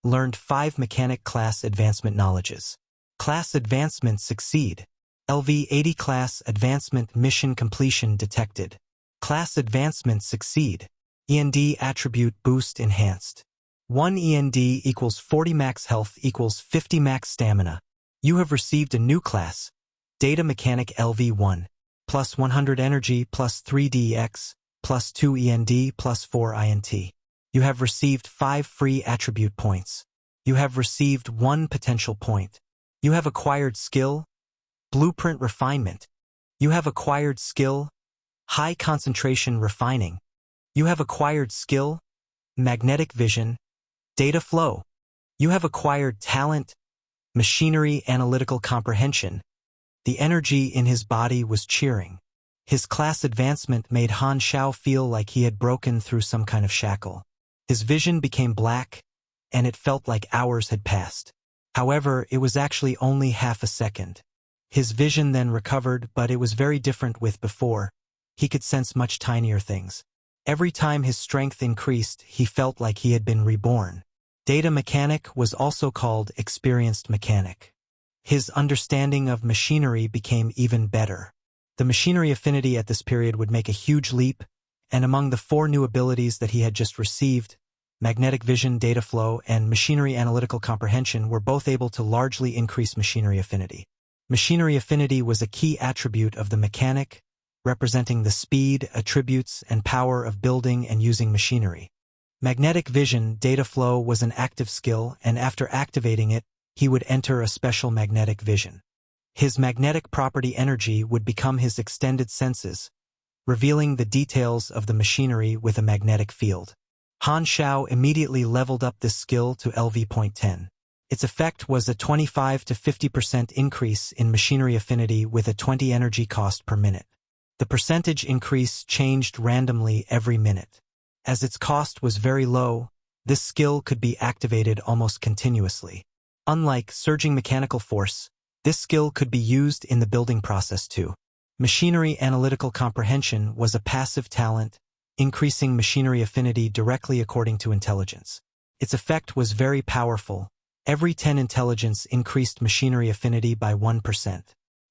Learned 5 mechanic class advancement knowledges. Class advancement succeed. LV-80 class advancement mission completion detected. Class advancement succeed. END attribute boost enhanced. 1 END equals 40 max health equals 50 max stamina. You have received a new class. Data mechanic LV1. Plus 100 energy plus 3 DEX, plus 2 END plus 4 INT. You have received 5 free attribute points. You have received 1 potential point. You have acquired skill, blueprint refinement. You have acquired skill, high concentration refining. You have acquired skill, magnetic vision, data flow. You have acquired talent, machinery analytical comprehension. The energy in his body was cheering. His class advancement made Han Xiao feel like he had broken through some kind of shackle. His vision became black, and it felt like hours had passed. However, it was actually only half a second. His vision then recovered, but it was very different with before. He could sense much tinier things. Every time his strength increased, he felt like he had been reborn. Data mechanic was also called experienced mechanic. His understanding of machinery became even better. The machinery affinity at this period would make a huge leap, and among the 4 new abilities that he had just received, magnetic vision, data flow, and machinery analytical comprehension were both able to largely increase machinery affinity. Machinery affinity was a key attribute of the mechanic, representing the speed, attributes, and power of building and using machinery. Magnetic vision, data flow was an active skill, and after activating it, he would enter a special magnetic vision. His magnetic property energy would become his extended senses, revealing the details of the machinery with a magnetic field. Han Xiao immediately leveled up this skill to LV.10. Its effect was a 25 to 50% increase in machinery affinity with a 20 energy cost per minute. The percentage increase changed randomly every minute. As its cost was very low, this skill could be activated almost continuously. Unlike surging mechanical force, this skill could be used in the building process too. Machinery analytical comprehension was a passive talent, increasing machinery affinity directly according to intelligence. Its effect was very powerful. Every 10 intelligence increased machinery affinity by 1%.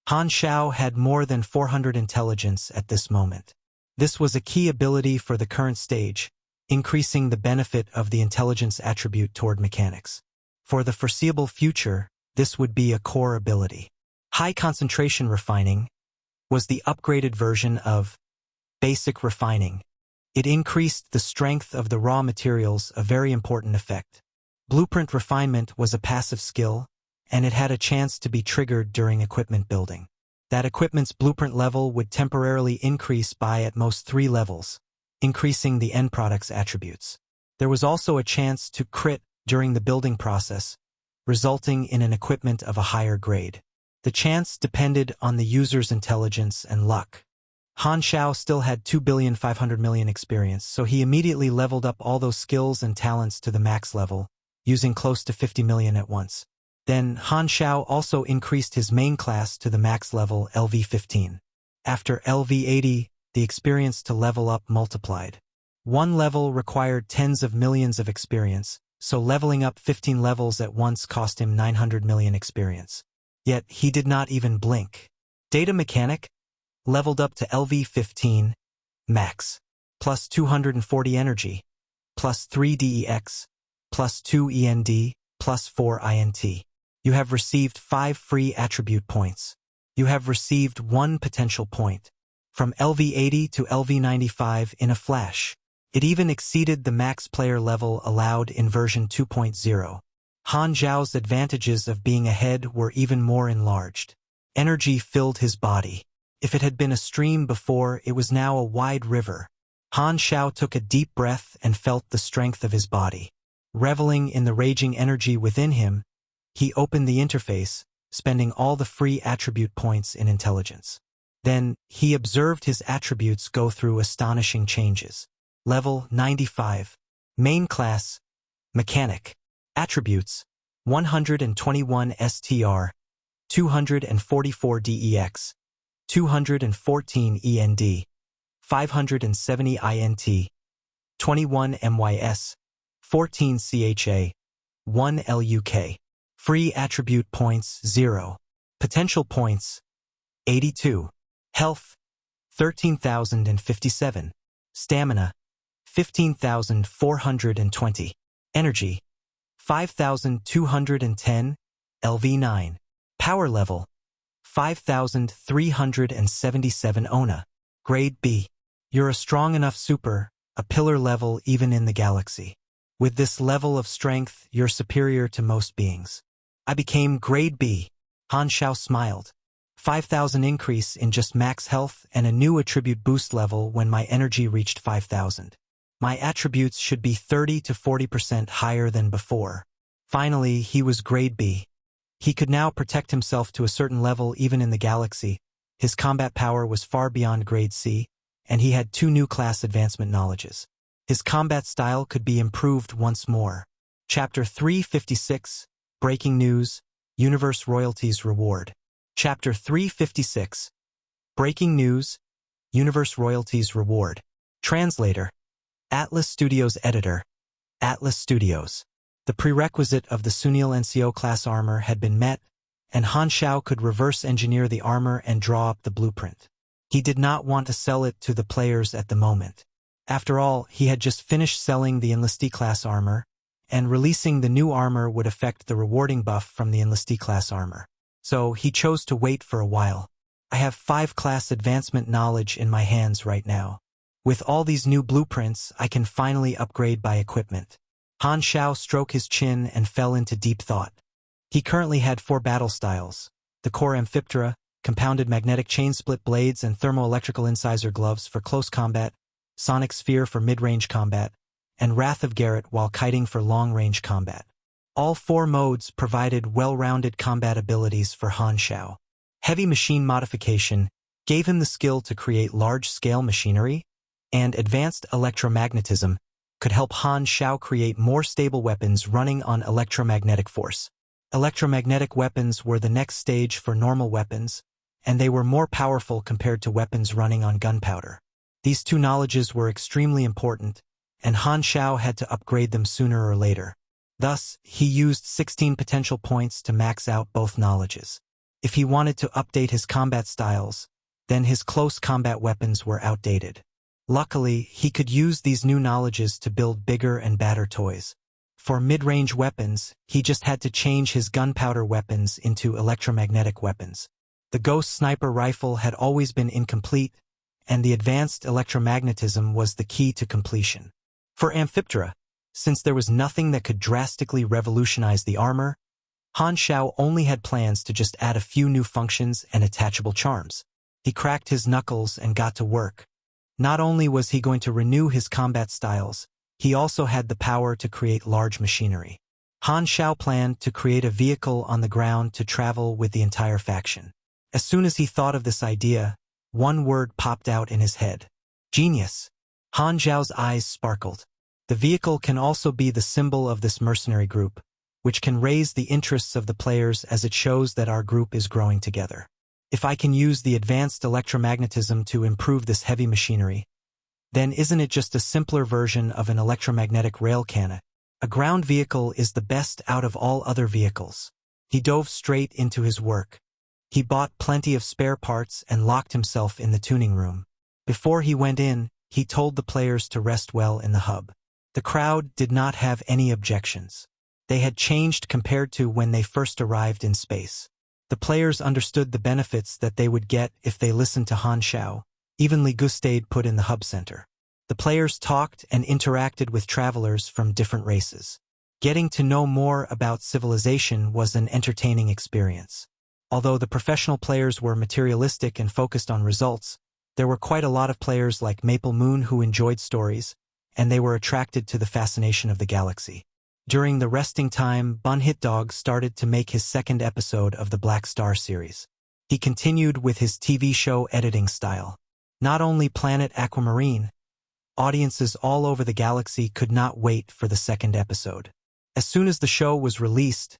Han Xiao had more than 400 intelligence at this moment. This was a key ability for the current stage, increasing the benefit of the intelligence attribute toward mechanics. For the foreseeable future, this would be a core ability. High concentration refining was the upgraded version of basic refining. It increased the strength of the raw materials, a very important effect. Blueprint refinement was a passive skill, and it had a chance to be triggered during equipment building. That equipment's blueprint level would temporarily increase by at most 3 levels, increasing the end product's attributes. There was also a chance to crit during the building process, resulting in an equipment of a higher grade. The chance depended on the user's intelligence and luck. Han Xiao still had 2,500,000,000 experience, so he immediately leveled up all those skills and talents to the max level, using close to 50 million at once. Then Han Xiao also increased his main class to the max level LV-15. After LV-80, the experience to level up multiplied. One level required tens of millions of experience, so leveling up 15 levels at once cost him 900 million experience. Yet he did not even blink. Data mechanic leveled up to LV-15 max, plus 240 energy, plus 3 DEX, plus 2 END, plus 4 INT. You have received 5 free attribute points. You have received 1 potential point. From LV-80 to LV-95 in a flash. It even exceeded the max player level allowed in version 2.0. Han Xiao's advantages of being ahead were even more enlarged. Energy filled his body. If it had been a stream before, it was now a wide river. Han Xiao took a deep breath and felt the strength of his body. Reveling in the raging energy within him, he opened the interface, spending all the free attribute points in intelligence. Then, he observed his attributes go through astonishing changes. Level 95. Main class, Mechanic. Attributes, 121 STR, 244 DEX, 214 END, 570 INT, 21 MYS, 14 CHA, 1 LUK. Free attribute points 0. Potential points 82. Health 13,057. Stamina 15,420. Energy 5,210. LV9. Power level 5,377 ONA. Grade B. You're a strong enough super, a pillar level even in the galaxy. With this level of strength, you're superior to most beings. I became Grade B. Han Xiao smiled. 5,000 increase in just max health and a new attribute boost level when my energy reached 5,000. My attributes should be 30 to 40% higher than before. Finally, he was Grade B. He could now protect himself to a certain level even in the galaxy. His combat power was far beyond Grade C, and he had 2 new class advancement knowledges. His combat style could be improved once more. Chapter 356, Breaking News, Universe Royalties Reward. Chapter 356, Breaking News, Universe Royalties Reward. Translator, Atlas Studios Editor, Atlas Studios. The prerequisite of the Sunil NCO class armor had been met, and Han Xiao could reverse engineer the armor and draw up the blueprint. He did not want to sell it to the players at the moment. After all, he had just finished selling the enlistee class armor, and releasing the new armor would affect the rewarding buff from the enlistee class armor. So he chose to wait for a while. I have 5 class advancement knowledge in my hands right now. With all these new blueprints, I can finally upgrade by equipment. Han Xiao stroked his chin and fell into deep thought. He currently had 4 battle styles: the core Amphiptera, compounded magnetic chain split blades and thermoelectrical incisor gloves for close combat, sonic sphere for mid-range combat, and Wrath of Garrett while kiting for long-range combat. All 4 modes provided well-rounded combat abilities for Han Xiao. Heavy machine modification gave him the skill to create large-scale machinery, and advanced electromagnetism could help Han Xiao create more stable weapons running on electromagnetic force. Electromagnetic weapons were the next stage for normal weapons, and they were more powerful compared to weapons running on gunpowder. These 2 knowledges were extremely important, and Han Xiao had to upgrade them sooner or later. Thus, he used 16 potential points to max out both knowledges. If he wanted to update his combat styles, then his close combat weapons were outdated. Luckily, he could use these new knowledges to build bigger and badder toys. For mid-range weapons, he just had to change his gunpowder weapons into electromagnetic weapons. The Ghost Sniper rifle had always been incomplete, and the advanced electromagnetism was the key to completion. For Amphiptera, since there was nothing that could drastically revolutionize the armor, Han Xiao only had plans to just add a few new functions and attachable charms. He cracked his knuckles and got to work. Not only was he going to renew his combat styles, he also had the power to create large machinery. Han Xiao planned to create a vehicle on the ground to travel with the entire faction. As soon as he thought of this idea, one word popped out in his head: genius. Han Xiao's eyes sparkled. The vehicle can also be the symbol of this mercenary group, which can raise the interests of the players as it shows that our group is growing together. If I can use the advanced electromagnetism to improve this heavy machinery, then isn't it just a simpler version of an electromagnetic rail cannon? A ground vehicle is the best out of all other vehicles. He dove straight into his work. He bought plenty of spare parts and locked himself in the tuning room. Before he went in, he told the players to rest well in the hub. The crowd did not have any objections. They had changed compared to when they first arrived in space. The players understood the benefits that they would get if they listened to Han Xiao, evenly gustade put in the hub center. The players talked and interacted with travelers from different races. Getting to know more about civilization was an entertaining experience. Although the professional players were materialistic and focused on results, there were quite a lot of players like Maple Moon who enjoyed stories, and they were attracted to the fascination of the galaxy. During the resting time, Bun Hit Dog started to make his 2nd episode of the Black Star series. He continued with his TV show editing style. Not only Planet Aquamarine, audiences all over the galaxy could not wait for the 2nd episode. As soon as the show was released,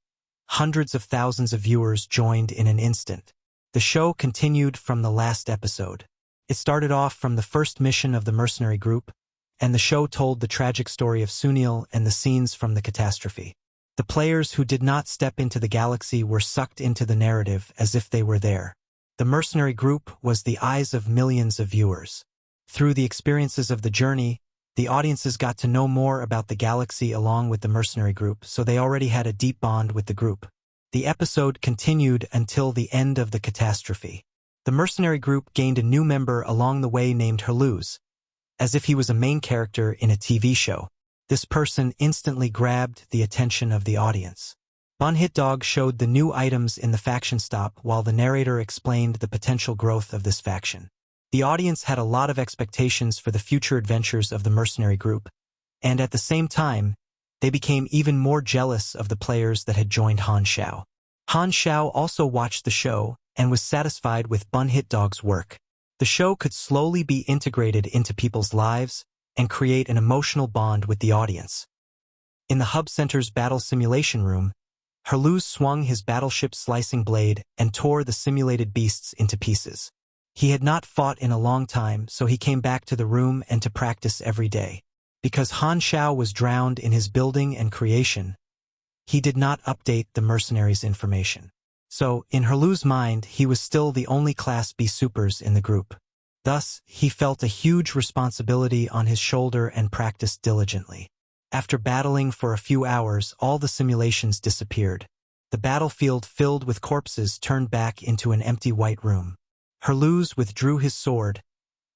hundreds of thousands of viewers joined in an instant. The show continued from the last episode. It started off from the first mission of the mercenary group, and the show told the tragic story of Sunil and the scenes from the catastrophe. The players who did not step into the galaxy were sucked into the narrative as if they were there. The mercenary group was the eyes of millions of viewers. Through the experiences of the journey, the audiences got to know more about the galaxy along with the mercenary group, so they already had a deep bond with the group. The episode continued until the end of the catastrophe. The mercenary group gained a new member along the way named Herluz, as if he was a main character in a TV show. This person instantly grabbed the attention of the audience. Bunhitdog showed the new items in the faction stop while the narrator explained the potential growth of this faction. The audience had a lot of expectations for the future adventures of the mercenary group, and at the same time, they became even more jealous of the players that had joined Han Xiao. Han Xiao also watched the show and was satisfied with Bunhitdog's work. The show could slowly be integrated into people's lives and create an emotional bond with the audience. In the Hub Center's battle simulation room, Herluz swung his battleship slicing blade and tore the simulated beasts into pieces. He had not fought in a long time, so he came back to the room and to practice every day. Because Han Xiao was drowned in his building and creation, he did not update the mercenaries' information. So, in Herluz's mind, he was still the only Class B supers in the group. Thus, he felt a huge responsibility on his shoulder and practiced diligently. After battling for a few hours, all the simulations disappeared. The battlefield filled with corpses turned back into an empty white room. Herluz withdrew his sword,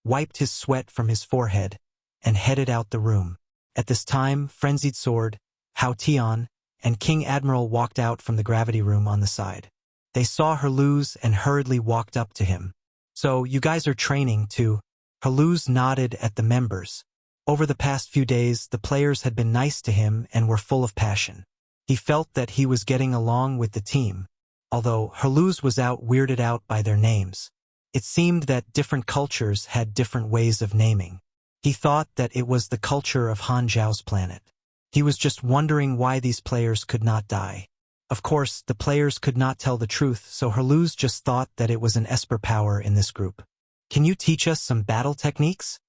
wiped his sweat from his forehead, and headed out the room. At this time, Frenzied Sword, Han Xiao, and King Admiral walked out from the gravity room on the side. They saw Herluz and hurriedly walked up to him. "So, you guys are training too?" Herluz nodded at the members. Over the past few days, the players had been nice to him and were full of passion. He felt that he was getting along with the team, although Herluz was weirded out by their names. It seemed that different cultures had different ways of naming. He thought that it was the culture of Han Xiao's planet. He was just wondering why these players could not die. Of course, the players could not tell the truth, so Herluz just thought that it was an Esper power in this group. "Can you teach us some battle techniques?"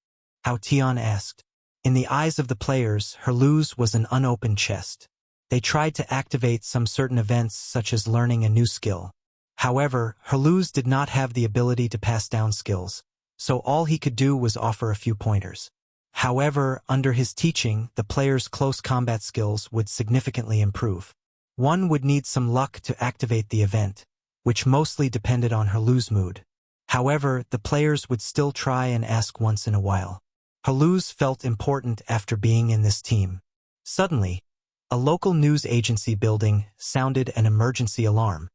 Han Xiao asked. In the eyes of the players, Herluz was an unopened chest. They tried to activate some certain events such as learning a new skill. However, Herluz did not have the ability to pass down skills, so all he could do was offer a few pointers. However, under his teaching, the players' close combat skills would significantly improve. One would need some luck to activate the event, which mostly depended on Herluz's mood. However, the players would still try and ask once in a while. Herluz felt important after being in this team. Suddenly, a local news agency building sounded an emergency alarm.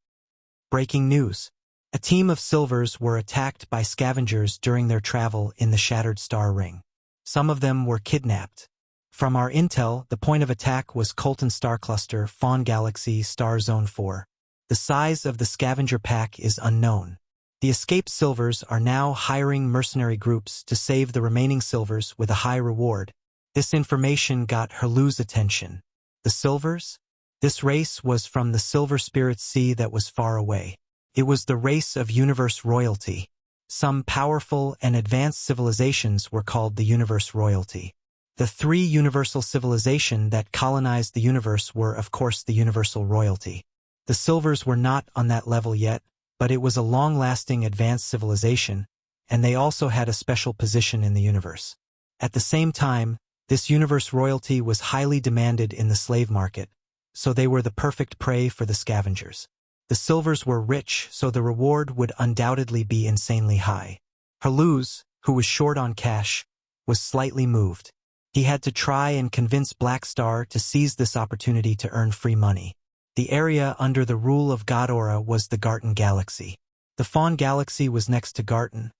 Breaking news. A team of Silvers were attacked by scavengers during their travel in the Shattered Star Ring. Some of them were kidnapped. From our intel, the point of attack was Colton Star Cluster, Fawn Galaxy, Star Zone 4. The size of the scavenger pack is unknown. The escaped Silvers are now hiring mercenary groups to save the remaining Silvers with a high reward. This information got Herluz's attention. The Silvers? This race was from the Silver Spirit Sea that was far away. It was the race of universe royalty. Some powerful and advanced civilizations were called the universe royalty. The three universal civilizations that colonized the universe were, of course, the universal royalty. The Silvers were not on that level yet, but it was a long-lasting advanced civilization, and they also had a special position in the universe. At the same time, this universe royalty was highly demanded in the slave market, so they were the perfect prey for the scavengers. The Silvers were rich, so the reward would undoubtedly be insanely high. Herluz, who was short on cash, was slightly moved. He had to try and convince Black Star to seize this opportunity to earn free money. The area under the rule of Ghidorah was the Garten Galaxy. The Fawn Galaxy was next to Garten,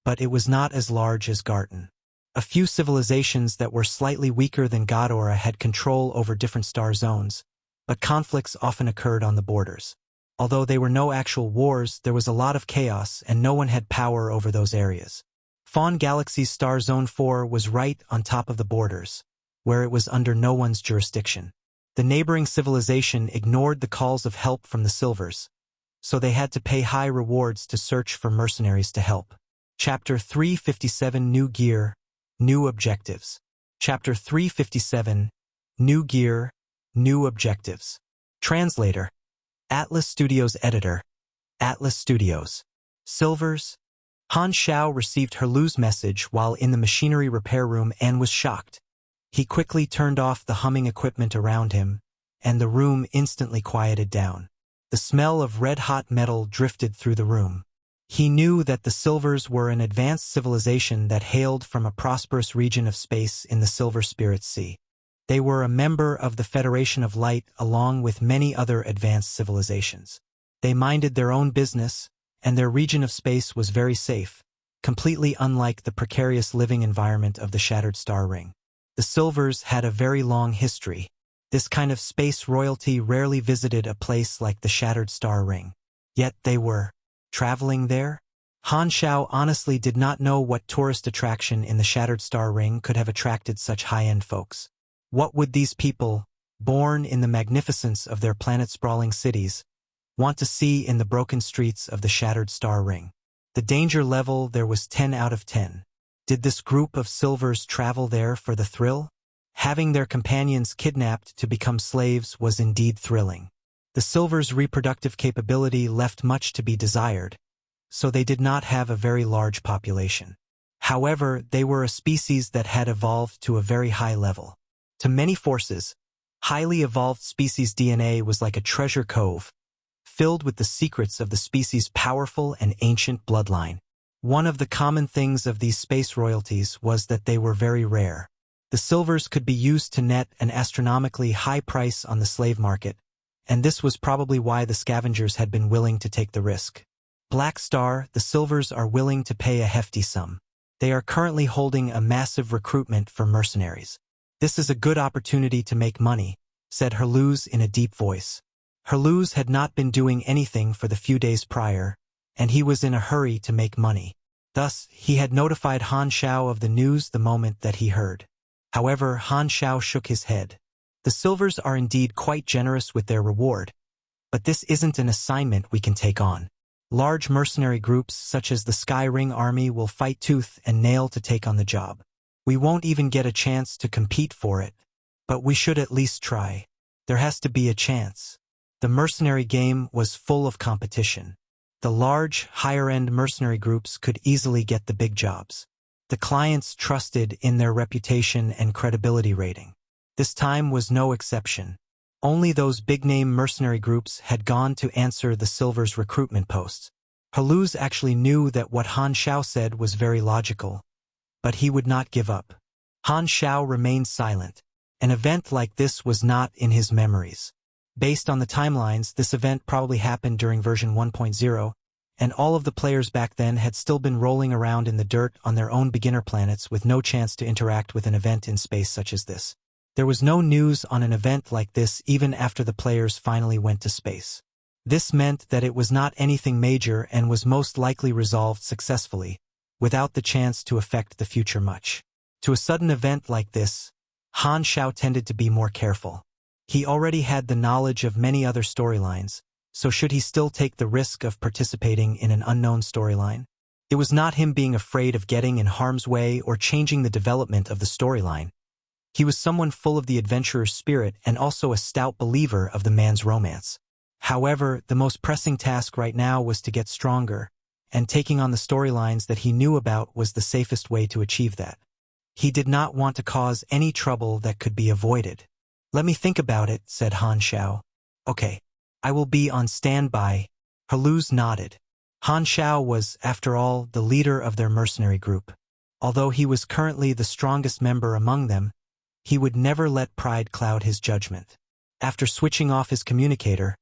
but it was not as large as Garten. A few civilizations that were slightly weaker than Ghidorah had control over different star zones, but conflicts often occurred on the borders. Although there were no actual wars, there was a lot of chaos and no one had power over those areas. Fawn Galaxy's Star Zone 4 was right on top of the borders, where it was under no one's jurisdiction. The neighboring civilization ignored the calls of help from the Silvers, so they had to pay high rewards to search for mercenaries to help. Chapter 357 New Gear, New Objectives. Chapter 357, New Gear, New Objectives. Translator, Atlas Studios Editor, Atlas Studios. Silvers. Han Xiao received Herlu's message while in the machinery repair room and was shocked. He quickly turned off the humming equipment around him, and the room instantly quieted down. The smell of red-hot metal drifted through the room. He knew that the Silvers were an advanced civilization that hailed from a prosperous region of space in the Silver Spirit Sea. They were a member of the Federation of Light along with many other advanced civilizations. They minded their own business, and their region of space was very safe, completely unlike the precarious living environment of the Shattered Star Ring. The Silvers had a very long history. This kind of space royalty rarely visited a place like the Shattered Star Ring. Yet they were traveling there? Han Xiao honestly did not know what tourist attraction in the Shattered Star Ring could have attracted such high-end folks. What would these people, born in the magnificence of their planet-sprawling cities, want to see in the broken streets of the Shattered Star Ring? The danger level there was 10 out of 10. Did this group of Silvers travel there for the thrill? Having their companions kidnapped to become slaves was indeed thrilling. The Silvers' reproductive capability left much to be desired, so they did not have a very large population. However, they were a species that had evolved to a very high level. To many forces, highly evolved species DNA was like a treasure cove, filled with the secrets of the species' powerful and ancient bloodline. One of the common things of these space royalties was that they were very rare. The Silvers could be used to net an astronomically high price on the slave market, and this was probably why the scavengers had been willing to take the risk. Black Star, the Silvers are willing to pay a hefty sum. They are currently holding a massive recruitment for mercenaries. This is a good opportunity to make money, said Herluz in a deep voice. Herluz had not been doing anything for the few days prior, and he was in a hurry to make money. Thus, he had notified Han Xiao of the news the moment that he heard. However, Han Xiao shook his head. The Silvers are indeed quite generous with their reward, but this isn't an assignment we can take on. Large mercenary groups such as the Sky Ring Army will fight tooth and nail to take on the job. We won't even get a chance to compete for it, but we should at least try. There has to be a chance. The mercenary game was full of competition. The large, higher-end mercenary groups could easily get the big jobs. The clients trusted in their reputation and credibility rating. This time was no exception. Only those big-name mercenary groups had gone to answer the Silvers' recruitment posts. Herluz actually knew that what Han Xiao said was very logical, but he would not give up. Han Xiao remained silent. An event like this was not in his memories. Based on the timelines, this event probably happened during version 1.0, and all of the players back then had still been rolling around in the dirt on their own beginner planets with no chance to interact with an event in space such as this. There was no news on an event like this even after the players finally went to space. This meant that it was not anything major and was most likely resolved successfully, without the chance to affect the future much. To a sudden event like this, Han Xiao tended to be more careful. He already had the knowledge of many other storylines, so should he still take the risk of participating in an unknown storyline? It was not him being afraid of getting in harm's way or changing the development of the storyline. He was someone full of the adventurer's spirit and also a stout believer of the man's romance. However, the most pressing task right now was to get stronger, and taking on the storylines that he knew about was the safest way to achieve that. He did not want to cause any trouble that could be avoided. Let me think about it, said Han Xiao. Okay, I will be on standby. Herluz nodded. Han Xiao was, after all, the leader of their mercenary group. Although he was currently the strongest member among them, he would never let pride cloud his judgment. After switching off his communicator,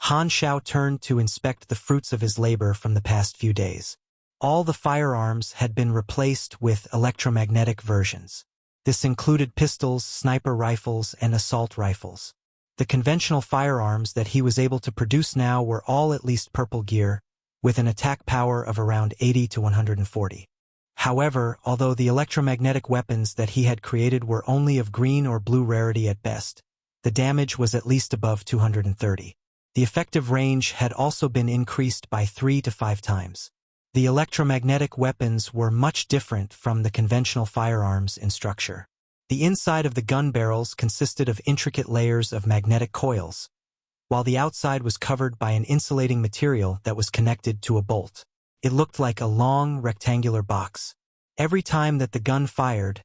Han Xiao turned to inspect the fruits of his labor from the past few days. All the firearms had been replaced with electromagnetic versions. This included pistols, sniper rifles, and assault rifles. The conventional firearms that he was able to produce now were all at least purple gear, with an attack power of around 80 to 140. However, although the electromagnetic weapons that he had created were only of green or blue rarity at best, the damage was at least above 230. The effective range had also been increased by 3 to 5 times. The electromagnetic weapons were much different from the conventional firearms in structure. The inside of the gun barrels consisted of intricate layers of magnetic coils, while the outside was covered by an insulating material that was connected to a bolt. It looked like a long, rectangular box. Every time that the gun fired,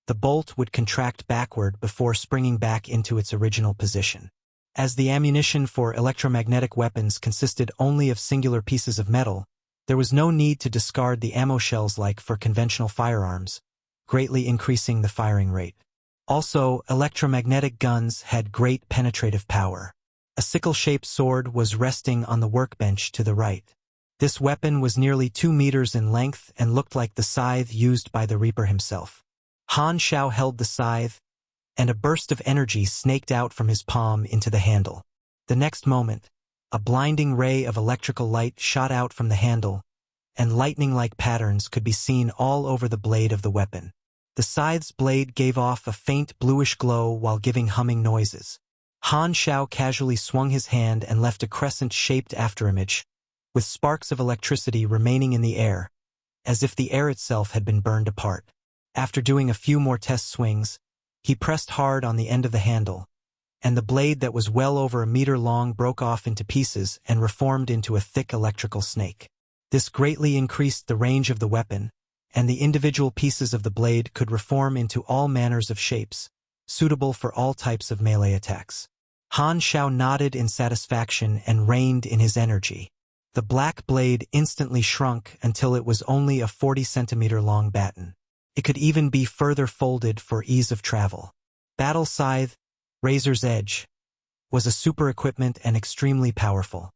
the bolt would contract backward before springing back into its original position. As the ammunition for electromagnetic weapons consisted only of singular pieces of metal, there was no need to discard the ammo shells like for conventional firearms, greatly increasing the firing rate. Also, electromagnetic guns had great penetrative power. A sickle-shaped sword was resting on the workbench to the right. This weapon was nearly 2 meters in length and looked like the scythe used by the Reaper himself. Han Xiao held the scythe, and a burst of energy snaked out from his palm into the handle. The next moment, a blinding ray of electrical light shot out from the handle, and lightning-like patterns could be seen all over the blade of the weapon. The scythe's blade gave off a faint bluish glow while giving humming noises. Han Xiao casually swung his hand and left a crescent-shaped afterimage, with sparks of electricity remaining in the air, as if the air itself had been burned apart. After doing a few more test swings, he pressed hard on the end of the handle, and the blade that was well over a meter long broke off into pieces and reformed into a thick electrical snake. This greatly increased the range of the weapon, and the individual pieces of the blade could reform into all manners of shapes, suitable for all types of melee attacks. Han Xiao nodded in satisfaction and reined in his energy. The black blade instantly shrunk until it was only a 40-centimeter-long baton. It could even be further folded for ease of travel. Battle Scythe, Razor's Edge, was a super equipment and extremely powerful.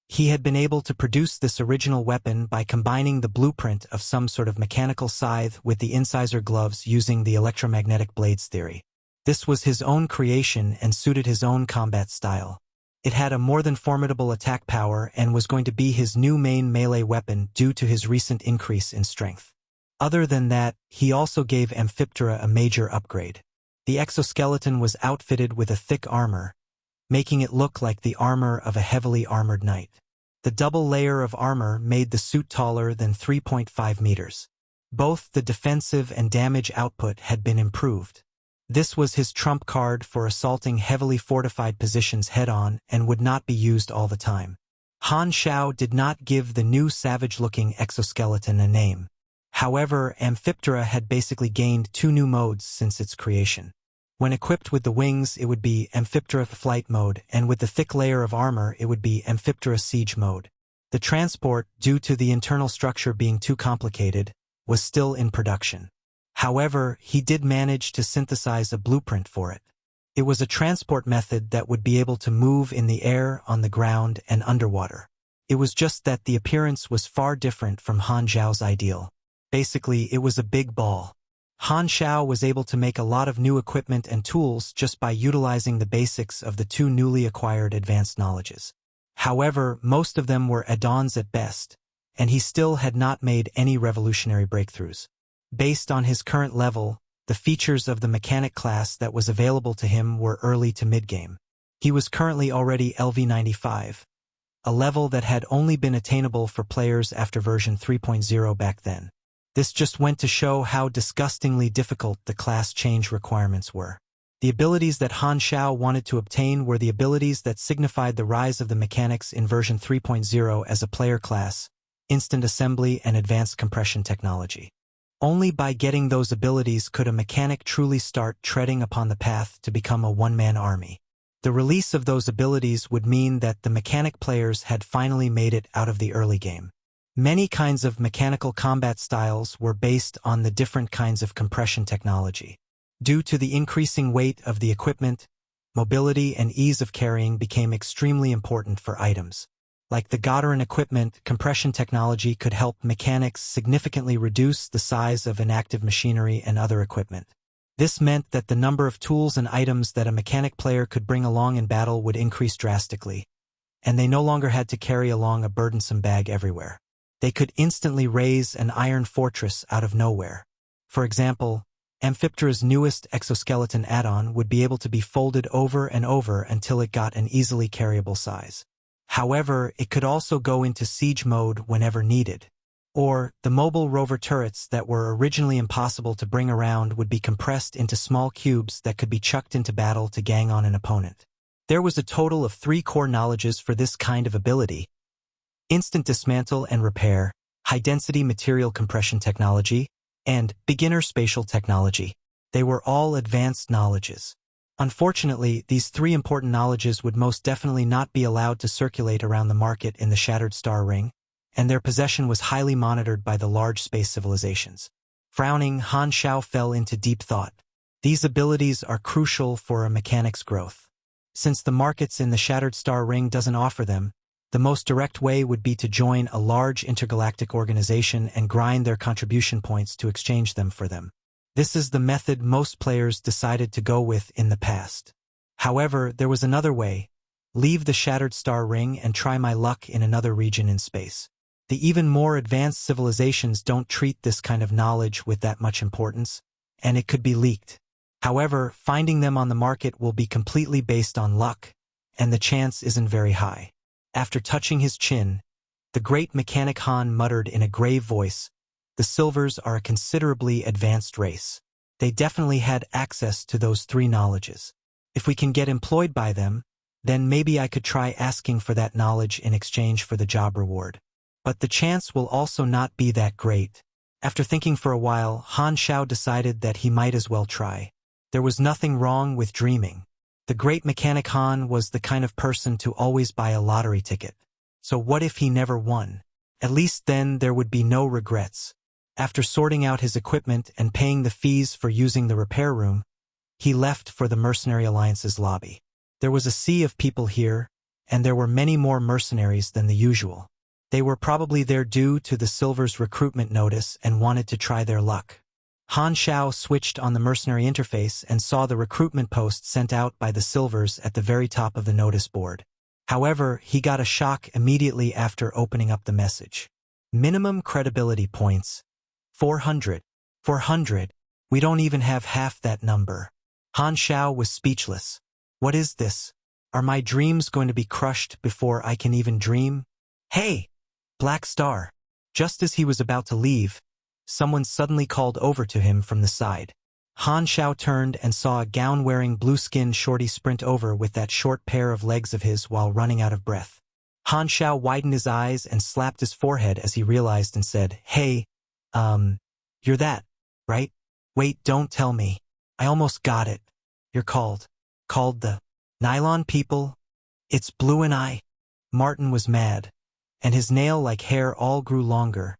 He had been able to produce this original weapon by combining the blueprint of some sort of mechanical scythe with the incisor gloves using the electromagnetic blades theory. This was his own creation and suited his own combat style. It had a more than formidable attack power and was going to be his new main melee weapon due to his recent increase in strength. Other than that, he also gave Amphiptera a major upgrade. The exoskeleton was outfitted with a thick armor, making it look like the armor of a heavily armored knight. The double layer of armor made the suit taller than 3.5 meters. Both the defensive and damage output had been improved. This was his trump card for assaulting heavily fortified positions head-on and would not be used all the time. Han Xiao did not give the new savage-looking exoskeleton a name. However, Amphiptera had basically gained 2 new modes since its creation. When equipped with the wings, it would be Amphiptera Flight Mode, and with the thick layer of armor, it would be Amphiptera Siege Mode. The transport, due to the internal structure being too complicated, was still in production. However, he did manage to synthesize a blueprint for it. It was a transport method that would be able to move in the air, on the ground, and underwater. It was just that the appearance was far different from Han Xiao's ideal. Basically, it was a big ball. Han Xiao was able to make a lot of new equipment and tools just by utilizing the basics of the 2 newly acquired advanced knowledges. However, most of them were add-ons at best, and he still had not made any revolutionary breakthroughs. Based on his current level, the features of the mechanic class that was available to him were early to mid-game. He was currently already LV95, a level that had only been attainable for players after version 3.0 back then. This just went to show how disgustingly difficult the class change requirements were. The abilities that Han Xiao wanted to obtain were the abilities that signified the rise of the mechanics in version 3.0 as a player class, instant assembly and advanced compression technology. Only by getting those abilities could a mechanic truly start treading upon the path to become a one-man army. The release of those abilities would mean that the mechanic players had finally made it out of the early game. Many kinds of mechanical combat styles were based on the different kinds of compression technology. Due to the increasing weight of the equipment, mobility and ease of carrying became extremely important for items. Like the Godaran equipment, compression technology could help mechanics significantly reduce the size of inactive machinery and other equipment. This meant that the number of tools and items that a mechanic player could bring along in battle would increase drastically, and they no longer had to carry along a burdensome bag everywhere. They could instantly raise an iron fortress out of nowhere. For example, Amphiptera's newest exoskeleton add-on would be able to be folded over and over until it got an easily carryable size. However, it could also go into siege mode whenever needed. Or, the mobile rover turrets that were originally impossible to bring around would be compressed into small cubes that could be chucked into battle to gang on an opponent. There was a total of 3 core knowledges for this kind of ability: instant dismantle and repair, high-density material compression technology, and beginner spatial technology. They were all advanced knowledges. Unfortunately, these 3 important knowledges would most definitely not be allowed to circulate around the market in the Shattered Star Ring, and their possession was highly monitored by the large space civilizations. Frowning, Han Xiao fell into deep thought. These abilities are crucial for a mechanic's growth. Since the markets in the Shattered Star Ring doesn't offer them, the most direct way would be to join a large intergalactic organization and grind their contribution points to exchange them for them. This is the method most players decided to go with in the past. However, there was another way: leave the Shattered Star Ring and try my luck in another region in space. The even more advanced civilizations don't treat this kind of knowledge with that much importance, and it could be leaked. However, finding them on the market will be completely based on luck, and the chance isn't very high. After touching his chin, the great mechanic Han muttered in a grave voice, "The Silvers are a considerably advanced race. They definitely had access to those 3 knowledges. If we can get employed by them, then maybe I could try asking for that knowledge in exchange for the job reward. But the chance will also not be that great." After thinking for a while, Han Xiao decided that he might as well try. There was nothing wrong with dreaming. The great mechanic Han was the kind of person to always buy a lottery ticket. So what if he never won? At least then there would be no regrets. After sorting out his equipment and paying the fees for using the repair room, he left for the Mercenary Alliance's lobby. There was a sea of people here, and there were many more mercenaries than the usual. They were probably there due to the Silver's recruitment notice and wanted to try their luck. Han Xiao switched on the mercenary interface and saw the recruitment post sent out by the Silvers at the very top of the notice board. However, he got a shock immediately after opening up the message. Minimum credibility points: 400. 400. We don't even have half that number. Han Xiao was speechless. What is this? Are my dreams going to be crushed before I can even dream? Hey! Black Star. Just as he was about to leave, someone suddenly called over to him from the side. Han Xiao turned and saw a gown-wearing blue-skinned shorty sprint over with that short pair of legs of his while running out of breath. Han Xiao widened his eyes and slapped his forehead as he realized and said, "Hey, you're that, right? Wait, don't tell me. I almost got it. You're called the Nylon People? It's Blue and I." Martin was mad, and his nail-like hair all grew longer,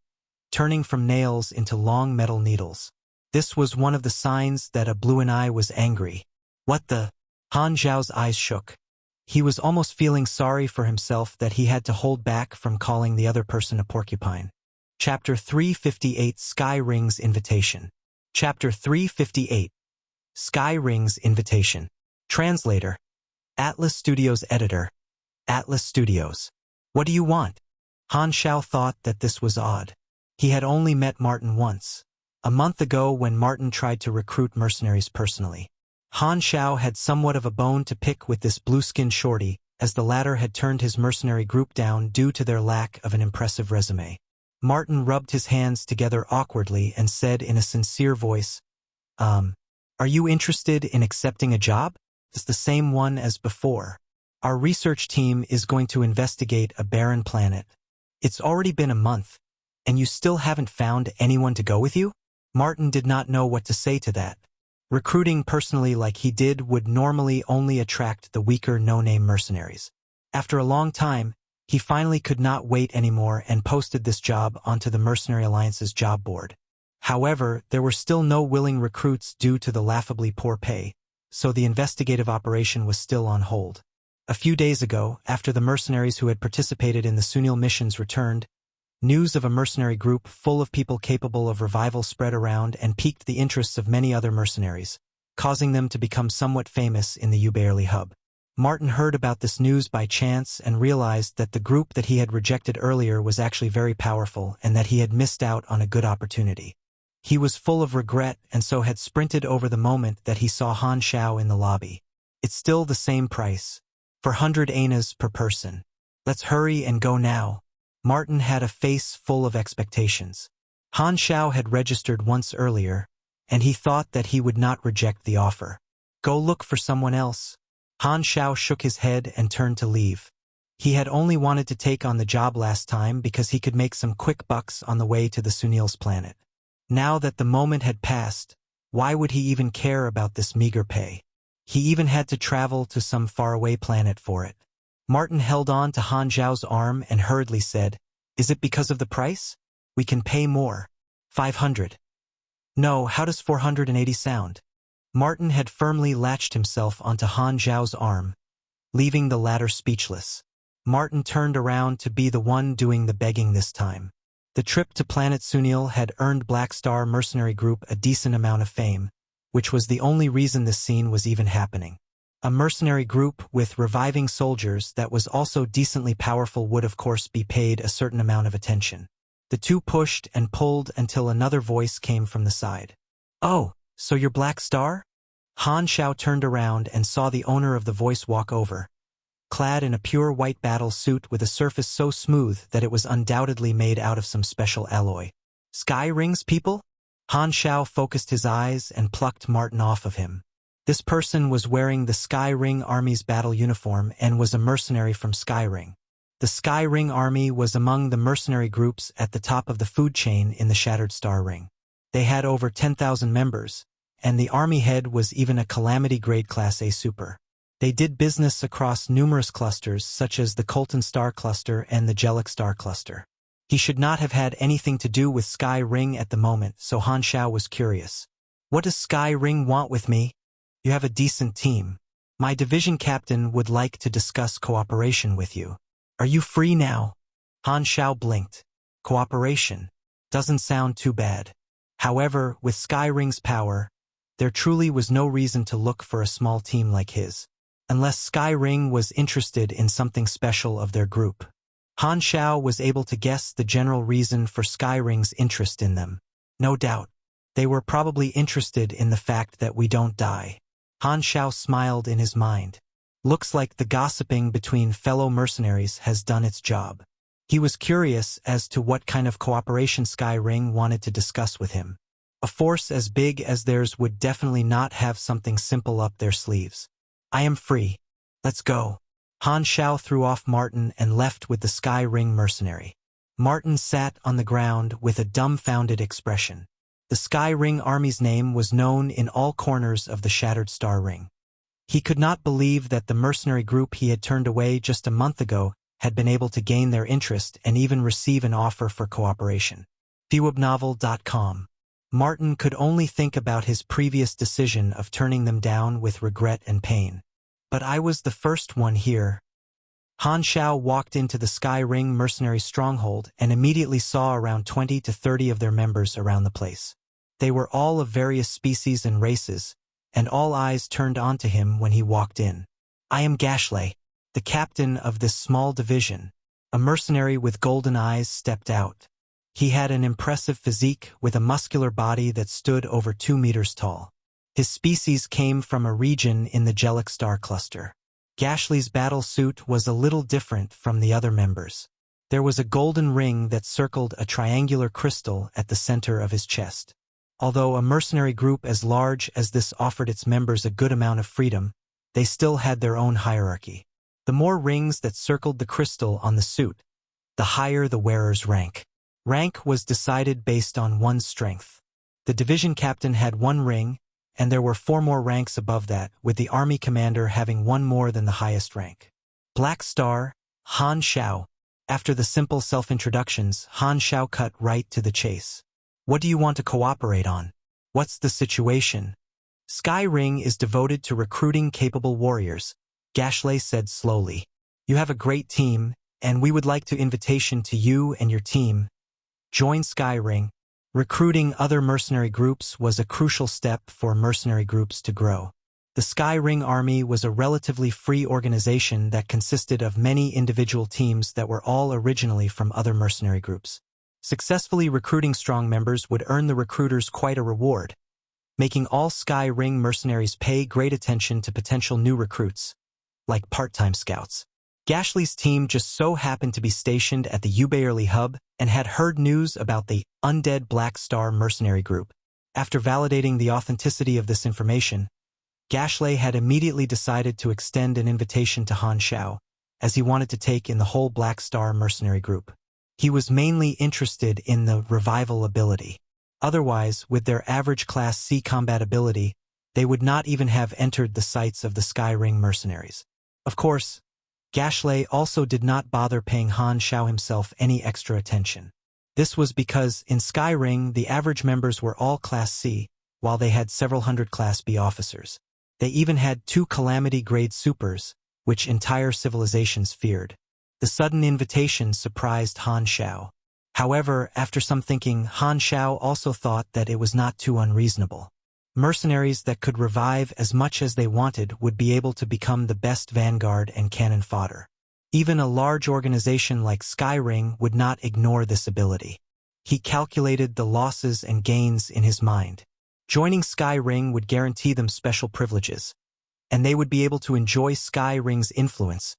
turning from nails into long metal needles. This was one of the signs that a Blue and I was angry. What the? Han Xiao's eyes shook. He was almost feeling sorry for himself that he had to hold back from calling the other person a porcupine. Chapter 358 Sky Ring's Invitation. Chapter 358 Sky Ring's Invitation. Translator: Atlas Studios Editor. Atlas Studios. What do you want? Han Xiao thought that this was odd. He had only met Martin once, a month ago when Martin tried to recruit mercenaries personally. Han Xiao had somewhat of a bone to pick with this blue-skinned shorty, as the latter had turned his mercenary group down due to their lack of an impressive resume. Martin rubbed his hands together awkwardly and said in a sincere voice, Are you interested in accepting a job? It's the same one as before. Our research team is going to investigate a barren planet. It's already been a month, and you still haven't found anyone to go with you?" Martin did not know what to say to that. Recruiting personally like he did would normally only attract the weaker no-name mercenaries. After a long time, he finally could not wait anymore and posted this job onto the Mercenary Alliance's job board. However, there were still no willing recruits due to the laughably poor pay, so the investigative operation was still on hold. A few days ago, after the mercenaries who had participated in the Sunil missions returned, news of a mercenary group full of people capable of revival spread around and piqued the interests of many other mercenaries, causing them to become somewhat famous in the Ubarely hub. Martin heard about this news by chance and realized that the group that he had rejected earlier was actually very powerful and that he had missed out on a good opportunity. He was full of regret and so had sprinted over the moment that he saw Han Xiao in the lobby. "It's still the same price. 400 anas per person. Let's hurry and go now." Martin had a face full of expectations. Han Xiao had registered once earlier, and he thought that he would not reject the offer. Go look for someone else. Han Xiao shook his head and turned to leave. He had only wanted to take on the job last time because he could make some quick bucks on the way to the Sunil's planet. Now that the moment had passed, why would he even care about this meager pay? He even had to travel to some faraway planet for it. Martin held on to Han Xiao's arm and hurriedly said, "Is it because of the price? We can pay more. 500. No, how does 480 sound?" Martin had firmly latched himself onto Han Xiao's arm, leaving the latter speechless. Martin turned around to be the one doing the begging this time. The trip to Planet Sunil had earned Black Star Mercenary Group a decent amount of fame, which was the only reason this scene was even happening. A mercenary group with reviving soldiers that was also decently powerful would of course be paid a certain amount of attention. The two pushed and pulled until another voice came from the side. "Oh, so you're Black Star?" Han Xiao turned around and saw the owner of the voice walk over, clad in a pure white battle suit with a surface so smooth that it was undoubtedly made out of some special alloy. "Sky Rings people?" Han Xiao focused his eyes and plucked Martin off of him. This person was wearing the Sky Ring Army's battle uniform and was a mercenary from Sky Ring. The Sky Ring Army was among the mercenary groups at the top of the food chain in the Shattered Star Ring. They had over 10,000 members, and the army head was even a Calamity Grade Class A super. They did business across numerous clusters such as the Colton Star Cluster and the Jellic Star Cluster. He should not have had anything to do with Sky Ring at the moment, so Han Xiao was curious. "What does Sky Ring want with me?" "You have a decent team. My division captain would like to discuss cooperation with you. Are you free now?" Han Xiao blinked. Cooperation. Doesn't sound too bad. However, with Sky Ring's power, there truly was no reason to look for a small team like his, unless Sky Ring was interested in something special of their group. Han Xiao was able to guess the general reason for Sky Ring's interest in them. No doubt, they were probably interested in the fact that we don't die. Han Xiao smiled in his mind. Looks like the gossiping between fellow mercenaries has done its job. He was curious as to what kind of cooperation Sky Ring wanted to discuss with him. A force as big as theirs would definitely not have something simple up their sleeves. "I am free. Let's go." Han Xiao threw off Martin and left with the Sky Ring mercenary. Martin sat on the ground with a dumbfounded expression. The Sky Ring Army's name was known in all corners of the Shattered Star Ring. He could not believe that the mercenary group he had turned away just a month ago had been able to gain their interest and even receive an offer for cooperation. Viewwebnovel.com. Martin could only think about his previous decision of turning them down with regret and pain. "But I was the first one here." Han Xiao walked into the Sky Ring mercenary stronghold and immediately saw around 20 to 30 of their members around the place. They were all of various species and races, and all eyes turned onto him when he walked in. "I am Gashley, the captain of this small division." A mercenary with golden eyes stepped out. He had an impressive physique with a muscular body that stood over 2 meters tall. His species came from a region in the Jellic Star Cluster. Gashley's battle suit was a little different from the other members. There was a golden ring that circled a triangular crystal at the center of his chest. Although a mercenary group as large as this offered its members a good amount of freedom, they still had their own hierarchy. The more rings that circled the crystal on the suit, the higher the wearer's rank. Rank was decided based on one's strength. The division captain had 1 ring, and there were 4 more ranks above that, with the army commander having 1 more than the highest rank. Black Star, Han Xiao. After the simple self-introductions, Han Xiao cut right to the chase. "What do you want to cooperate on? What's the situation?" "Sky Ring is devoted to recruiting capable warriors," Gashley said slowly. "You have a great team, and we would like to invitation to you and your team. Join Sky Ring." Recruiting other mercenary groups was a crucial step for mercenary groups to grow. The Sky Ring Army was a relatively free organization that consisted of many individual teams that were all originally from other mercenary groups. Successfully recruiting strong members would earn the recruiters quite a reward, making all Sky Ring mercenaries pay great attention to potential new recruits, like part-time scouts. Gashley's team just so happened to be stationed at the Ubayerly hub and had heard news about the undead Black Star Mercenary Group. After validating the authenticity of this information, Gashley had immediately decided to extend an invitation to Han Xiao, as he wanted to take in the whole Black Star Mercenary Group. He was mainly interested in the revival ability. Otherwise, with their average Class C combat ability, they would not even have entered the sights of the Sky Ring mercenaries. Of course, Gashley also did not bother paying Han Xiao himself any extra attention. This was because in Sky Ring the average members were all Class C, while they had several hundred Class B officers. They even had 2 Calamity-grade supers, which entire civilizations feared. The sudden invitation surprised Han Xiao. However, after some thinking, Han Xiao also thought that it was not too unreasonable. Mercenaries that could revive as much as they wanted would be able to become the best vanguard and cannon fodder. Even a large organization like Sky Ring would not ignore this ability. He calculated the losses and gains in his mind. Joining Sky Ring would guarantee them special privileges, and they would be able to enjoy Sky Ring's influence,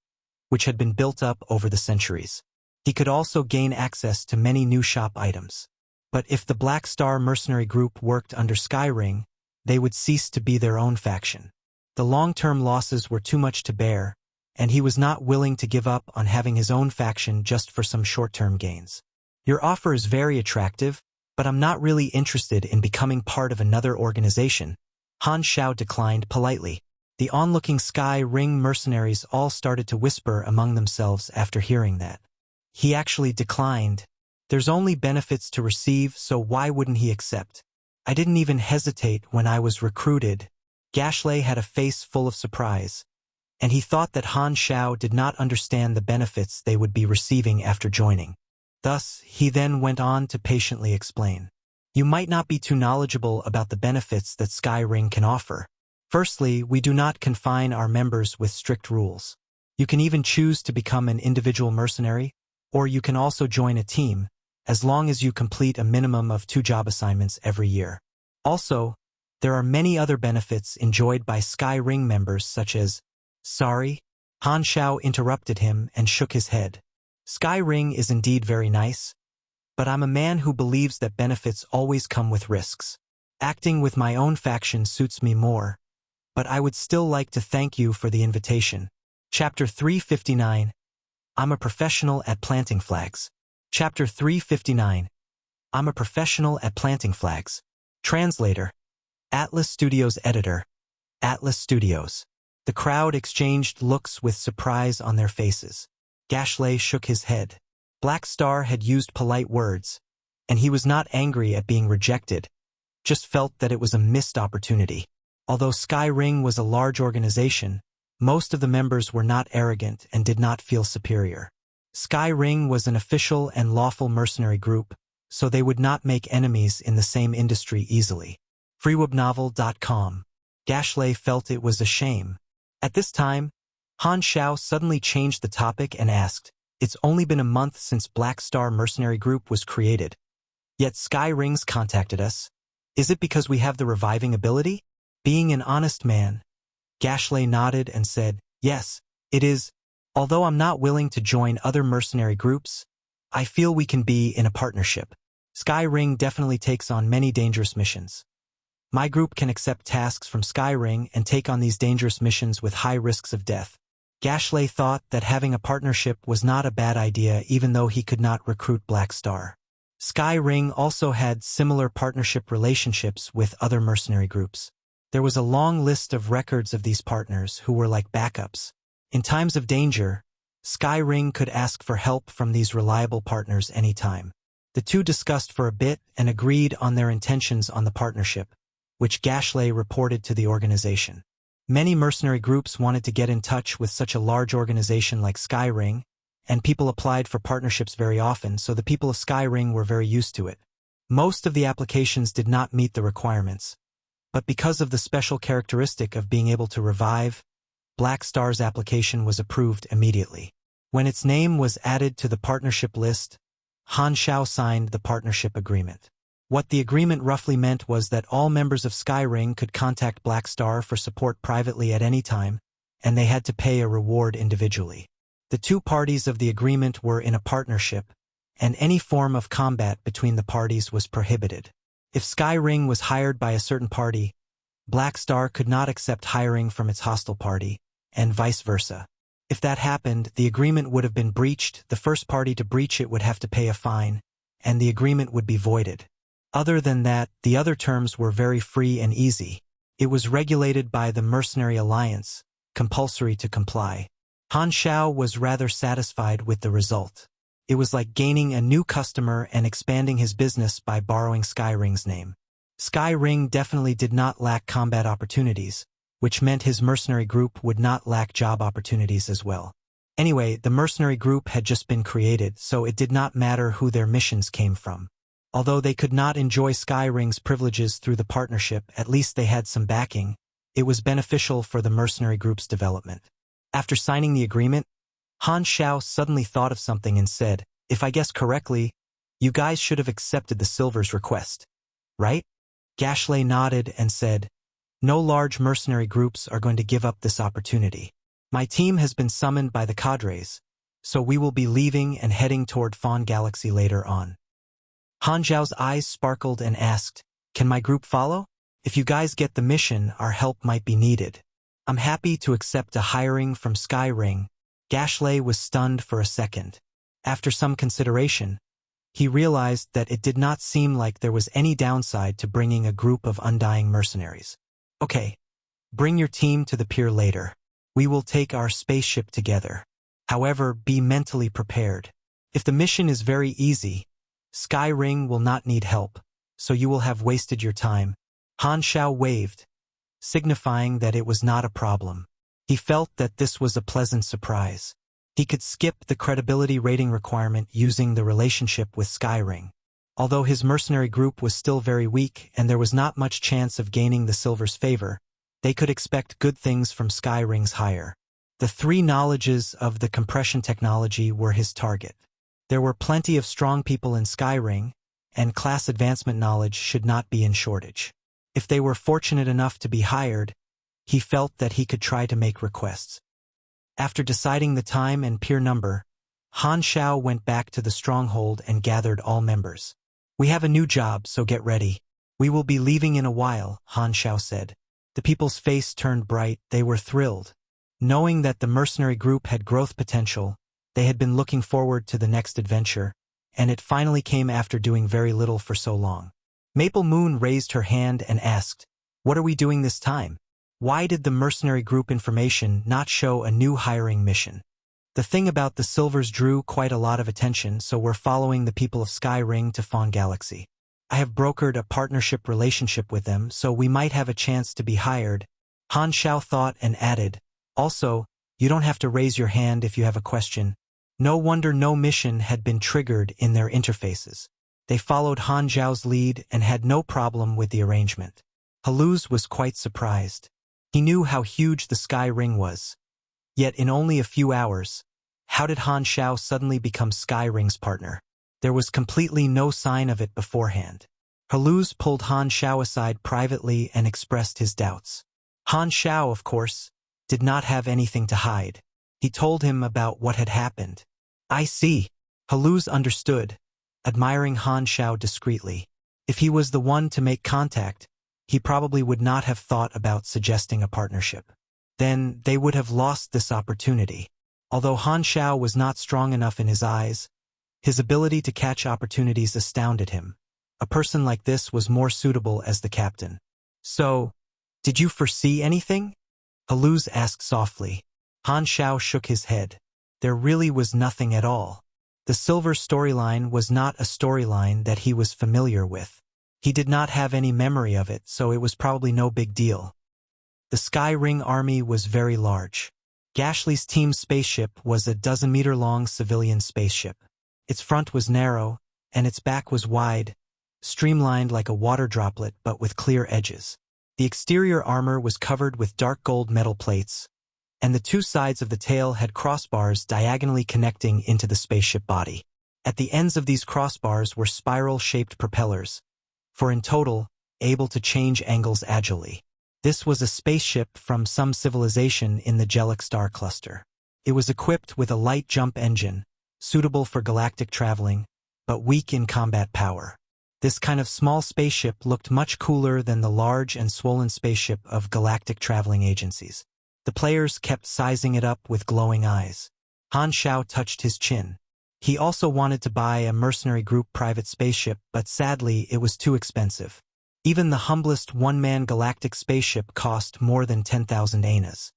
which had been built up over the centuries. He could also gain access to many new shop items. But if the Black Star Mercenary Group worked under Sky Ring, they would cease to be their own faction. The long-term losses were too much to bear, and he was not willing to give up on having his own faction just for some short-term gains. Your offer is very attractive, but I'm not really interested in becoming part of another organization. Han Xiao declined politely. The onlooking Sky Ring mercenaries all started to whisper among themselves after hearing that. He actually declined. There's only benefits to receive, so why wouldn't he accept? I didn't even hesitate when I was recruited. Gashley had a face full of surprise, and he thought that Han Xiao did not understand the benefits they would be receiving after joining. Thus, he then went on to patiently explain. You might not be too knowledgeable about the benefits that Sky Ring can offer. Firstly, we do not confine our members with strict rules. You can even choose to become an individual mercenary, or you can also join a team, as long as you complete a minimum of 2 job assignments every year. Also, there are many other benefits enjoyed by Sky Ring members such as, Sorry? Han Xiao interrupted him and shook his head. Sky Ring is indeed very nice, but I'm a man who believes that benefits always come with risks. Acting with my own faction suits me more, but I would still like to thank you for the invitation. Chapter 359. I'm a professional at planting flags. Chapter 359. I'm a professional at planting flags. Translator. Atlas Studios Editor. Atlas Studios. The crowd exchanged looks with surprise on their faces. Gashley shook his head. Black Star had used polite words, and he was not angry at being rejected, just felt that it was a missed opportunity. Although Sky Ring was a large organization, most of the members were not arrogant and did not feel superior. Sky Ring was an official and lawful mercenary group, so they would not make enemies in the same industry easily. freewebnovel.com. Gashley felt it was a shame. At this time, Han Xiao suddenly changed the topic and asked, It's only been a month since Black Star Mercenary Group was created. Yet Sky Rings contacted us. Is it because we have the reviving ability? Being an honest man, Gashley nodded and said, Yes, it is. Although I'm not willing to join other mercenary groups, I feel we can be in a partnership. Sky Ring definitely takes on many dangerous missions. My group can accept tasks from Sky Ring and take on these dangerous missions with high risks of death. Gashley thought that having a partnership was not a bad idea even though he could not recruit Black Star. Sky Ring also had similar partnership relationships with other mercenary groups. There was a long list of records of these partners who were like backups. In times of danger, Sky Ring could ask for help from these reliable partners anytime. The two discussed for a bit and agreed on their intentions on the partnership, which Gashley reported to the organization. Many mercenary groups wanted to get in touch with such a large organization like Sky Ring, and people applied for partnerships very often, so the people of Sky Ring were very used to it. Most of the applications did not meet the requirements, but because of the special characteristic of being able to revive, Black Star's application was approved immediately. When its name was added to the partnership list, Han Xiao signed the partnership agreement. What the agreement roughly meant was that all members of Sky Ring could contact Black Star for support privately at any time, and they had to pay a reward individually. The two parties of the agreement were in a partnership, and any form of combat between the parties was prohibited. If Sky Ring was hired by a certain party, Black Star could not accept hiring from its hostile party, and vice versa. If that happened, the agreement would have been breached, the first party to breach it would have to pay a fine, and the agreement would be voided. Other than that, the other terms were very free and easy. It was regulated by the Mercenary Alliance, compulsory to comply. Han Xiao was rather satisfied with the result. It was like gaining a new customer and expanding his business by borrowing Sky Ring's name. Sky Ring definitely did not lack combat opportunities, which meant his mercenary group would not lack job opportunities as well. Anyway, the mercenary group had just been created, so it did not matter who their missions came from. Although they could not enjoy Sky Ring's privileges through the partnership, at least they had some backing. It was beneficial for the mercenary group's development. After signing the agreement, Han Xiao suddenly thought of something and said, "If I guess correctly, you guys should have accepted the Silver's request, right?" Gashley nodded and said, "No large mercenary groups are going to give up this opportunity. My team has been summoned by the cadres, so we will be leaving and heading toward Fawn Galaxy later on." Han Xiao's eyes sparkled and asked, "Can my group follow? If you guys get the mission, our help might be needed." "I'm happy to accept a hiring from Sky Ring." Gashley was stunned for a second. After some consideration, he realized that it did not seem like there was any downside to bringing a group of undying mercenaries. "Okay, bring your team to the pier later. We will take our spaceship together. However, be mentally prepared. If the mission is very easy, Sky Ring will not need help, so you will have wasted your time." Han Xiao waved, signifying that it was not a problem. He felt that this was a pleasant surprise. He could skip the credibility rating requirement using the relationship with Sky Ring. Although his mercenary group was still very weak and there was not much chance of gaining the Silver's favor, they could expect good things from Sky Ring's hire. The three knowledges of the compression technology were his target. There were plenty of strong people in Sky Ring, and class advancement knowledge should not be in shortage. If they were fortunate enough to be hired, he felt that he could try to make requests. After deciding the time and pier number, Han Xiao went back to the stronghold and gathered all members. "We have a new job, so get ready. We will be leaving in a while," Han Xiao said. The people's face turned bright. They were thrilled. Knowing that the mercenary group had growth potential, they had been looking forward to the next adventure, and it finally came after doing very little for so long. Maple Moon raised her hand and asked, "What are we doing this time? Why did the mercenary group information not show a new hiring mission?" "The thing about the Silvers drew quite a lot of attention, so we're following the people of Sky Ring to Fawn Galaxy. I have brokered a partnership relationship with them, so we might have a chance to be hired." Han Xiao thought and added, "Also, you don't have to raise your hand if you have a question." No wonder no mission had been triggered in their interfaces. They followed Han Xiao's lead and had no problem with the arrangement. Haluz was quite surprised. He knew how huge the Sky Ring was. Yet in only a few hours, how did Han Xiao suddenly become Sky Ring's partner? There was completely no sign of it beforehand. Haluz pulled Han Xiao aside privately and expressed his doubts. Han Xiao, of course, did not have anything to hide. He told him about what had happened. "I see." Haluz understood, admiring Han Xiao discreetly. If he was the one to make contact, he probably would not have thought about suggesting a partnership. Then they would have lost this opportunity. Although Han Xiao was not strong enough in his eyes, his ability to catch opportunities astounded him. A person like this was more suitable as the captain. "So, did you foresee anything?" Haluz asked softly. Han Xiao shook his head. There really was nothing at all. The Silver storyline was not a storyline that he was familiar with. He did not have any memory of it, so it was probably no big deal. The Sky Ring army was very large. Gashley's team's spaceship was a 12-meter-long civilian spaceship. Its front was narrow, and its back was wide, streamlined like a water droplet but with clear edges. The exterior armor was covered with dark gold metal plates, and the two sides of the tail had crossbars diagonally connecting into the spaceship body. At the ends of these crossbars were spiral-shaped propellers, for in total, able to change angles agilely. This was a spaceship from some civilization in the Black Star cluster. It was equipped with a light jump engine, suitable for galactic traveling, but weak in combat power. This kind of small spaceship looked much cooler than the large and swollen spaceship of galactic traveling agencies. The players kept sizing it up with glowing eyes. Han Xiao touched his chin. He also wanted to buy a mercenary group private spaceship, but sadly it was too expensive. Even the humblest one-man galactic spaceship cost more than 10,000 anas.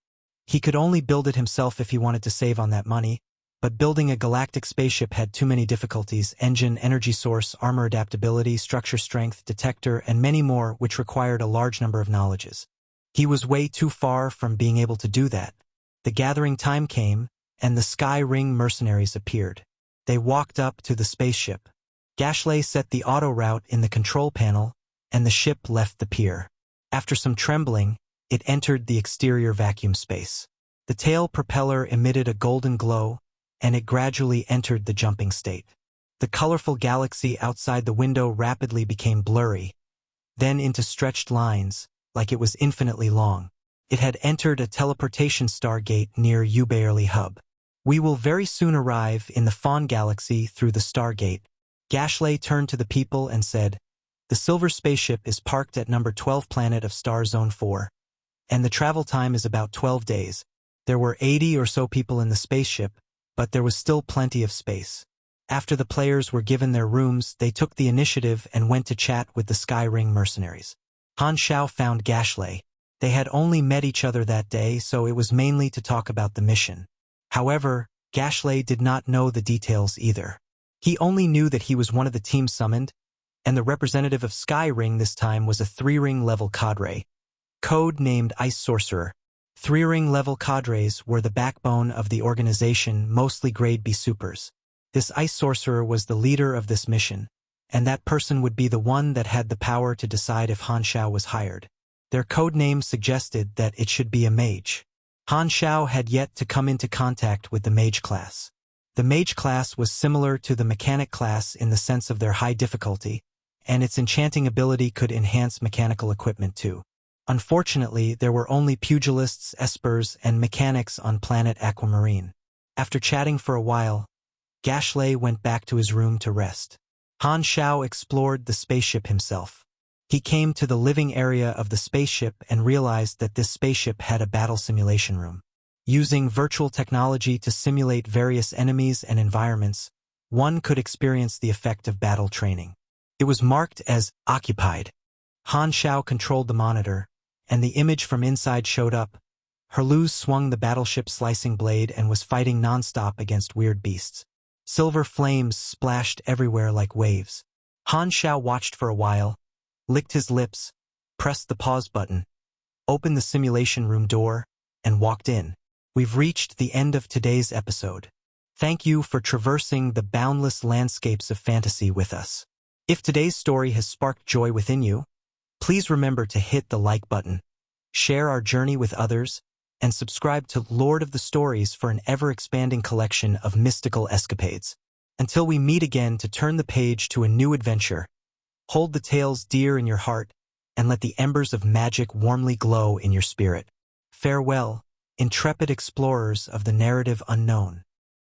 He could only build it himself if he wanted to save on that money, but building a galactic spaceship had too many difficulties: engine, energy source, armor adaptability, structure strength, detector, and many more, which required a large number of knowledges. He was way too far from being able to do that. The gathering time came, and the Sky Ring mercenaries appeared. They walked up to the spaceship. Gashley set the auto route in the control panel, and the ship left the pier. After some trembling, it entered the exterior vacuum space. The tail propeller emitted a golden glow, and it gradually entered the jumping state. The colorful galaxy outside the window rapidly became blurry, then into stretched lines, like it was infinitely long. It had entered a teleportation stargate near Ubaerly Hub. "We will very soon arrive in the Fawn Galaxy through the stargate." Gashley turned to the people and said, "The silver spaceship is parked at number 12 planet of Star Zone 4, and the travel time is about 12 days. There were 80 or so people in the spaceship, but there was still plenty of space." After the players were given their rooms, they took the initiative and went to chat with the Sky Ring mercenaries. Han Xiao found Gashley. They had only met each other that day, so it was mainly to talk about the mission. However, Gashley did not know the details either. He only knew that he was one of the team summoned, and the representative of Sky Ring this time was a 3-ring level cadre, code-named Ice Sorcerer. 3-ring level cadres were the backbone of the organization, mostly grade B supers. This Ice Sorcerer was the leader of this mission, and that person would be the one that had the power to decide if Han Xiao was hired. Their code name suggested that it should be a mage. Han Xiao had yet to come into contact with the mage class. The mage class was similar to the mechanic class in the sense of their high difficulty, and its enchanting ability could enhance mechanical equipment too. Unfortunately, there were only pugilists, espers, and mechanics on planet Aquamarine. After chatting for a while, Gashley went back to his room to rest. Han Xiao explored the spaceship himself. He came to the living area of the spaceship and realized that this spaceship had a battle simulation room. Using virtual technology to simulate various enemies and environments, one could experience the effect of battle training. It was marked as occupied. Han Xiao controlled the monitor, and the image from inside showed up. Herluz swung the battleship's slicing blade and was fighting non-stop against weird beasts. Silver flames splashed everywhere like waves. Han Xiao watched for a while, licked his lips, pressed the pause button, opened the simulation room door, and walked in. We've reached the end of today's episode. Thank you for traversing the boundless landscapes of fantasy with us. If today's story has sparked joy within you, please remember to hit the like button, share our journey with others, and subscribe to Lord of the Stories for an ever-expanding collection of mystical escapades. Until we meet again to turn the page to a new adventure, hold the tales dear in your heart, and let the embers of magic warmly glow in your spirit. Farewell, intrepid explorers of the narrative unknown.